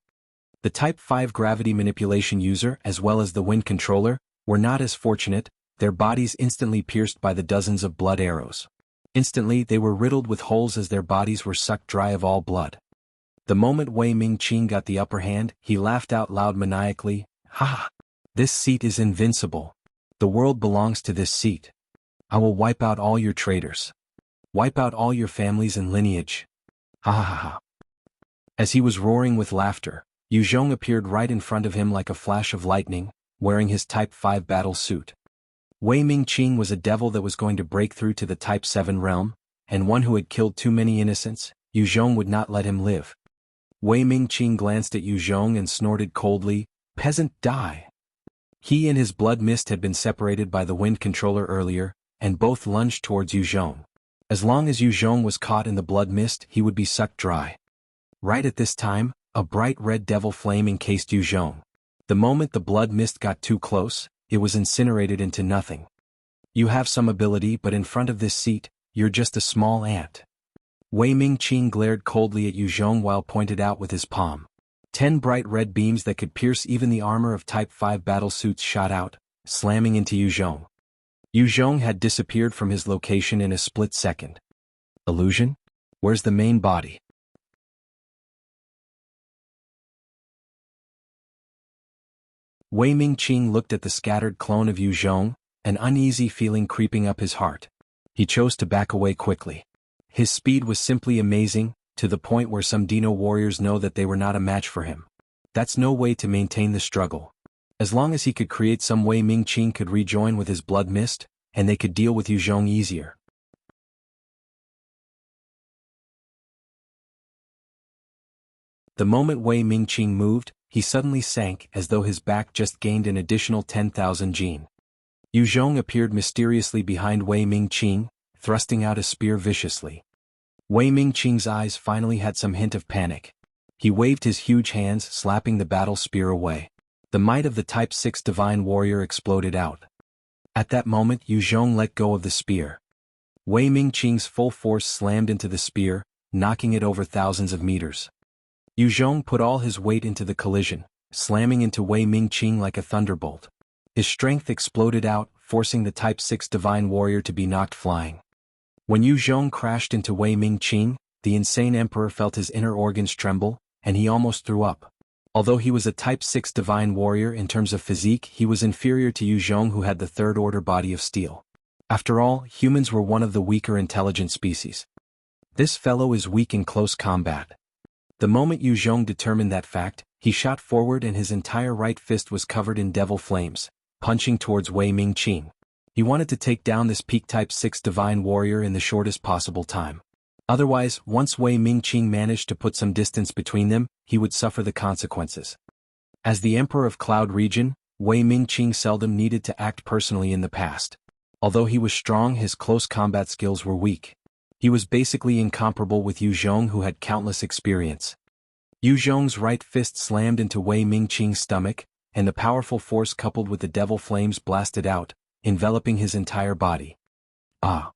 The Type 5 gravity manipulation user as well as the wind controller were not as fortunate, their bodies instantly pierced by the dozens of blood arrows. Instantly they were riddled with holes as their bodies were sucked dry of all blood. The moment Wei Ming Qing got the upper hand, he laughed out loud maniacally, "Ha! This seat is invincible. The world belongs to this seat. I will wipe out all your traitors. Wipe out all your families and lineage. Ha ha ha ha." As he was roaring with laughter, Yu Zhong appeared right in front of him like a flash of lightning, wearing his Type 5 battle suit. Wei Ming Qing was a devil that was going to break through to the Type 7 realm, and one who had killed too many innocents. Yu Zhong would not let him live. Wei Ming Qing glanced at Yu Zhong and snorted coldly, "Peasant, die." He and his blood mist had been separated by the wind controller earlier, and both lunged towards Yu Zhong. As long as Yu Zhong was caught in the blood mist, he would be sucked dry. Right at this time, a bright red devil flame encased Yu Zhong. The moment the blood mist got too close, it was incinerated into nothing. You have some ability, but in front of this seat, you're just a small ant. Wei Ming Qing glared coldly at Yu Zhong while pointed out with his palm. 10 bright red beams that could pierce even the armor of Type 5 battle suits shot out, slamming into Yu Zhong. Yu Zhong had disappeared from his location in a split second. Illusion? Where's the main body? Wei Ming Qing looked at the scattered clone of Yu Zhong, an uneasy feeling creeping up his heart. He chose to back away quickly. His speed was simply amazing, to the point where some Dino warriors know that they were not a match for him. That's no way to maintain the struggle. As long as he could create some way Ming Qing could rejoin with his blood mist, and they could deal with Yu Zhong easier. The moment Wei Ming Qing moved, he suddenly sank as though his back just gained an additional 10,000 Jin. Yu Zhong appeared mysteriously behind Wei Ming Qing, thrusting out a spear viciously. Wei Ming Qing's eyes finally had some hint of panic. He waved his huge hands, slapping the battle spear away. The might of the Type 6 divine warrior exploded out. At that moment Yu Zhong let go of the spear. Wei Ming Qing's full force slammed into the spear, knocking it over thousands of meters. Yu Zhong put all his weight into the collision, slamming into Wei Ming Qing like a thunderbolt. His strength exploded out, forcing the Type 6 divine warrior to be knocked flying. When Yu Zhong crashed into Wei Ming-qing, the insane emperor felt his inner organs tremble, and he almost threw up. Although he was a Type 6 divine warrior in terms of physique, he was inferior to Yu Zhong, who had the third-order body of steel. After all, humans were one of the weaker intelligent species. This fellow is weak in close combat. The moment Yu Zhong determined that fact, he shot forward and his entire right fist was covered in devil flames, punching towards Wei Ming-qing. He wanted to take down this peak Type 6 divine warrior in the shortest possible time. Otherwise, once Wei Ming-qing managed to put some distance between them, he would suffer the consequences. As the Emperor of Cloud Region, Wei Ming-qing seldom needed to act personally in the past. Although he was strong, his close combat skills were weak. He was basically incomparable with Yu Zhong, who had countless experience. Yu Zhong's right fist slammed into Wei Ming-qing's stomach, and the powerful force coupled with the devil flames blasted out, enveloping his entire body. Ah!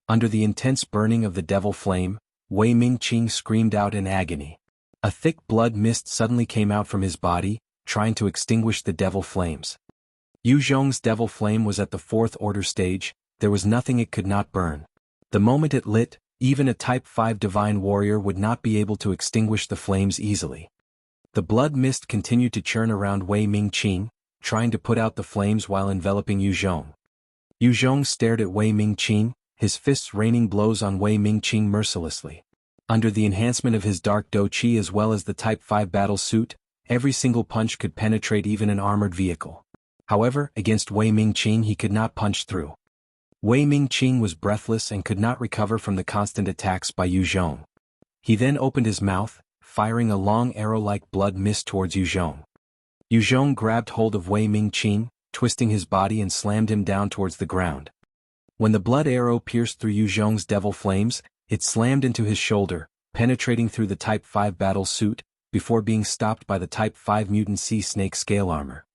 Under the intense burning of the devil flame, Wei Ming-qing screamed out in agony. A thick blood mist suddenly came out from his body, trying to extinguish the devil flames. Yu Zhong's devil flame was at the fourth order stage. There was nothing it could not burn. The moment it lit, even a Type 5 divine warrior would not be able to extinguish the flames easily. The blood mist continued to churn around Wei Ming-qing, trying to put out the flames while enveloping Yu Zhong. Yu Zhong stared at Wei Ming-qing, his fists raining blows on Wei Ming-qing mercilessly. Under the enhancement of his dark do qi as well as the Type 5 battle suit, every single punch could penetrate even an armored vehicle. However, against Wei Ming-qing he could not punch through. Wei Ming-qing was breathless and could not recover from the constant attacks by Yu Zhong. He then opened his mouth, firing a long arrow-like blood mist towards Yu Zhong. Yu Zhong grabbed hold of Wei Ming-qing, twisting his body and slammed him down towards the ground. When the blood arrow pierced through Yu Zhong's devil flames, it slammed into his shoulder, penetrating through the Type 5 battle suit, before being stopped by the Type 5 mutant sea snake scale armor.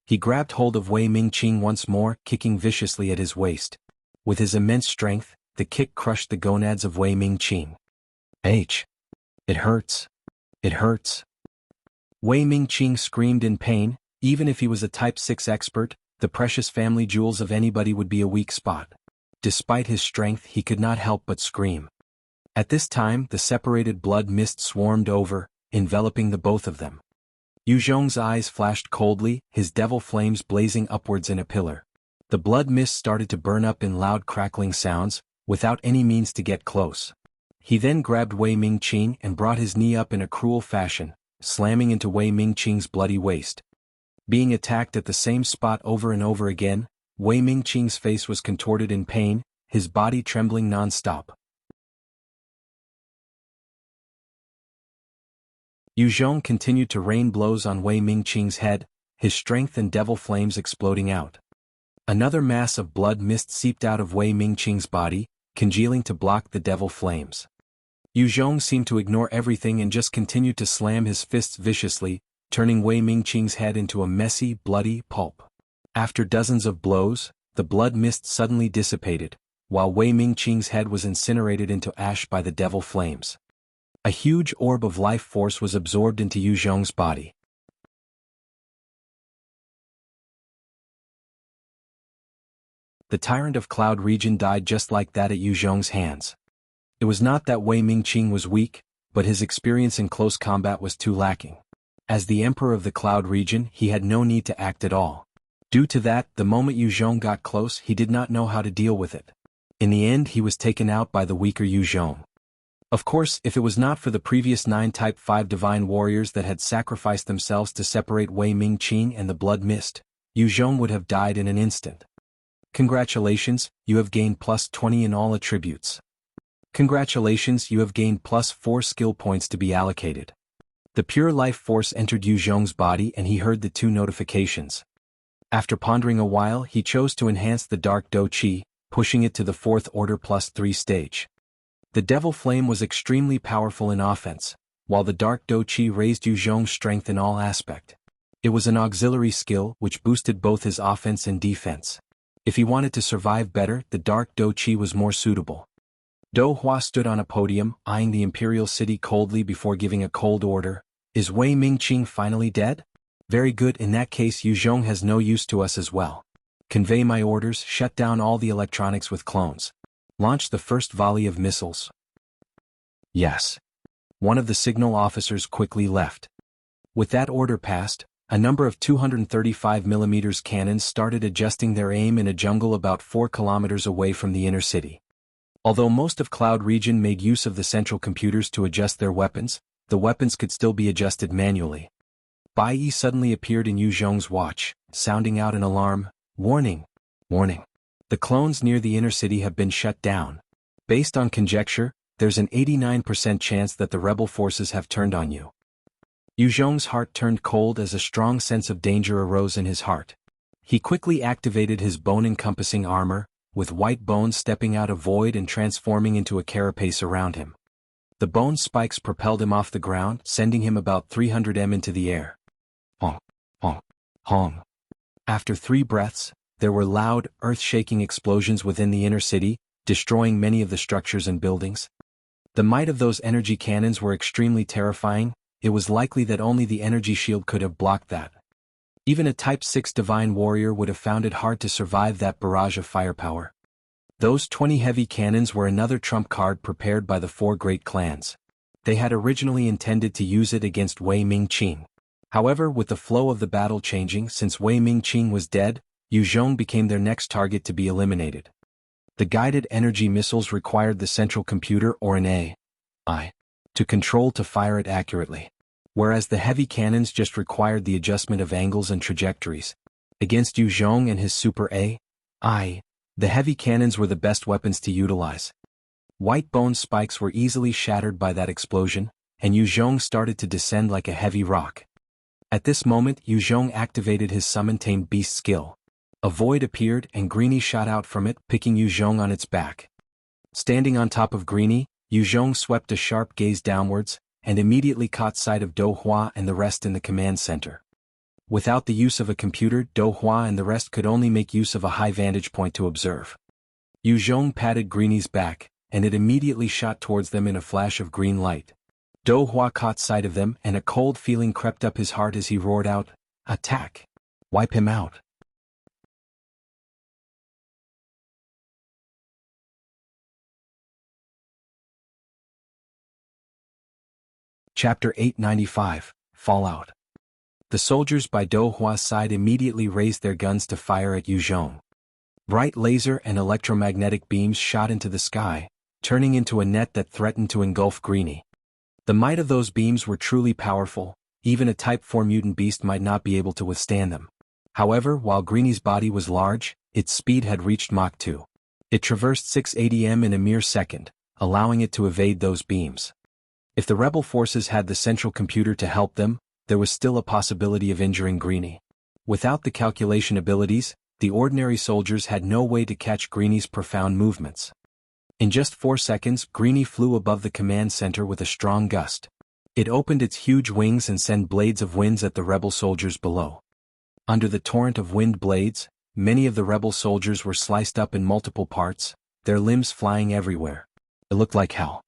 He grabbed hold of Wei Ming-qing once more, kicking viciously at his waist. With his immense strength, the kick crushed the gonads of Wei Ming-qing. H. It hurts. It hurts. Wei Ming-qing screamed in pain. Even if he was a Type 6 expert, the precious family jewels of anybody would be a weak spot. Despite his strength, he could not help but scream. At this time, the separated blood mist swarmed over, enveloping the both of them. Yu Zhong's eyes flashed coldly, his devil flames blazing upwards in a pillar. The blood mist started to burn up in loud crackling sounds, without any means to get close. He then grabbed Wei Ming-qing and brought his knee up in a cruel fashion, slamming into Wei Ming-qing's bloody waist. Being attacked at the same spot over and over again, Wei Ming-qing's face was contorted in pain, his body trembling non-stop. Yu Zhong continued to rain blows on Wei Ming-qing's head, his strength and devil flames exploding out. Another mass of blood mist seeped out of Wei Ming-qing's body, congealing to block the devil flames. Yu Zhong seemed to ignore everything and just continued to slam his fists viciously, turning Wei Ming-qing's head into a messy, bloody pulp. After dozens of blows, the blood mist suddenly dissipated, while Wei Ming-qing's head was incinerated into ash by the devil flames. A huge orb of life force was absorbed into Yu Zhong's body. The tyrant of Cloud Region died just like that at Yu Zhong's hands. It was not that Wei Ming-qing was weak, but his experience in close combat was too lacking. As the Emperor of the Cloud Region, he had no need to act at all. Due to that, the moment Yu Zhong got close, he did not know how to deal with it. In the end, he was taken out by the weaker Yu Zhong. Of course, if it was not for the previous 9 Type 5 divine warriors that had sacrificed themselves to separate Wei Ming-qing and the blood mist, Yu Zhong would have died in an instant. Congratulations, you have gained plus 20 in all attributes. Congratulations, you have gained plus 4 skill points to be allocated. The pure life force entered Yu Zhong's body and he heard the 2 notifications. After pondering a while, he chose to enhance the dark do qi, pushing it to the 4th order plus 3 stage. The devil flame was extremely powerful in offense, while the dark do qi raised Yu Zhong's strength in all aspect. It was an auxiliary skill which boosted both his offense and defense. If he wanted to survive better, the dark do qi was more suitable. Do Hua stood on a podium, eyeing the Imperial city coldly before giving a cold order. Is Wei Ming-qing finally dead? Very good, in that case Yu Zhong has no use to us as well. Convey my orders, shut down all the electronics with clones. Launch the first volley of missiles. Yes. One of the signal officers quickly left. With that order passed, a number of 235mm cannons started adjusting their aim in a jungle about 4 kilometers away from the inner city. Although most of Cloud Region made use of the central computers to adjust their weapons, the weapons could still be adjusted manually. Bai Yi suddenly appeared in Yu Zhong's watch, sounding out an alarm. Warning! Warning! The clones near the inner city have been shut down. Based on conjecture, there's an 89% chance that the rebel forces have turned on you. Yu Zhong's heart turned cold as a strong sense of danger arose in his heart. He quickly activated his bone-encompassing armor, with white bones stepping out of void and transforming into a carapace around him. The bone spikes propelled him off the ground, sending him about 300 m into the air. Hong, hong, hong. After 3 breaths, there were loud, earth-shaking explosions within the inner city, destroying many of the structures and buildings. The might of those energy cannons were extremely terrifying. It was likely that only the energy shield could have blocked that. Even a Type 6 Divine Warrior would have found it hard to survive that barrage of firepower. Those 20 heavy cannons were another trump card prepared by the 4 great clans. They had originally intended to use it against Wei Ming Qing. However, with the flow of the battle changing since Wei Ming Qing was dead, Yu Zhong became their next target to be eliminated. The guided energy missiles required the central computer or an AI to control to fire it accurately, whereas the heavy cannons just required the adjustment of angles and trajectories. Against Yu Zhong and his super AI, the heavy cannons were the best weapons to utilize. White bone spikes were easily shattered by that explosion, and Yu Zhong started to descend like a heavy rock. At this moment, Yu Zhong activated his Summon Tame Beast skill. A void appeared and Greenie shot out from it, picking Yu Zhong on its back. Standing on top of Greenie, Yu Zhong swept a sharp gaze downwards, and immediately caught sight of Do Hua and the rest in the command center. Without the use of a computer, Do Hua and the rest could only make use of a high vantage point to observe. Yu Zhong patted Greenie's back, and it immediately shot towards them in a flash of green light. Do Hua caught sight of them, and a cold feeling crept up his heart as he roared out, "Attack! Wipe him out!" Chapter 895, Fallout. The soldiers by Do Hua's side immediately raised their guns to fire at Yu Zhong. Bright laser and electromagnetic beams shot into the sky, turning into a net that threatened to engulf Greenie. The might of those beams were truly powerful. Even a Type 4 mutant beast might not be able to withstand them. However, while Greenie's body was large, its speed had reached Mach 2. It traversed 680 m in a mere second, allowing it to evade those beams. If the rebel forces had the central computer to help them, there was still a possibility of injuring Greenie. Without the calculation abilities, the ordinary soldiers had no way to catch Greenie's profound movements. In just 4 seconds, Greenie flew above the command center with a strong gust. It opened its huge wings and sent blades of winds at the rebel soldiers below. Under the torrent of wind blades, many of the rebel soldiers were sliced up in multiple parts, their limbs flying everywhere. It looked like hell.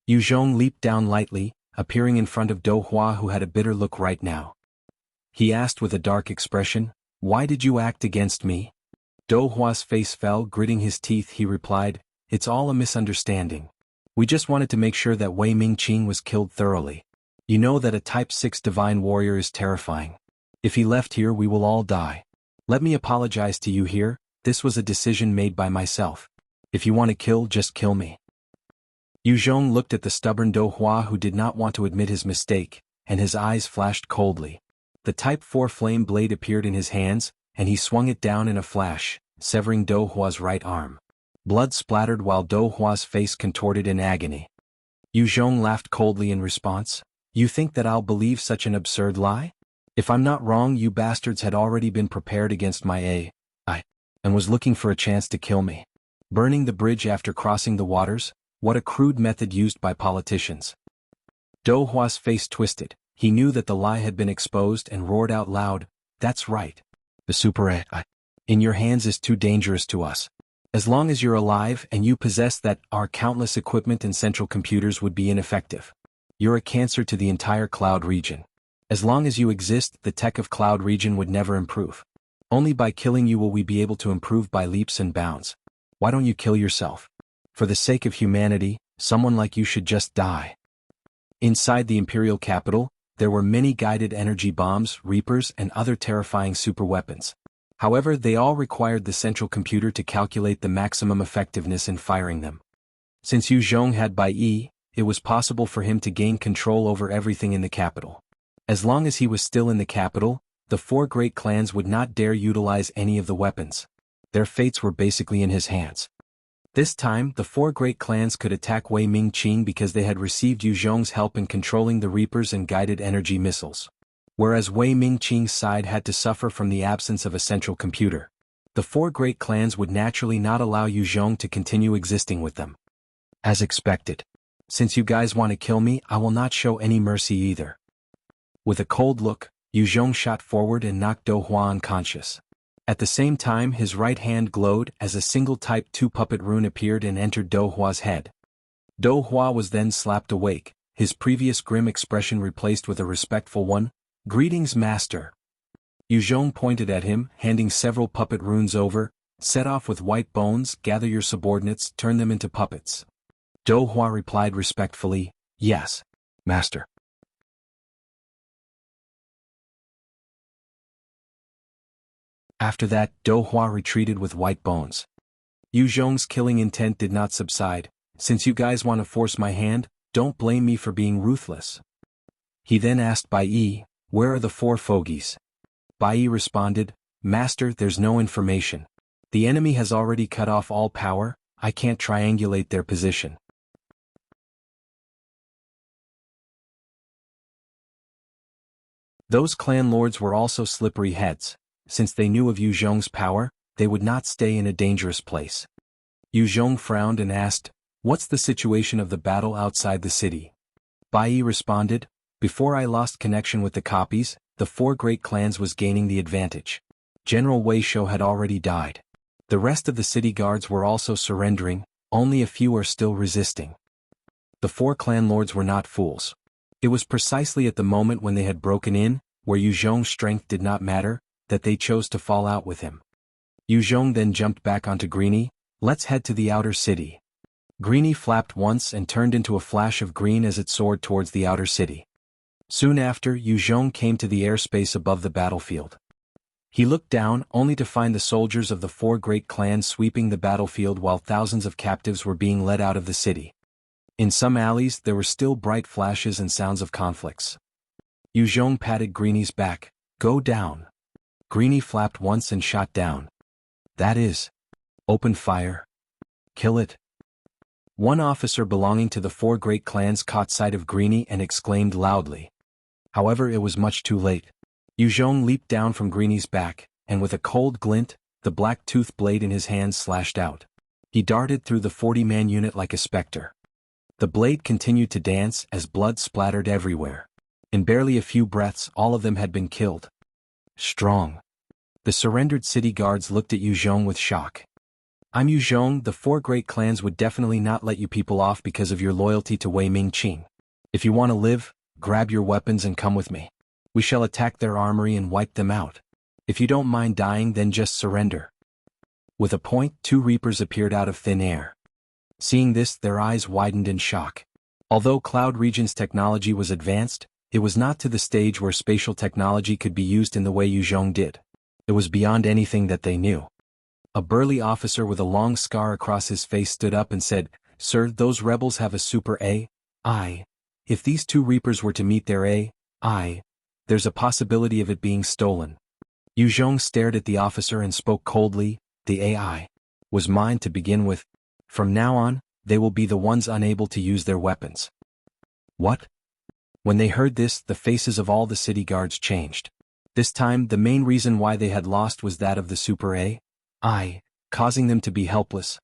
Yu Zhong leaped down lightly, appearing in front of Do Hua, who had a bitter look right now. He asked with a dark expression, "Why did you act against me?" Do Hua's face fell, gritting his teeth. He replied, "It's all a misunderstanding. We just wanted to make sure that Wei Ming Qing was killed thoroughly. You know that a Type 6 Divine Warrior is terrifying. If he left here, we will all die. Let me apologize to you here. This was a decision made by myself. If you want to kill, just kill me." Yu Zhong looked at the stubborn Do Hua, who did not want to admit his mistake, and his eyes flashed coldly. The Type 4 flame blade appeared in his hands, and he swung it down in a flash, severing Do Hua's right arm. Blood splattered while Do Hua's face contorted in agony. Yu Zhong laughed coldly in response. "You think that I'll believe such an absurd lie? If I'm not wrong, you bastards had already been prepared against my AI, and was looking for a chance to kill me. Burning the bridge after crossing the waters? What a crude method used by politicians." Do Hua's face twisted. He knew that the lie had been exposed and roared out loud, "That's right. The super AI in your hands is too dangerous to us. As long as you're alive and you possess that, our countless equipment and central computers would be ineffective. You're a cancer to the entire Cloud region. As long as you exist, the tech of Cloud region would never improve. Only by killing you will we be able to improve by leaps and bounds. Why don't you kill yourself? For the sake of humanity, someone like you should just die. Inside the Imperial capital, there were many guided energy bombs, reapers, and other terrifying superweapons. However, they all required the central computer to calculate the maximum effectiveness in firing them. Since Yu Zhong had Bai Yi, it was possible for him to gain control over everything in the capital. As long as he was still in the capital, the four great clans would not dare utilize any of the weapons. Their fates were basically in his hands. This time, the four great clans could attack Wei Ming Qing because they had received Yu Zhong's help in controlling the reapers and guided energy missiles. Whereas Wei Ming Qing's side had to suffer from the absence of a central computer. The four great clans would naturally not allow Yu Zhong to continue existing with them. As expected. Since you guys want to kill me, I will not show any mercy either. With a cold look, Yu Zhong shot forward and knocked Do Hua unconscious. At the same time, his right hand glowed as a single Type 2 puppet rune appeared and entered Do Hua's head. Do Hua was then slapped awake, his previous grim expression replaced with a respectful one. "Greetings, master." Yu Zhong pointed at him, handing several puppet runes over. "Set off with white bones, gather your subordinates, turn them into puppets." Do Hua replied respectfully, "Yes, master." After that, Do Hua retreated with white bones. Yu Zhong's killing intent did not subside. "Since you guys want to force my hand, don't blame me for being ruthless." He then asked Bai Yi, "Where are the four fogies?" Bai Yi responded, "Master, there's no information. The enemy has already cut off all power, I can't triangulate their position." Those clan lords were also slippery heads. Since they knew of Yu Zhong's power, they would not stay in a dangerous place. Yu Zhong frowned and asked, "What's the situation of the battle outside the city?" Bai Yi responded, "Before I lost connection with the copies, the four great clans was gaining the advantage. General Wei Shou had already died. The rest of the city guards were also surrendering, only a few are still resisting." The four clan lords were not fools. It was precisely at the moment when they had broken in, where Yu Zhong's strength did not matter, that they chose to fall out with him. Yu Zhong then jumped back onto Greenie. "Let's head to the outer city." Greenie flapped once and turned into a flash of green as it soared towards the outer city. Soon after, Yu Zhong came to the airspace above the battlefield. He looked down, only to find the soldiers of the four great clans sweeping the battlefield while thousands of captives were being led out of the city. In some alleys, there were still bright flashes and sounds of conflicts. Yu Zhong patted Greenie's back. "Go down." Greenie flapped once and shot down. "That is. Open fire. Kill it." One officer belonging to the four great clans caught sight of Greenie and exclaimed loudly. However, it was much too late. Yu Zhong leaped down from Greenie's back, and with a cold glint, the black tooth blade in his hand slashed out. He darted through the 40-man unit like a specter. The blade continued to dance as blood splattered everywhere. In barely a few breaths, all of them had been killed. Strong. The surrendered city guards looked at Yu Zhong with shock. "I'm Yu Zhong, the four great clans would definitely not let you people off because of your loyalty to Wei Ming Qing. If you want to live, grab your weapons and come with me. We shall attack their armory and wipe them out. If you don't mind dying, then just surrender." With a point, two reapers appeared out of thin air. Seeing this, their eyes widened in shock. Although Cloud Region's technology was advanced, it was not to the stage where spatial technology could be used in the way Yu Zhong did. It was beyond anything that they knew. A burly officer with a long scar across his face stood up and said, "Sir, those rebels have a super AI. If these two reapers were to meet their AI, there's a possibility of it being stolen." Yu Zhong stared at the officer and spoke coldly, "The AI was mine to begin with. From now on, they will be the ones unable to use their weapons." What? When they heard this, the faces of all the city guards changed. This time, the main reason why they had lost was that of the super AI, causing them to be helpless.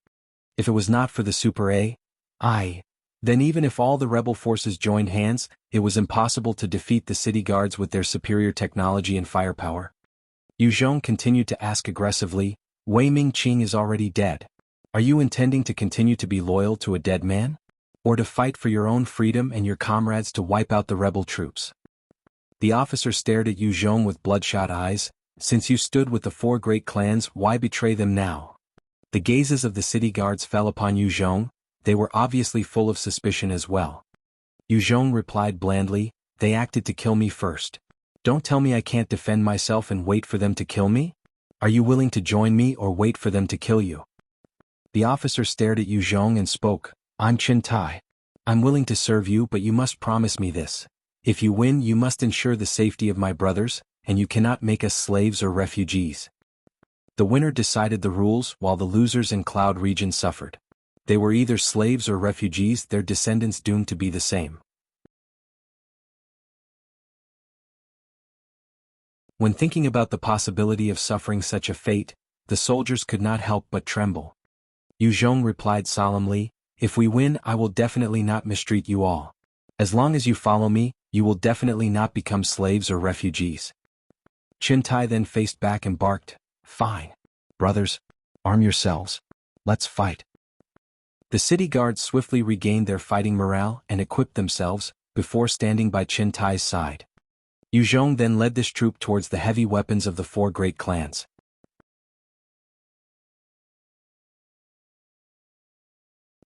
If it was not for the super AI, then even if all the rebel forces joined hands, it was impossible to defeat the city guards with their superior technology and firepower. Yu Zhong continued to ask aggressively, "Wei Ming Qing is already dead. Are you intending to continue to be loyal to a dead man? Or to fight for your own freedom and your comrades to wipe out the rebel troops?" The officer stared at Yu Zhong with bloodshot eyes. "Since you stood with the four great clans, why betray them now?" The gazes of the city guards fell upon Yu Zhong, they were obviously full of suspicion as well. Yu Zhong replied blandly, "They acted to kill me first. Don't tell me I can't defend myself and wait for them to kill me? Are you willing to join me or wait for them to kill you?" The officer stared at Yu Zhong and spoke, "I'm Qin Tai. I'm willing to serve you, but you must promise me this. If you win, you must ensure the safety of my brothers, and you cannot make us slaves or refugees." The winner decided the rules while the losers in Cloud region suffered. They were either slaves or refugees, their descendants doomed to be the same. When thinking about the possibility of suffering such a fate, the soldiers could not help but tremble. Yu Zhong replied solemnly, "If we win, I will definitely not mistreat you all. As long as you follow me, you will definitely not become slaves or refugees." Qin Tai then faced back and barked, "Fine. Brothers, arm yourselves. Let's fight." The city guards swiftly regained their fighting morale and equipped themselves, before standing by Qin Tai's side. Yu Zhong then led this troop towards the heavy weapons of the four great clans.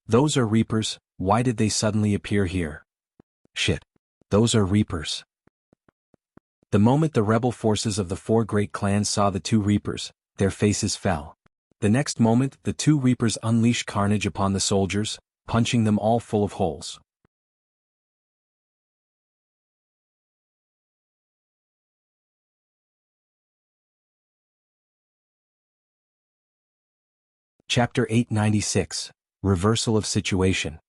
"Those are Reapers, why did they suddenly appear here?" "Shit. Those are Reapers." The moment the rebel forces of the four great clans saw the two Reapers, their faces fell. The next moment, the two Reapers unleashed carnage upon the soldiers, punching them all full of holes. Chapter 896, Reversal of Situation.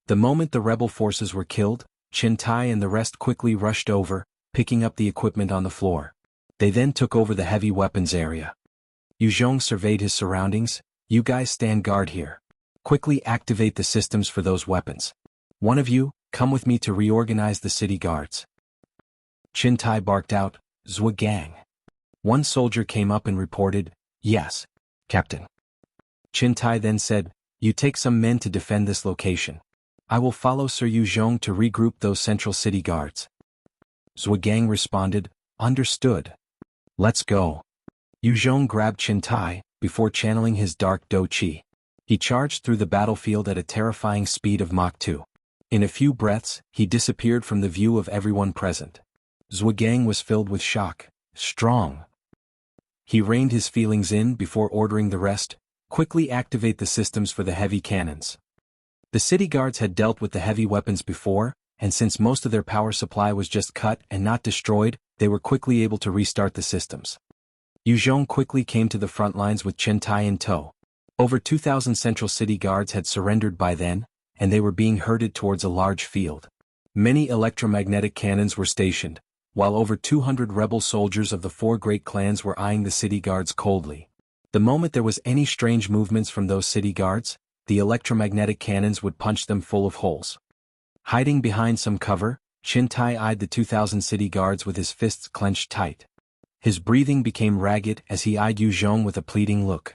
The moment the rebel forces were killed, Qin Tai and the rest quickly rushed over, picking up the equipment on the floor. They then took over the heavy weapons area. Yu Zhong surveyed his surroundings. "You guys stand guard here. Quickly activate the systems for those weapons. One of you, come with me to reorganize the city guards." Qin Tai barked out, "Zhugang." One soldier came up and reported, "Yes, Captain." Qin Tai then said, "You take some men to defend this location. I will follow Sir Yu Zhong to regroup those central city guards." Zhugang responded, "Understood. Let's go." Yu Zhong grabbed Qin Tai, before channeling his dark Do Qi. He charged through the battlefield at a terrifying speed of Mach 2. In a few breaths, he disappeared from the view of everyone present. Zhugang was filled with shock. Strong. He reined his feelings in before ordering the rest, "Quickly activate the systems for the heavy cannons." The city guards had dealt with the heavy weapons before, and since most of their power supply was just cut and not destroyed, they were quickly able to restart the systems. Yu Zhong quickly came to the front lines with Qin Tai in tow. Over 2,000 central city guards had surrendered by then, and they were being herded towards a large field. Many electromagnetic cannons were stationed, while over 200 rebel soldiers of the four great clans were eyeing the city guards coldly. The moment there was any strange movements from those city guards, the electromagnetic cannons would punch them full of holes. Hiding behind some cover, Qin Tai eyed the 2,000 city guards with his fists clenched tight. His breathing became ragged as he eyed Yu Zhong with a pleading look.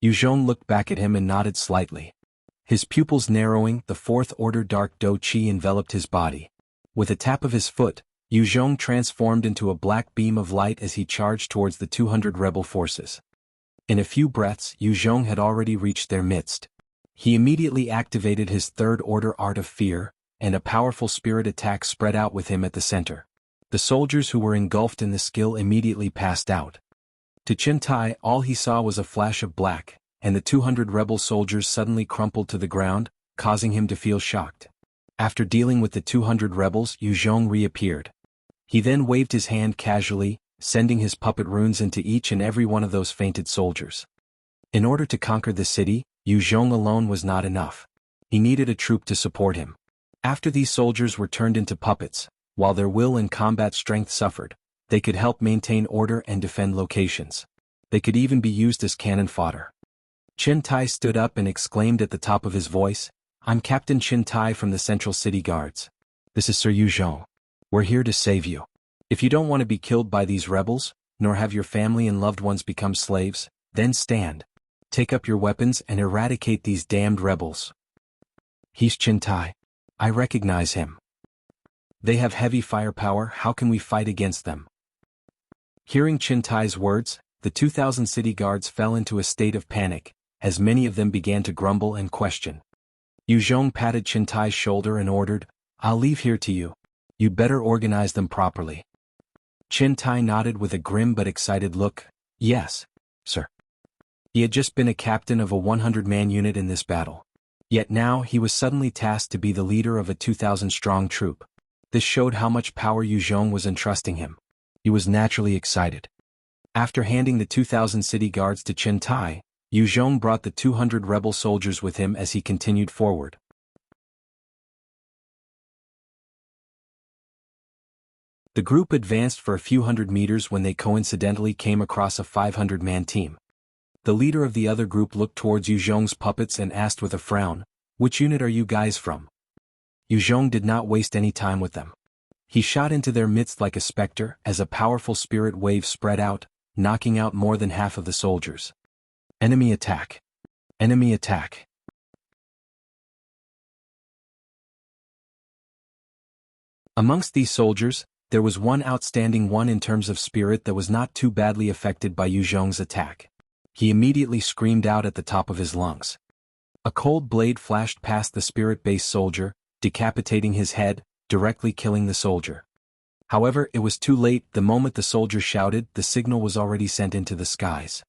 Yu Zhong looked back at him and nodded slightly. His pupils narrowing, the fourth order dark Do Qi enveloped his body. With a tap of his foot, Yu Zhong transformed into a black beam of light as he charged towards the 200 rebel forces. In a few breaths, Yu Zhong had already reached their midst. He immediately activated his third order art of fear, and a powerful spirit attack spread out with him at the center. The soldiers who were engulfed in the skill immediately passed out. To Qin Tai, all he saw was a flash of black, and the 200 rebel soldiers suddenly crumpled to the ground, causing him to feel shocked. After dealing with the 200 rebels, Yu Zhong reappeared. He then waved his hand casually, sending his puppet runes into each and every one of those fainted soldiers. In order to conquer the city, Yu Zhong alone was not enough. He needed a troop to support him. After these soldiers were turned into puppets, while their will and combat strength suffered, they could help maintain order and defend locations. They could even be used as cannon fodder. Qin Tai stood up and exclaimed at the top of his voice, "I'm Captain Qin Tai from the Central City Guards. This is Sir Yu Zhong. We're here to save you. If you don't want to be killed by these rebels, nor have your family and loved ones become slaves, then stand. Take up your weapons and eradicate these damned rebels." He's Qin Tai. I recognize him. They have heavy firepower, how can we fight against them? Hearing Qin Tai's words, the 2,000 city guards fell into a state of panic, as many of them began to grumble and question. Yu Zhong patted Qiong Tai's shoulder and ordered, "I'll leave here to you. You'd better organize them properly." Qiong Tai nodded with a grim but excited look. "Yes, sir." He had just been a captain of a 100-man unit in this battle. Yet now he was suddenly tasked to be the leader of a 2,000-strong troop. This showed how much power Yu Zhong was entrusting him. He was naturally excited. After handing the 2,000 city guards to Qiong Tai, Yu Zhong brought the 200 rebel soldiers with him as he continued forward. The group advanced for a few hundred meters when they coincidentally came across a 500-man team. The leader of the other group looked towards Yu Zhong's puppets and asked with a frown, "Which unit are you guys from?" Yu Zhong did not waste any time with them. He shot into their midst like a specter as a powerful spirit wave spread out, knocking out more than half of the soldiers. Enemy attack! Enemy attack! Amongst these soldiers, there was one outstanding one in terms of spirit that was not too badly affected by Yu Zhong's attack. He immediately screamed out at the top of his lungs. A cold blade flashed past the spirit-based soldier, decapitating his head, directly killing the soldier. However, it was too late. The moment the soldier shouted, the signal was already sent into the skies.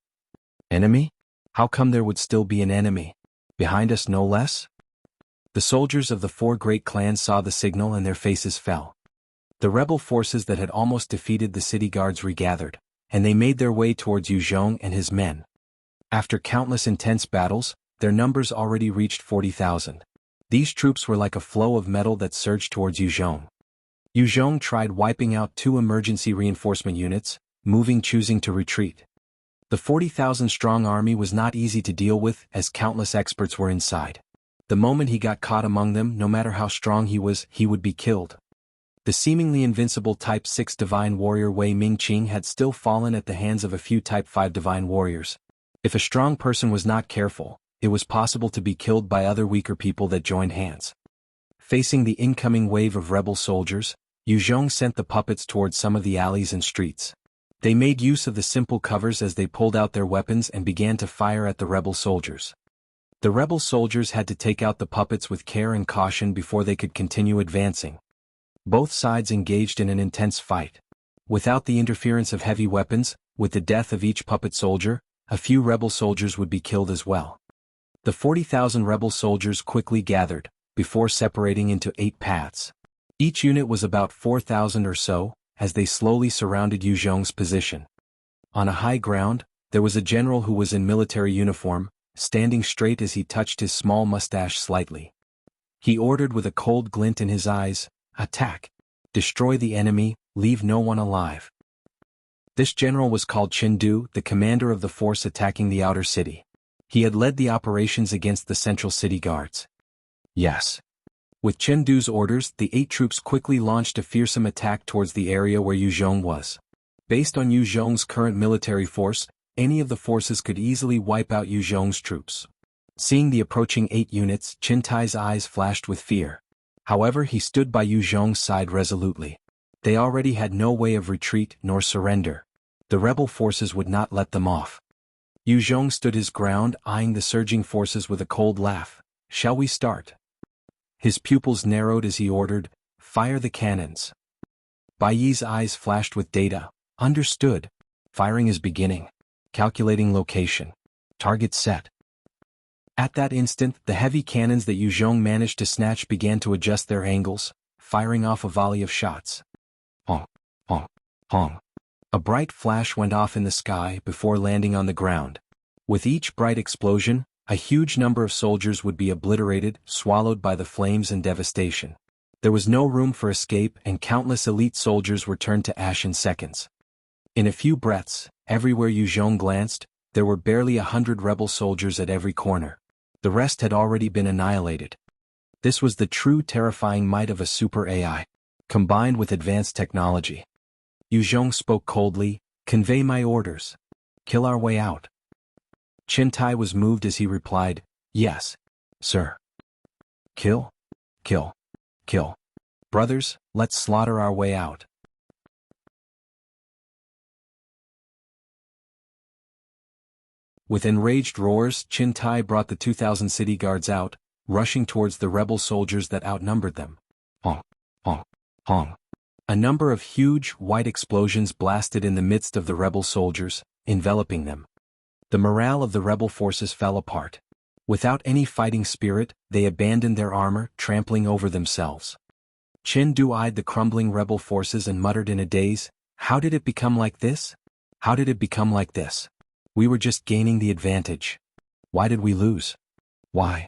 Enemy? How come there would still be an enemy? Behind us no less? The soldiers of the 4 great clans saw the signal and their faces fell. The rebel forces that had almost defeated the city guards regathered, and they made their way towards Yu Zhong and his men. After countless intense battles, their numbers already reached 40,000. These troops were like a flow of metal that surged towards Yu Zhong. Yu Zhong tried wiping out 2 emergency reinforcement units, choosing to retreat. The 40,000-strong army was not easy to deal with as countless experts were inside. The moment he got caught among them, no matter how strong he was, he would be killed. The seemingly invincible Type 6 Divine Warrior Wei Ming Qing had still fallen at the hands of a few Type 5 Divine Warriors. If a strong person was not careful, it was possible to be killed by other weaker people that joined hands. Facing the incoming wave of rebel soldiers, Yu Zhong sent the puppets towards some of the alleys and streets. They made use of the simple covers as they pulled out their weapons and began to fire at the rebel soldiers. The rebel soldiers had to take out the puppets with care and caution before they could continue advancing. Both sides engaged in an intense fight. Without the interference of heavy weapons, with the death of each puppet soldier, a few rebel soldiers would be killed as well. The 40,000 rebel soldiers quickly gathered, before separating into 8 paths. Each unit was about 4,000 or so, as they slowly surrounded Yu Zhong's position. On a high ground, there was a general who was in military uniform, standing straight as he touched his small mustache slightly. He ordered with a cold glint in his eyes, "Attack! Destroy the enemy, leave no one alive." This general was called Chengdu, the commander of the force attacking the outer city. He had led the operations against the central city guards. Yes. With Chengdu's orders, the 8 troops quickly launched a fearsome attack towards the area where Yu Zhong was. Based on Yu Zhong's current military force, any of the forces could easily wipe out Yu Zhong's troops. Seeing the approaching 8 units, Qiong Tai's eyes flashed with fear. However, he stood by Yu Zhong's side resolutely. They already had no way of retreat nor surrender. The rebel forces would not let them off. Yu Zhong stood his ground, eyeing the surging forces with a cold laugh. "Shall we start?" His pupils narrowed as he ordered, "Fire the cannons." Bai Yi's eyes flashed with data. "Understood. Firing is beginning. Calculating location. Target set." At that instant, the heavy cannons that Yu Zhong managed to snatch began to adjust their angles, firing off a volley of shots. Honk, honk, honk. A bright flash went off in the sky before landing on the ground. With each bright explosion, a huge number of soldiers would be obliterated, swallowed by the flames and devastation. There was no room for escape and countless elite soldiers were turned to ash in seconds. In a few breaths, everywhere Yu Zhong glanced, there were barely 100 rebel soldiers at every corner. The rest had already been annihilated. This was the true terrifying might of a super AI, combined with advanced technology. Yu Zhong spoke coldly, "Convey my orders. Kill our way out." Qiong Tai was moved as he replied, "Yes, sir." Kill, kill, kill. Brothers, let's slaughter our way out. With enraged roars, Qiong Tai brought the 2,000 city guards out, rushing towards the rebel soldiers that outnumbered them. Honk, honk, honk. A number of huge, white explosions blasted in the midst of the rebel soldiers, enveloping them. The morale of the rebel forces fell apart. Without any fighting spirit, they abandoned their armor, trampling over themselves. Qin Du eyed the crumbling rebel forces and muttered in a daze, "How did it become like this? How did it become like this? We were just gaining the advantage. Why did we lose? Why?"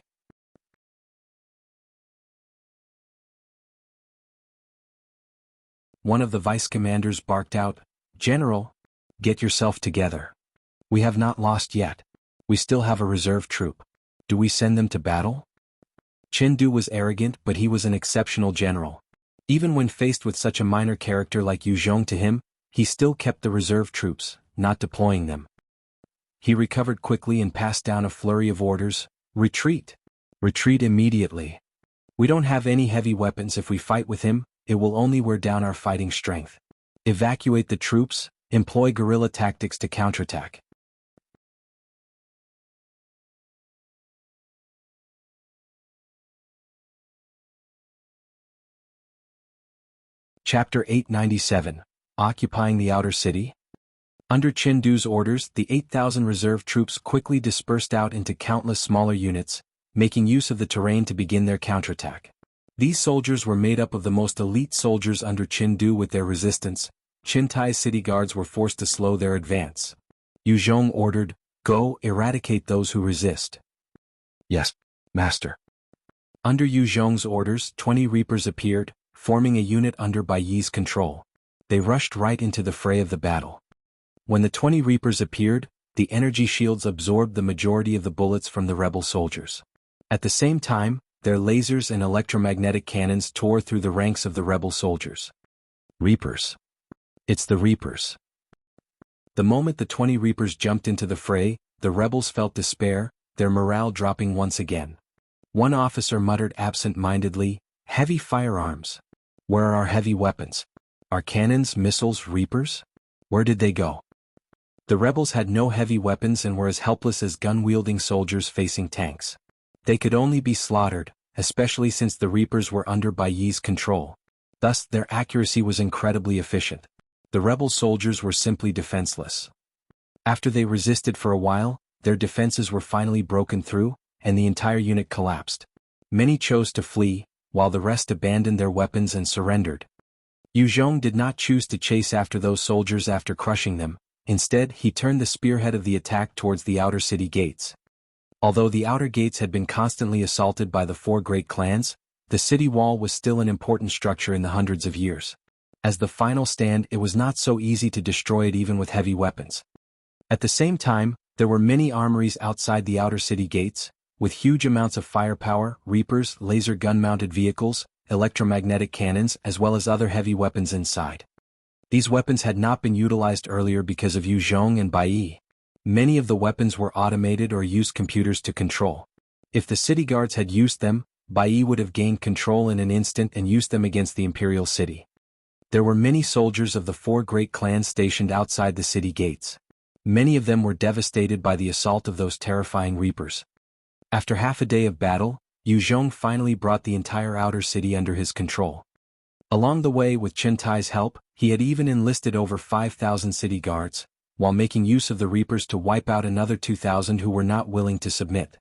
One of the vice commanders barked out, "General, get yourself together. We have not lost yet. We still have a reserve troop. Do we send them to battle?" Qin Du was arrogant, but he was an exceptional general. Even when faced with such a minor character like Yu Zhong to him, he still kept the reserve troops, not deploying them. He recovered quickly and passed down a flurry of orders. "Retreat! Retreat immediately. We don't have any heavy weapons. If we fight with him, it will only wear down our fighting strength. Evacuate the troops, employ guerrilla tactics to counterattack." Chapter 897, Occupying the Outer City. Under Qin Du's orders, the 8,000 reserve troops quickly dispersed out into countless smaller units, making use of the terrain to begin their counterattack. These soldiers were made up of the most elite soldiers under Qin Du. With their resistance, Qintai's city guards were forced to slow their advance. Yu Zhong ordered, "Go, eradicate those who resist." "Yes, master." Under Yu Zhong's orders, 20 Reapers appeared, forming a unit under Bai Yi's control. They rushed right into the fray of the battle. When the 20 Reapers appeared, the energy shields absorbed the majority of the bullets from the rebel soldiers. At the same time, their lasers and electromagnetic cannons tore through the ranks of the rebel soldiers. Reapers. It's the Reapers. The moment the 20 Reapers jumped into the fray, the rebels felt despair, their morale dropping once again. One officer muttered absent-mindedly, "Heavy firearms. Where are our heavy weapons? Our cannons, missiles, Reapers? Where did they go?" The rebels had no heavy weapons and were as helpless as gun-wielding soldiers facing tanks. They could only be slaughtered, especially since the Reapers were under Bai Yi's control. Thus, their accuracy was incredibly efficient. The rebel soldiers were simply defenseless. After they resisted for a while, their defenses were finally broken through, and the entire unit collapsed. Many chose to flee, while the rest abandoned their weapons and surrendered. Yu Zhong did not choose to chase after those soldiers after crushing them. Instead, he turned the spearhead of the attack towards the outer city gates. Although the outer gates had been constantly assaulted by the 4 great clans, the city wall was still an important structure in the hundreds of years. As the final stand, it was not so easy to destroy it even with heavy weapons. At the same time, there were many armories outside the outer city gates, with huge amounts of firepower, Reapers, laser gun-mounted vehicles, electromagnetic cannons, as well as other heavy weapons inside. These weapons had not been utilized earlier because of Yu Zhong and Bai Yi. Many of the weapons were automated or used computers to control. If the city guards had used them, Bai Yi would have gained control in an instant and used them against the Imperial city. There were many soldiers of the 4 great clans stationed outside the city gates. Many of them were devastated by the assault of those terrifying Reapers. After half a day of battle, Yu Zhong finally brought the entire outer city under his control. Along the way, with Qintai's help, he had even enlisted over 5,000 city guards, while making use of the Reapers to wipe out another 2,000 who were not willing to submit.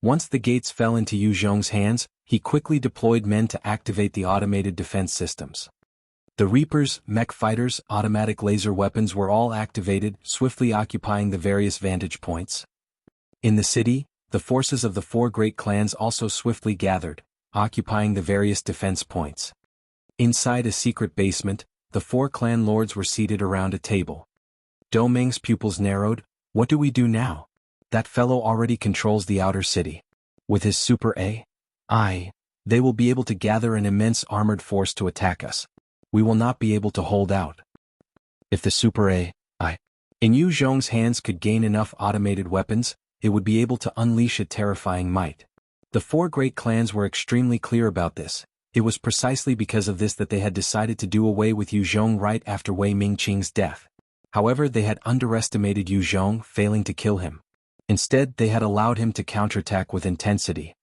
Once the gates fell into Yu Zhong's hands, he quickly deployed men to activate the automated defense systems. The Reapers, mech fighters, automatic laser weapons were all activated, swiftly occupying the various vantage points. In the city, the forces of the 4 great clans also swiftly gathered, occupying the various defense points. Inside a secret basement, the 4 clan lords were seated around a table. Do Ming's pupils narrowed. "What do we do now? That fellow already controls the outer city. With his Super AI, they will be able to gather an immense armored force to attack us. We will not be able to hold out. If the Super AI in Yu Zhong's hands could gain enough automated weapons, it would be able to unleash a terrifying might." The 4 great clans were extremely clear about this. It was precisely because of this that they had decided to do away with Yu Zhong right after Wei Mingqing's death. However, they had underestimated Yu Zhong, failing to kill him. Instead, they had allowed him to counterattack with intensity.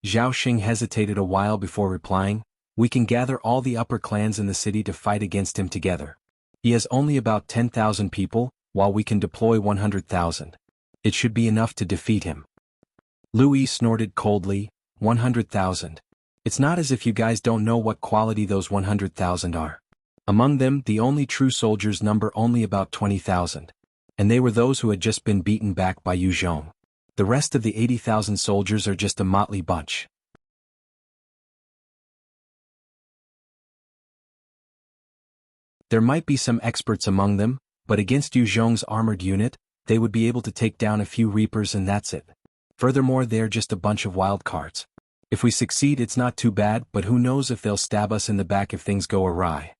Zhao Xing hesitated a while before replying, we can gather all the upper clans in the city to fight against him together. He has only about 10,000 people, while we can deploy 100,000. It should be enough to defeat him. Lu Yi snorted coldly, 100,000. It's not as if you guys don't know what quality those 100,000 are. Among them, the only true soldiers number only about 20,000. And they were those who had just been beaten back by Yu Zhong. The rest of the 80,000 soldiers are just a motley bunch. There might be some experts among them, but against Yu Zhong's armored unit, they would be able to take down a few Reapers and that's it. Furthermore, they're just a bunch of wild cards. If we succeed, it's not too bad, but who knows if they'll stab us in the back if things go awry.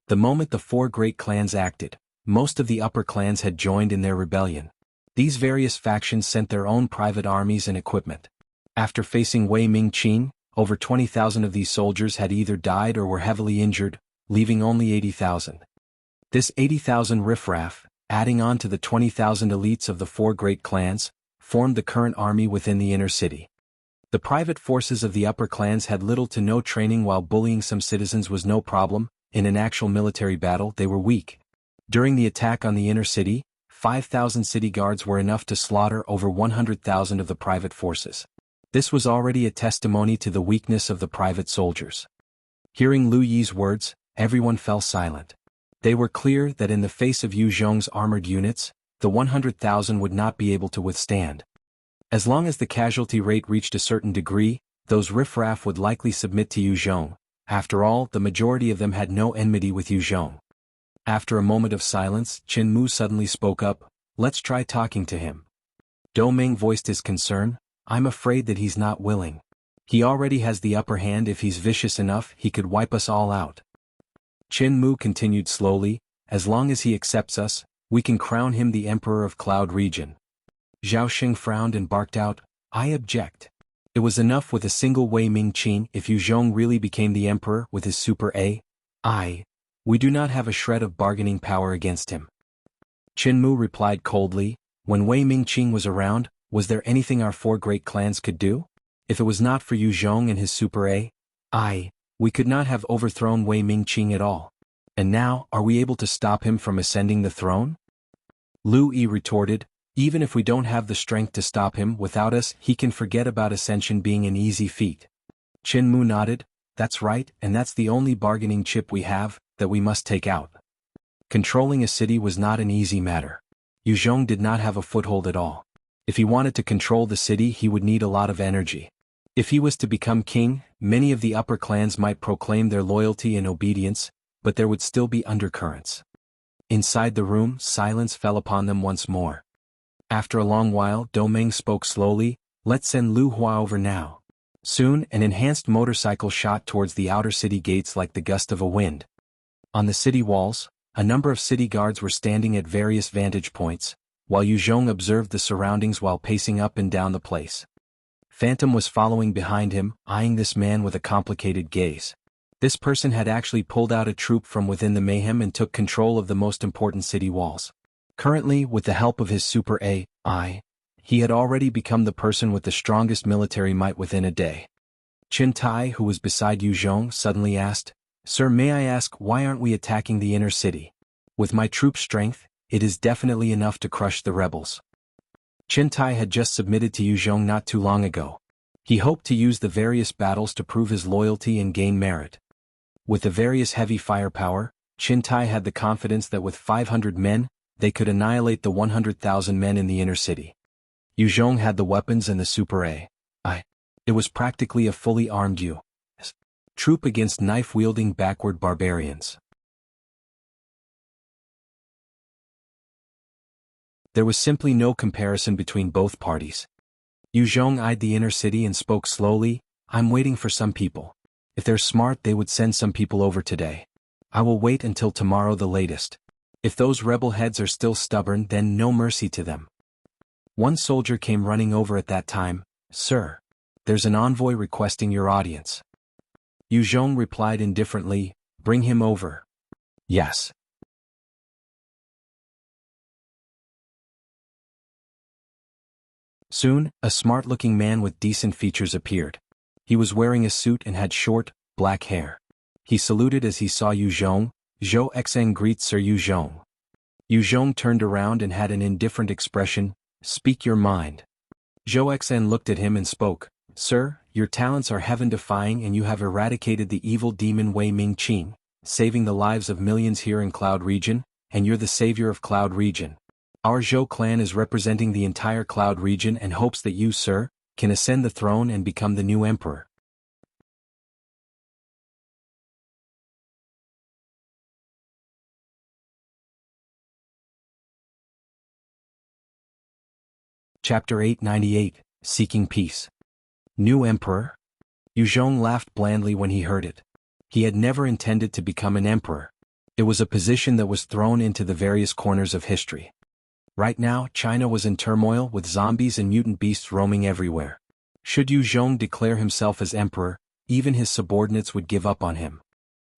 The moment the four great clans acted, most of the upper clans had joined in their rebellion. These various factions sent their own private armies and equipment. After facing Wei Ming Qing, over 20,000 of these soldiers had either died or were heavily injured, leaving only 80,000. This 80,000 riffraff, adding on to the 20,000 elites of the four great clans, formed the current army within the inner city. The private forces of the upper clans had little to no training, while bullying some citizens was no problem. In an actual military battle, they were weak. During the attack on the inner city, 5,000 city guards were enough to slaughter over 100,000 of the private forces. This was already a testimony to the weakness of the private soldiers. Hearing Lu Yi's words, everyone fell silent. They were clear that in the face of Yu Zhong's armored units, the 100,000 would not be able to withstand. As long as the casualty rate reached a certain degree, those riffraff would likely submit to Yu Zhong. After all, the majority of them had no enmity with Yu Zhong. After a moment of silence, Qin Mu suddenly spoke up, let's try talking to him. Dou Ming voiced his concern, I'm afraid that he's not willing. He already has the upper hand. If he's vicious enough, he could wipe us all out. Qin Mu continued slowly, as long as he accepts us, we can crown him the Emperor of Cloud Region. Zhao Xing frowned and barked out, I object. It was enough with a single Wei Ming Qing. If Yu Zhong really became the emperor with his super AI, we do not have a shred of bargaining power against him. Qin Mu replied coldly, when Wei Ming Qing was around, was there anything our four great clans could do? If it was not for Yu Zhong and his super AI, we could not have overthrown Wei Ming Qing at all. And now, are we able to stop him from ascending the throne? Lu Yi retorted, even if we don't have the strength to stop him, without us, he can forget about ascension being an easy feat. Qin Mu nodded, that's right, and that's the only bargaining chip we have, that we must take out. Controlling a city was not an easy matter. Yu Zhong did not have a foothold at all. If he wanted to control the city, he would need a lot of energy. If he was to become king, many of the upper clans might proclaim their loyalty and obedience, but there would still be undercurrents. Inside the room, silence fell upon them once more. After a long while, Dou Ming spoke slowly, let's send Lu Hua over now. Soon, an enhanced motorcycle shot towards the outer city gates like the gust of a wind. On the city walls, a number of city guards were standing at various vantage points, while Yu Zhong observed the surroundings while pacing up and down the place. Phantom was following behind him, eyeing this man with a complicated gaze. This person had actually pulled out a troop from within the mayhem and took control of the most important city walls. Currently, with the help of his super AI, he had already become the person with the strongest military might within a day. Qin Tai, who was beside Yu Zhong, suddenly asked, Sir, may I ask, why aren't we attacking the inner city? With my troop strength, it is definitely enough to crush the rebels. Qin Tai had just submitted to Yu Zhong not too long ago. He hoped to use the various battles to prove his loyalty and gain merit. With the various heavy firepower, Qin Tai had the confidence that with 500 men, they could annihilate the 100,000 men in the inner city. Yu Zhong had the weapons and the super AI. It was practically a fully armed U.S. troop against knife-wielding backward barbarians. There was simply no comparison between both parties. Yu Zhong eyed the inner city and spoke slowly, I'm waiting for some people. If they're smart, they would send some people over today. I will wait until tomorrow the latest. If those rebel heads are still stubborn, then no mercy to them. One soldier came running over at that time, Sir, there's an envoy requesting your audience. Yu Zhong replied indifferently, bring him over. Yes. Soon, a smart-looking man with decent features appeared. He was wearing a suit and had short, black hair. He saluted as he saw Yu Zhong. "Zhou Xeng greets Sir Yu Zhong." Yu Zhong turned around and had an indifferent expression. "Speak your mind." Zhou Xen looked at him and spoke. "Sir, your talents are heaven-defying and you have eradicated the evil demon Wei Ming Qing, saving the lives of millions here in Cloud Region, and you're the savior of Cloud Region. Our Zhou clan is representing the entire Cloud Region and hopes that you, sir, can ascend the throne and become the new emperor." Chapter 898, Seeking Peace. New Emperor? Yu Zhong laughed blandly when he heard it. He had never intended to become an emperor. It was a position that was thrown into the various corners of history. Right now, China was in turmoil with zombies and mutant beasts roaming everywhere. Should Yu Zhong declare himself as emperor, even his subordinates would give up on him.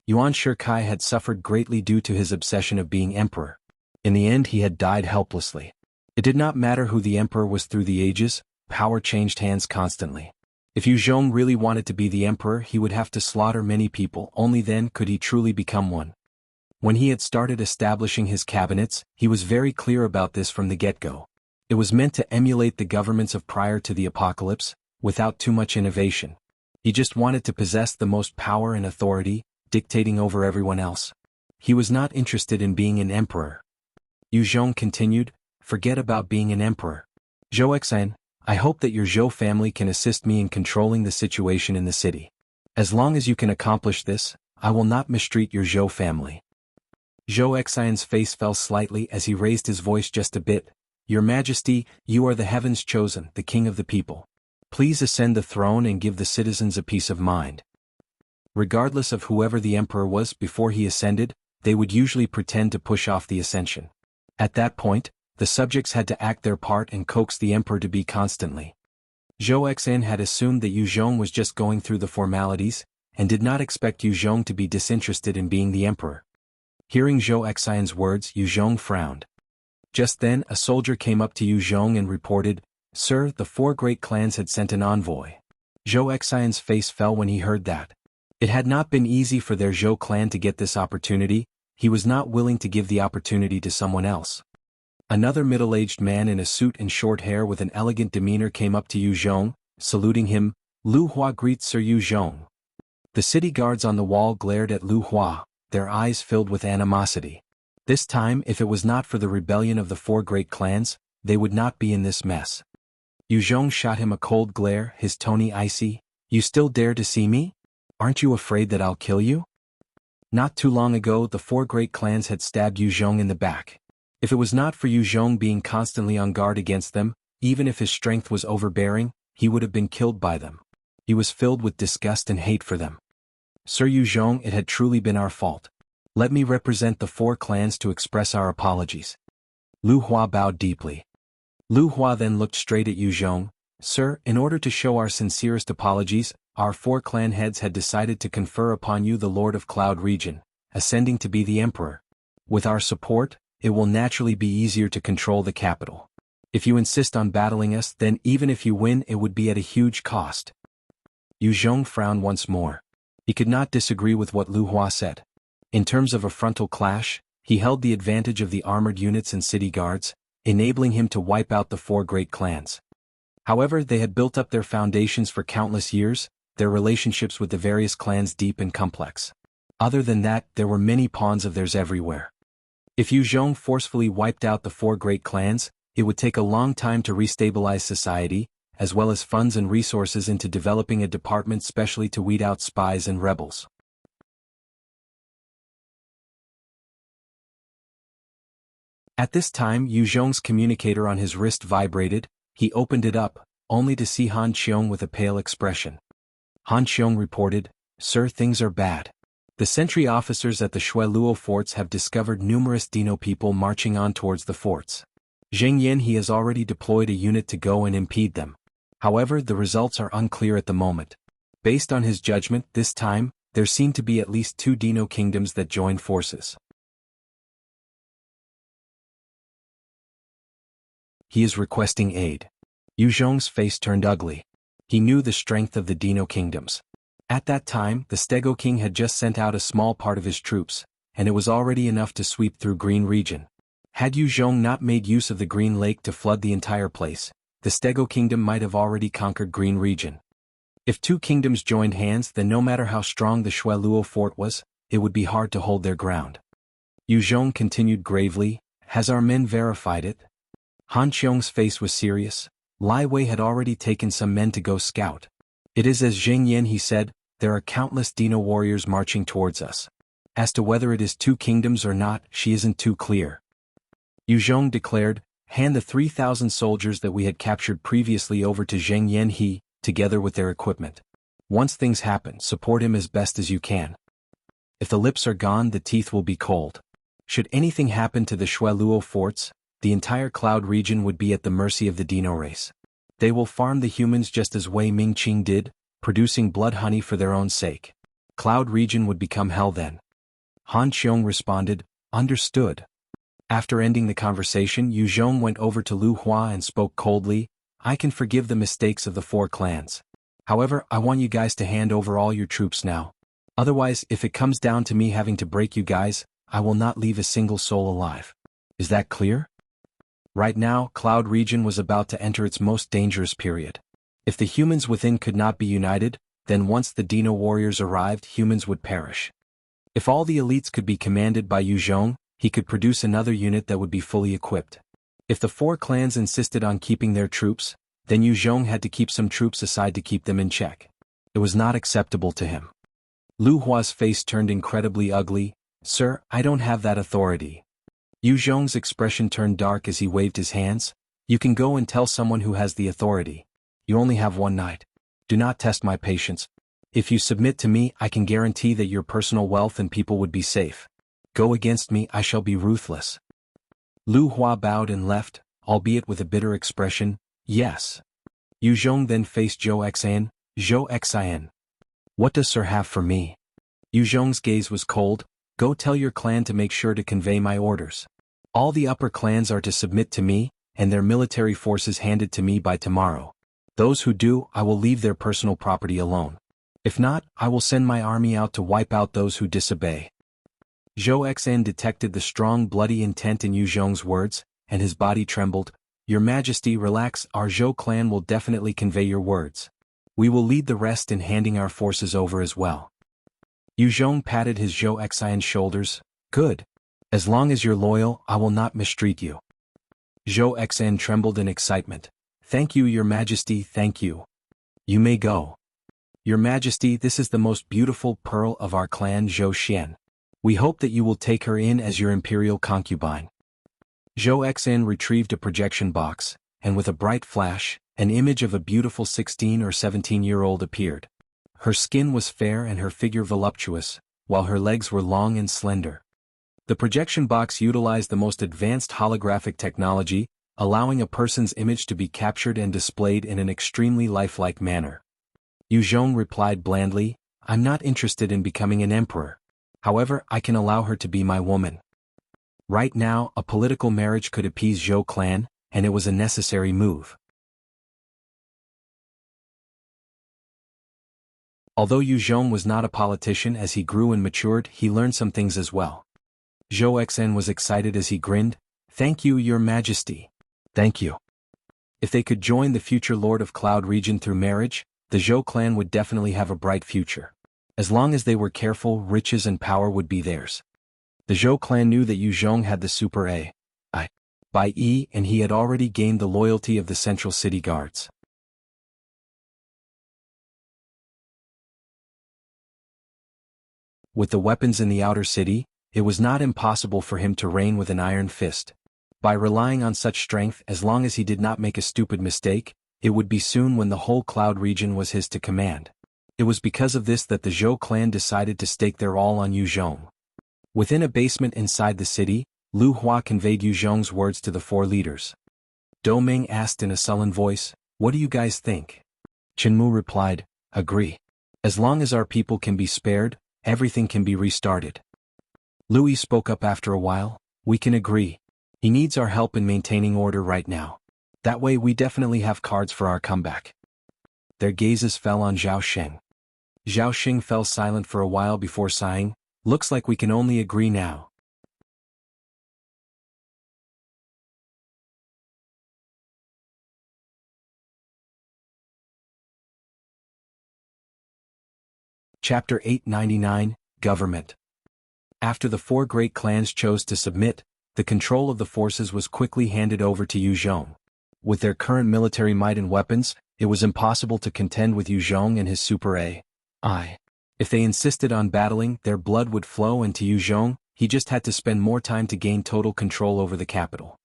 Yuan Shikai had suffered greatly due to his obsession of being emperor. In the end he had died helplessly. It did not matter who the emperor was through the ages, power changed hands constantly. If Yu Zhong really wanted to be the emperor, he would have to slaughter many people, only then could he truly become one. When he had started establishing his cabinets, he was very clear about this from the get-go. It was meant to emulate the governments of prior to the apocalypse, without too much innovation. He just wanted to possess the most power and authority, dictating over everyone else. He was not interested in being an emperor. Yu Zhong continued, "Forget about being an emperor. Zhou Xen, I hope that your Zhou family can assist me in controlling the situation in the city. As long as you can accomplish this, I will not mistreat your Zhou family." Zhou Xen's face fell slightly as he raised his voice just a bit. "Your Majesty, you are the heavens chosen, the king of the people. Please ascend the throne and give the citizens a peace of mind." Regardless of whoever the emperor was before he ascended, they would usually pretend to push off the ascension. At that point, the subjects had to act their part and coax the emperor to be constantly. Zhou Xen had assumed that Yu Zhong was just going through the formalities, and did not expect Yu Zhong to be disinterested in being the emperor. Hearing Zhou Xen's words, Yu Zhong frowned. Just then a soldier came up to Yu Zhong and reported, "Sir, the 4 great clans had sent an envoy." Zhou Xen's face fell when he heard that. It had not been easy for their Zhou clan to get this opportunity. He was not willing to give the opportunity to someone else. Another middle-aged man in a suit and short hair with an elegant demeanor came up to Yu Zhong, saluting him. "Lu Hua greets Sir Yu Zhong." The city guards on the wall glared at Lu Hua, their eyes filled with animosity. This time, if it was not for the rebellion of the 4 great clans, they would not be in this mess. Yu Zhong shot him a cold glare, his tone icy. "You still dare to see me? Aren't you afraid that I'll kill you?" Not too long ago the 4 great clans had stabbed Yu Zhong in the back. If it was not for Yu Zhong being constantly on guard against them, even if his strength was overbearing, he would have been killed by them. He was filled with disgust and hate for them. "Sir Yu Zhong, it had truly been our fault. Let me represent the 4 clans to express our apologies." Lu Hua bowed deeply. Lu Hua then looked straight at Yu Zhong. "Sir, in order to show our sincerest apologies, our 4 clan heads had decided to confer upon you the Lord of Cloud Region, ascending to be the Emperor. With our support, it will naturally be easier to control the capital. If you insist on battling us, then even if you win, it would be at a huge cost." Yu Zhong frowned once more. He could not disagree with what Lu Hua said. In terms of a frontal clash, he held the advantage of the armored units and city guards, enabling him to wipe out the 4 great clans. However, they had built up their foundations for countless years, their relationships with the various clans deep and complex. Other than that, there were many pawns of theirs everywhere. If Yu Zhong forcefully wiped out the 4 great clans, it would take a long time to restabilize society, as well as funds and resources into developing a department specially to weed out spies and rebels. At this time, Yu Zhong's communicator on his wrist vibrated. He opened it up, only to see Han Qiong with a pale expression. Han Qiong reported, "Sir, things are bad. The sentry officers at the Shueluo forts have discovered numerous Dino people marching on towards the forts. Zheng Yan he has already deployed a unit to go and impede them. However, the results are unclear at the moment. Based on his judgment, this time, there seem to be at least 2 Dino kingdoms that joined forces. He is requesting aid." Yu Zhong's face turned ugly. He knew the strength of the Dino kingdoms. At that time, the Stego king had just sent out a small part of his troops, and it was already enough to sweep through Green region. Had Yu Zhong not made use of the Green Lake to flood the entire place, the Stego kingdom might have already conquered Green region. If two kingdoms joined hands, then no matter how strong the Shueluo fort was, it would be hard to hold their ground. Yu Zhong continued gravely, "Has our men verified it?" Han Qiong's face was serious. Lai Wei had already taken some men to go scout. "It is as Zheng Yan," he said, "there are countless Dino warriors marching towards us. As to whether it is two kingdoms or not, she isn't too clear." Yu Zhong declared, "Hand the 3,000 soldiers that we had captured previously over to Zheng Yan He, together with their equipment. Once things happen, support him as best as you can. If the lips are gone, the teeth will be cold. Should anything happen to the Shueluo forts, the entire Cloud region would be at the mercy of the Dino race. They will farm the humans just as Wei Ming Qing did, producing blood honey for their own sake. Cloud region would become hell then." Han Qiong responded, "Understood." After ending the conversation, Yu Zhong went over to Lu Hua and spoke coldly, "I can forgive the mistakes of the four clans. However, I want you guys to hand over all your troops now. Otherwise, if it comes down to me having to break you guys, I will not leave a single soul alive. Is that clear?" Right now, Cloud region was about to enter its most dangerous period. If the humans within could not be united, then once the Dino warriors arrived, humans would perish. If all the elites could be commanded by Yu Zhong, he could produce another unit that would be fully equipped. If the four clans insisted on keeping their troops, then Yu Zhong had to keep some troops aside to keep them in check. It was not acceptable to him. Lu Hua's face turned incredibly ugly. "Sir, I don't have that authority." Yu Zhong's expression turned dark as he waved his hands. "You can go and tell someone who has the authority. You only have one night. Do not test my patience. If you submit to me, I can guarantee that your personal wealth and people would be safe. Go against me, I shall be ruthless." Lu Hua bowed and left, albeit with a bitter expression. "Yes." Yu Zhong then faced Zhou Xian. "Zhou Xian. What does Sir have for me?" Yu Zhong's gaze was cold. "Go tell your clan to make sure to convey my orders. All the upper clans are to submit to me, and their military forces handed to me by tomorrow. Those who do, I will leave their personal property alone. If not, I will send my army out to wipe out those who disobey." Zhou Xian detected the strong bloody intent in Yu Zhong's words, and his body trembled. "Your Majesty, relax, our Zhou clan will definitely convey your words. We will lead the rest in handing our forces over as well." Yu Zhong patted his Zhou Xian's shoulders. "Good. As long as you're loyal, I will not mistreat you." Zhou Xian trembled in excitement. "Thank you, Your Majesty, thank you. You may go." "Your Majesty, this is the most beautiful pearl of our clan Zhou Xian. We hope that you will take her in as your imperial concubine." Zhou Xian retrieved a projection box, and with a bright flash, an image of a beautiful 16 or 17-year-old appeared. Her skin was fair and her figure voluptuous, while her legs were long and slender. The projection box utilized the most advanced holographic technology, allowing a person's image to be captured and displayed in an extremely lifelike manner. Yu Zhong replied blandly, "I'm not interested in becoming an emperor. However, I can allow her to be my woman." Right now, a political marriage could appease Zhou clan, and it was a necessary move. Although Yu Zhong was not a politician, as he grew and matured, he learned some things as well. Zhou Xian was excited as he grinned. "Thank you, Your Majesty." "Thank you." If they could join the future Lord of Cloud region through marriage, the Zhou clan would definitely have a bright future. As long as they were careful, riches and power would be theirs. The Zhou clan knew that Yu Zhong had the super A by E, and he had already gained the loyalty of the Central City Guards. With the weapons in the outer city, it was not impossible for him to reign with an iron fist. By relying on such strength, as long as he did not make a stupid mistake, it would be soon when the whole Cloud region was his to command. It was because of this that the Zhou clan decided to stake their all on Yu Zhong. Within a basement inside the city, Lu Hua conveyed Yu Zhong's words to the four leaders. Do Ming asked in a sullen voice, "What do you guys think?" Chen Mu replied, "Agree. As long as our people can be spared, everything can be restarted." Louis spoke up after a while, "We can agree. He needs our help in maintaining order right now. That way we definitely have cards for our comeback." their gazes fell on Zhao Xing. Zhao Xing fell silent for a while before sighing, "Looks like we can only agree now." Chapter 899, Government. After the four great clans chose to submit, the control of the forces was quickly handed over to Yu Zhong. With their current military might and weapons, it was impossible to contend with Yu Zhong and his Super AI. If they insisted on battling, their blood would flow, and to Yu Zhong, he just had to spend more time to gain total control over the capital.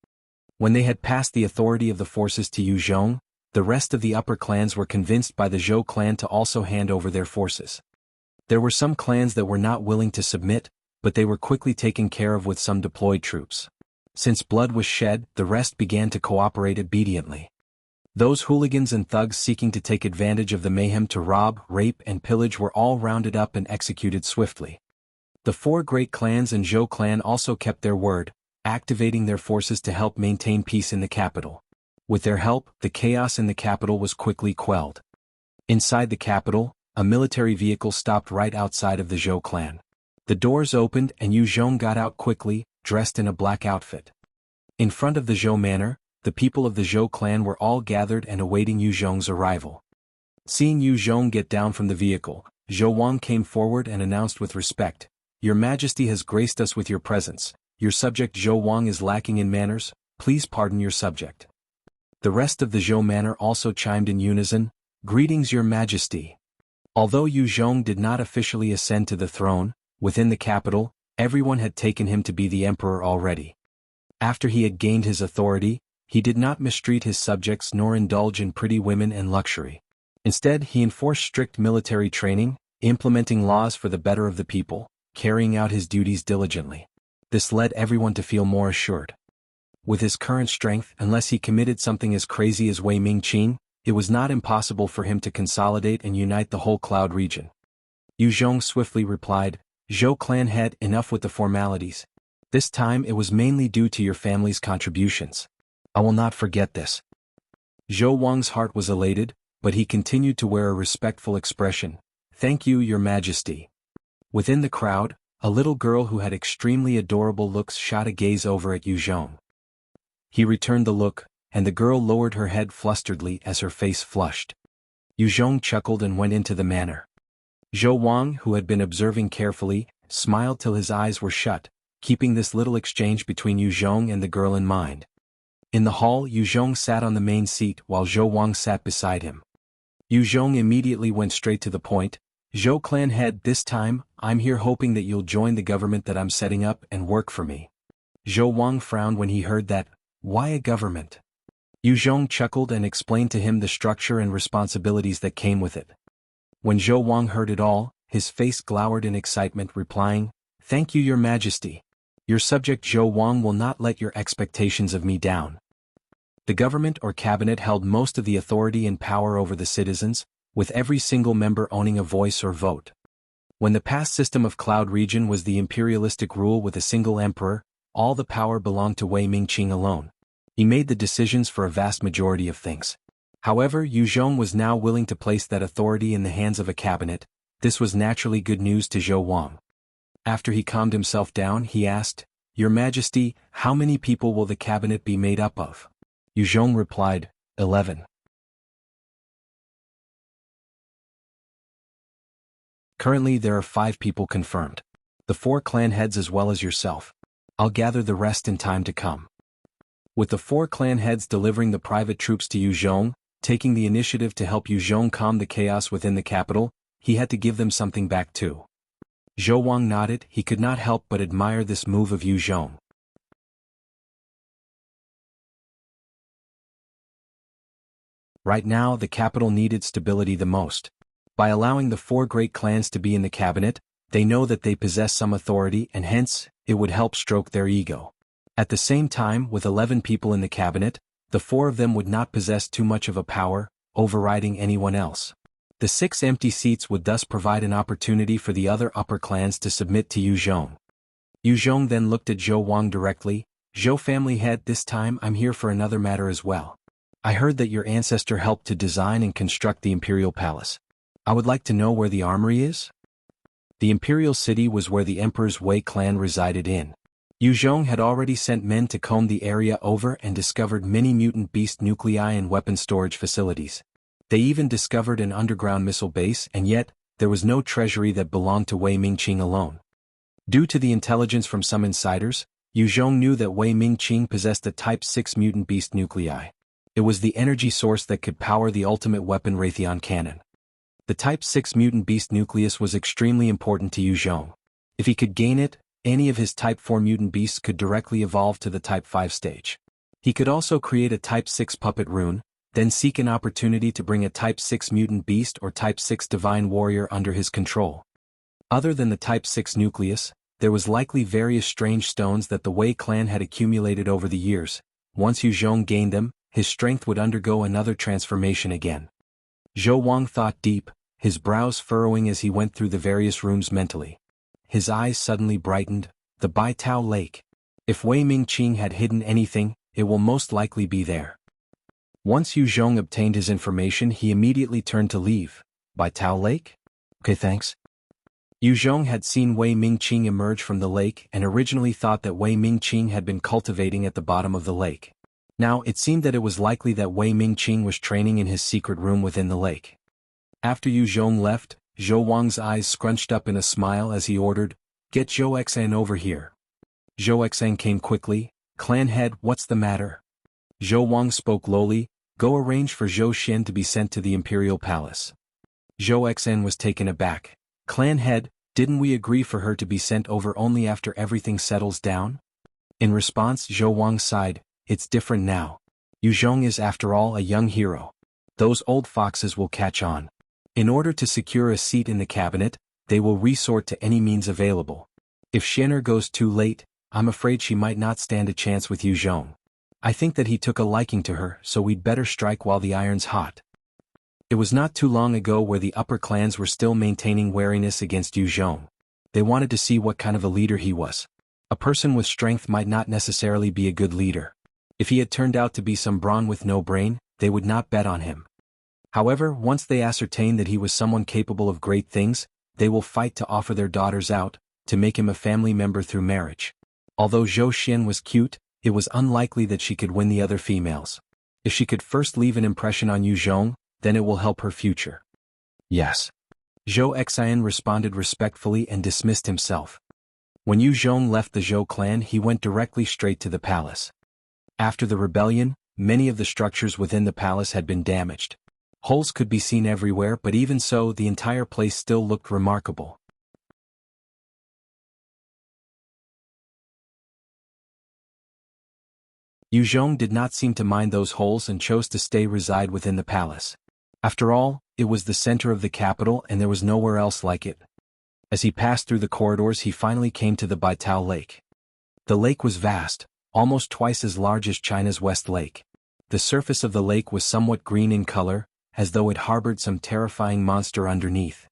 When they had passed the authority of the forces to Yu Zhong, the rest of the upper clans were convinced by the Zhou clan to also hand over their forces. There were some clans that were not willing to submit, but they were quickly taken care of with some deployed troops. Since blood was shed, the rest began to cooperate obediently. Those hooligans and thugs seeking to take advantage of the mayhem to rob, rape, and pillage were all rounded up and executed swiftly. The four great clans and Zhou clan also kept their word, activating their forces to help maintain peace in the capital. With their help, the chaos in the capital was quickly quelled. Inside the capital, a military vehicle stopped right outside of the Zhou clan. The doors opened and Yu Zhong got out quickly, dressed in a black outfit. In front of the Zhou manor, the people of the Zhou clan were all gathered and awaiting Yu Zhong's arrival. Seeing Yu Zhong get down from the vehicle, Zhou Wang came forward and announced with respect, "Your Majesty has graced us with your presence. Your subject Zhou Wang is lacking in manners, please pardon your subject." The rest of the Zhou manor also chimed in unison, "Greetings, Your Majesty." Although Yu Zhong did not officially ascend to the throne, within the capital, everyone had taken him to be the emperor already. After he had gained his authority, he did not mistreat his subjects nor indulge in pretty women and luxury. Instead, he enforced strict military training, implementing laws for the better of the people, carrying out his duties diligently. This led everyone to feel more assured. With his current strength, unless he committed something as crazy as Wei Ming Qing, it was not impossible for him to consolidate and unite the whole Cloud region. Yu Zhong swiftly replied, "Zhou clan head, enough with the formalities. This time it was mainly due to your family's contributions. I will not forget this." Zhou Wang's heart was elated, but he continued to wear a respectful expression. "Thank you, Your Majesty." Within the crowd, a little girl who had extremely adorable looks shot a gaze over at Yu Zhong. He returned the look, and the girl lowered her head flusteredly as her face flushed. Yu Zhong chuckled and went into the manor. Zhou Wang, who had been observing carefully, smiled till his eyes were shut, keeping this little exchange between Yu Zhong and the girl in mind. In the hall, Yu Zhong sat on the main seat while Zhou Wang sat beside him. Yu Zhong immediately went straight to the point, "Zhou clan head, this time, I'm here hoping that you'll join the government that I'm setting up and work for me." Zhou Wang frowned when he heard that. "Why a government?" Yu Zhong chuckled and explained to him the structure and responsibilities that came with it. When Zhou Wang heard it all, his face glowered in excitement, replying, "Thank you, Your Majesty. Your subject Zhou Wang will not let your expectations of me down." The government or cabinet held most of the authority and power over the citizens, with every single member owning a voice or vote. When the past system of Cloud region was the imperialistic rule with a single emperor, all the power belonged to Wei Ming Qing alone. He made the decisions for a vast majority of things. However, Yu Zhong was now willing to place that authority in the hands of a cabinet. This was naturally good news to Zhou Wang. After he calmed himself down, he asked, "Your Majesty, how many people will the cabinet be made up of?" Yu Zhong replied, 11. Currently there are 5 people confirmed. The 4 clan heads as well as yourself. I'll gather the rest in time to come. With the 4 clan heads delivering the private troops to Yu Zhong, taking the initiative to help Yu Zhong calm the chaos within the capital, he had to give them something back too. Zhou Wang nodded, he could not help but admire this move of Yu Zhong. Right now the capital needed stability the most. By allowing the 4 great clans to be in the cabinet, they know that they possess some authority and hence, it would help stroke their ego. At the same time, with 11 people in the cabinet, the 4 of them would not possess too much of a power, overriding anyone else. The 6 empty seats would thus provide an opportunity for the other upper clans to submit to Yu Zhong. Yu Zhong then looked at Zhou Wang directly, "Zhou family head, this time I'm here for another matter as well. I heard that your ancestor helped to design and construct the Imperial Palace. I would like to know where the armory is? The Imperial City was where the Emperor's Wei clan resided in. Zhong had already sent men to comb the area over and discovered many mutant beast nuclei and weapon storage facilities. They even discovered an underground missile base, and yet, there was no treasury that belonged to Wei Mingqing alone. Due to the intelligence from some insiders, Zhong knew that Wei Mingqing possessed a Type 6 mutant beast nuclei. It was the energy source that could power the ultimate weapon Raytheon cannon. The Type 6 mutant beast nucleus was extremely important to Zhong. If he could gain it, any of his Type 4 mutant beasts could directly evolve to the Type 5 stage. He could also create a Type 6 puppet rune, then seek an opportunity to bring a Type 6 mutant beast or Type 6 divine warrior under his control. Other than the Type 6 nucleus, there was likely various strange stones that the Wei clan had accumulated over the years. Once Zhong gained them, his strength would undergo another transformation again. Zhou Wang thought deep, his brows furrowing as he went through the various rooms mentally. His eyes suddenly brightened. The Baitao Lake. If Wei Mingqing had hidden anything, it will most likely be there. Once Zhong obtained his information, he immediately turned to leave. Baitao Lake? Okay, thanks. Zhong had seen Wei Mingqing emerge from the lake and originally thought that Wei Mingqing had been cultivating at the bottom of the lake. Now it seemed that it was likely that Wei Mingqing was training in his secret room within the lake. After Zhong left, Zhou Wang's eyes scrunched up in a smile as he ordered, "Get Zhou Xan over here." Zhou Xan came quickly. "Clan head, what's the matter?" Zhou Wang spoke lowly, "Go arrange for Zhou Xian to be sent to the Imperial Palace." Zhou Xan was taken aback. "Clan head, didn't we agree for her to be sent over only after everything settles down?" In response, Zhou Wang sighed, "It's different now. Zhong is after all a young hero. Those old foxes will catch on. In order to secure a seat in the cabinet, they will resort to any means available. If Xian'er goes too late, I'm afraid she might not stand a chance with Zhong. I think that he took a liking to her, so we'd better strike while the iron's hot." It was not too long ago where the upper clans were still maintaining wariness against Zhong. They wanted to see what kind of a leader he was. A person with strength might not necessarily be a good leader. If he had turned out to be some brawn with no brain, they would not bet on him. However, once they ascertain that he was someone capable of great things, they will fight to offer their daughters out, to make him a family member through marriage. Although Zhou Xian was cute, it was unlikely that she could win the other females. If she could first leave an impression on Zhong, then it will help her future. Yes. Zhou Xian responded respectfully and dismissed himself. When Zhong left the Zhou clan, he went directly straight to the palace. After the rebellion, many of the structures within the palace had been damaged. Holes could be seen everywhere, but even so, the entire place still looked remarkable. Zhong did not seem to mind those holes and chose to reside within the palace. After all, it was the center of the capital and there was nowhere else like it. As he passed through the corridors, he finally came to the Baitao Lake. The lake was vast, almost twice as large as China's West Lake. The surface of the lake was somewhat green in color, as though it harbored some terrifying monster underneath.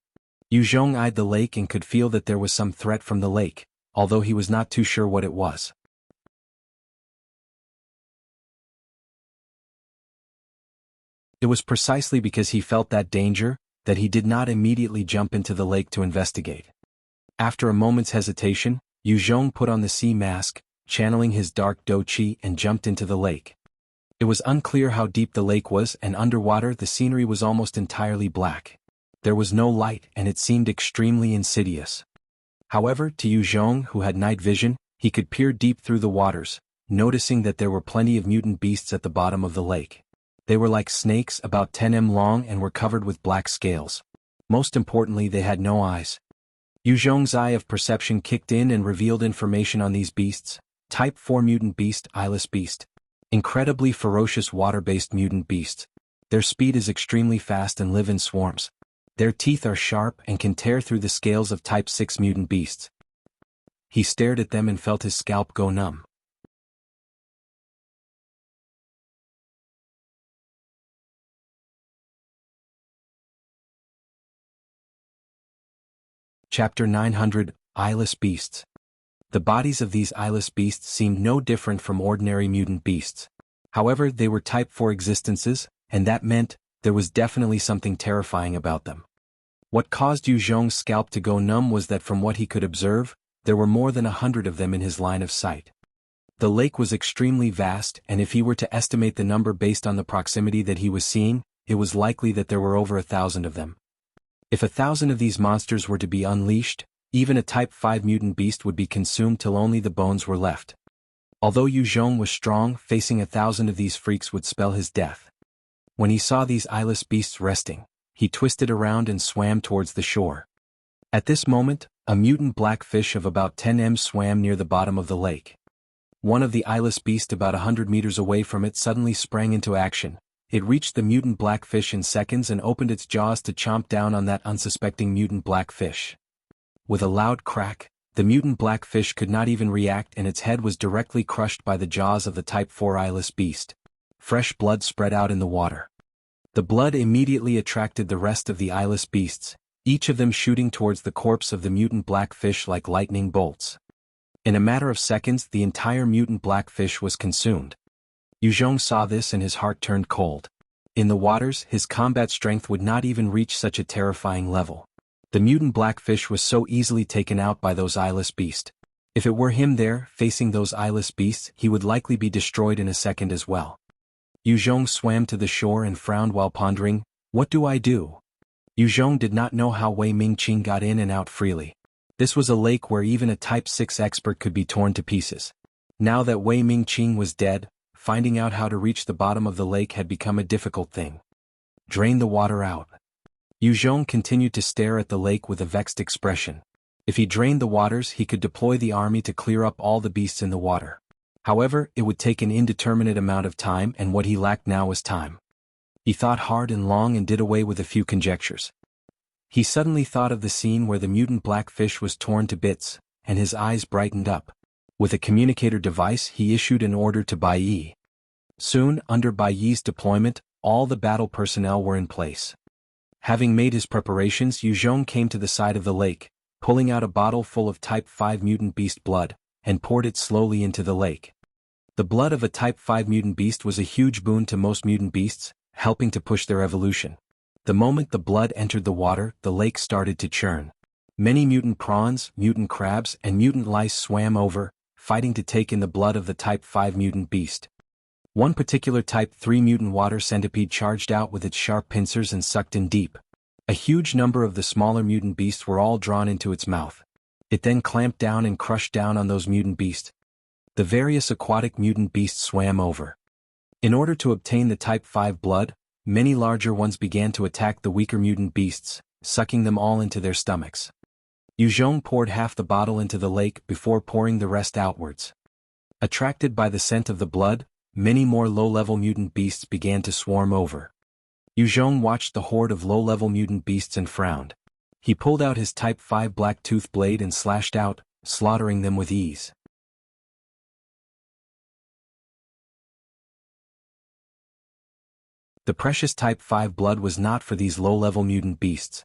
Zhong eyed the lake and could feel that there was some threat from the lake, although he was not too sure what it was. It was precisely because he felt that danger, that he did not immediately jump into the lake to investigate. After a moment's hesitation, Zhong put on the sea mask, channeling his dark Do Qi and jumped into the lake. It was unclear how deep the lake was, and underwater the scenery was almost entirely black. There was no light and it seemed extremely insidious. However, to Zhong, who had night vision, he could peer deep through the waters, noticing that there were plenty of mutant beasts at the bottom of the lake. They were like snakes, about 10 m long, and were covered with black scales. Most importantly, they had no eyes. Zhong's eye of perception kicked in and revealed information on these beasts. Type 4 mutant beast, Eyeless beast. Incredibly ferocious water-based mutant beasts. Their speed is extremely fast and live in swarms. Their teeth are sharp and can tear through the scales of Type 6 mutant beasts. He stared at them and felt his scalp go numb. Chapter 900, Eyeless Beasts. The bodies of these eyeless beasts seemed no different from ordinary mutant beasts. However, they were Type 4 existences, and that meant there was definitely something terrifying about them. What caused Yu Zhong's scalp to go numb was that from what he could observe, there were more than 100 of them in his line of sight. The lake was extremely vast, and if he were to estimate the number based on the proximity that he was seeing, it was likely that there were over 1,000 of them. If 1,000 of these monsters were to be unleashed, even a Type 5 mutant beast would be consumed till only the bones were left. Although Yu Zhong was strong, facing 1,000 of these freaks would spell his death. When he saw these eyeless beasts resting, he twisted around and swam towards the shore. At this moment, a mutant black fish of about 10 m swam near the bottom of the lake. One of the eyeless beasts about 100 meters away from it suddenly sprang into action. It reached the mutant black fish in seconds and opened its jaws to chomp down on that unsuspecting mutant black fish. With a loud crack, the mutant black fish could not even react and its head was directly crushed by the jaws of the Type 4 eyeless beast. Fresh blood spread out in the water. The blood immediately attracted the rest of the eyeless beasts, each of them shooting towards the corpse of the mutant black fish like lightning bolts. In a matter of seconds, the entire mutant black fish was consumed. Yu Zhong saw this and his heart turned cold. In the waters, his combat strength would not even reach such a terrifying level. The mutant black fish was so easily taken out by those eyeless beasts. If it were him there, facing those eyeless beasts, he would likely be destroyed in a second as well. Yu Zhong swam to the shore and frowned while pondering, "What do I do?" Yu Zhong did not know how Ming Qing got in and out freely. This was a lake where even a Type 6 expert could be torn to pieces. Now that Ming Qing was dead, finding out how to reach the bottom of the lake had become a difficult thing. Drain the water out. Yu Zhong continued to stare at the lake with a vexed expression. If he drained the waters, he could deploy the army to clear up all the beasts in the water. However, it would take an indeterminate amount of time, and what he lacked now was time. He thought hard and long and did away with a few conjectures. He suddenly thought of the scene where the mutant black fish was torn to bits, and his eyes brightened up. With a communicator device, he issued an order to Bai Yi. Soon, under Bai Yi's deployment, all the battle personnel were in place. Having made his preparations, Yu Zhong came to the side of the lake, pulling out a bottle full of Type 5 mutant beast blood, and poured it slowly into the lake. The blood of a Type 5 mutant beast was a huge boon to most mutant beasts, helping to push their evolution. The moment the blood entered the water, the lake started to churn. Many mutant prawns, mutant crabs, and mutant lice swam over, fighting to take in the blood of the Type 5 mutant beast. One particular Type 3 mutant water centipede charged out with its sharp pincers and sucked in deep. A huge number of the smaller mutant beasts were all drawn into its mouth. It then clamped down and crushed down on those mutant beasts. The various aquatic mutant beasts swam over. In order to obtain the Type 5 blood, many larger ones began to attack the weaker mutant beasts, sucking them all into their stomachs. Yu Zhong poured half the bottle into the lake before pouring the rest outwards. Attracted by the scent of the blood, many more low-level mutant beasts began to swarm over. Yu Zhong watched the horde of low-level mutant beasts and frowned. He pulled out his Type 5 black tooth blade and slashed out, slaughtering them with ease. The precious Type 5 blood was not for these low-level mutant beasts.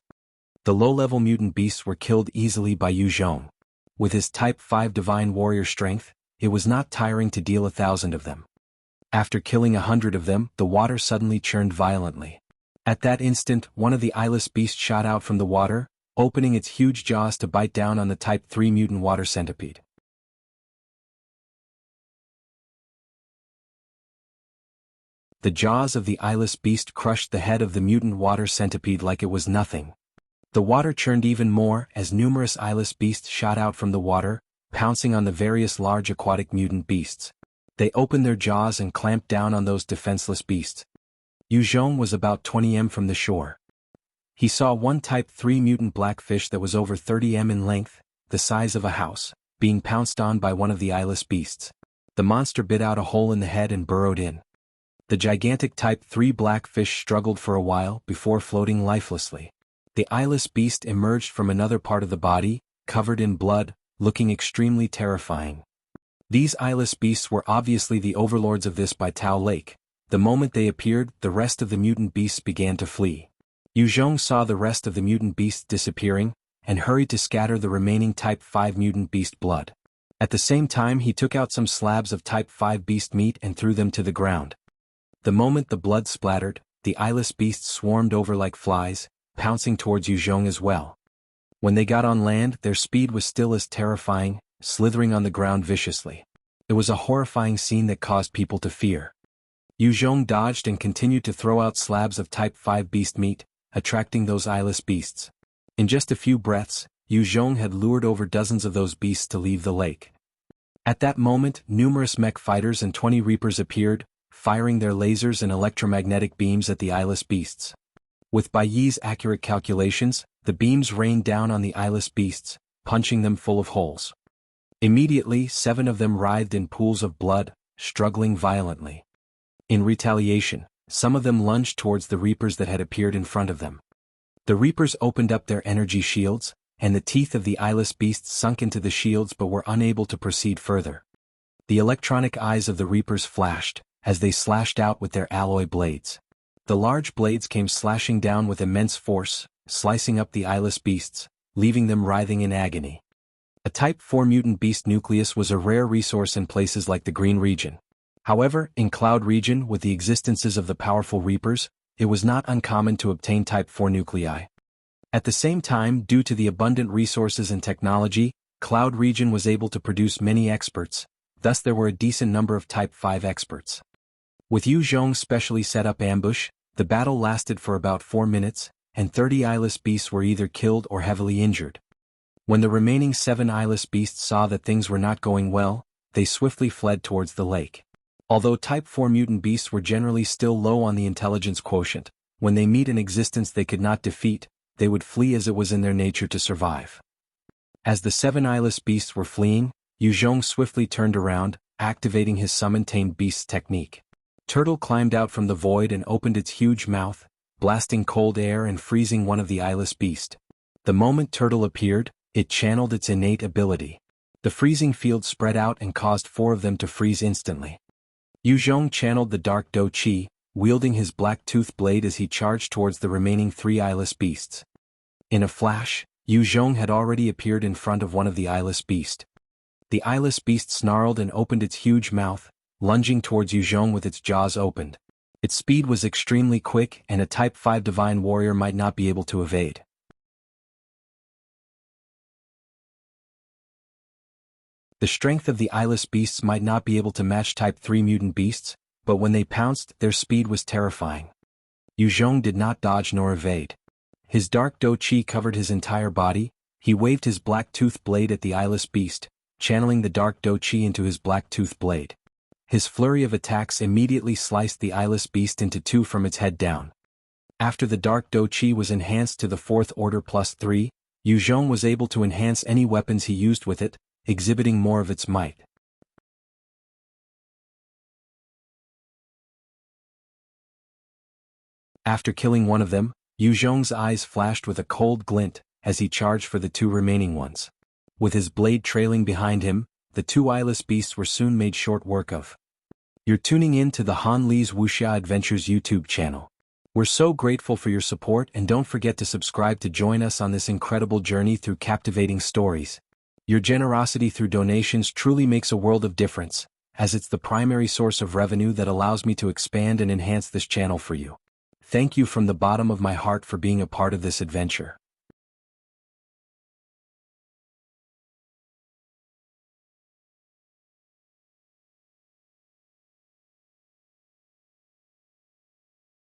The low-level mutant beasts were killed easily by Yu Zhong. With his Type 5 divine warrior strength, it was not tiring to deal 1,000 of them. After killing 100 of them, the water suddenly churned violently. At that instant, one of the eyeless beasts shot out from the water, opening its huge jaws to bite down on the Type 3 mutant water centipede. The jaws of the eyeless beast crushed the head of the mutant water centipede like it was nothing. The water churned even more as numerous eyeless beasts shot out from the water, pouncing on the various large aquatic mutant beasts. They opened their jaws and clamped down on those defenseless beasts. Yu Zhong was about 20 m from the shore. He saw one Type 3 mutant black fish that was over 30 m in length, the size of a house, being pounced on by one of the eyeless beasts. The monster bit out a hole in the head and burrowed in. The gigantic Type 3 black fish struggled for a while before floating lifelessly. The eyeless beast emerged from another part of the body, covered in blood, looking extremely terrifying. These eyeless beasts were obviously the overlords of this Baitao Lake. The moment they appeared, the rest of the mutant beasts began to flee. Yu Zhong saw the rest of the mutant beasts disappearing, and hurried to scatter the remaining Type 5 mutant beast blood. At the same time he took out some slabs of Type 5 beast meat and threw them to the ground. The moment the blood splattered, the eyeless beasts swarmed over like flies, pouncing towards Zhong as well. When they got on land, their speed was still as terrifying, slithering on the ground viciously. It was a horrifying scene that caused people to fear. Zhong dodged and continued to throw out slabs of Type 5 beast meat, attracting those eyeless beasts. In just a few breaths, Zhong had lured over dozens of those beasts to leave the lake. At that moment, numerous mech fighters and 20 reapers appeared, firing their lasers and electromagnetic beams at the eyeless beasts. With Bai Yi's accurate calculations, the beams rained down on the eyeless beasts, punching them full of holes. Immediately, 7 of them writhed in pools of blood, struggling violently. In retaliation, some of them lunged towards the reapers that had appeared in front of them. The reapers opened up their energy shields, and the teeth of the eyeless beasts sunk into the shields but were unable to proceed further. The electronic eyes of the reapers flashed, as they slashed out with their alloy blades. The large blades came slashing down with immense force, slicing up the eyeless beasts, leaving them writhing in agony. A Type 4 mutant beast nucleus was a rare resource in places like the Green region. However, in Cloud region with the existences of the powerful reapers, it was not uncommon to obtain Type 4 nuclei. At the same time, due to the abundant resources and technology, Cloud region was able to produce many experts, thus there were a decent number of Type 5 experts. With Zhong specially set up ambush, the battle lasted for about 4 minutes, and 30 eyeless beasts were either killed or heavily injured. When the remaining 7 eyeless beasts saw that things were not going well, they swiftly fled towards the lake. Although Type 4 mutant beasts were generally still low on the intelligence quotient, when they meet an existence they could not defeat, they would flee as it was in their nature to survive. As the 7 eyeless beasts were fleeing, Zhong swiftly turned around, activating his Summon Tamed Beasts technique. Turtle climbed out from the void and opened its huge mouth, blasting cold air and freezing one of the eyeless beasts. The moment Turtle appeared, it channeled its innate ability. The freezing field spread out and caused 4 of them to freeze instantly. Zhong channeled the Dark Do Chi, wielding his black tooth blade as he charged towards the remaining 3 eyeless beasts. In a flash, Zhong had already appeared in front of one of the eyeless beasts. The eyeless beast snarled and opened its huge mouth, lunging towards Zhong with its jaws opened. Its speed was extremely quick and a Type 5 divine warrior might not be able to evade. The strength of the eyeless beasts might not be able to match Type 3 mutant beasts, but when they pounced, their speed was terrifying. Zhong did not dodge nor evade. His Dark Do Chi covered his entire body, he waved his black tooth blade at the eyeless beast, channeling the Dark Do Chi into his black tooth blade. His flurry of attacks immediately sliced the eyeless beast into 2 from its head down. After the Dark Do Chi was enhanced to the 4th order +3, Zhong was able to enhance any weapons he used with it, exhibiting more of its might. After killing one of them, Zhong's eyes flashed with a cold glint, as he charged for the 2 remaining ones. With his blade trailing behind him, the 2 eyeless beasts were soon made short work of. You're tuning in to the Han Li's Wuxia Adventures YouTube channel. We're so grateful for your support and don't forget to subscribe to join us on this incredible journey through captivating stories. Your generosity through donations truly makes a world of difference, as it's the primary source of revenue that allows me to expand and enhance this channel for you. Thank you from the bottom of my heart for being a part of this adventure.